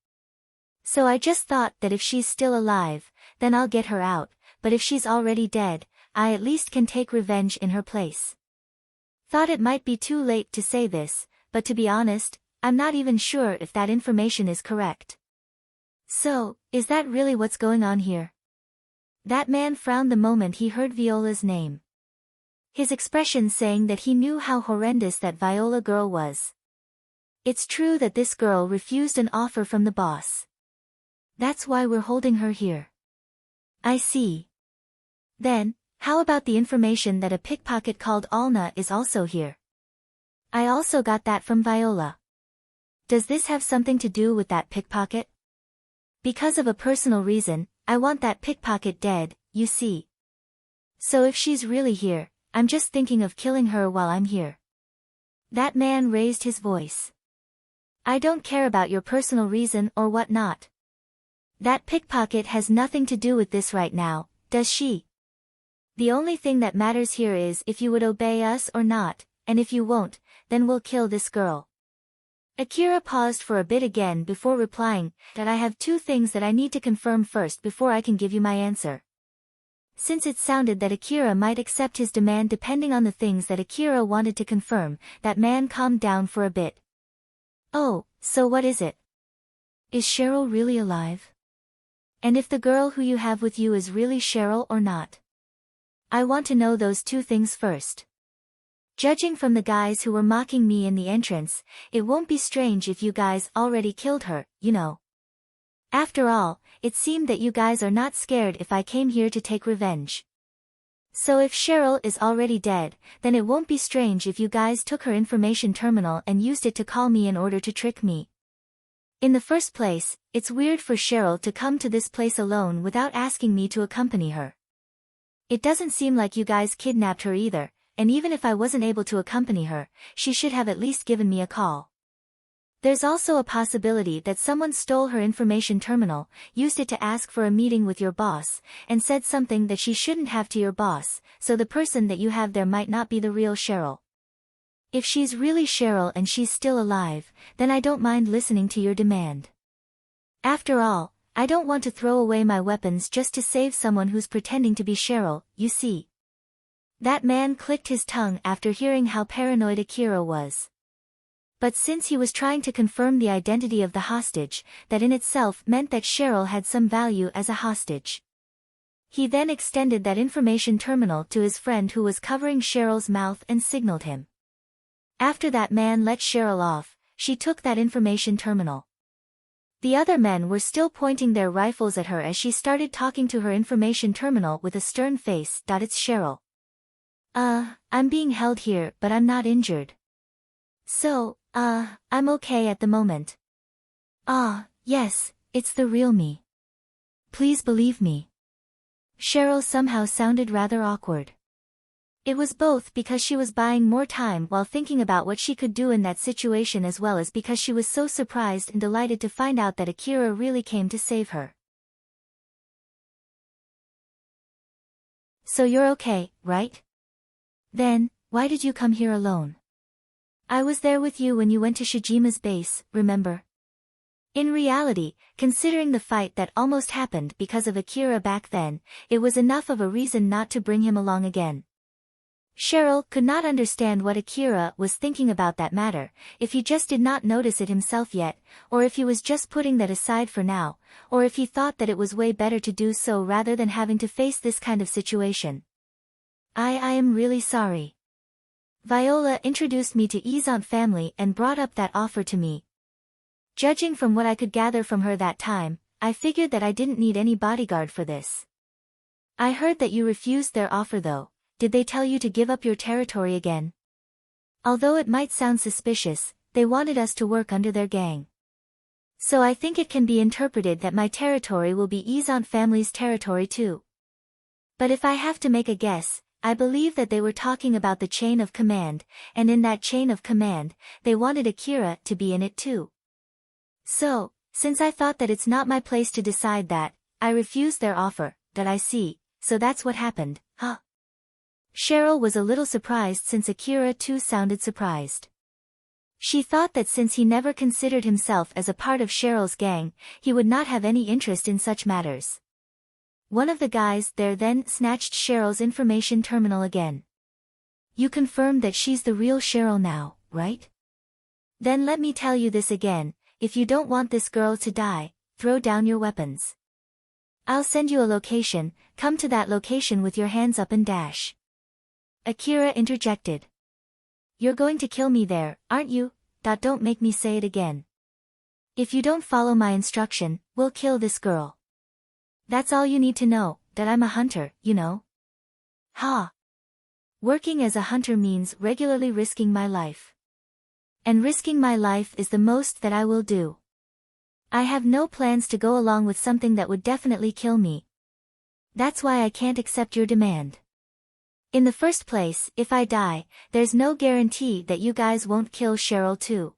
So I just thought that if she's still alive, then I'll get her out, but if she's already dead, I at least can take revenge in her place. Thought it might be too late to say this, but to be honest, I'm not even sure if that information is correct. So, is that really what's going on here? That man frowned the moment he heard Viola's name. His expression saying that he knew how horrendous that Viola girl was. It's true that this girl refused an offer from the boss. That's why we're holding her here. I see. Then, how about the information that a pickpocket called Alna is also here? I also got that from Viola. Does this have something to do with that pickpocket? Because of a personal reason, I want that pickpocket dead, you see. So if she's really here, I'm just thinking of killing her while I'm here. That man raised his voice. I don't care about your personal reason or whatnot. That pickpocket has nothing to do with this right now, does she? The only thing that matters here is if you would obey us or not, and if you won't, then we'll kill this girl. Akira paused for a bit again before replying, that I have two things that I need to confirm first before I can give you my answer. Since it sounded that Akira might accept his demand depending on the things that Akira wanted to confirm, that man calmed down for a bit. Oh, so what is it? Is Cheryl really alive? And if the girl who you have with you is really Cheryl or not? I want to know those two things first. Judging from the guys who were mocking me in the entrance, it won't be strange if you guys already killed her, you know. After all, it seemed that you guys are not scared if I came here to take revenge. So if Cheryl is already dead, then it won't be strange if you guys took her information terminal and used it to call me in order to trick me. In the first place, it's weird for Cheryl to come to this place alone without asking me to accompany her. It doesn't seem like you guys kidnapped her either, and even if I wasn't able to accompany her, she should have at least given me a call. There's also a possibility that someone stole her information terminal, used it to ask for a meeting with your boss, and said something that she shouldn't have to your boss, so the person that you have there might not be the real Cheryl. If she's really Cheryl and she's still alive, then I don't mind listening to your demand. After all, I don't want to throw away my weapons just to save someone who's pretending to be Cheryl, you see. That man clicked his tongue after hearing how paranoid Akira was. But since he was trying to confirm the identity of the hostage, that in itself meant that Cheryl had some value as a hostage. He then extended that information terminal to his friend who was covering Cheryl's mouth and signaled him. After that man let Cheryl off, she took that information terminal. The other men were still pointing their rifles at her as she started talking to her information terminal with a stern face. It's Cheryl. I'm being held here but I'm not injured. So, I'm okay at the moment. Yes, it's the real me. Please believe me. Cheryl somehow sounded rather awkward. It was both because she was buying more time while thinking about what she could do in that situation as well as because she was so surprised and delighted to find out that Akira really came to save her. So you're okay, right? Then, why did you come here alone? I was there with you when you went to Shijima's base, remember? In reality, considering the fight that almost happened because of Akira back then, it was enough of a reason not to bring him along again. Cheryl could not understand what Akira was thinking about that matter, if he just did not notice it himself yet, or if he was just putting that aside for now, or if he thought that it was way better to do so rather than having to face this kind of situation. I am really sorry. Viola introduced me to Izant family and brought up that offer to me. Judging from what I could gather from her that time, I figured that I didn't need any bodyguard for this. I heard that you refused their offer though. Did they tell you to give up your territory again? Although it might sound suspicious, they wanted us to work under their gang. So I think it can be interpreted that my territory will be Izant family's territory too. But if I have to make a guess, I believe that they were talking about the chain of command, and in that chain of command, they wanted Akira to be in it too. So, since I thought that it's not my place to decide that, I refused their offer. That I see, so that's what happened, huh? Cheryl was a little surprised since Akira too sounded surprised. She thought that since he never considered himself as a part of Cheryl's gang, he would not have any interest in such matters. One of the guys there then snatched Cheryl's information terminal again. You confirmed that she's the real Cheryl now, right? Then let me tell you this again, if you don't want this girl to die, throw down your weapons. I'll send you a location, come to that location with your hands up and dash. Akira interjected. You're going to kill me there, aren't you? Don't make me say it again. If you don't follow my instruction, we'll kill this girl. That's all you need to know, that I'm a hunter, you know? Ha! Working as a hunter means regularly risking my life. And risking my life is the most that I will do. I have no plans to go along with something that would definitely kill me. That's why I can't accept your demand. In the first place, if I die, there's no guarantee that you guys won't kill Cheryl too.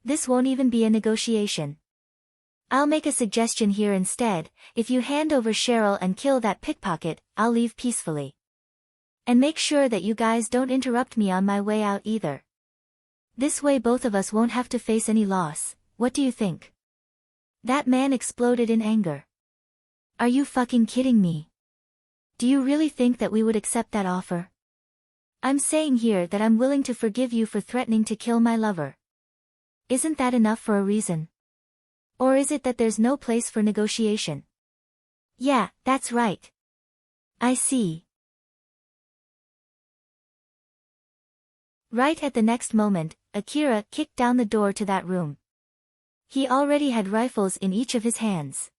This won't even be a negotiation. I'll make a suggestion here instead, if you hand over Cheryl and kill that pickpocket, I'll leave peacefully. And make sure that you guys don't interrupt me on my way out either. This way both of us won't have to face any loss, what do you think? That man exploded in anger. Are you fucking kidding me? Do you really think that we would accept that offer? I'm saying here that I'm willing to forgive you for threatening to kill my lover. Isn't that enough for a reason? Or is it that there's no place for negotiation? Yeah, that's right. I see. Right at the next moment, Akira kicked down the door to that room. He already had rifles in each of his hands.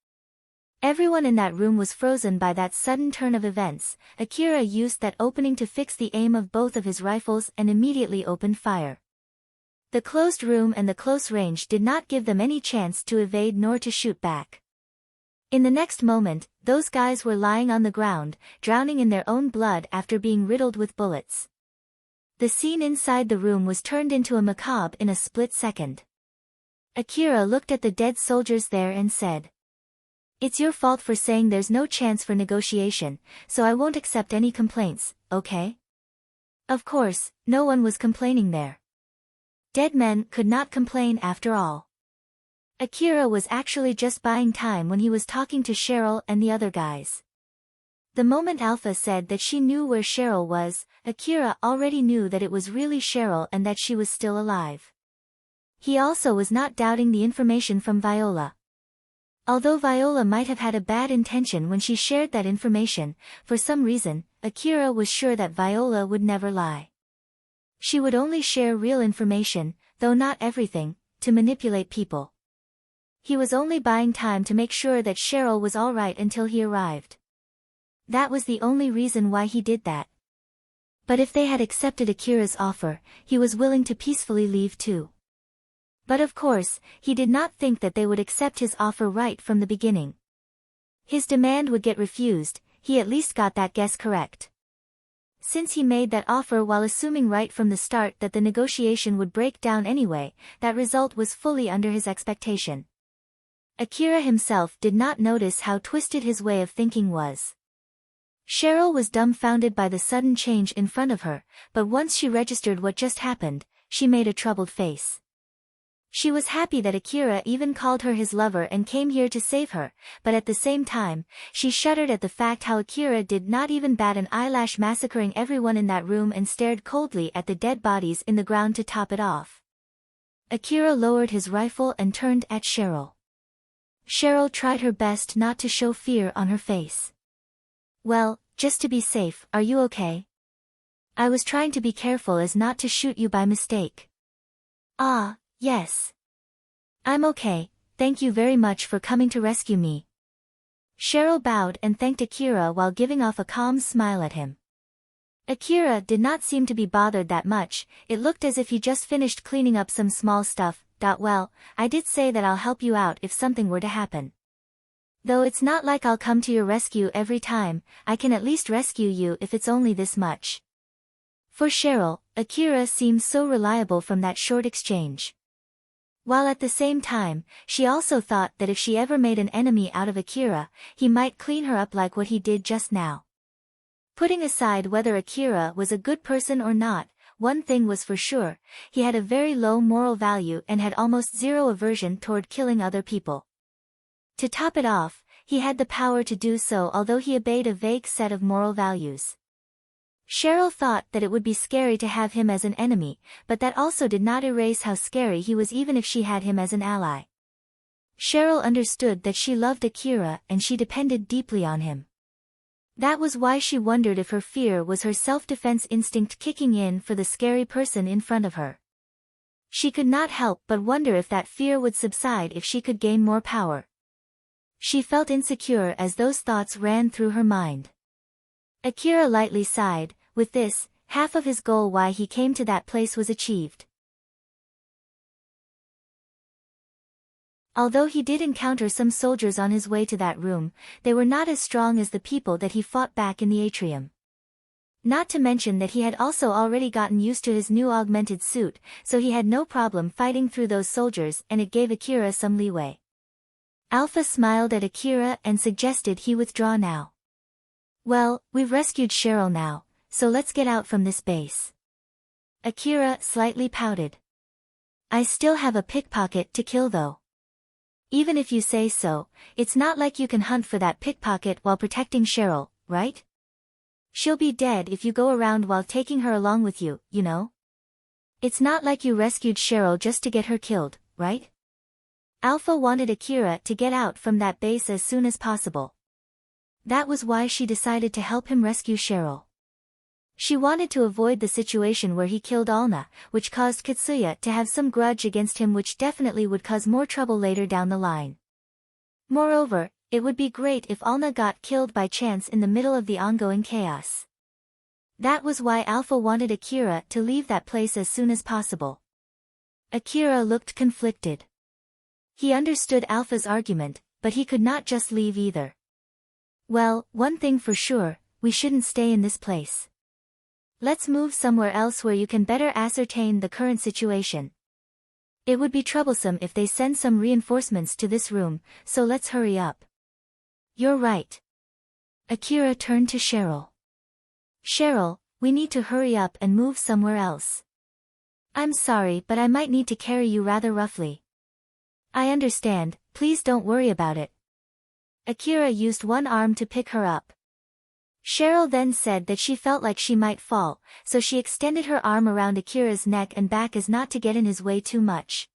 Everyone in that room was frozen by that sudden turn of events. Akira used that opening to fix the aim of both of his rifles and immediately opened fire. The closed room and the close range did not give them any chance to evade nor to shoot back. In the next moment, those guys were lying on the ground, drowning in their own blood after being riddled with bullets. The scene inside the room was turned into a macabre in a split second. Akira looked at the dead soldiers there and said, "It's your fault for saying there's no chance for negotiation, so I won't accept any complaints, okay?" Of course, no one was complaining there. Dead men could not complain after all. Akira was actually just buying time when he was talking to Cheryl and the other guys. The moment Alpha said that she knew where Cheryl was, Akira already knew that it was really Cheryl and that she was still alive. He also was not doubting the information from Viola. Although Viola might have had a bad intention when she shared that information, for some reason, Akira was sure that Viola would never lie. She would only share real information, though not everything, to manipulate people. He was only buying time to make sure that Cheryl was all right until he arrived. That was the only reason why he did that. But if they had accepted Akira's offer, he was willing to peacefully leave too. But of course, he did not think that they would accept his offer right from the beginning. His demand would get refused, he at least got that guess correct. Since he made that offer while assuming right from the start that the negotiation would break down anyway, that result was fully under his expectation. Akira himself did not notice how twisted his way of thinking was. Cheryl was dumbfounded by the sudden change in front of her, but once she registered what just happened, she made a troubled face. She was happy that Akira even called her his lover and came here to save her, but at the same time, she shuddered at the fact how Akira did not even bat an eyelash, massacring everyone in that room and stared coldly at the dead bodies in the ground to top it off. Akira lowered his rifle and turned at Cheryl. Cheryl tried her best not to show fear on her face. "Well, just to be safe, are you okay? I was trying to be careful as not to shoot you by mistake." "Ah, yes. I'm okay, thank you very much for coming to rescue me." Cheryl bowed and thanked Akira while giving off a calm smile at him. Akira did not seem to be bothered that much, it looked as if he just finished cleaning up some small stuff. "Well, I did say that I'll help you out if something were to happen. Though it's not like I'll come to your rescue every time, I can at least rescue you if it's only this much." For Cheryl, Akira seemed so reliable from that short exchange. While at the same time, she also thought that if she ever made an enemy out of Akira, he might clean her up like what he did just now. Putting aside whether Akira was a good person or not, one thing was for sure, he had a very low moral value and had almost zero aversion toward killing other people. To top it off, he had the power to do so although he obeyed a vague set of moral values. Cheryl thought that it would be scary to have him as an enemy, but that also did not erase how scary he was even if she had him as an ally. Cheryl understood that she loved Akira and she depended deeply on him. That was why she wondered if her fear was her self-defense instinct kicking in for the scary person in front of her. She could not help but wonder if that fear would subside if she could gain more power. She felt insecure as those thoughts ran through her mind. Akira lightly sighed. With this, half of his goal why he came to that place was achieved. Although he did encounter some soldiers on his way to that room, they were not as strong as the people that he fought back in the atrium. Not to mention that he had also already gotten used to his new augmented suit, so he had no problem fighting through those soldiers and it gave Akira some leeway. Alpha smiled at Akira and suggested he withdraw now. "Well, we've rescued Cheryl now, so let's get out from this base. Akira slightly pouted. I still have a pickpocket to kill though. Even if you say so, it's not like you can hunt for that pickpocket while protecting Cheryl, right? She'll be dead if you go around while taking her along with you, you know? It's not like you rescued Cheryl just to get her killed, right? Alpha wanted Akira to get out from that base as soon as possible. That was why she decided to help him rescue Cheryl. She wanted to avoid the situation where he killed Alna, which caused Katsuya to have some grudge against him, which definitely would cause more trouble later down the line. Moreover, it would be great if Alna got killed by chance in the middle of the ongoing chaos. That was why Alpha wanted Akira to leave that place as soon as possible. Akira looked conflicted. He understood Alpha's argument, but he could not just leave either. Well, one thing for sure, we shouldn't stay in this place. Let's move somewhere else where you can better ascertain the current situation. It would be troublesome if they send some reinforcements to this room, so let's hurry up. You're right. Akira turned to Cheryl. Cheryl, we need to hurry up and move somewhere else. I'm sorry, but I might need to carry you rather roughly. I understand, please don't worry about it. Akira used one arm to pick her up. Cheryl then said that she felt like she might fall, so she extended her arm around Akira's neck and back as not to get in his way too much.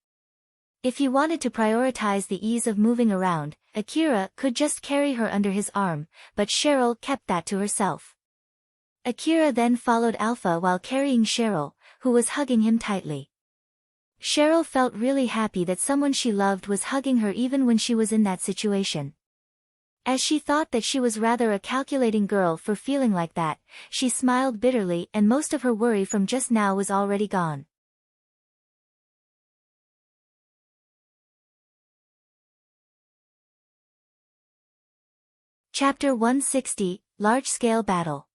If he wanted to prioritize the ease of moving around, Akira could just carry her under his arm, but Cheryl kept that to herself. Akira then followed Alpha while carrying Cheryl, who was hugging him tightly. Cheryl felt really happy that someone she loved was hugging her even when she was in that situation. As she thought that she was rather a calculating girl for feeling like that, she smiled bitterly and most of her worry from just now was already gone. Chapter 160, Large-Scale Battle.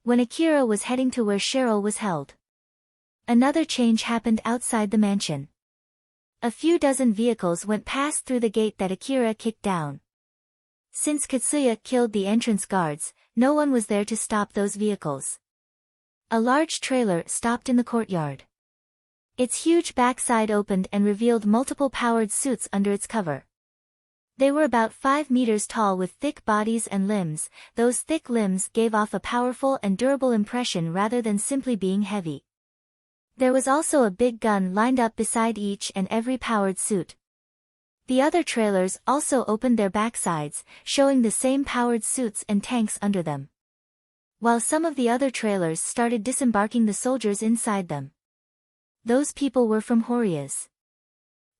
When Akira was heading to where Cheryl was held, another change happened outside the mansion. A few dozen vehicles went past through the gate that Akira kicked down. Since Katsuya killed the entrance guards, no one was there to stop those vehicles. A large trailer stopped in the courtyard. Its huge backside opened and revealed multiple powered suits under its cover. They were about 5 meters tall with thick bodies and limbs. Those thick limbs gave off a powerful and durable impression rather than simply being heavy. There was also a big gun lined up beside each and every powered suit. The other trailers also opened their backsides, showing the same powered suits and tanks under them. While some of the other trailers started disembarking the soldiers inside them. Those people were from Horia's.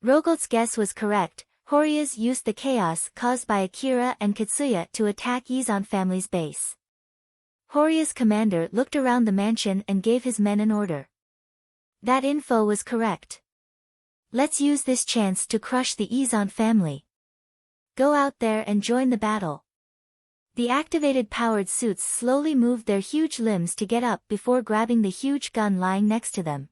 Rogolt's guess was correct. Horia's used the chaos caused by Akira and Katsuya to attack Izan family's base. Horia's commander looked around the mansion and gave his men an order. That info was correct. Let's use this chance to crush the Izan family. Go out there and join the battle. The activated powered suits slowly moved their huge limbs to get up before grabbing the huge gun lying next to them.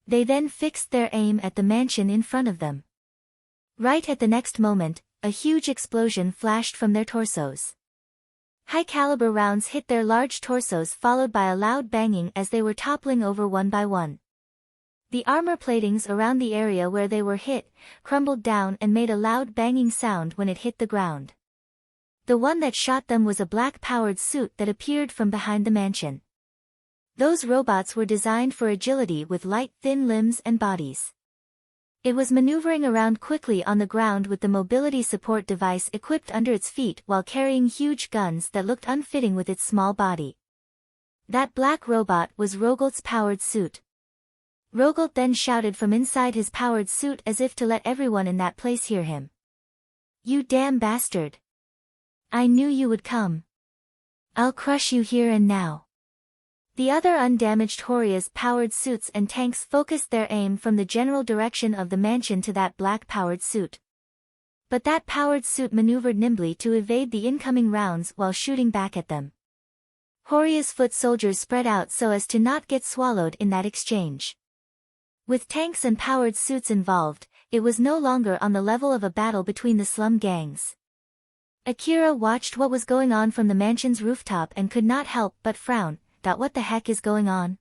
They then fixed their aim at the mansion in front of them. Right at the next moment, a huge explosion flashed from their torsos. High-caliber rounds hit their large torsos, followed by a loud banging as they were toppling over one by one. The armor platings around the area where they were hit crumbled down and made a loud banging sound when it hit the ground. The one that shot them was a black-powered suit that appeared from behind the mansion. Those robots were designed for agility with light, thin limbs and bodies. It was maneuvering around quickly on the ground with the mobility support device equipped under its feet while carrying huge guns that looked unfitting with its small body. That black robot was Rogolt's powered suit. Rogolt then shouted from inside his powered suit as if to let everyone in that place hear him. You damn bastard! I knew you would come. I'll crush you here and now. The other undamaged Horia's powered suits and tanks focused their aim from the general direction of the mansion to that black powered suit. But that powered suit maneuvered nimbly to evade the incoming rounds while shooting back at them. Horia's foot soldiers spread out so as to not get swallowed in that exchange. With tanks and powered suits involved, it was no longer on the level of a battle between the slum gangs. Akira watched what was going on from the mansion's rooftop and could not help but frown. What the heck is going on?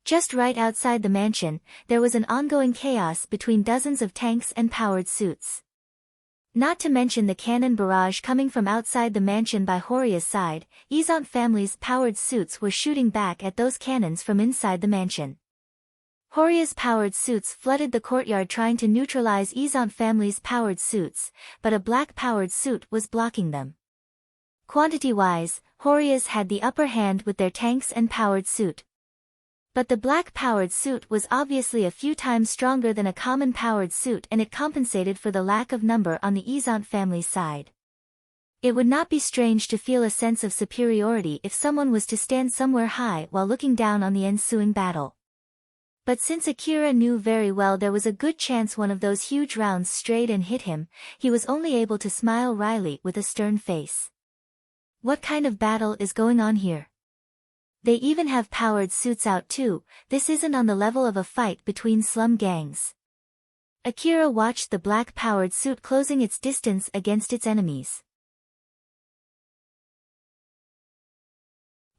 Just right outside the mansion, there was an ongoing chaos between dozens of tanks and powered suits. Not to mention the cannon barrage coming from outside the mansion by Horia's side. Izant family's powered suits were shooting back at those cannons from inside the mansion. Horia's powered suits flooded the courtyard trying to neutralize Izant family's powered suits, but a black powered suit was blocking them. Quantity-wise, Horia's had the upper hand with their tanks and powered suit. But the black powered suit was obviously a few times stronger than a common powered suit, and it compensated for the lack of number on the Izant family's side. It would not be strange to feel a sense of superiority if someone was to stand somewhere high while looking down on the ensuing battle. But since Akira knew very well there was a good chance one of those huge rounds strayed and hit him, he was only able to smile wryly with a stern face. What kind of battle is going on here? They even have powered suits out too. This isn't on the level of a fight between slum gangs. Akira watched the black powered suit closing its distance against its enemies.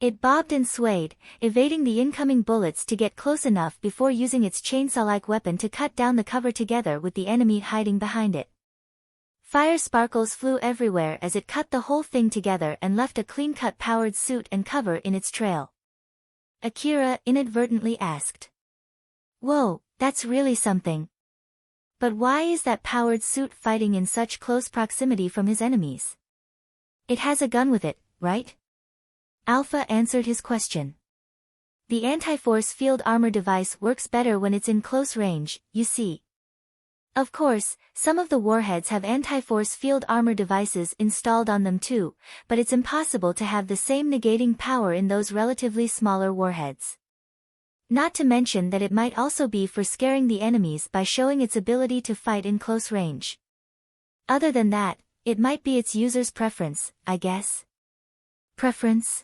It bobbed and swayed, evading the incoming bullets to get close enough before using its chainsaw-like weapon to cut down the cover together with the enemy hiding behind it. Fire sparkles flew everywhere as it cut the whole thing together and left a clean-cut powered suit and cover in its trail. Akira inadvertently asked. "Whoa, that's really something. But why is that powered suit fighting in such close proximity from his enemies? It has a gun with it, right?" Alpha answered his question. "The anti-force field armor device works better when it's in close range, you see. Of course, some of the warheads have anti-force field armor devices installed on them too, but it's impossible to have the same negating power in those relatively smaller warheads. Not to mention that it might also be for scaring the enemies by showing its ability to fight in close range. Other than that, it might be its user's preference, I guess." "Preference?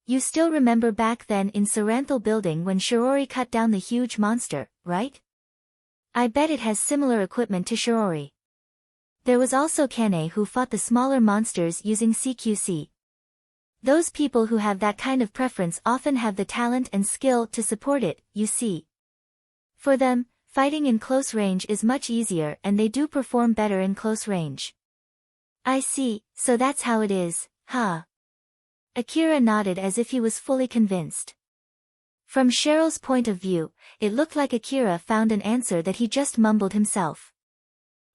You still remember back then in Saranthal building when Shirori cut down the huge monster, right? I bet it has similar equipment to Shirori. There was also Kane who fought the smaller monsters using CQC. Those people who have that kind of preference often have the talent and skill to support it, you see. For them, fighting in close range is much easier and they do perform better in close range." "I see, so that's how it is, huh?" Akira nodded as if he was fully convinced. From Cheryl's point of view, it looked like Akira found an answer that he just mumbled himself.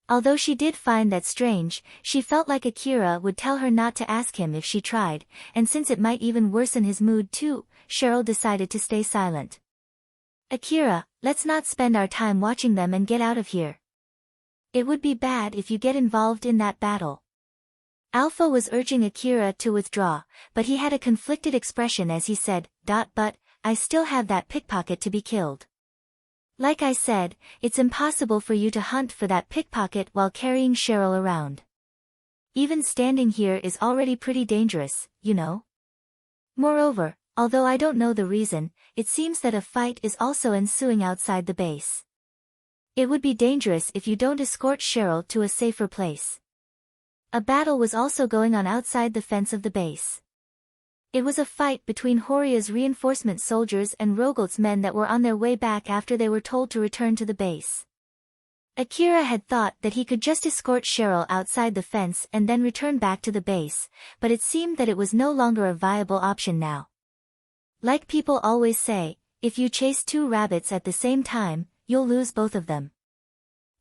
Although she did find that strange, she felt like Akira would tell her not to ask him if she tried, and since it might even worsen his mood too, Cheryl decided to stay silent. "Akira, let's not spend our time watching them and get out of here. It would be bad if you get involved in that battle." Alpha was urging Akira to withdraw, but he had a conflicted expression as he said, "But, I still have that pickpocket to be killed. Like I said, it's impossible for you to hunt for that pickpocket while carrying Cheryl around. Even standing here is already pretty dangerous, you know. Moreover, although I don't know the reason, it seems that a fight is also ensuing outside the base. It would be dangerous if you don't escort Cheryl to a safer place." A battle was also going on outside the fence of the base. It was a fight between Horia's reinforcement soldiers and Rogolt's men that were on their way back after they were told to return to the base. Akira had thought that he could just escort Cheryl outside the fence and then return back to the base, but it seemed that it was no longer a viable option now. Like people always say, if you chase two rabbits at the same time, you'll lose both of them.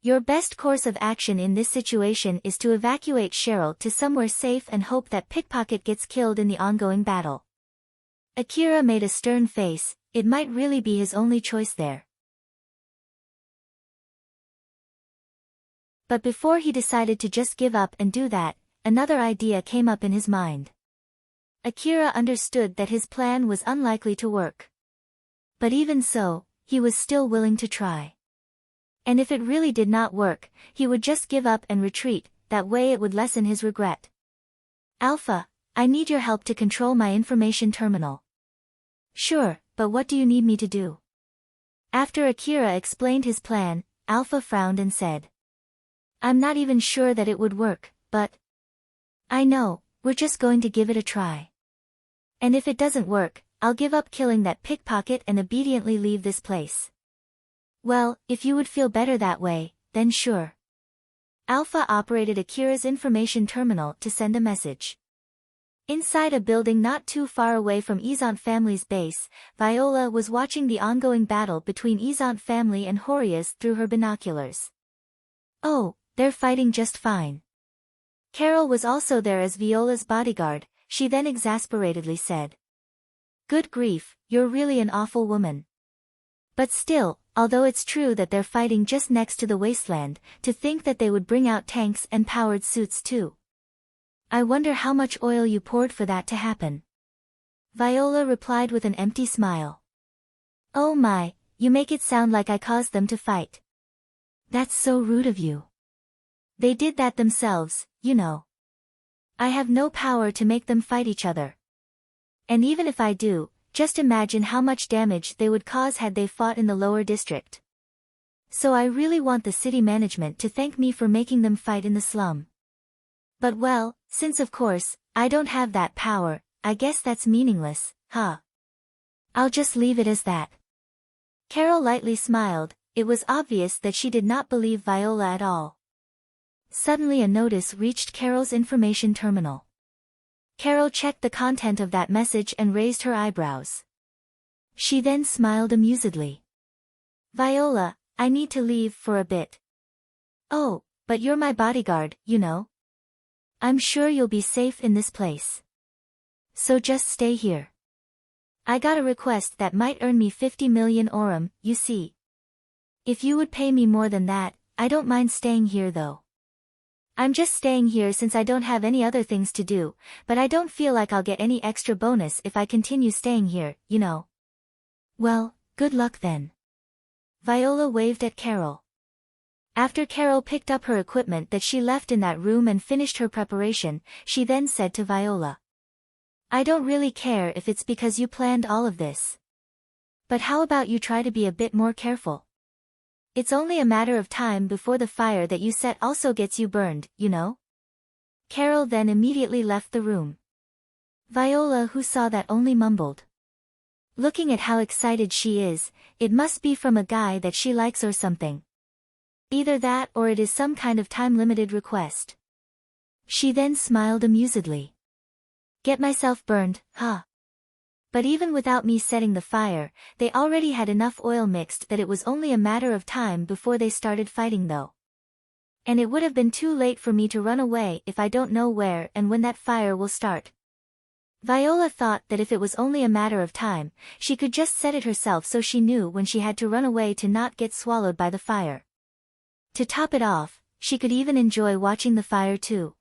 Your best course of action in this situation is to evacuate Cheryl to somewhere safe and hope that pickpocket gets killed in the ongoing battle. Akira made a stern face, it might really be his only choice there. But before he decided to just give up and do that, another idea came up in his mind. Akira understood that his plan was unlikely to work. But even so, he was still willing to try. And if it really did not work, he would just give up and retreat, that way it would lessen his regret. "Alpha, I need your help to control my information terminal." "Sure, but what do you need me to do?" After Akira explained his plan, Alpha frowned and said. "I'm not even sure that it would work, but..." "I know, we're just going to give it a try. And if it doesn't work, I'll give up killing that pickpocket and obediently leave this place. Well, if you would feel better that way, then sure. Alpha operated Akira's information terminal to send a message. Inside a building not too far away from Izant family's base, Viola was watching the ongoing battle between Izant family and Horias through her binoculars. Oh, they're fighting just fine. Carol was also there as Viola's bodyguard, she then exasperatedly said. Good grief, you're really an awful woman. But still, although it's true that they're fighting just next to the wasteland, to think that they would bring out tanks and powered suits too. I wonder how much oil you poured for that to happen. Viola replied with an empty smile. Oh my, you make it sound like I caused them to fight. That's so rude of you. They did that themselves, you know. I have no power to make them fight each other. And even if I do, just imagine how much damage they would cause had they fought in the lower district. So I really want the city management to thank me for making them fight in the slum. But well, since of course, I don't have that power, I guess that's meaningless, huh? I'll just leave it as that. Carol lightly smiled, it was obvious that she did not believe Viola at all. Suddenly a notice reached Carol's information terminal. Carol checked the content of that message and raised her eyebrows. She then smiled amusedly. Viola, I need to leave for a bit. Oh, but you're my bodyguard, you know. I'm sure you'll be safe in this place. So just stay here. I got a request that might earn me 50 million orum, you see. If you would pay me more than that, I don't mind staying here though. I'm just staying here since I don't have any other things to do, but I don't feel like I'll get any extra bonus if I continue staying here, you know. Well, good luck then. Viola waved at Carol. After Carol picked up her equipment that she left in that room and finished her preparation, she then said to Viola. I don't really care if it's because you planned all of this. But how about you try to be a bit more careful? It's only a matter of time before the fire that you set also gets you burned, you know? Carol then immediately left the room. Viola, who saw that, only mumbled. Looking at how excited she is, it must be from a guy that she likes or something. Either that or it is some kind of time-limited request. She then smiled amusedly. Get myself burned, huh? But even without me setting the fire, they already had enough oil mixed that it was only a matter of time before they started fighting though. And it would have been too late for me to run away if I don't know where and when that fire will start. Viola thought that if it was only a matter of time, she could just set it herself so she knew when she had to run away to not get swallowed by the fire. To top it off, she could even enjoy watching the fire too.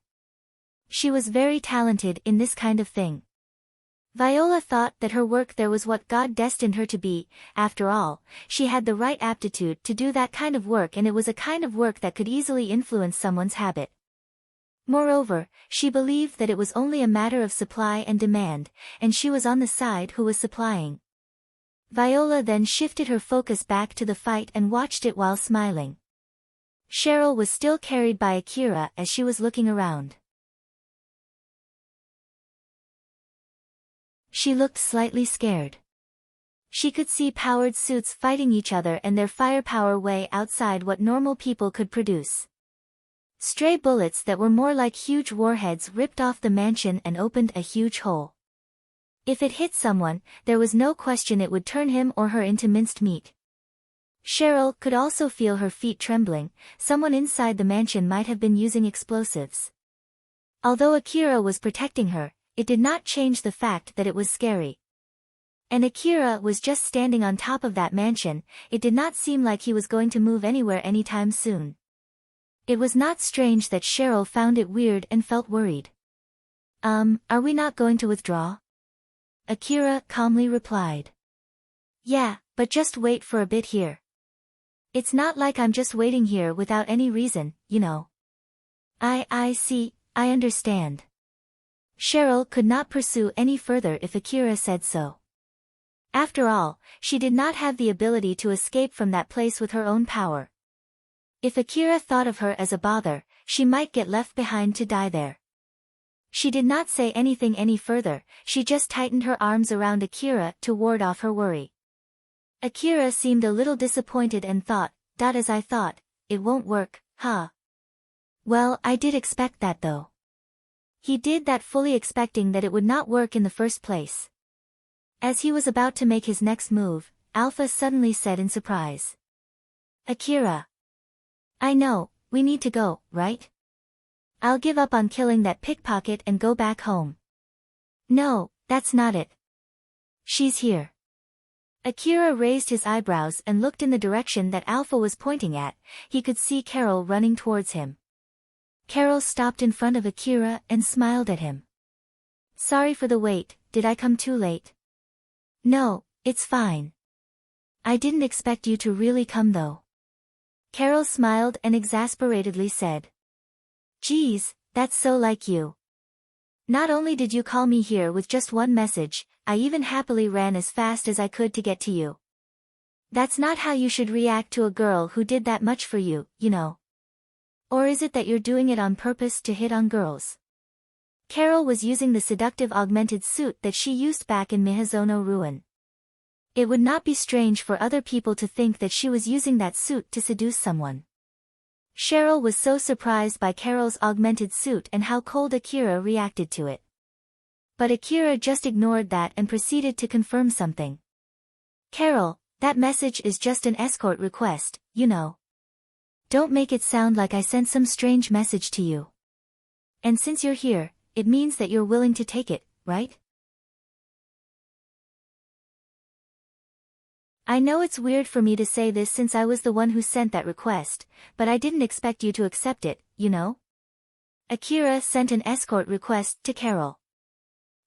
She was very talented in this kind of thing. Viola thought that her work there was what God destined her to be. After all, she had the right aptitude to do that kind of work, and it was a kind of work that could easily influence someone's habit. Moreover, she believed that it was only a matter of supply and demand, and she was on the side who was supplying. Viola then shifted her focus back to the fight and watched it while smiling. Cheryl was still carried by Akira as she was looking around. She looked slightly scared. She could see powered suits fighting each other and their firepower way outside what normal people could produce. Stray bullets that were more like huge warheads ripped off the mansion and opened a huge hole. If it hit someone, there was no question it would turn him or her into minced meat. Cheryl could also feel her feet trembling. Someone inside the mansion might have been using explosives. Although Akira was protecting her, it did not change the fact that it was scary. And Akira was just standing on top of that mansion. It did not seem like he was going to move anywhere anytime soon. It was not strange that Cheryl found it weird and felt worried. Are we not going to withdraw? Akira calmly replied. Yeah, but just wait for a bit here. It's not like I'm just waiting here without any reason, you know. I see, I understand. Cheryl could not pursue any further if Akira said so. After all, she did not have the ability to escape from that place with her own power. If Akira thought of her as a bother, she might get left behind to die there. She did not say anything any further, she just tightened her arms around Akira to ward off her worry. Akira seemed a little disappointed and thought, as I thought, it won't work, huh? Well, I did expect that though. He did that fully expecting that it would not work in the first place. As he was about to make his next move, Alpha suddenly said in surprise. Akira. I know, we need to go, right? I'll give up on killing that pickpocket and go back home. No, that's not it. She's here. Akira raised his eyebrows and looked in the direction that Alpha was pointing at. He could see Carol running towards him. Carol stopped in front of Akira and smiled at him. Sorry for the wait, did I come too late? No, it's fine. I didn't expect you to really come though. Carol smiled and exasperatedly said. Geez, that's so like you. Not only did you call me here with just one message, I even happily ran as fast as I could to get to you. That's not how you should react to a girl who did that much for you, you know. Or is it that you're doing it on purpose to hit on girls? Carol was using the seductive augmented suit that she used back in Mihazono Ruin. It would not be strange for other people to think that she was using that suit to seduce someone. Cheryl was so surprised by Carol's augmented suit and how cold Akira reacted to it. But Akira just ignored that and proceeded to confirm something. Carol, that message is just an escort request, you know. Don't make it sound like I sent some strange message to you. And since you're here, it means that you're willing to take it, right? I know it's weird for me to say this since I was the one who sent that request, but I didn't expect you to accept it, you know? Akira sent an escort request to Carol.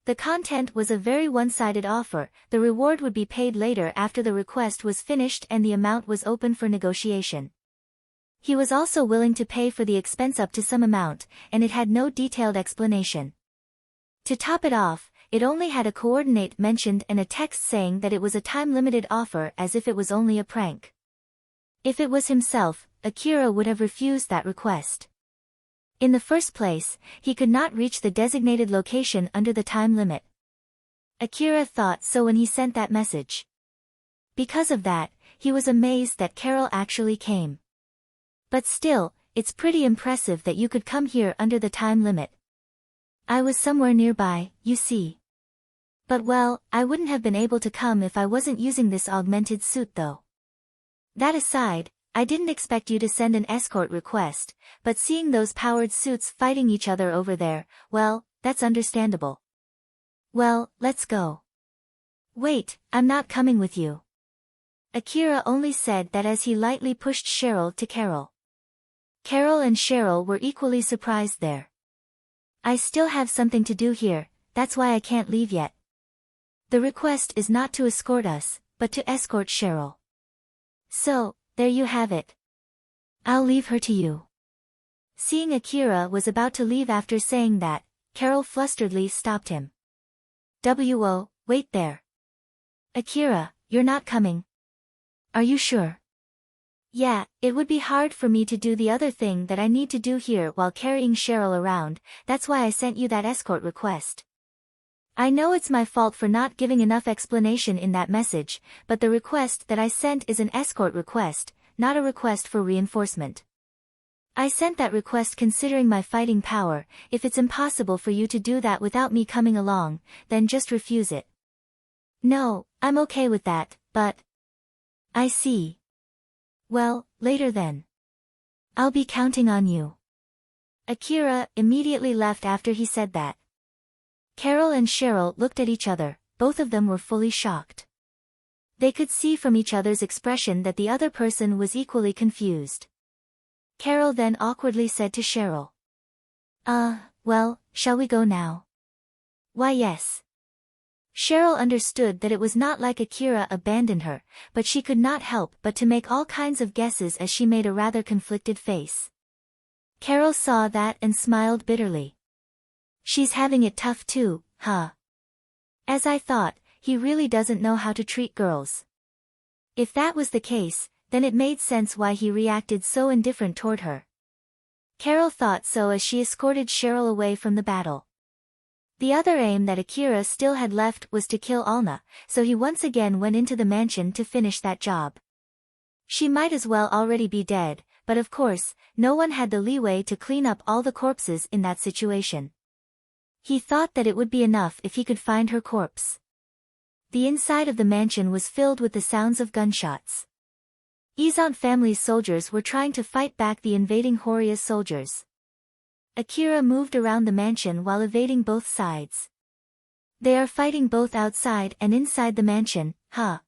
The content was a very one-sided offer. The reward would be paid later after the request was finished and the amount was open for negotiation. He was also willing to pay for the expense up to some amount, and it had no detailed explanation. To top it off, it only had a coordinate mentioned and a text saying that it was a time-limited offer as if it was only a prank. If it was himself, Akira would have refused that request. In the first place, he could not reach the designated location under the time limit. Akira thought so when he sent that message. Because of that, he was amazed that Carol actually came. But still, it's pretty impressive that you could come here under the time limit. I was somewhere nearby, you see. But well, I wouldn't have been able to come if I wasn't using this augmented suit though. That aside, I didn't expect you to send an escort request, but seeing those powered suits fighting each other over there, well, that's understandable. Well, let's go. Wait, I'm not coming with you. Akira only said that as he lightly pushed Cheryl to Carol. Carol and Cheryl were equally surprised there. I still have something to do here, that's why I can't leave yet. The request is not to escort us, but to escort Cheryl. So, there you have it. I'll leave her to you. Seeing Akira was about to leave after saying that, Carol flusteredly stopped him. Wait there. Akira, you're not coming. Are you sure? Yeah, it would be hard for me to do the other thing that I need to do here while carrying Cheryl around, that's why I sent you that escort request. I know it's my fault for not giving enough explanation in that message, but the request that I sent is an escort request, not a request for reinforcement. I sent that request considering my fighting power. If it's impossible for you to do that without me coming along, then just refuse it. No, I'm okay with that, but... I see. Well, later then. I'll be counting on you. Akira immediately left after he said that. Carol and Cheryl looked at each other, both of them were fully shocked. They could see from each other's expression that the other person was equally confused. Carol then awkwardly said to Cheryl. Well, shall we go now? Why yes. Cheryl understood that it was not like Akira abandoned her, but she could not help but to make all kinds of guesses as she made a rather conflicted face. Carol saw that and smiled bitterly. She's having it tough too, huh? As I thought, he really doesn't know how to treat girls. If that was the case, then it made sense why he reacted so indifferent toward her. Carol thought so as she escorted Cheryl away from the battle. The other aim that Akira still had left was to kill Alna, so he once again went into the mansion to finish that job. She might as well already be dead, but of course, no one had the leeway to clean up all the corpses in that situation. He thought that it would be enough if he could find her corpse. The inside of the mansion was filled with the sounds of gunshots. Izan family's soldiers were trying to fight back the invading Horia's soldiers. Akira moved around the mansion while evading both sides. They are fighting both outside and inside the mansion, huh?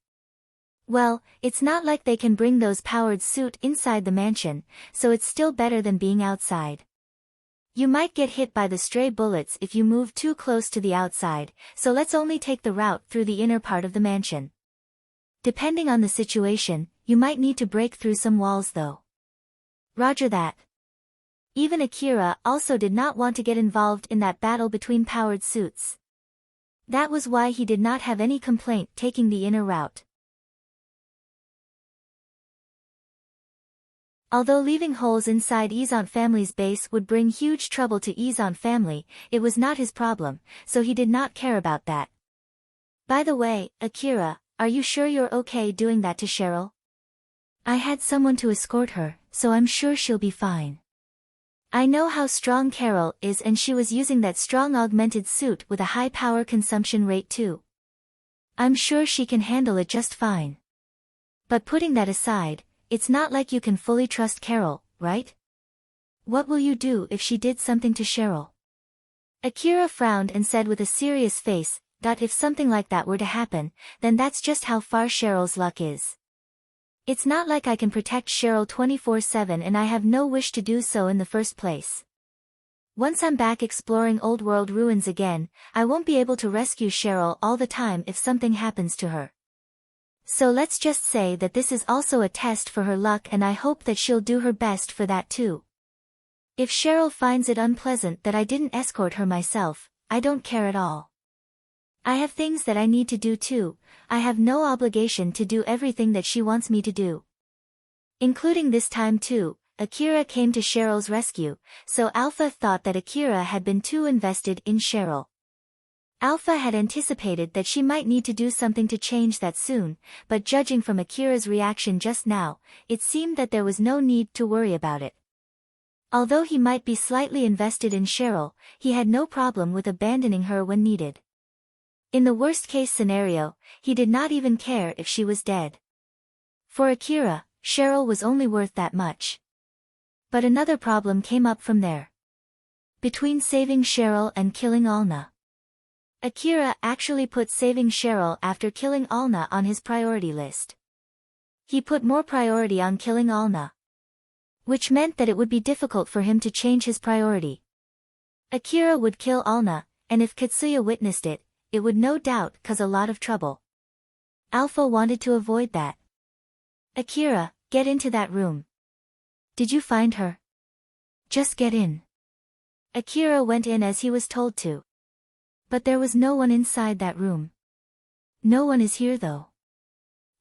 Well, it's not like they can bring those powered suit inside the mansion, so it's still better than being outside. You might get hit by the stray bullets if you move too close to the outside, so let's only take the route through the inner part of the mansion. Depending on the situation, you might need to break through some walls though. Roger that. Even Akira also did not want to get involved in that battle between powered suits. That was why he did not have any complaint taking the inner route. Although leaving holes inside Izan family's base would bring huge trouble to Izan family, it was not his problem, so he did not care about that. By the way, Akira, are you sure you're okay doing that to Cheryl? I had someone to escort her, so I'm sure she'll be fine. I know how strong Carol is and she was using that strong augmented suit with a high power consumption rate too. I'm sure she can handle it just fine. But putting that aside, it's not like you can fully trust Carol, right? What will you do if she did something to Cheryl? Akira frowned and said with a serious face, if something like that were to happen, then that's just how far Cheryl's luck is. It's not like I can protect Cheryl 24/7 and I have no wish to do so in the first place. Once I'm back exploring old world ruins again, I won't be able to rescue Cheryl all the time if something happens to her. So let's just say that this is also a test for her luck and I hope that she'll do her best for that too. If Cheryl finds it unpleasant that I didn't escort her myself, I don't care at all. I have things that I need to do too. I have no obligation to do everything that she wants me to do. Including this time too, Akira came to Cheryl's rescue, so Alpha thought that Akira had been too invested in Cheryl. Alpha had anticipated that she might need to do something to change that soon, but judging from Akira's reaction just now, it seemed that there was no need to worry about it. Although he might be slightly invested in Cheryl, he had no problem with abandoning her when needed. In the worst-case scenario, he did not even care if she was dead. For Akira, Cheryl was only worth that much. But another problem came up from there. Between saving Cheryl and killing Alna. Akira actually put saving Cheryl after killing Alna on his priority list. He put more priority on killing Alna. Which meant that it would be difficult for him to change his priority. Akira would kill Alna, and if Katsuya witnessed it, it would no doubt cause a lot of trouble. Alpha wanted to avoid that. Akira, get into that room. Did you find her? Just get in. Akira went in as he was told to. But there was no one inside that room. No one is here though.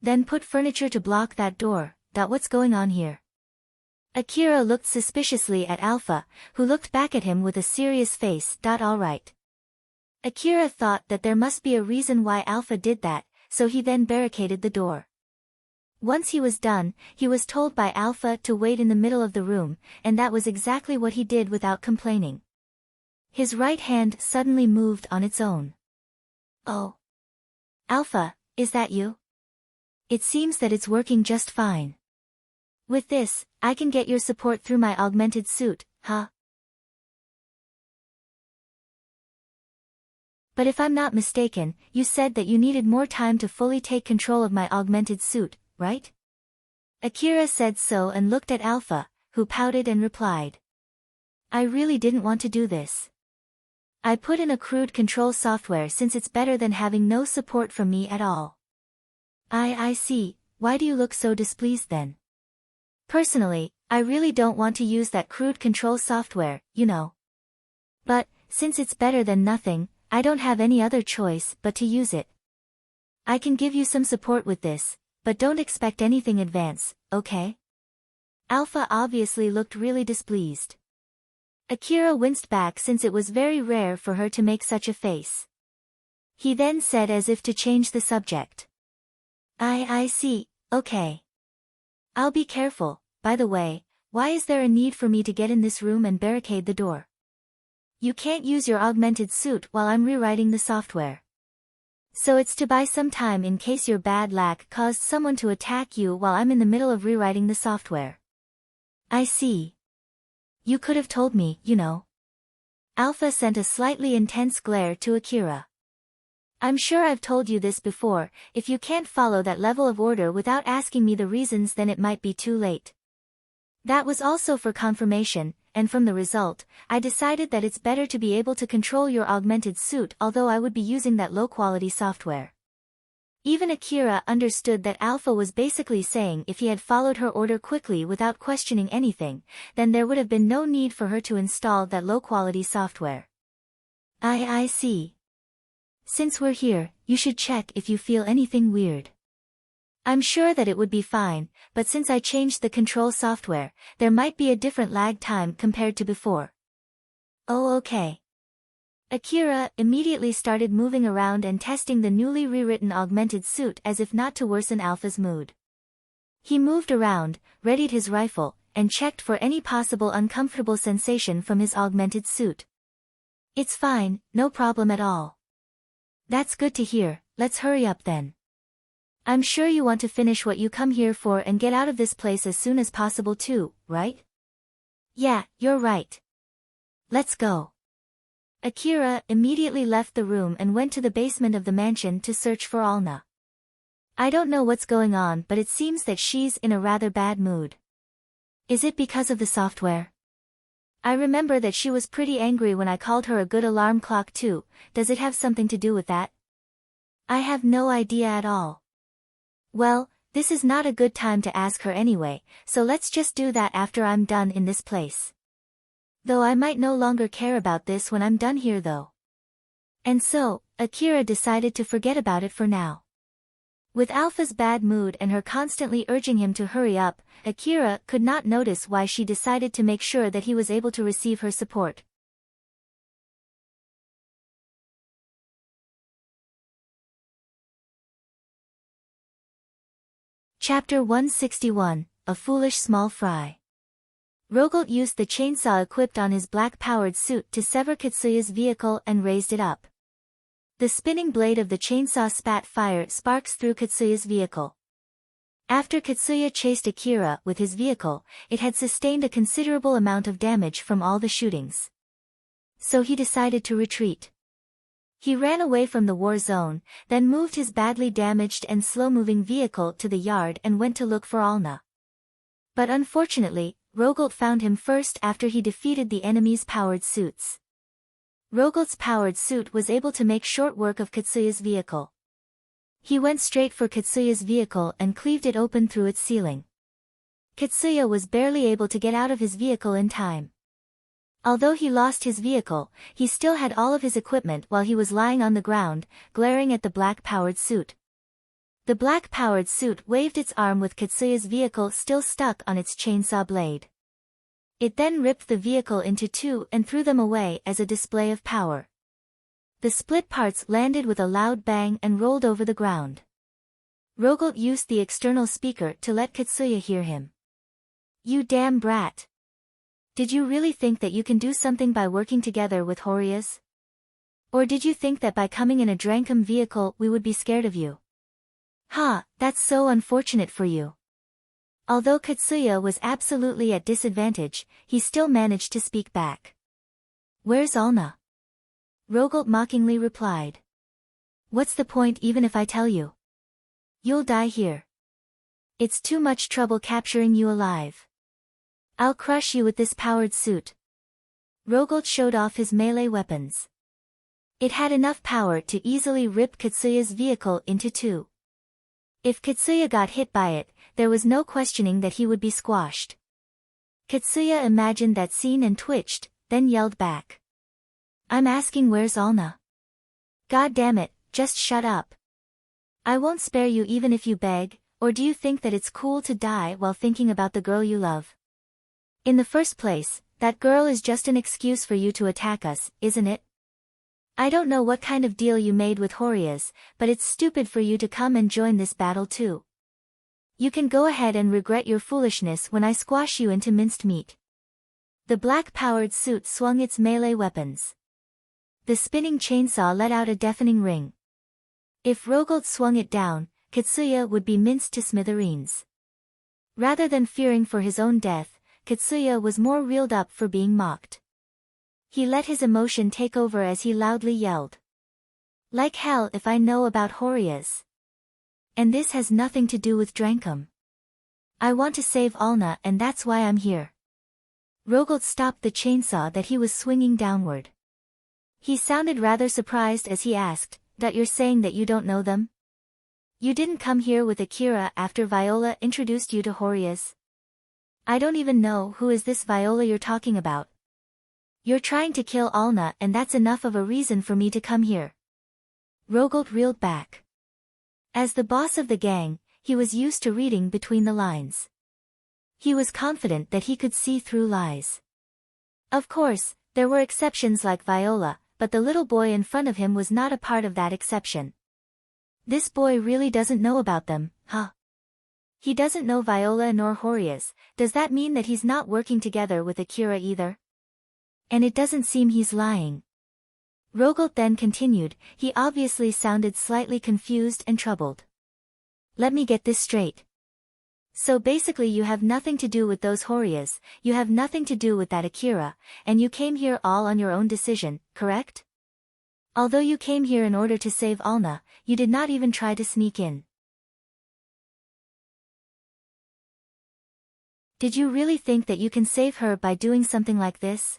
Then put furniture to block that door. What's going on here? Akira looked suspiciously at Alpha, who looked back at him with a serious face. All right. Akira thought that there must be a reason why Alpha did that, so he then barricaded the door. Once he was done, he was told by Alpha to wait in the middle of the room, and that was exactly what he did without complaining. His right hand suddenly moved on its own. Oh. Alpha, is that you? It seems that it's working just fine. With this, I can get your support through my augmented suit, huh? But if I'm not mistaken, you said that you needed more time to fully take control of my augmented suit, right? Akira said so and looked at Alpha, who pouted and replied. I really didn't want to do this. I put in a crude control software since it's better than having no support from me at all. I see, why do you look so displeased then? Personally, I really don't want to use that crude control software, you know. But, since it's better than nothing, I don't have any other choice but to use it. I can give you some support with this, but don't expect anything advanced, okay? Alpha obviously looked really displeased. Akira winced back since it was very rare for her to make such a face. He then said as if to change the subject. I see, okay. I'll be careful. By the way, why is there a need for me to get in this room and barricade the door? You can't use your augmented suit while I'm rewriting the software. So it's to buy some time in case your bad luck caused someone to attack you while I'm in the middle of rewriting the software. I see. You could have told me, you know. Alpha sent a slightly intense glare to Akira. I'm sure I've told you this before, if you can't follow that level of order without asking me the reasons then it might be too late. That was also for confirmation, and from the result, I decided that it's better to be able to control your augmented suit although I would be using that low-quality software. Even Akira understood that Alpha was basically saying if he had followed her order quickly without questioning anything, then there would have been no need for her to install that low-quality software. I see. Since we're here, you should check if you feel anything weird. I'm sure that it would be fine, but since I changed the control software, there might be a different lag time compared to before. Oh okay. Akira immediately started moving around and testing the newly rewritten augmented suit as if not to worsen Alpha's mood. He moved around, readied his rifle, and checked for any possible uncomfortable sensation from his augmented suit. It's fine, no problem at all. That's good to hear, let's hurry up then. I'm sure you want to finish what you come here for and get out of this place as soon as possible too, right? Yeah, you're right. Let's go. Akira immediately left the room and went to the basement of the mansion to search for Alna. I don't know what's going on but it seems that she's in a rather bad mood. Is it because of the software? I remember that she was pretty angry when I called her a good alarm clock too. Does it have something to do with that? I have no idea at all. Well, this is not a good time to ask her anyway, so let's just do that after I'm done in this place. Though I might no longer care about this when I'm done here though. And so, Akira decided to forget about it for now. With Alpha's bad mood and her constantly urging him to hurry up, Akira could not notice why she decided to make sure that he was able to receive her support. Chapter 161, A Foolish Small Fry. Rogolt used the chainsaw equipped on his black-powered suit to sever Katsuya's vehicle and raised it up. The spinning blade of the chainsaw spat fire sparks through Katsuya's vehicle. After Katsuya chased Akira with his vehicle, it had sustained a considerable amount of damage from all the shootings. So he decided to retreat. He ran away from the war zone, then moved his badly damaged and slow-moving vehicle to the yard and went to look for Alna. But unfortunately, Rogolt found him first after he defeated the enemy's powered suits. Rogolt's powered suit was able to make short work of Katsuya's vehicle. He went straight for Katsuya's vehicle and cleaved it open through its ceiling. Katsuya was barely able to get out of his vehicle in time. Although he lost his vehicle, he still had all of his equipment while he was lying on the ground, glaring at the black-powered suit. The black-powered suit waved its arm with Katsuya's vehicle still stuck on its chainsaw blade. It then ripped the vehicle into two and threw them away as a display of power. The split parts landed with a loud bang and rolled over the ground. Rogolt used the external speaker to let Katsuya hear him. You damn brat! Did you really think that you can do something by working together with Horias? Or did you think that by coming in a Drankum vehicle we would be scared of you? Ha, that's so unfortunate for you. Although Katsuya was absolutely at disadvantage, he still managed to speak back. Where's Alna? Rogolt mockingly replied. What's the point even if I tell you? You'll die here. It's too much trouble capturing you alive. I'll crush you with this powered suit. Rogolt showed off his melee weapons. It had enough power to easily rip Katsuya's vehicle into two. If Katsuya got hit by it, there was no questioning that he would be squashed. Katsuya imagined that scene and twitched, then yelled back. I'm asking where's Alna? God damn it, just shut up. I won't spare you even if you beg, or do you think that it's cool to die while thinking about the girl you love? In the first place, that girl is just an excuse for you to attack us, isn't it? I don't know what kind of deal you made with Horias, but it's stupid for you to come and join this battle too. You can go ahead and regret your foolishness when I squash you into minced meat. The black-powered suit swung its melee weapons. The spinning chainsaw let out a deafening ring. If Rogold swung it down, Katsuya would be minced to smithereens. Rather than fearing for his own death, Katsuya was more reeled up for being mocked. He let his emotion take over as he loudly yelled. Like hell if I know about Horias. And this has nothing to do with Drankum. I want to save Alna and that's why I'm here. Rogold stopped the chainsaw that he was swinging downward. He sounded rather surprised as he asked, that you're saying that you don't know them? You didn't come here with Akira after Viola introduced you to Horias? I don't even know who is this Viola you're talking about. You're trying to kill Alna and that's enough of a reason for me to come here. Rogold reeled back. As the boss of the gang, he was used to reading between the lines. He was confident that he could see through lies. Of course, there were exceptions like Viola, but the little boy in front of him was not a part of that exception. This boy really doesn't know about them, huh? He doesn't know Viola nor Horias. Does that mean that he's not working together with Akira either? And it doesn't seem he's lying. Rogold then continued, he obviously sounded slightly confused and troubled. Let me get this straight. So basically you have nothing to do with those Horias, you have nothing to do with that Akira, and you came here all on your own decision, correct? Although you came here in order to save Alna, you did not even try to sneak in. Did you really think that you can save her by doing something like this?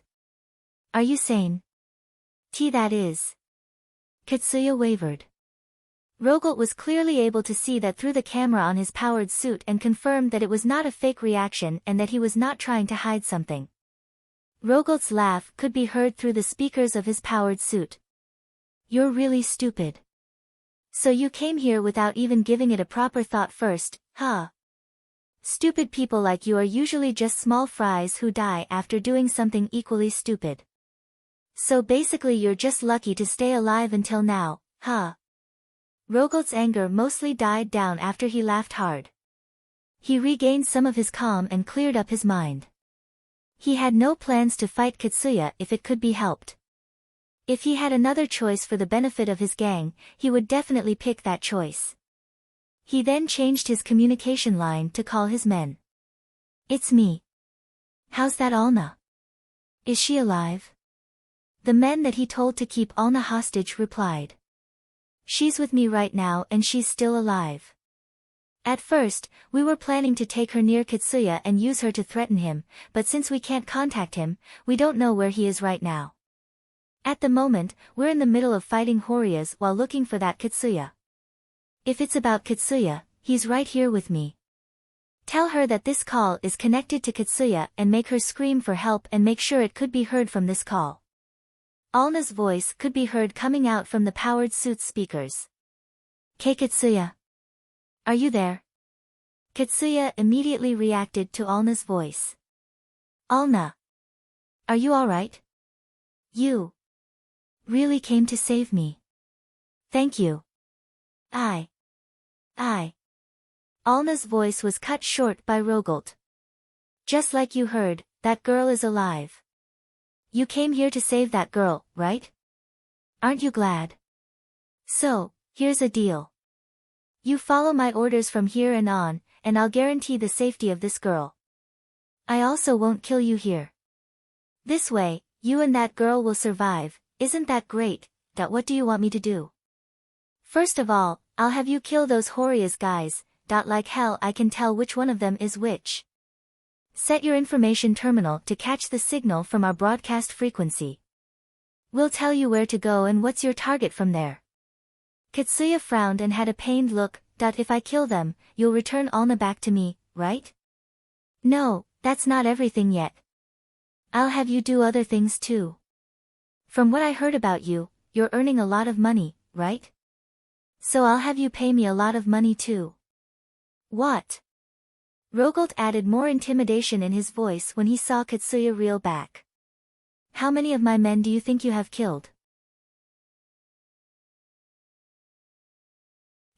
Are you sane? That is. Katsuya wavered. Rogold was clearly able to see that through the camera on his powered suit and confirmed that it was not a fake reaction and that he was not trying to hide something. Rogold's laugh could be heard through the speakers of his powered suit. You're really stupid. So you came here without even giving it a proper thought first, huh? Stupid people like you are usually just small fries who die after doing something equally stupid. So basically you're just lucky to stay alive until now, huh? Rogold's anger mostly died down after he laughed hard. He regained some of his calm and cleared up his mind. He had no plans to fight Katsuya if it could be helped. If he had another choice for the benefit of his gang, he would definitely pick that choice. He then changed his communication line to call his men. It's me. How's that Alna? Is she alive? The men that he told to keep Alna hostage replied. She's with me right now and she's still alive. At first, we were planning to take her near Katsuya and use her to threaten him, but since we can't contact him, we don't know where he is right now. At the moment, we're in the middle of fighting Horias while looking for that Katsuya. If it's about Katsuya, he's right here with me. Tell her that this call is connected to Katsuya and make her scream for help and make sure it could be heard from this call. Alna's voice could be heard coming out from the powered suit speakers. Katsuya. Are you there? Katsuya immediately reacted to Alna's voice. Alna. Are you alright? You really came to save me. Thank you. I. Alna's voice was cut short by Rogold. Just like you heard, that girl is alive. You came here to save that girl, right? Aren't you glad? So, here's a deal. You follow my orders from here and on, and I'll guarantee the safety of this girl. I also won't kill you here. This way, you and that girl will survive. Isn't that great? What do you want me to do? First of all, I'll have you kill those Horias guys. Like hell I can tell which one of them is which. Set your information terminal to catch the signal from our broadcast frequency. We'll tell you where to go and what's your target from there. Katsuya frowned and had a pained look. If I kill them, you'll return Alna back to me, right? No, that's not everything yet. I'll have you do other things too. From what I heard about you, you're earning a lot of money, right? So I'll have you pay me a lot of money too. What? Rogolt added more intimidation in his voice when he saw Katsuya reel back. How many of my men do you think you have killed?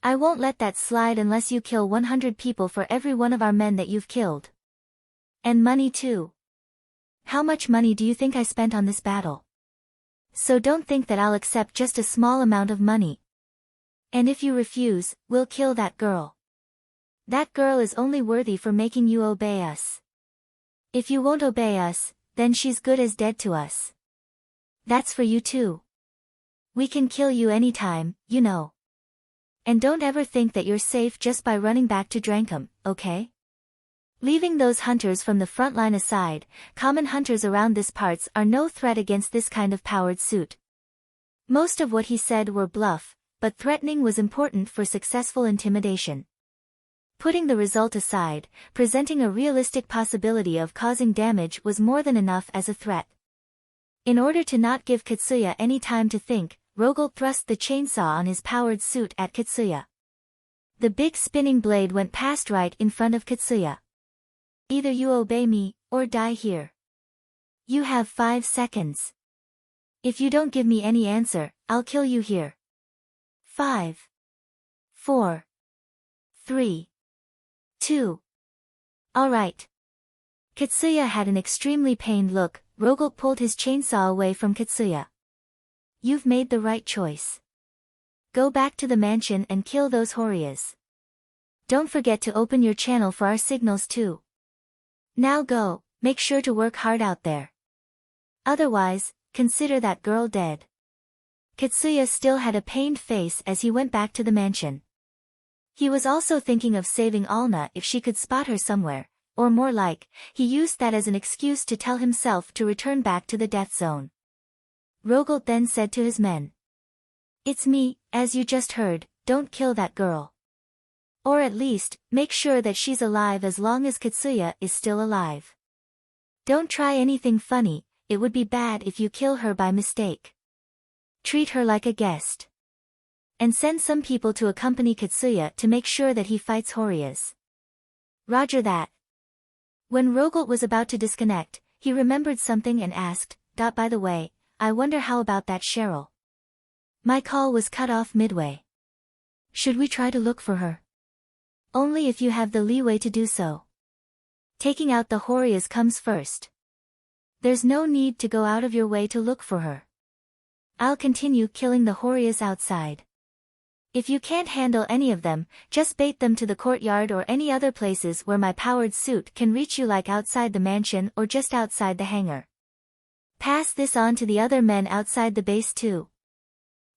I won't let that slide unless you kill 100 people for every one of our men that you've killed. And money too. How much money do you think I spent on this battle? So don't think that I'll accept just a small amount of money. And if you refuse, we'll kill that girl. That girl is only worthy for making you obey us. If you won't obey us, then she's good as dead to us. That's for you too. We can kill you anytime, you know. And don't ever think that you're safe just by running back to Drankum, okay? Leaving those hunters from the front line aside, common hunters around this parts are no threat against this kind of powered suit. Most of what he said were bluff, but threatening was important for successful intimidation. Putting the result aside, presenting a realistic possibility of causing damage was more than enough as a threat. In order to not give Katsuya any time to think, Rogolt thrust the chainsaw on his powered suit at Katsuya. The big spinning blade went past right in front of Katsuya. Either you obey me, or die here. You have 5 seconds. If you don't give me any answer, I'll kill you here. 5, 4, 3, 2. All right. Katsuya had an extremely pained look. Rogolt pulled his chainsaw away from Katsuya. You've made the right choice. Go back to the mansion and kill those Horias. Don't forget to open your channel for our signals too. Now go, make sure to work hard out there. Otherwise, consider that girl dead. Katsuya still had a pained face as he went back to the mansion. He was also thinking of saving Alna if she could spot her somewhere, or more like, he used that as an excuse to tell himself to return back to the death zone. Rogolt then said to his men. It's me, as you just heard, don't kill that girl. Or at least, make sure that she's alive as long as Katsuya is still alive. Don't try anything funny, it would be bad if you kill her by mistake. Treat her like a guest. And send some people to accompany Katsuya to make sure that he fights Horias. Roger that. When Rogolt was about to disconnect, he remembered something and asked, by the way, I wonder how about that Cheryl? My call was cut off midway. Should we try to look for her? Only if you have the leeway to do so. Taking out the Horias comes first. There's no need to go out of your way to look for her. I'll continue killing the Horias outside. If you can't handle any of them, just bait them to the courtyard or any other places where my powered suit can reach you, like outside the mansion or just outside the hangar. Pass this on to the other men outside the base too.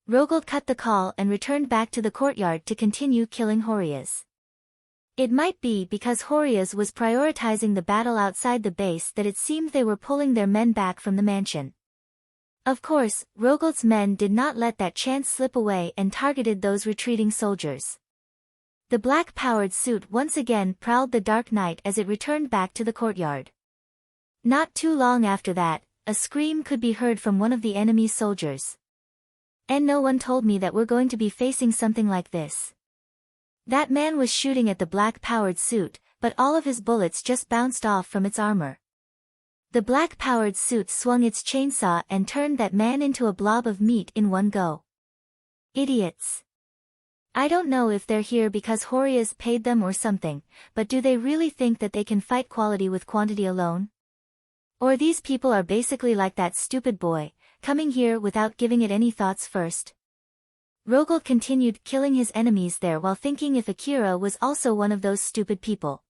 Rogolt cut the call and returned back to the courtyard to continue killing Horias. It might be because Horias was prioritizing the battle outside the base that it seemed they were pulling their men back from the mansion. Of course, Rogolt's men did not let that chance slip away and targeted those retreating soldiers. The black-powered suit once again prowled the dark night as it returned back to the courtyard. Not too long after that, a scream could be heard from one of the enemy's soldiers. And no one told me that we're going to be facing something like this. That man was shooting at the black-powered suit, but all of his bullets just bounced off from its armor. The black-powered suit swung its chainsaw and turned that man into a blob of meat in one go. Idiots. I don't know if they're here because Horias paid them or something, but do they really think that they can fight quality with quantity alone? Or these people are basically like that stupid boy, coming here without giving it any thoughts first? Rogolt continued killing his enemies there while thinking if Akira was also one of those stupid people.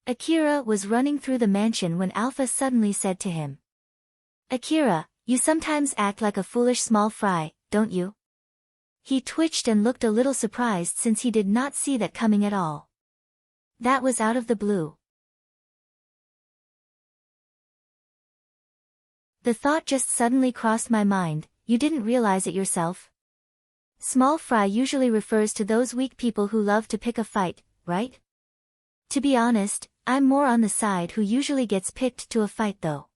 Akira was running through the mansion when Alpha suddenly said to him. Akira, you sometimes act like a foolish small fry, don't you? He twitched and looked a little surprised since he did not see that coming at all. That was out of the blue. The thought just suddenly crossed my mind, you didn't realize it yourself? Small fry usually refers to those weak people who love to pick a fight, right? To be honest, I'm more on the side who usually gets picked to a fight though.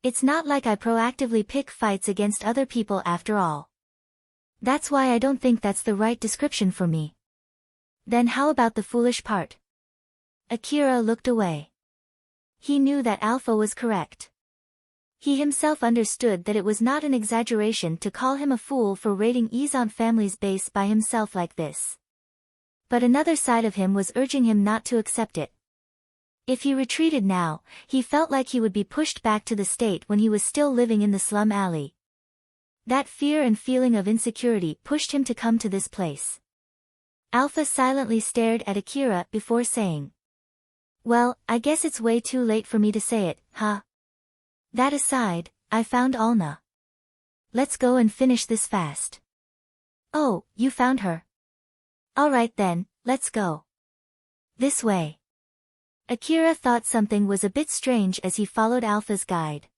It's not like I proactively pick fights against other people after all. That's why I don't think that's the right description for me. Then how about the foolish part? Akira looked away. He knew that Alpha was correct. He himself understood that it was not an exaggeration to call him a fool for raiding Izan family's base by himself like this. But another side of him was urging him not to accept it. If he retreated now, he felt like he would be pushed back to the state when he was still living in the slum alley. That fear and feeling of insecurity pushed him to come to this place. Alpha silently stared at Akira before saying, "Well, I guess it's way too late for me to say it, huh? That aside, I found Alna. Let's go and finish this fast." "Oh, you found her? Alright then, let's go. This way." Akira thought something was a bit strange as he followed Alpha's guide.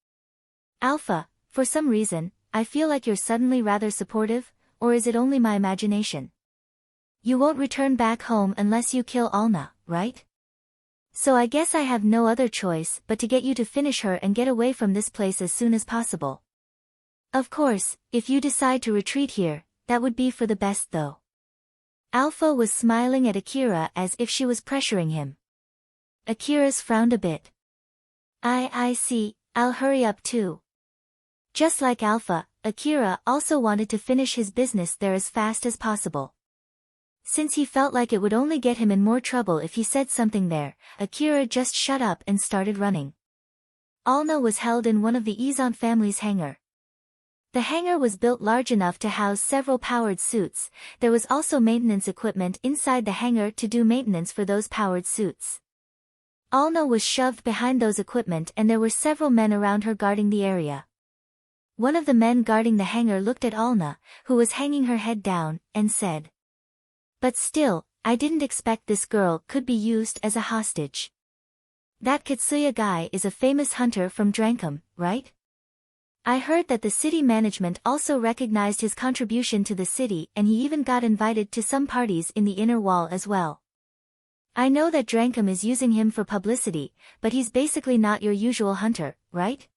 "Alpha, for some reason, I feel like you're suddenly rather supportive, or is it only my imagination? You won't return back home unless you kill Alna, right? So I guess I have no other choice but to get you to finish her and get away from this place as soon as possible. Of course, if you decide to retreat here, that would be for the best though." Alpha was smiling at Akira as if she was pressuring him. Akira's frowned a bit. I see, I'll hurry up too." Just like Alpha, Akira also wanted to finish his business there as fast as possible. Since he felt like it would only get him in more trouble if he said something there, Akira just shut up and started running. Alna was held in one of the Izan family's hangar. The hangar was built large enough to house several powered suits. There was also maintenance equipment inside the hangar to do maintenance for those powered suits. Alna was shoved behind those equipment and there were several men around her guarding the area. One of the men guarding the hangar looked at Alna, who was hanging her head down, and said, "But still, I didn't expect this girl could be used as a hostage. That Katsuya guy is a famous hunter from Drankum, right? I heard that the city management also recognized his contribution to the city and he even got invited to some parties in the inner wall as well. I know that Drankum is using him for publicity, but he's basically not your usual hunter, right?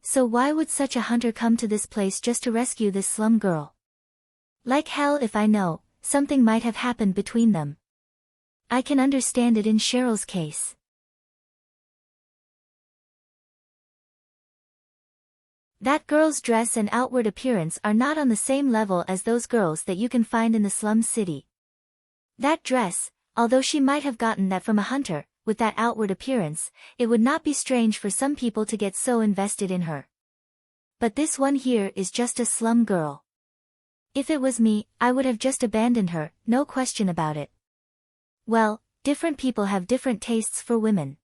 So why would such a hunter come to this place just to rescue this slum girl? Like hell if I know, something might have happened between them. I can understand it in Cheryl's case." That girl's dress and outward appearance are not on the same level as those girls that you can find in the slum city. That dress, although she might have gotten that from a hunter, with that outward appearance, it would not be strange for some people to get so invested in her. But this one here is just a slum girl. If it was me, I would have just abandoned her, no question about it. Well, different people have different tastes for women.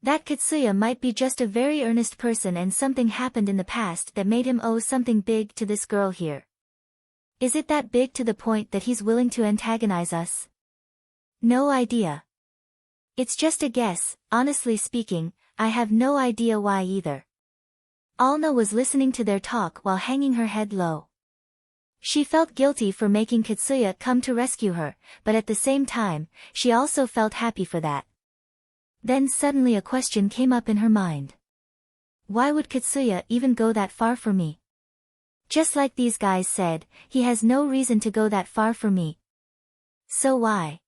That Katsuya might be just a very earnest person and something happened in the past that made him owe something big to this girl here. Is it that big to the point that he's willing to antagonize us? No idea. It's just a guess, honestly speaking, I have no idea why either. Alna was listening to their talk while hanging her head low. She felt guilty for making Katsuya come to rescue her, but at the same time, she also felt happy for that. Then suddenly a question came up in her mind. Why would Katsuya even go that far for me? Just like these guys said, he has no reason to go that far for me. So why?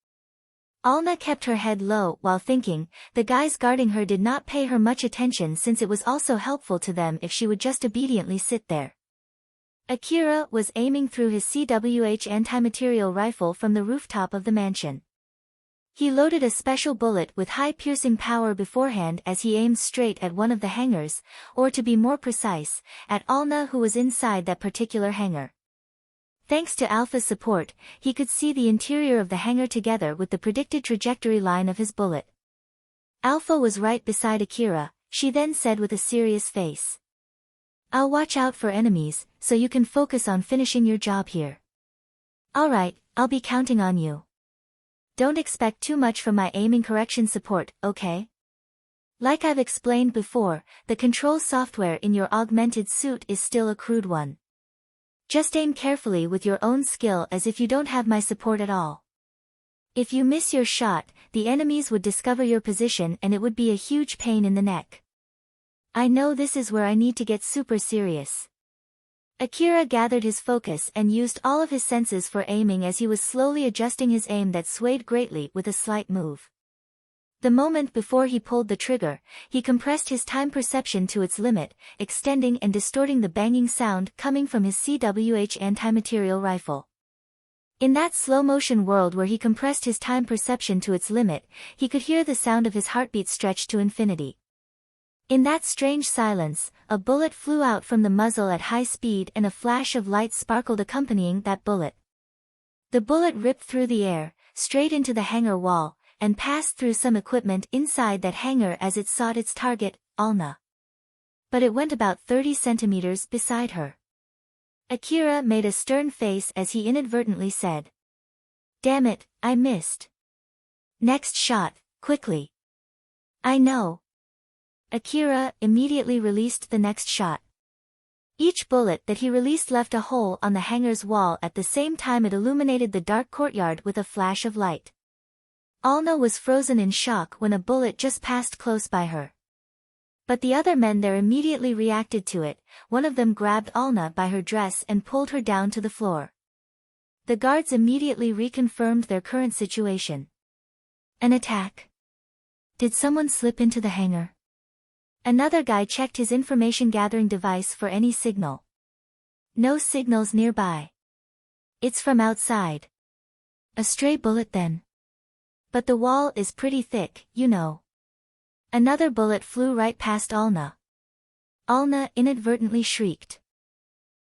Alna kept her head low while thinking. The guys guarding her did not pay her much attention since it was also helpful to them if she would just obediently sit there. Akira was aiming through his CWH anti-material rifle from the rooftop of the mansion. He loaded a special bullet with high piercing power beforehand as he aimed straight at one of the hangars, or to be more precise, at Alna who was inside that particular hangar. Thanks to Alpha's support, he could see the interior of the hangar together with the predicted trajectory line of his bullet. Alpha was right beside Akira, she then said with a serious face. I'll watch out for enemies, so you can focus on finishing your job here. Alright, I'll be counting on you. Don't expect too much from my aiming correction support, okay? Like I've explained before, the control software in your augmented suit is still a crude one. Just aim carefully with your own skill as if you don't have my support at all. If you miss your shot, the enemies would discover your position and it would be a huge pain in the neck. I know this is where I need to get super serious. Akira gathered his focus and used all of his senses for aiming as he was slowly adjusting his aim that swayed greatly with a slight move. The moment before he pulled the trigger, he compressed his time perception to its limit, extending and distorting the banging sound coming from his CWH anti-material rifle. In that slow-motion world where he compressed his time perception to its limit, he could hear the sound of his heartbeat stretched to infinity. In that strange silence, a bullet flew out from the muzzle at high speed and a flash of light sparkled accompanying that bullet. The bullet ripped through the air, straight into the hangar wall, and passed through some equipment inside that hangar as it sought its target, Alna. But it went about 30 centimeters beside her. Akira made a stern face as he inadvertently said, "Damn it, I missed. Next shot, quickly." "I know." Akira immediately released the next shot. Each bullet that he released left a hole on the hangar's wall at the same time it illuminated the dark courtyard with a flash of light. Alna was frozen in shock when a bullet just passed close by her. But the other men there immediately reacted to it. One of them grabbed Alna by her dress and pulled her down to the floor. The guards immediately reconfirmed their current situation. An attack? Did someone slip into the hangar? Another guy checked his information-gathering device for any signal. No signals nearby. It's from outside. A stray bullet then. But the wall is pretty thick, you know. Another bullet flew right past Alna. Alna inadvertently shrieked.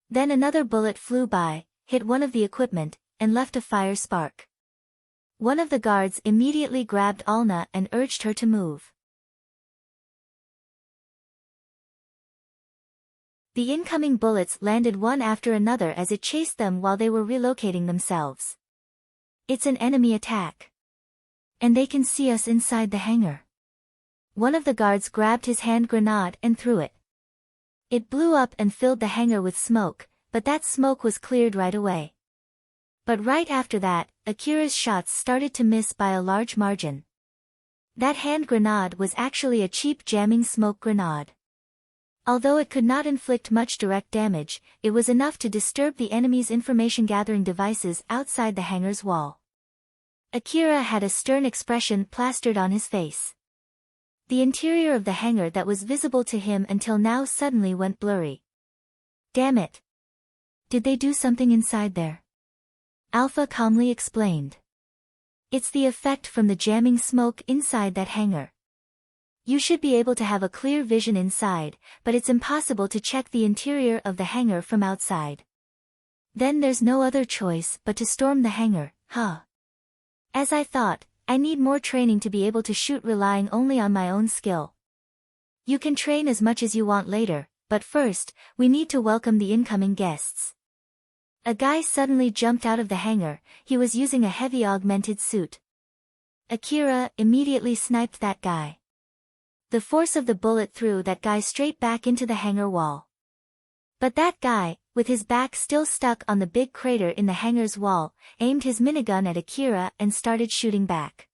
Then another bullet flew by, hit one of the equipment, and left a fire spark. One of the guards immediately grabbed Alna and urged her to move. The incoming bullets landed one after another as it chased them while they were relocating themselves. It's an enemy attack. And they can see us inside the hangar. One of the guards grabbed his hand grenade and threw it. It blew up and filled the hangar with smoke, but that smoke was cleared right away. But right after that, Akira's shots started to miss by a large margin. That hand grenade was actually a cheap jamming smoke grenade. Although it could not inflict much direct damage, it was enough to disturb the enemy's information-gathering devices outside the hangar's wall. Akira had a stern expression plastered on his face. The interior of the hangar that was visible to him until now suddenly went blurry. Damn it! Did they do something inside there? Alpha calmly explained. It's the effect from the jamming smoke inside that hangar. You should be able to have a clear vision inside, but it's impossible to check the interior of the hangar from outside. Then there's no other choice but to storm the hangar, huh? As I thought, I need more training to be able to shoot relying only on my own skill. You can train as much as you want later, but first, we need to welcome the incoming guests. A guy suddenly jumped out of the hangar. He was using a heavy augmented suit. Akira immediately sniped that guy. The force of the bullet threw that guy straight back into the hangar wall. But that guy, with his back still stuck on the big crater in the hangar's wall, aimed his minigun at Akira and started shooting back.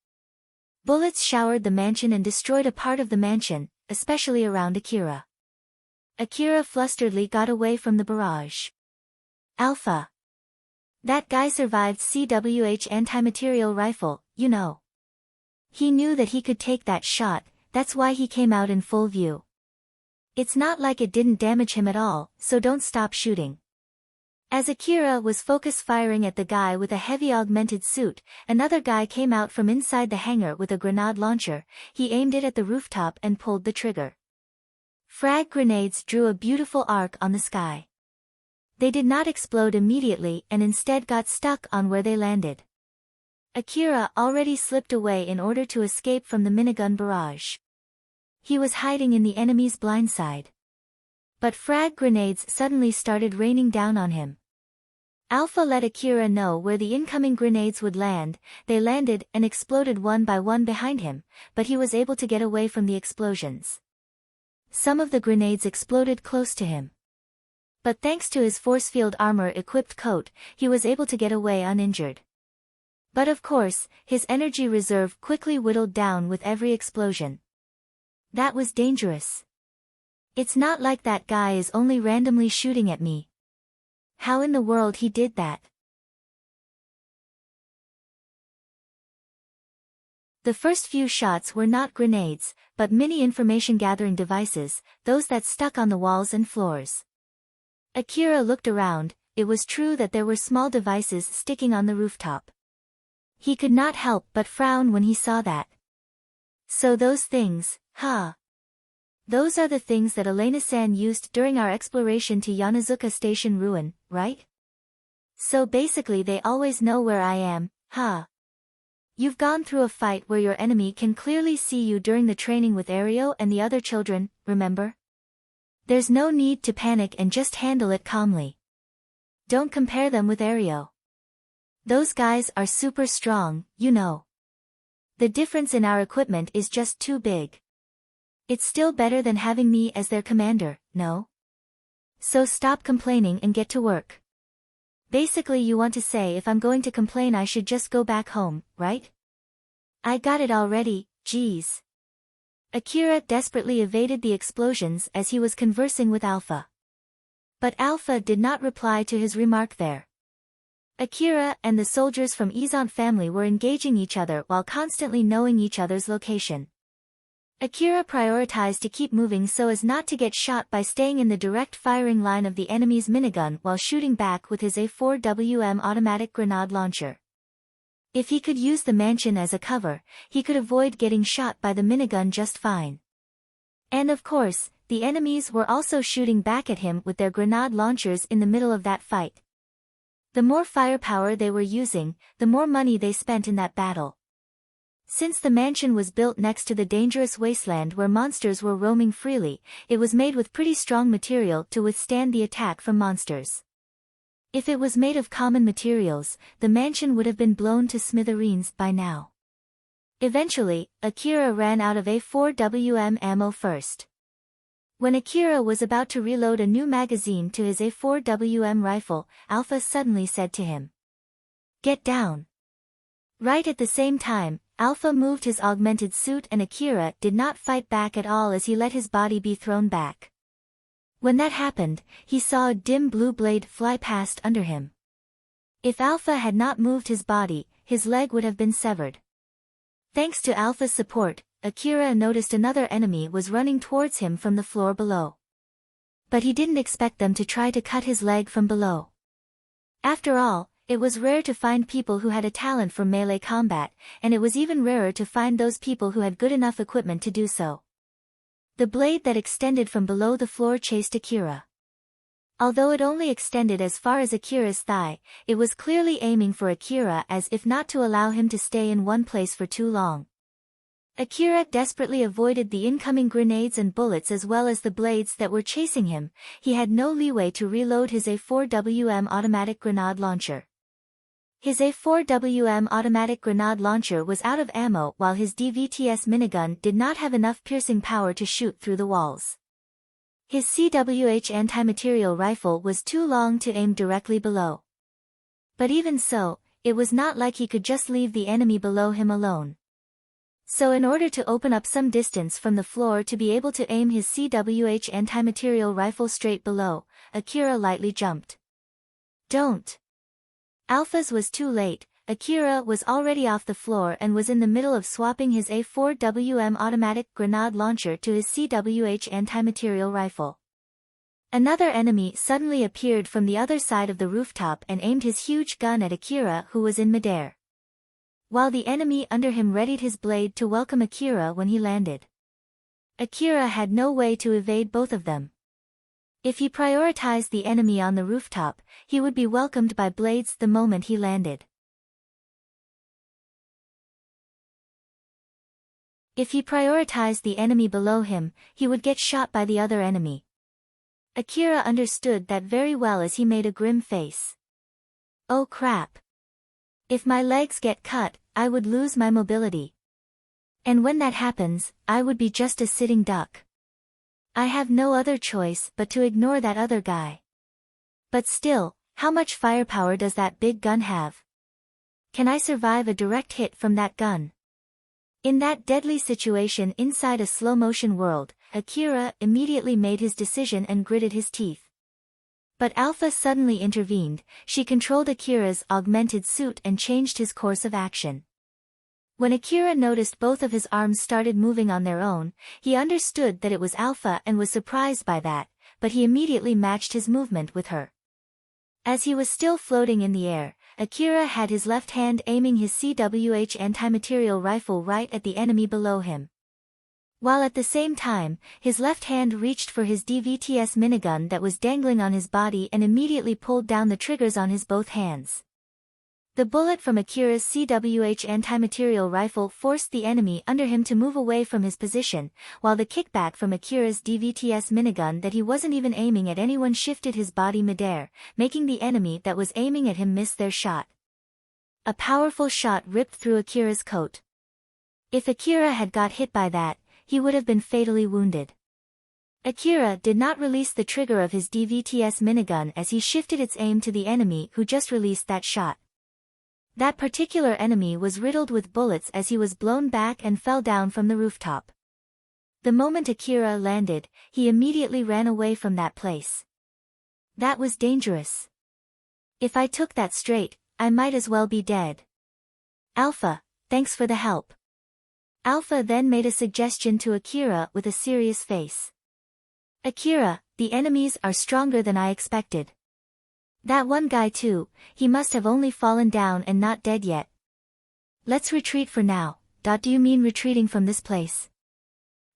Bullets showered the mansion and destroyed a part of the mansion, especially around Akira. Akira flusteredly got away from the barrage. Alpha. That guy survived CWH anti-material rifle, you know. He knew that he could take that shot, that's why he came out in full view. It's not like it didn't damage him at all, so don't stop shooting. As Akira was focus firing at the guy with a heavy augmented suit, another guy came out from inside the hangar with a grenade launcher. He aimed it at the rooftop and pulled the trigger. Frag grenades drew a beautiful arc on the sky. They did not explode immediately and instead got stuck on where they landed. Akira already slipped away in order to escape from the minigun barrage. He was hiding in the enemy's blind side. But frag grenades suddenly started raining down on him. Alpha let Akira know where the incoming grenades would land. They landed and exploded one by one behind him, but he was able to get away from the explosions. Some of the grenades exploded close to him. But thanks to his force field armor-equipped coat, he was able to get away uninjured. But of course, his energy reserve quickly whittled down with every explosion. That was dangerous. It's not like that guy is only randomly shooting at me. How in the world he did that? The first few shots were not grenades, but mini information-gathering devices, those that stuck on the walls and floors. Akira looked around. It was true that there were small devices sticking on the rooftop. He could not help but frown when he saw that. So those things, huh? Those are the things that Elena-san used during our exploration to Yonezuka Station ruin, right? So basically they always know where I am, huh? You've gone through a fight where your enemy can clearly see you during the training with Ario and the other children, remember? There's no need to panic and just handle it calmly. Don't compare them with Ario. Those guys are super strong, you know. The difference in our equipment is just too big. It's still better than having me as their commander, no? So stop complaining and get to work. Basically you want to say if I'm going to complain I should just go back home, right? I got it already, geez. Akira desperately evaded the explosions as he was conversing with Alpha. But Alpha did not reply to his remark there. Akira and the soldiers from Izant family were engaging each other while constantly knowing each other's location. Akira prioritized to keep moving so as not to get shot by staying in the direct firing line of the enemy's minigun while shooting back with his A4WM automatic grenade launcher. If he could use the mansion as a cover, he could avoid getting shot by the minigun just fine. And of course, the enemies were also shooting back at him with their grenade launchers in the middle of that fight. The more firepower they were using, the more money they spent in that battle. Since the mansion was built next to the dangerous wasteland where monsters were roaming freely, it was made with pretty strong material to withstand the attack from monsters. If it was made of common materials, the mansion would have been blown to smithereens by now. Eventually, Akira ran out of A4WM ammo first. When Akira was about to reload a new magazine to his A4WM rifle, Alpha suddenly said to him, "Get down." Right at the same time, Alpha moved his augmented suit and Akira did not fight back at all as he let his body be thrown back. When that happened, he saw a dim blue blade fly past under him. If Alpha had not moved his body, his leg would have been severed. Thanks to Alpha's support, Akira noticed another enemy was running towards him from the floor below. But he didn't expect them to try to cut his leg from below. After all, it was rare to find people who had a talent for melee combat, and it was even rarer to find those people who had good enough equipment to do so. The blade that extended from below the floor chased Akira. Although it only extended as far as Akira's thigh, it was clearly aiming for Akira as if not to allow him to stay in one place for too long. Akira desperately avoided the incoming grenades and bullets as well as the blades that were chasing him. He had no leeway to reload his A4WM automatic grenade launcher. His A4WM automatic grenade launcher was out of ammo while his DVTS minigun did not have enough piercing power to shoot through the walls. His CWH anti-material rifle was too long to aim directly below. But even so, it was not like he could just leave the enemy below him alone. So in order to open up some distance from the floor to be able to aim his CWH anti-material rifle straight below, Akira lightly jumped. "Don't." Alpha's was too late. Akira was already off the floor and was in the middle of swapping his A4WM automatic grenade launcher to his CWH anti-material rifle. Another enemy suddenly appeared from the other side of the rooftop and aimed his huge gun at Akira who was in midair. While the enemy under him readied his blade to welcome Akira when he landed. Akira had no way to evade both of them. If he prioritized the enemy on the rooftop, he would be welcomed by blades the moment he landed. If he prioritized the enemy below him, he would get shot by the other enemy. Akira understood that very well as he made a grim face. "Oh crap. If my legs get cut, I would lose my mobility. And when that happens, I would be just a sitting duck. I have no other choice but to ignore that other guy. But still, how much firepower does that big gun have? Can I survive a direct hit from that gun?" In that deadly situation inside a slow-motion world, Akira immediately made his decision and gritted his teeth. But Alpha suddenly intervened. She controlled Akira's augmented suit and changed his course of action. When Akira noticed both of his arms started moving on their own, he understood that it was Alpha and was surprised by that, but he immediately matched his movement with her. As he was still floating in the air, Akira had his left hand aiming his CWH anti-material rifle right at the enemy below him. While at the same time, his left hand reached for his DVTS minigun that was dangling on his body and immediately pulled down the triggers on his both hands. The bullet from Akira's CWH anti-material rifle forced the enemy under him to move away from his position, while the kickback from Akira's DVTS minigun that he wasn't even aiming at anyone shifted his body midair, making the enemy that was aiming at him miss their shot. A powerful shot ripped through Akira's coat. If Akira had got hit by that, he would have been fatally wounded. Akira did not release the trigger of his DVTS minigun as he shifted its aim to the enemy who just released that shot. That particular enemy was riddled with bullets as he was blown back and fell down from the rooftop. The moment Akira landed, he immediately ran away from that place. That was dangerous. If I took that straight, I might as well be dead. Alpha, thanks for the help. Alpha then made a suggestion to Akira with a serious face. Akira, the enemies are stronger than I expected. That one guy too, he must have only fallen down and not dead yet. Let's retreat for now. Do you mean retreating from this place?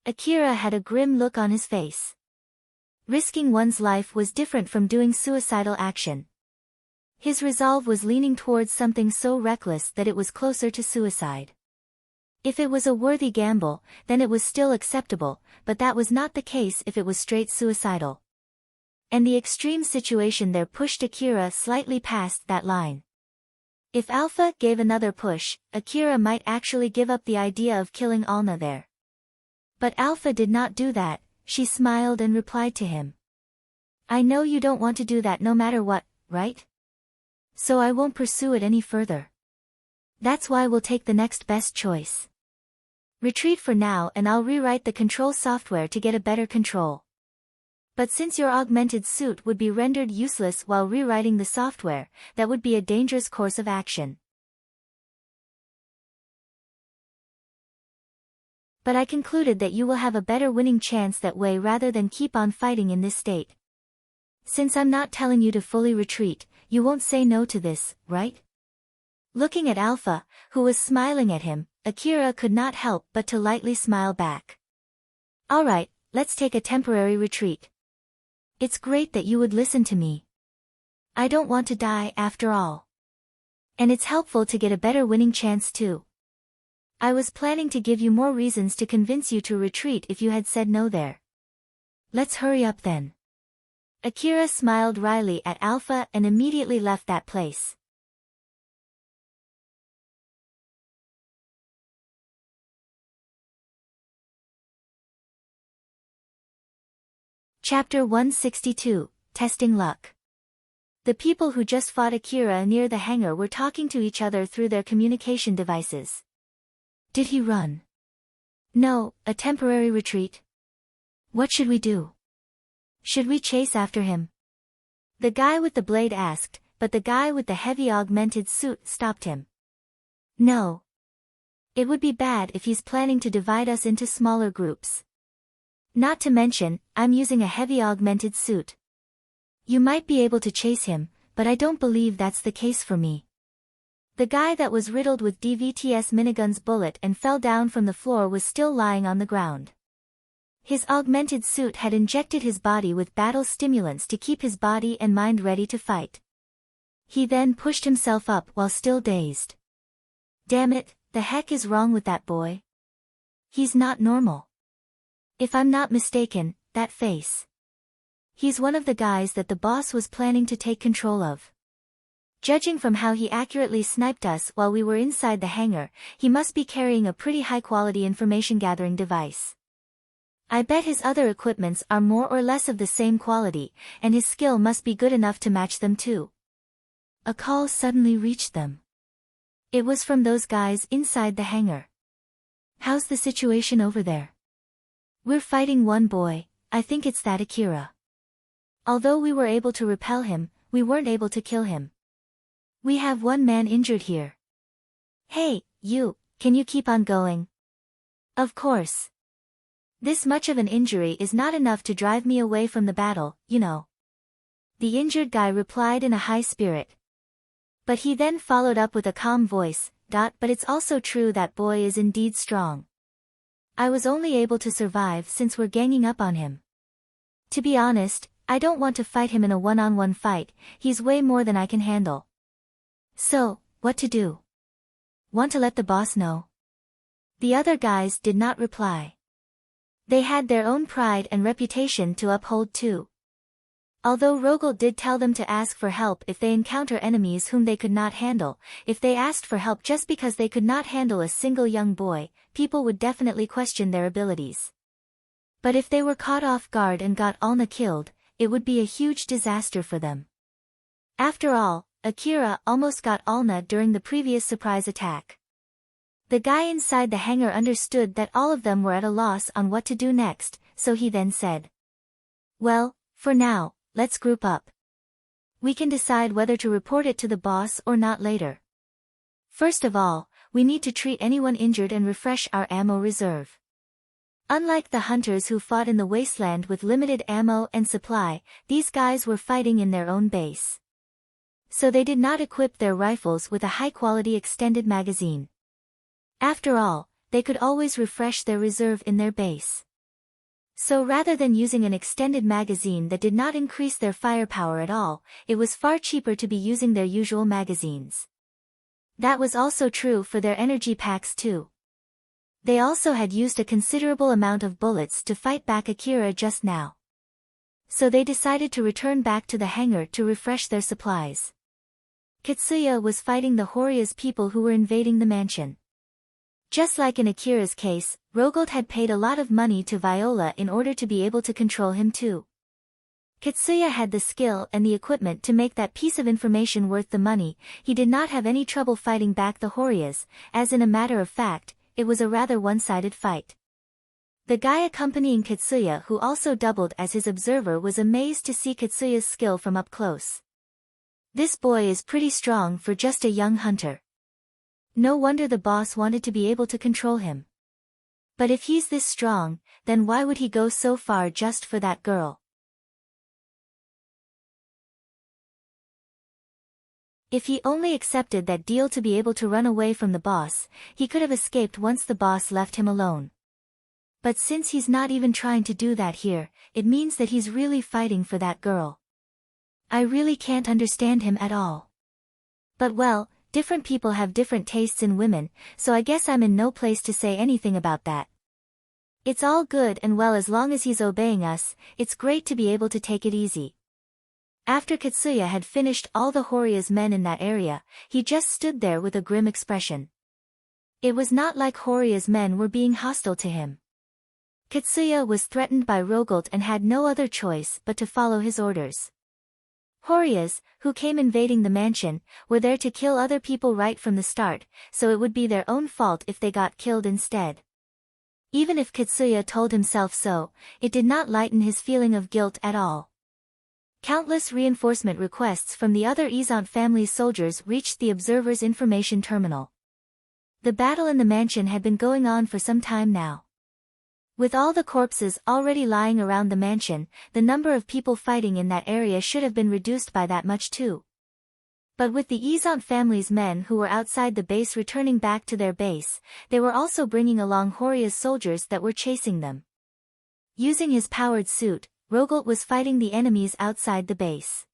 Akira had a grim look on his face. Risking one's life was different from doing suicidal action. His resolve was leaning towards something so reckless that it was closer to suicide. If it was a worthy gamble, then it was still acceptable, but that was not the case if it was straight suicidal. And the extreme situation there pushed Akira slightly past that line. If Alpha gave another push, Akira might actually give up the idea of killing Alna there. But Alpha did not do that. She smiled and replied to him. I know you don't want to do that no matter what, right? So I won't pursue it any further. That's why we'll take the next best choice. Retreat for now and I'll rewrite the control software to get a better control. But since your augmented suit would be rendered useless while rewriting the software, that would be a dangerous course of action. But I concluded that you will have a better winning chance that way rather than keep on fighting in this state. Since I'm not telling you to fully retreat, you won't say no to this, right? Looking at Alpha, who was smiling at him, Akira could not help but to lightly smile back. Alright, let's take a temporary retreat. It's great that you would listen to me. I don't want to die after all. And it's helpful to get a better winning chance too. I was planning to give you more reasons to convince you to retreat if you had said no there. Let's hurry up then. Akira smiled wryly at Alpha and immediately left that place. Chapter 162, Testing Luck. The people who just fought Akira near the hangar were talking to each other through their communication devices. Did he run? No, a temporary retreat. What should we do? Should we chase after him? The guy with the blade asked, but the guy with the heavy augmented suit stopped him. No. It would be bad if he's planning to divide us into smaller groups. Not to mention, I'm using a heavy augmented suit. You might be able to chase him, but I don't believe that's the case for me. The guy that was riddled with DVTS minigun's bullet and fell down from the floor was still lying on the ground. His augmented suit had injected his body with battle stimulants to keep his body and mind ready to fight. He then pushed himself up while still dazed. Damn it, the heck is wrong with that boy? He's not normal. If I'm not mistaken, that face. He's one of the guys that the boss was planning to take control of. Judging from how he accurately sniped us while we were inside the hangar, he must be carrying a pretty high-quality information-gathering device. I bet his other equipments are more or less of the same quality, and his skill must be good enough to match them too. A call suddenly reached them. It was from those guys inside the hangar. How's the situation over there? We're fighting one boy, I think it's that Akira. Although we were able to repel him, we weren't able to kill him. We have one man injured here. Hey, you, Can you keep on going? Of course. This much of an injury is not enough to drive me away from the battle, you know. The injured guy replied in a high spirit. But he then followed up with a calm voice, but it's also true that boy is indeed strong. I was only able to survive since we're ganging up on him. To be honest, I don't want to fight him in a one-on-one fight, he's way more than I can handle. So, what to do? Want to let the boss know? The other guys did not reply. They had their own pride and reputation to uphold too. Although Rogel did tell them to ask for help if they encounter enemies whom they could not handle, if they asked for help just because they could not handle a single young boy, people would definitely question their abilities. But if they were caught off guard and got Alna killed, it would be a huge disaster for them. After all, Akira almost got Alna during the previous surprise attack. The guy inside the hangar understood that all of them were at a loss on what to do next, so he then said, "Well, for now, let's group up. We can decide whether to report it to the boss or not later. First of all, we need to treat anyone injured and refresh our ammo reserve." Unlike the hunters who fought in the wasteland with limited ammo and supply, these guys were fighting in their own base. So they did not equip their rifles with a high-quality extended magazine. After all, they could always refresh their reserve in their base. So rather than using an extended magazine that did not increase their firepower at all, it was far cheaper to be using their usual magazines. That was also true for their energy packs too. They also had used a considerable amount of bullets to fight back Akira just now. So they decided to return back to the hangar to refresh their supplies. Katsuya was fighting the Horia's people who were invading the mansion. Just like in Akira's case, Rogel had paid a lot of money to Viola in order to be able to control him too. Katsuya had the skill and the equipment to make that piece of information worth the money. He did not have any trouble fighting back the Horias, as in a matter of fact, it was a rather one-sided fight. The guy accompanying Katsuya, who also doubled as his observer, was amazed to see Katsuya's skill from up close. This boy is pretty strong for just a young hunter. No wonder the boss wanted to be able to control him. But if he's this strong, then why would he go so far just for that girl? If he only accepted that deal to be able to run away from the boss, he could have escaped once the boss left him alone. But since he's not even trying to do that here, it means that he's really fighting for that girl. I really can't understand him at all. But well, different people have different tastes in women, so I guess I'm in no place to say anything about that. It's all good and well as long as he's obeying us. It's great to be able to take it easy. After Katsuya had finished all the Horia's men in that area, he just stood there with a grim expression. It was not like Horia's men were being hostile to him. Katsuya was threatened by Rogelt and had no other choice but to follow his orders. Horias, who came invading the mansion, were there to kill other people right from the start, so it would be their own fault if they got killed instead. Even if Katsuya told himself so, it did not lighten his feeling of guilt at all. Countless reinforcement requests from the other Izant family's soldiers reached the observer's information terminal. The battle in the mansion had been going on for some time now. With all the corpses already lying around the mansion, the number of people fighting in that area should have been reduced by that much too. But with the Izant family's men who were outside the base returning back to their base, they were also bringing along Horia's soldiers that were chasing them. Using his powered suit, Rogelt was fighting the enemies outside the base.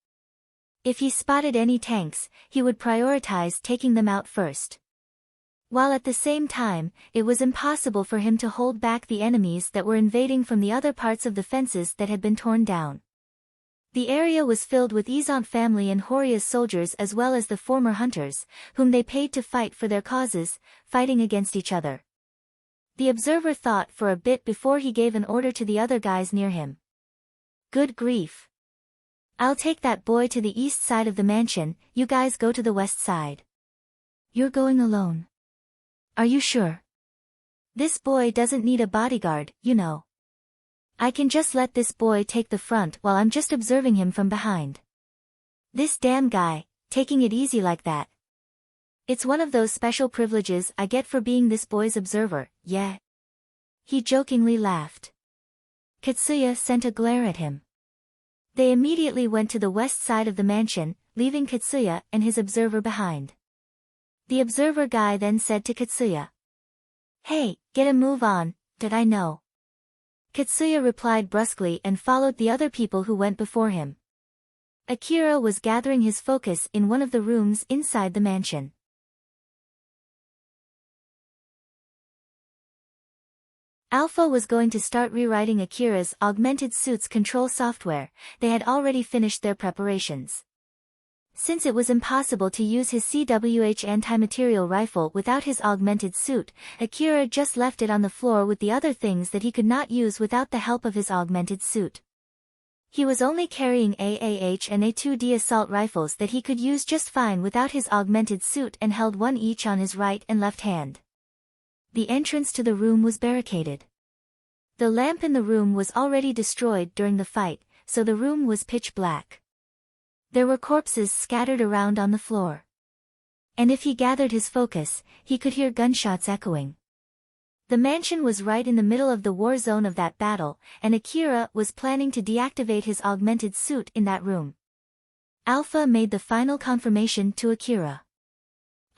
If he spotted any tanks, he would prioritize taking them out first. While at the same time, it was impossible for him to hold back the enemies that were invading from the other parts of the fences that had been torn down. The area was filled with Izant family and Horia's soldiers as well as the former hunters, whom they paid to fight for their causes, fighting against each other. The observer thought for a bit before he gave an order to the other guys near him. Good grief. I'll take that boy to the east side of the mansion, you guys go to the west side. You're going alone. Are you sure? This boy doesn't need a bodyguard, you know. I can just let this boy take the front while I'm just observing him from behind. This damn guy, taking it easy like that. It's one of those special privileges I get for being this boy's observer, yeah. He jokingly laughed. Katsuya sent a glare at him. They immediately went to the west side of the mansion, leaving Katsuya and his observer behind. The observer guy then said to Katsuya, "Hey, get a move on, did I know?" Katsuya replied brusquely and followed the other people who went before him. Akira was gathering his focus in one of the rooms inside the mansion. Alpha was going to start rewriting Akira's augmented suit's control software. They had already finished their preparations. Since it was impossible to use his CWH anti-material rifle without his augmented suit, Akira just left it on the floor with the other things that he could not use without the help of his augmented suit. He was only carrying AAH and A2D assault rifles that he could use just fine without his augmented suit and held one each on his right and left hand. The entrance to the room was barricaded. The lamp in the room was already destroyed during the fight, so the room was pitch black. There were corpses scattered around on the floor. And if he gathered his focus, he could hear gunshots echoing. The mansion was right in the middle of the war zone of that battle, and Akira was planning to deactivate his augmented suit in that room. Alpha made the final confirmation to Akira.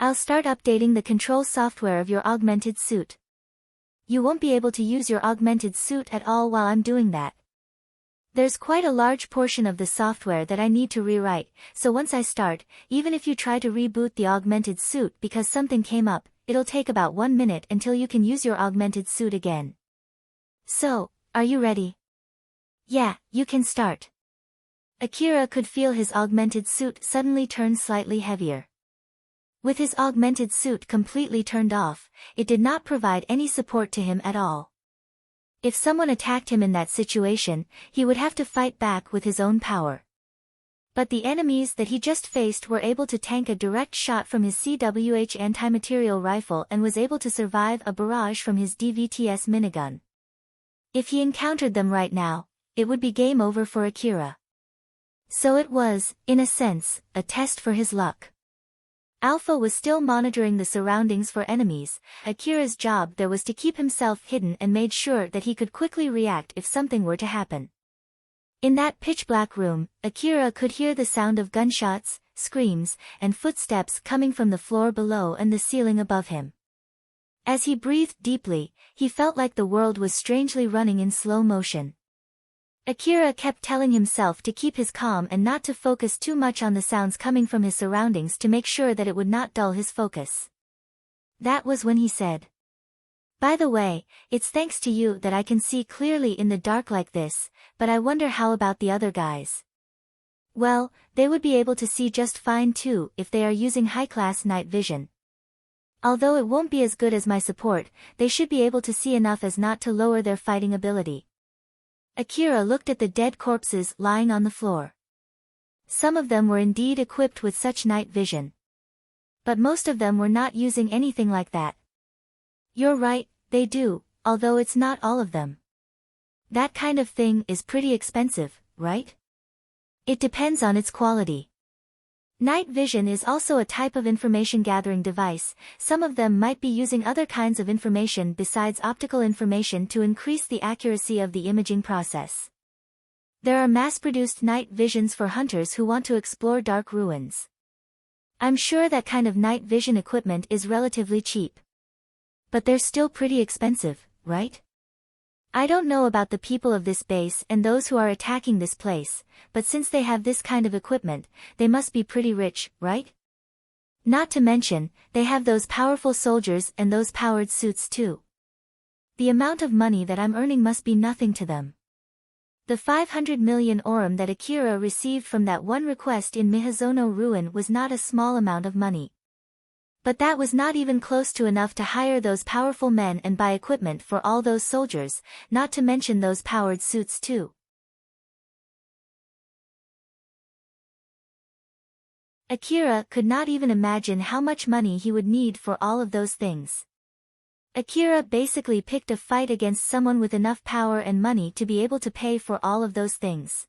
"I'll start updating the control software of your augmented suit. You won't be able to use your augmented suit at all while I'm doing that. There's quite a large portion of the software that I need to rewrite, so once I start, even if you try to reboot the augmented suit because something came up, it'll take about 1 minute until you can use your augmented suit again. So, are you ready?" "Yeah, you can start." Akira could feel his augmented suit suddenly turn slightly heavier. With his augmented suit completely turned off, it did not provide any support to him at all. If someone attacked him in that situation, he would have to fight back with his own power. But the enemies that he just faced were able to tank a direct shot from his CWH anti-material rifle and was able to survive a barrage from his DVTS minigun. If he encountered them right now, it would be game over for Akira. So it was, in a sense, a test for his luck. Alpha was still monitoring the surroundings for enemies. Akira's job there was to keep himself hidden and made sure that he could quickly react if something were to happen. In that pitch-black room, Akira could hear the sound of gunshots, screams, and footsteps coming from the floor below and the ceiling above him. As he breathed deeply, he felt like the world was strangely running in slow motion. Akira kept telling himself to keep his calm and not to focus too much on the sounds coming from his surroundings to make sure that it would not dull his focus. That was when he said, "By the way, it's thanks to you that I can see clearly in the dark like this, but I wonder how about the other guys?" "Well, they would be able to see just fine too if they are using high-class night vision. Although it won't be as good as my support, they should be able to see enough as not to lower their fighting ability." Akira looked at the dead corpses lying on the floor. Some of them were indeed equipped with such night vision. But most of them were not using anything like that. "You're right, they do, although it's not all of them. That kind of thing is pretty expensive, right? It depends on its quality. Night vision is also a type of information gathering device. Some of them might be using other kinds of information besides optical information to increase the accuracy of the imaging process. There are mass-produced night visions for hunters who want to explore dark ruins. I'm sure that kind of night vision equipment is relatively cheap. But they're still pretty expensive, right? I don't know about the people of this base and those who are attacking this place, but since they have this kind of equipment, they must be pretty rich, right? Not to mention, they have those powerful soldiers and those powered suits too. The amount of money that I'm earning must be nothing to them." The 500 million orum that Akira received from that one request in Mihazono Ruin was not a small amount of money. But that was not even close to enough to hire those powerful men and buy equipment for all those soldiers, not to mention those powered suits too. Akira could not even imagine how much money he would need for all of those things. Akira basically picked a fight against someone with enough power and money to be able to pay for all of those things.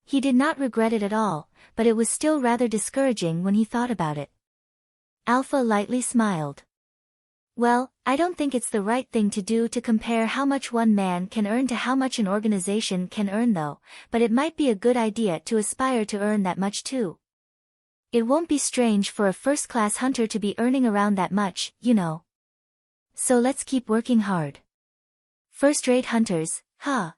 He did not regret it at all, but it was still rather discouraging when he thought about it. Alpha lightly smiled. Well, I don't think it's the right thing to do to compare how much one man can earn to how much an organization can earn though, but it might be a good idea to aspire to earn that much too. It won't be strange for a first-class hunter to be earning around that much, you know. So let's keep working hard. First-rate hunters, huh?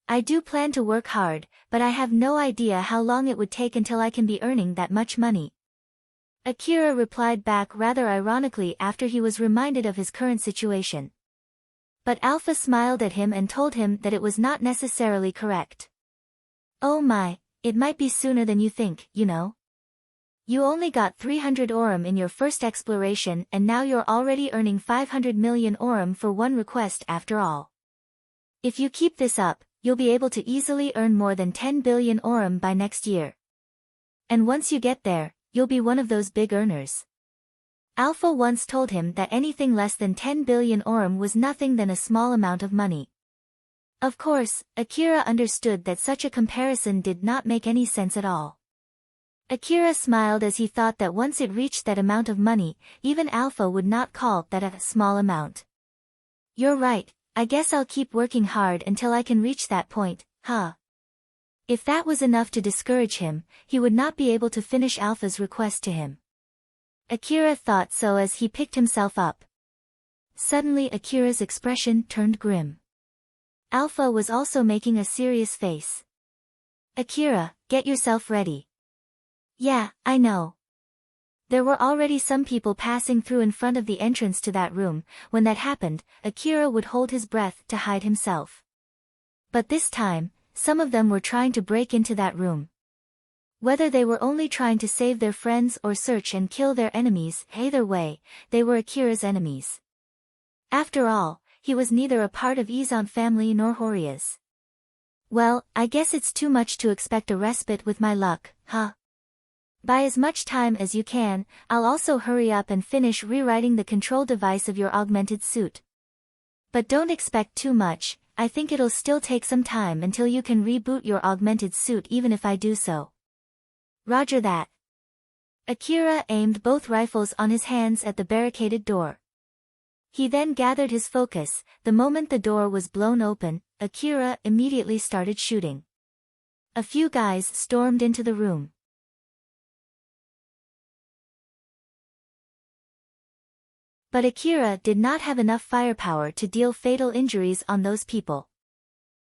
I do plan to work hard, but I have no idea how long it would take until I can be earning that much money. Akira replied back rather ironically after he was reminded of his current situation. But Alpha smiled at him and told him that it was not necessarily correct. Oh my, it might be sooner than you think, you know. You only got 300 Aurum in your first exploration and now you're already earning 500 million Aurum for one request after all. If you keep this up, you'll be able to easily earn more than 10 billion Aurum by next year. And once you get there, you'll be one of those big earners. Alpha once told him that anything less than 10 billion Aurum was nothing than a small amount of money. Of course, Akira understood that such a comparison did not make any sense at all. Akira smiled as he thought that once it reached that amount of money, even Alpha would not call that a small amount. You're right, I guess I'll keep working hard until I can reach that point, huh? If that was enough to discourage him, he would not be able to finish Alpha's request to him. Akira thought so as he picked himself up. Suddenly Akira's expression turned grim. Alpha was also making a serious face. Akira, get yourself ready. Yeah, I know. There were already some people passing through in front of the entrance to that room. When that happened, Akira would hold his breath to hide himself. But this time, some of them were trying to break into that room. Whether they were only trying to save their friends or search and kill their enemies, either way, they were Akira's enemies. After all, he was neither a part of Izan family nor Horia's. Well, I guess it's too much to expect a respite with my luck, huh? Buy as much time as you can, I'll also hurry up and finish rewriting the control device of your augmented suit. But don't expect too much, I think it'll still take some time until you can reboot your augmented suit even if I do so. Roger that. Akira aimed both rifles on his hands at the barricaded door. He then gathered his focus. The moment the door was blown open, Akira immediately started shooting. A few guys stormed into the room. But Akira did not have enough firepower to deal fatal injuries on those people.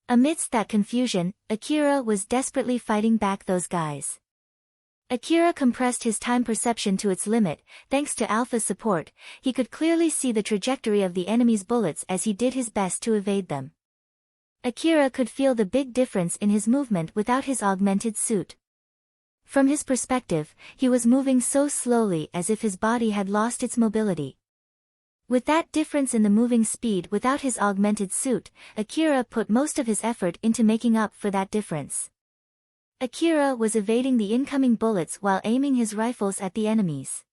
Amidst that confusion, Akira was desperately fighting back those guys. Akira compressed his time perception to its limit. Thanks to Alpha's support, he could clearly see the trajectory of the enemy's bullets as he did his best to evade them. Akira could feel the big difference in his movement without his augmented suit. From his perspective, he was moving so slowly as if his body had lost its mobility. With that difference in the moving speed without his augmented suit, Akira put most of his effort into making up for that difference. Akira was evading the incoming bullets while aiming his rifles at the enemies.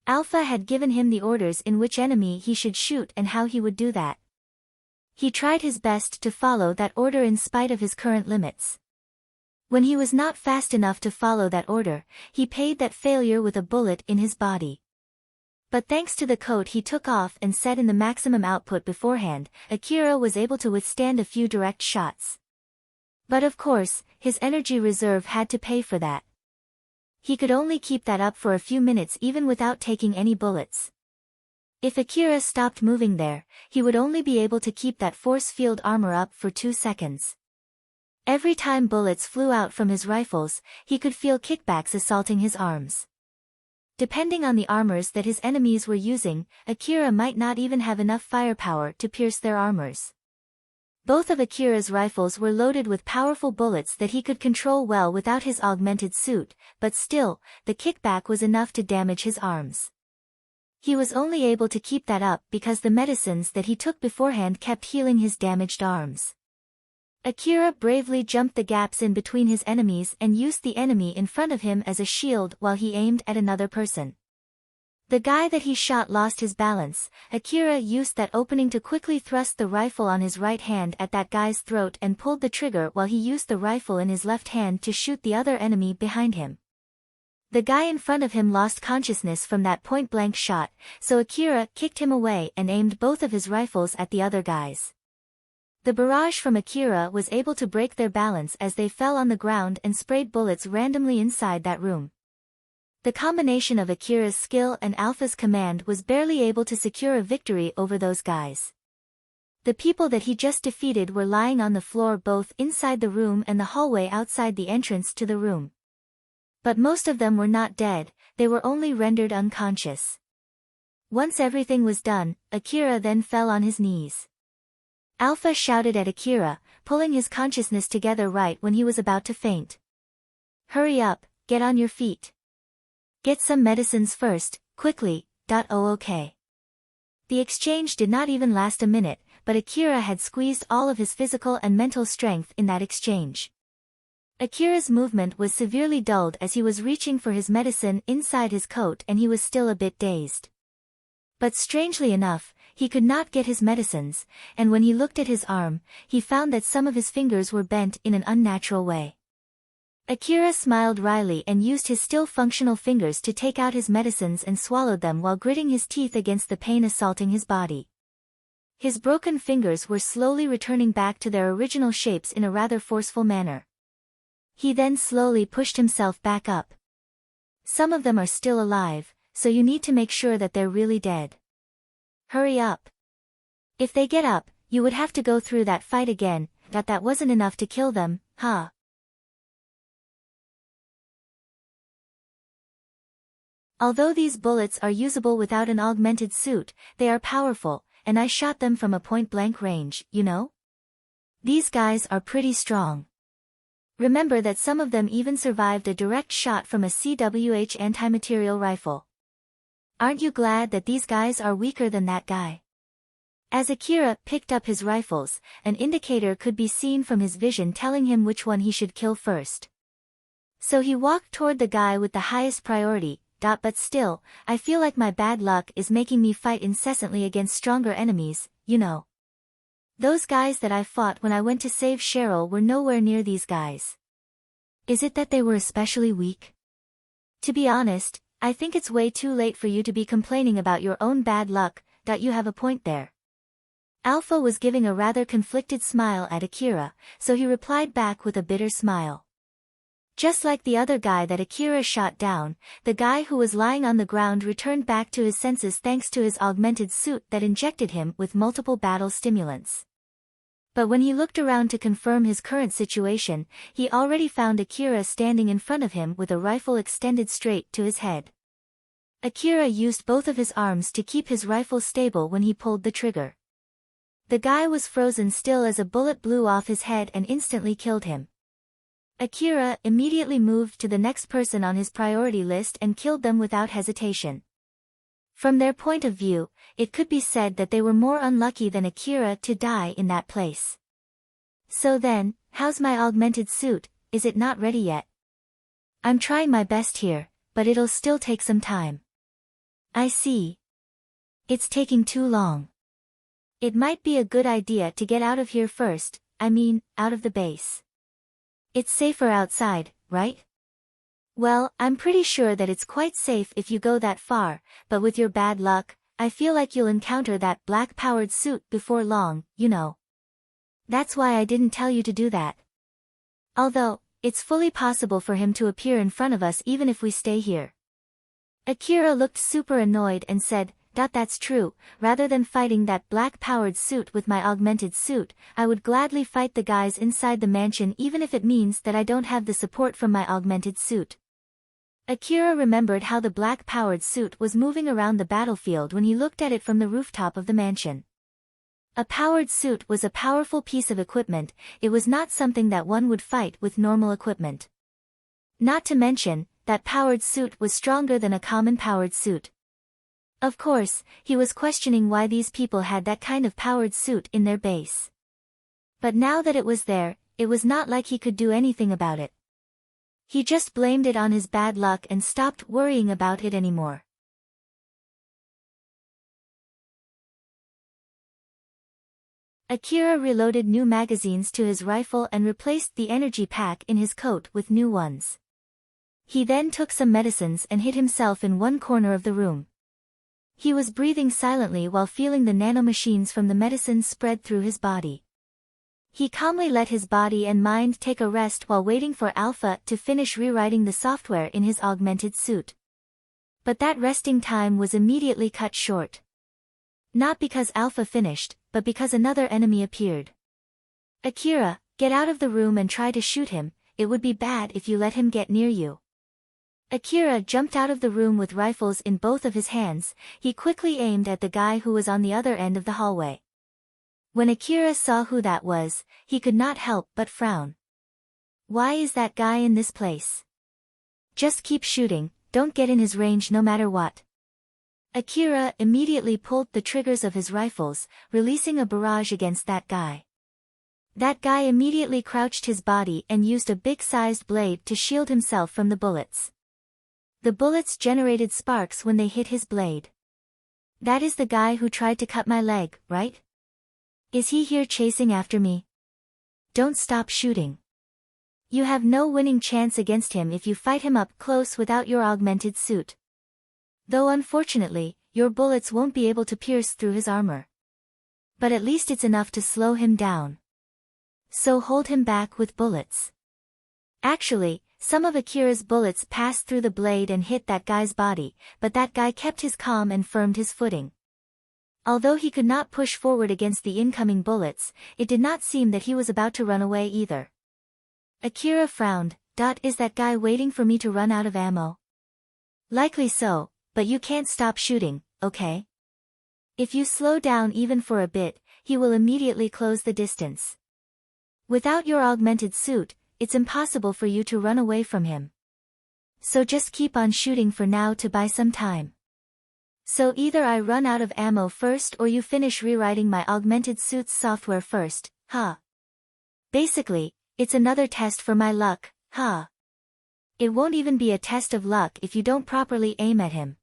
Alpha had given him the orders in which enemy he should shoot and how he would do that. He tried his best to follow that order in spite of his current limits. When he was not fast enough to follow that order, he paid that failure with a bullet in his body. But thanks to the coat he took off and set in the maximum output beforehand, Akira was able to withstand a few direct shots. But of course, his energy reserve had to pay for that. He could only keep that up for a few minutes even without taking any bullets. If Akira stopped moving there, he would only be able to keep that force field armor up for 2 seconds. Every time bullets flew out from his rifles, he could feel kickbacks assaulting his arms. Depending on the armors that his enemies were using, Akira might not even have enough firepower to pierce their armors. Both of Akira's rifles were loaded with powerful bullets that he could control well without his augmented suit, but still, the kickback was enough to damage his arms. He was only able to keep that up because the medicines that he took beforehand kept healing his damaged arms. Akira bravely jumped the gaps in between his enemies and used the enemy in front of him as a shield while he aimed at another person. The guy that he shot lost his balance. Akira used that opening to quickly thrust the rifle on his right hand at that guy's throat and pulled the trigger while he used the rifle in his left hand to shoot the other enemy behind him. The guy in front of him lost consciousness from that point-blank shot, so Akira kicked him away and aimed both of his rifles at the other guys. The barrage from Akira was able to break their balance as they fell on the ground and sprayed bullets randomly inside that room. The combination of Akira's skill and Alpha's command was barely able to secure a victory over those guys. The people that he just defeated were lying on the floor both inside the room and the hallway outside the entrance to the room. But most of them were not dead, they were only rendered unconscious. Once everything was done, Akira then fell on his knees. Alpha shouted at Akira, pulling his consciousness together right when he was about to faint. "Hurry up, get on your feet. Get some medicines first, quickly, okay." The exchange did not even last a minute, but Akira had squeezed all of his physical and mental strength in that exchange. Akira's movement was severely dulled as he was reaching for his medicine inside his coat and he was still a bit dazed. But strangely enough, he could not get his medicines, and when he looked at his arm, he found that some of his fingers were bent in an unnatural way. Akira smiled wryly and used his still functional fingers to take out his medicines and swallowed them while gritting his teeth against the pain assaulting his body. His broken fingers were slowly returning back to their original shapes in a rather forceful manner. He then slowly pushed himself back up. "Some of them are still alive, so you need to make sure that they're really dead. Hurry up. If they get up, you would have to go through that fight again, that wasn't enough to kill them, huh?" Although these bullets are usable without an augmented suit, they are powerful, and I shot them from a point-blank range, you know? These guys are pretty strong. Remember that some of them even survived a direct shot from a CWH anti-material rifle. Aren't you glad that these guys are weaker than that guy? As Akira picked up his rifles, an indicator could be seen from his vision telling him which one he should kill first. So he walked toward the guy with the highest priority, but still, I feel like my bad luck is making me fight incessantly against stronger enemies, you know. Those guys that I fought when I went to save Cheryl were nowhere near these guys. Is it that they were especially weak? To be honest, I think it's way too late for you to be complaining about your own bad luck, you have a point there. Alpha was giving a rather conflicted smile at Akira, so he replied back with a bitter smile. Just like the other guy that Akira shot down, the guy who was lying on the ground returned back to his senses thanks to his augmented suit that injected him with multiple battle stimulants. But when he looked around to confirm his current situation, he already found Akira standing in front of him with a rifle extended straight to his head. Akira used both of his arms to keep his rifle stable when he pulled the trigger. The guy was frozen still as a bullet blew off his head and instantly killed him. Akira immediately moved to the next person on his priority list and killed them without hesitation. From their point of view, it could be said that they were more unlucky than Akira to die in that place. "So then, how's my augmented suit, is it not ready yet?" "I'm trying my best here, but it'll still take some time." "I see. It's taking too long. It might be a good idea to get out of here first, out of the base. It's safer outside, right?" "Well, I'm pretty sure that it's quite safe if you go that far, but with your bad luck, I feel like you'll encounter that black-powered suit before long, you know. That's why I didn't tell you to do that. Although, it's fully possible for him to appear in front of us even if we stay here." Akira looked super annoyed and said, "That's true, rather than fighting that black-powered suit with my augmented suit, I would gladly fight the guys inside the mansion even if it means that I don't have the support from my augmented suit." Akira remembered how the black-powered suit was moving around the battlefield when he looked at it from the rooftop of the mansion. A powered suit was a powerful piece of equipment, it was not something that one would fight with normal equipment. Not to mention, that powered suit was stronger than a common powered suit. Of course, he was questioning why these people had that kind of powered suit in their base. But now that it was there, it was not like he could do anything about it. He just blamed it on his bad luck and stopped worrying about it anymore. Akira reloaded new magazines to his rifle and replaced the energy pack in his coat with new ones. He then took some medicines and hid himself in one corner of the room. He was breathing silently while feeling the nanomachines from the medicines spread through his body. He calmly let his body and mind take a rest while waiting for Alpha to finish rewriting the software in his augmented suit. But that resting time was immediately cut short. Not because Alpha finished, but because another enemy appeared. Akira, get out of the room and try to shoot him, it would be bad if you let him get near you. Akira jumped out of the room with rifles in both of his hands. He quickly aimed at the guy who was on the other end of the hallway. When Akira saw who that was, he could not help but frown. Why is that guy in this place? Just keep shooting, don't get in his range no matter what. Akira immediately pulled the triggers of his rifles, releasing a barrage against that guy. That guy immediately crouched his body and used a big-sized blade to shield himself from the bullets. The bullets generated sparks when they hit his blade. That is the guy who tried to cut my leg, right? Is he here chasing after me? Don't stop shooting. You have no winning chance against him if you fight him up close without your augmented suit. Though unfortunately, your bullets won't be able to pierce through his armor. But at least it's enough to slow him down. So hold him back with bullets. Actually, some of Akira's bullets passed through the blade and hit that guy's body, but that guy kept his calm and firmed his footing. Although he could not push forward against the incoming bullets, it did not seem that he was about to run away either. Akira frowned. Is that guy waiting for me to run out of ammo? Likely so, but you can't stop shooting, okay? If you slow down even for a bit, he will immediately close the distance. Without your augmented suit, it's impossible for you to run away from him. So just keep on shooting for now to buy some time. So either I run out of ammo first or you finish rewriting my augmented suit's software first, huh? Basically, it's another test for my luck, huh? It won't even be a test of luck if you don't properly aim at him.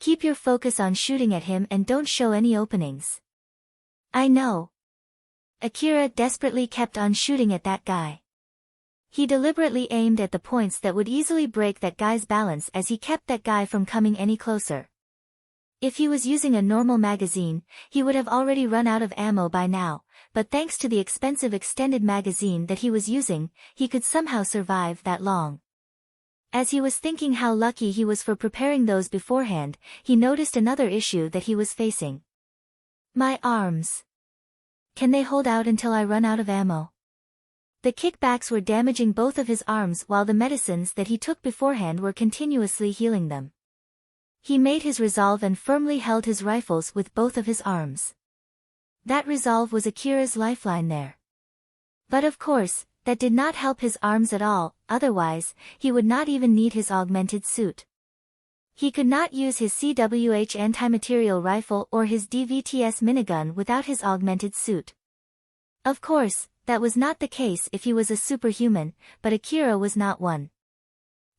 Keep your focus on shooting at him and don't show any openings. I know. Akira desperately kept on shooting at that guy. He deliberately aimed at the points that would easily break that guy's balance as he kept that guy from coming any closer. If he was using a normal magazine, he would have already run out of ammo by now, but thanks to the expensive extended magazine that he was using, he could somehow survive that long. As he was thinking how lucky he was for preparing those beforehand, he noticed another issue that he was facing. My arms. Can they hold out until I run out of ammo? The kickbacks were damaging both of his arms while the medicines that he took beforehand were continuously healing them. He made his resolve and firmly held his rifles with both of his arms. That resolve was Akira's lifeline there. But of course, that did not help his arms at all, otherwise, he would not even need his augmented suit. He could not use his CWH anti-material rifle or his DVTS minigun without his augmented suit. Of course, that was not the case if he was a superhuman, but Akira was not one.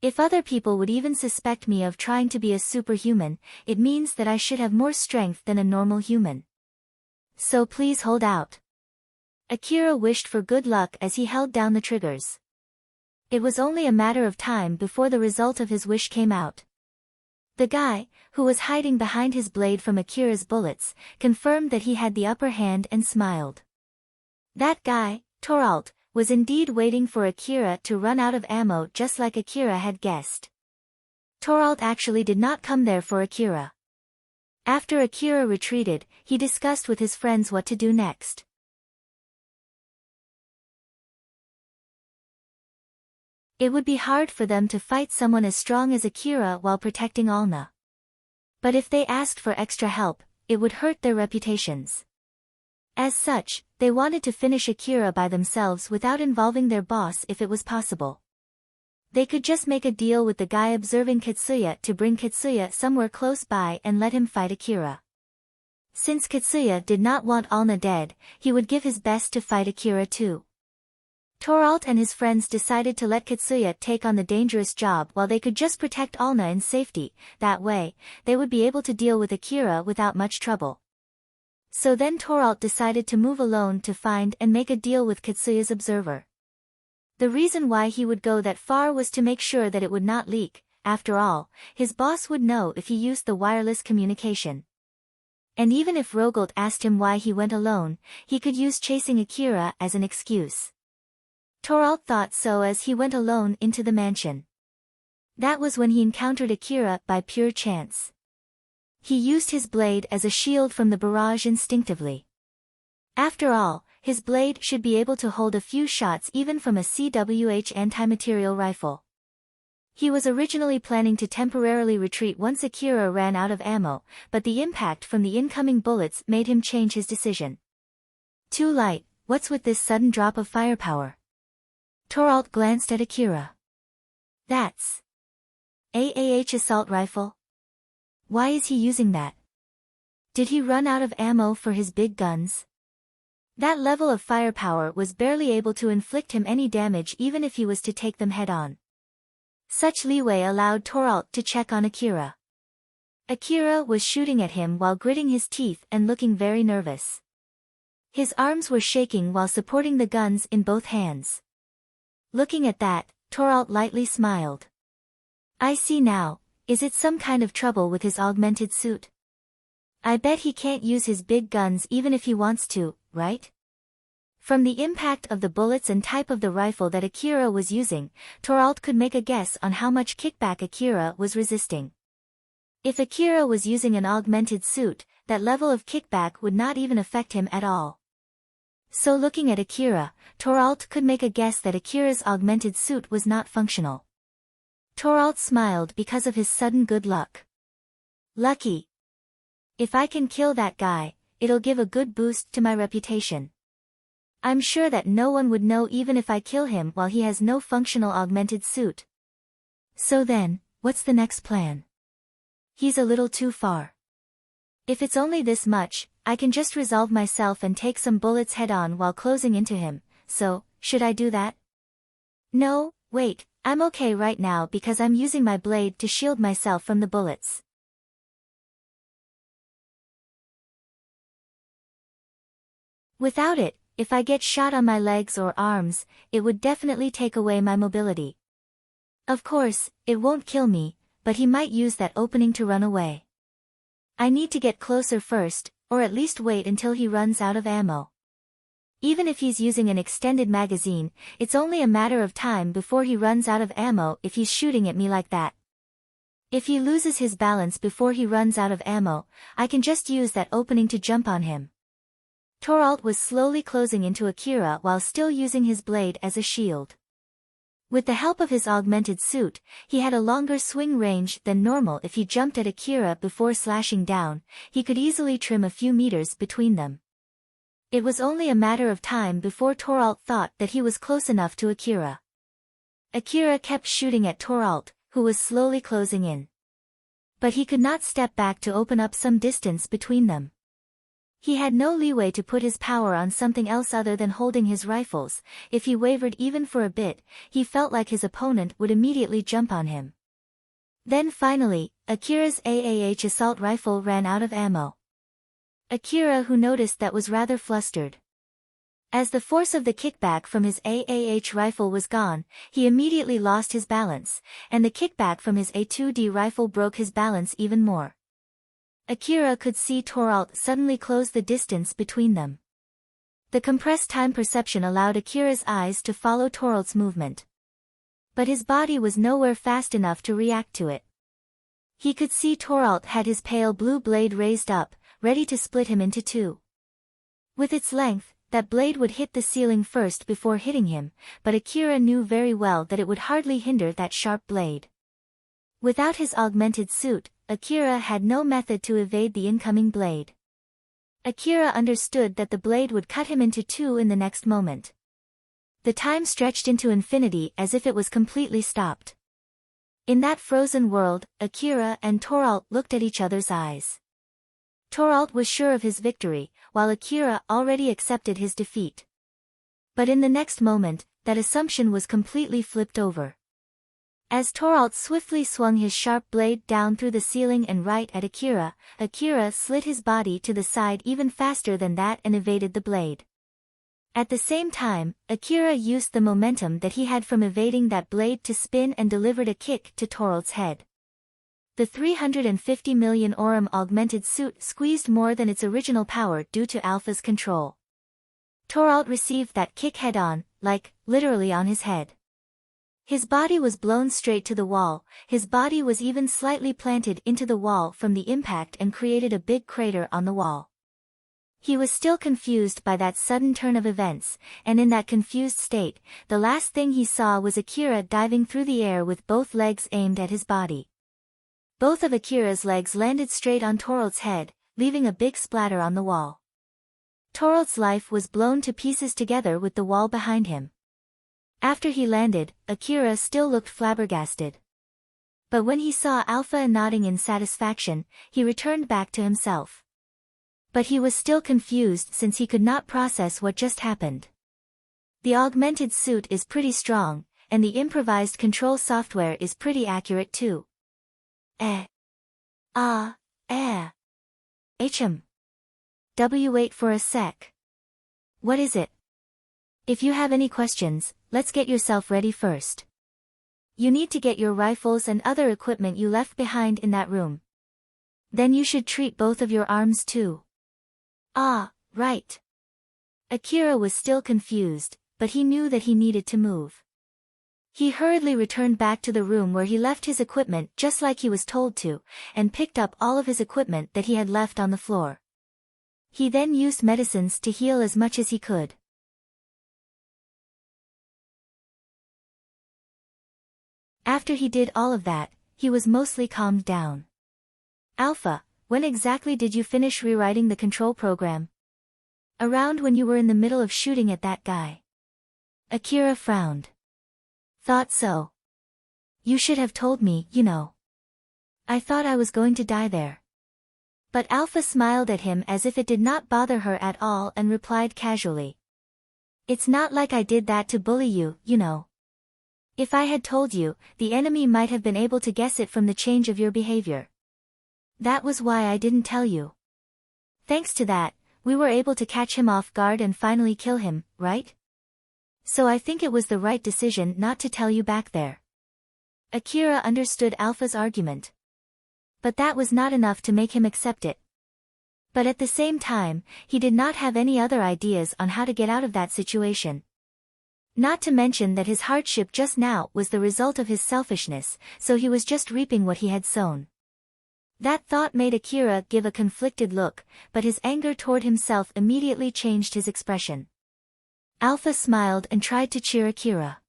If other people would even suspect me of trying to be a superhuman, it means that I should have more strength than a normal human. So please hold out. Akira wished for good luck as he held down the triggers. It was only a matter of time before the result of his wish came out. The guy, who was hiding behind his blade from Akira's bullets, confirmed that he had the upper hand and smiled. That guy, Toralt, was indeed waiting for Akira to run out of ammo just like Akira had guessed. Toralt actually did not come there for Akira. After Akira retreated, he discussed with his friends what to do next. It would be hard for them to fight someone as strong as Akira while protecting Alna. But if they asked for extra help, it would hurt their reputations. As such, they wanted to finish Akira by themselves without involving their boss if it was possible. They could just make a deal with the guy observing Katsuya to bring Katsuya somewhere close by and let him fight Akira. Since Katsuya did not want Alna dead, he would give his best to fight Akira too. Toralt and his friends decided to let Katsuya take on the dangerous job while they could just protect Alna in safety. That way, they would be able to deal with Akira without much trouble. So then Toralt decided to move alone to find and make a deal with Katsuya's observer. The reason why he would go that far was to make sure that it would not leak. After all, his boss would know if he used the wireless communication. And even if Rogold asked him why he went alone, he could use chasing Akira as an excuse. Torvald thought so as he went alone into the mansion. That was when he encountered Akira by pure chance. He used his blade as a shield from the barrage instinctively. After all, his blade should be able to hold a few shots even from a CWH anti-material rifle. He was originally planning to temporarily retreat once Akira ran out of ammo, but the impact from the incoming bullets made him change his decision. Too light, what's with this sudden drop of firepower? Torvald glanced at Akira. That's AAH assault rifle? Why is he using that? Did he run out of ammo for his big guns? That level of firepower was barely able to inflict him any damage even if he was to take them head-on. Such leeway allowed Torvald to check on Akira. Akira was shooting at him while gritting his teeth and looking very nervous. His arms were shaking while supporting the guns in both hands. Looking at that, Torvald lightly smiled. I see now, is it some kind of trouble with his augmented suit? I bet he can't use his big guns even if he wants to, right? From the impact of the bullets and type of the rifle that Akira was using, Torvald could make a guess on how much kickback Akira was resisting. If Akira was using an augmented suit, that level of kickback would not even affect him at all. So looking at Akira, Torvald could make a guess that Akira's augmented suit was not functional. Torvald smiled because of his sudden good luck. Lucky. If I can kill that guy, it'll give a good boost to my reputation. I'm sure that no one would know even if I kill him while he has no functional augmented suit. So then, what's the next plan? He's a little too far. If it's only this much, I can just resolve myself and take some bullets head-on while closing into him, so, should I do that? No, wait, I'm okay right now because I'm using my blade to shield myself from the bullets. Without it, if I get shot on my legs or arms, it would definitely take away my mobility. Of course, it won't kill me, but he might use that opening to run away. I need to get closer first, or at least wait until he runs out of ammo. Even if he's using an extended magazine, it's only a matter of time before he runs out of ammo if he's shooting at me like that. If he loses his balance before he runs out of ammo, I can just use that opening to jump on him. Torvald was slowly closing into Akira while still using his blade as a shield. With the help of his augmented suit, he had a longer swing range than normal. If he jumped at Akira before slashing down, he could easily trim a few meters between them. It was only a matter of time before Torvald thought that he was close enough to Akira. Akira kept shooting at Torvald, who was slowly closing in. But he could not step back to open up some distance between them. He had no leeway to put his power on something else other than holding his rifles. If he wavered even for a bit, he felt like his opponent would immediately jump on him. Then finally, Akira's AAH assault rifle ran out of ammo. Akira, who noticed that, was rather flustered. As the force of the kickback from his AAH rifle was gone, he immediately lost his balance, and the kickback from his A2D rifle broke his balance even more. Akira could see Torvald suddenly close the distance between them. The compressed time perception allowed Akira's eyes to follow Torvald's movement. But his body was nowhere fast enough to react to it. He could see Torvald had his pale blue blade raised up, ready to split him into two. With its length, that blade would hit the ceiling first before hitting him, but Akira knew very well that it would hardly hinder that sharp blade. Without his augmented suit, Akira had no method to evade the incoming blade. Akira understood that the blade would cut him into two in the next moment. The time stretched into infinity as if it was completely stopped. In that frozen world, Akira and Torvald looked at each other's eyes. Torvald was sure of his victory, while Akira already accepted his defeat. But in the next moment, that assumption was completely flipped over. As Torvald swiftly swung his sharp blade down through the ceiling and right at Akira, Akira slid his body to the side even faster than that and evaded the blade. At the same time, Akira used the momentum that he had from evading that blade to spin and delivered a kick to Torald's head. The 350 million Aurum augmented suit squeezed more than its original power due to Alpha's control. Torald received that kick head-on, like, literally on his head. His body was blown straight to the wall, his body was even slightly planted into the wall from the impact and created a big crater on the wall. He was still confused by that sudden turn of events, and in that confused state, the last thing he saw was Akira diving through the air with both legs aimed at his body. Both of Akira's legs landed straight on Torald's head, leaving a big splatter on the wall. Torald's life was blown to pieces together with the wall behind him. After he landed, Akira still looked flabbergasted. But when he saw Alpha nodding in satisfaction, he returned back to himself. But he was still confused since he could not process what just happened. The augmented suit is pretty strong, and the improvised control software is pretty accurate too. Wait for a sec. What is it? If you have any questions, let's get yourself ready first. You need to get your rifles and other equipment you left behind in that room. Then you should treat both of your arms too. Right. Akira was still confused, but he knew that he needed to move. He hurriedly returned back to the room where he left his equipment just like he was told to, and picked up all of his equipment that he had left on the floor. He then used medicines to heal as much as he could. After he did all of that, he was mostly calmed down. Alpha, when exactly did you finish rewriting the control program? Around when you were in the middle of shooting at that guy. Akira frowned. Thought so. You should have told me, you know. I thought I was going to die there. But Alpha smiled at him as if it did not bother her at all and replied casually. It's not like I did that to bully you, you know. If I had told you, the enemy might have been able to guess it from the change of your behavior. That was why I didn't tell you. Thanks to that, we were able to catch him off guard and finally kill him, right? So I think it was the right decision not to tell you back there. Akira understood Alpha's argument. But that was not enough to make him accept it. But at the same time, he did not have any other ideas on how to get out of that situation. Not to mention that his hardship just now was the result of his selfishness, so he was just reaping what he had sown. That thought made Akira give a conflicted look, but his anger toward himself immediately changed his expression. Alpha smiled and tried to cheer Akira.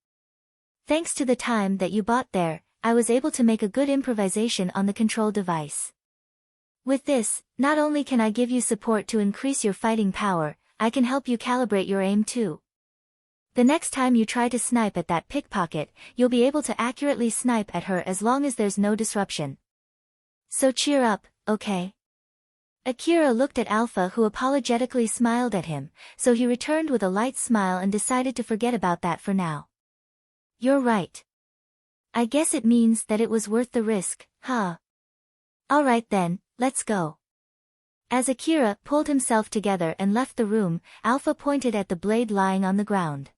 Thanks to the time that you bought there, I was able to make a good improvisation on the control device. With this, not only can I give you support to increase your fighting power, I can help you calibrate your aim too. The next time you try to snipe at that pickpocket, you'll be able to accurately snipe at her as long as there's no disruption. So cheer up, okay? Akira looked at Alpha, who apologetically smiled at him, so he returned with a light smile and decided to forget about that for now. You're right. I guess it means that it was worth the risk, huh? Alright then, let's go. As Akira pulled himself together and left the room, Alpha pointed at the blade lying on the ground.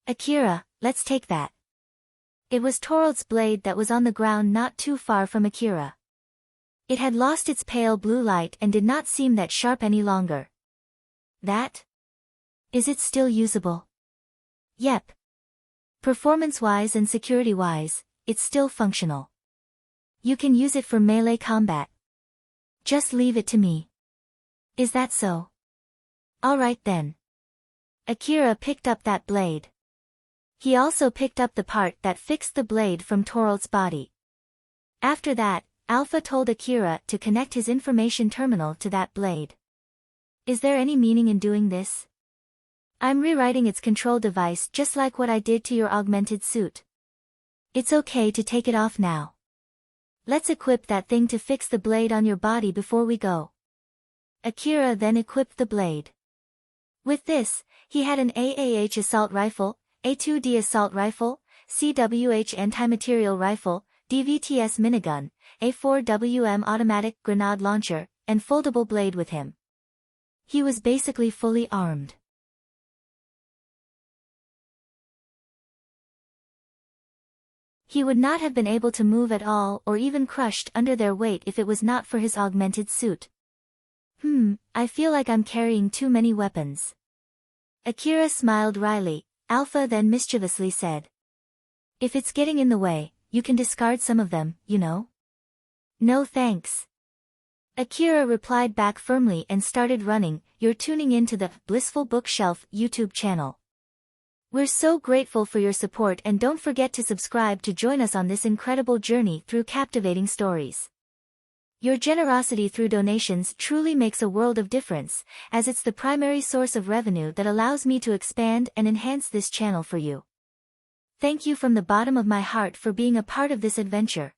Akira, let's take that. It was Torald's blade that was on the ground not too far from Akira. It had lost its pale blue light and did not seem that sharp any longer. That? Is it still usable? Yep. Performance-wise and security-wise, it's still functional. You can use it for melee combat. Just leave it to me. Is that so? Alright then. Akira picked up that blade. He also picked up the part that fixed the blade from Torald's body. After that, Alpha told Akira to connect his information terminal to that blade. Is there any meaning in doing this? I'm rewriting its control device just like what I did to your augmented suit. It's okay to take it off now. Let's equip that thing to fix the blade on your body before we go. Akira then equipped the blade. With this, he had an AAH assault rifle, A2D assault rifle, CWH anti-material rifle, DVTS minigun, A4WM automatic grenade launcher, and foldable blade with him. He was basically fully armed. He would not have been able to move at all or even crushed under their weight if it was not for his augmented suit. I feel like I'm carrying too many weapons. Akira smiled wryly. Alpha then mischievously said. If it's getting in the way, you can discard some of them, you know? No thanks. Akira replied back firmly and started running. You're tuning in to the Blissful Bookshelf YouTube channel. We're so grateful for your support, and don't forget to subscribe to join us on this incredible journey through captivating stories. Your generosity through donations truly makes a world of difference, as it's the primary source of revenue that allows me to expand and enhance this channel for you. Thank you from the bottom of my heart for being a part of this adventure.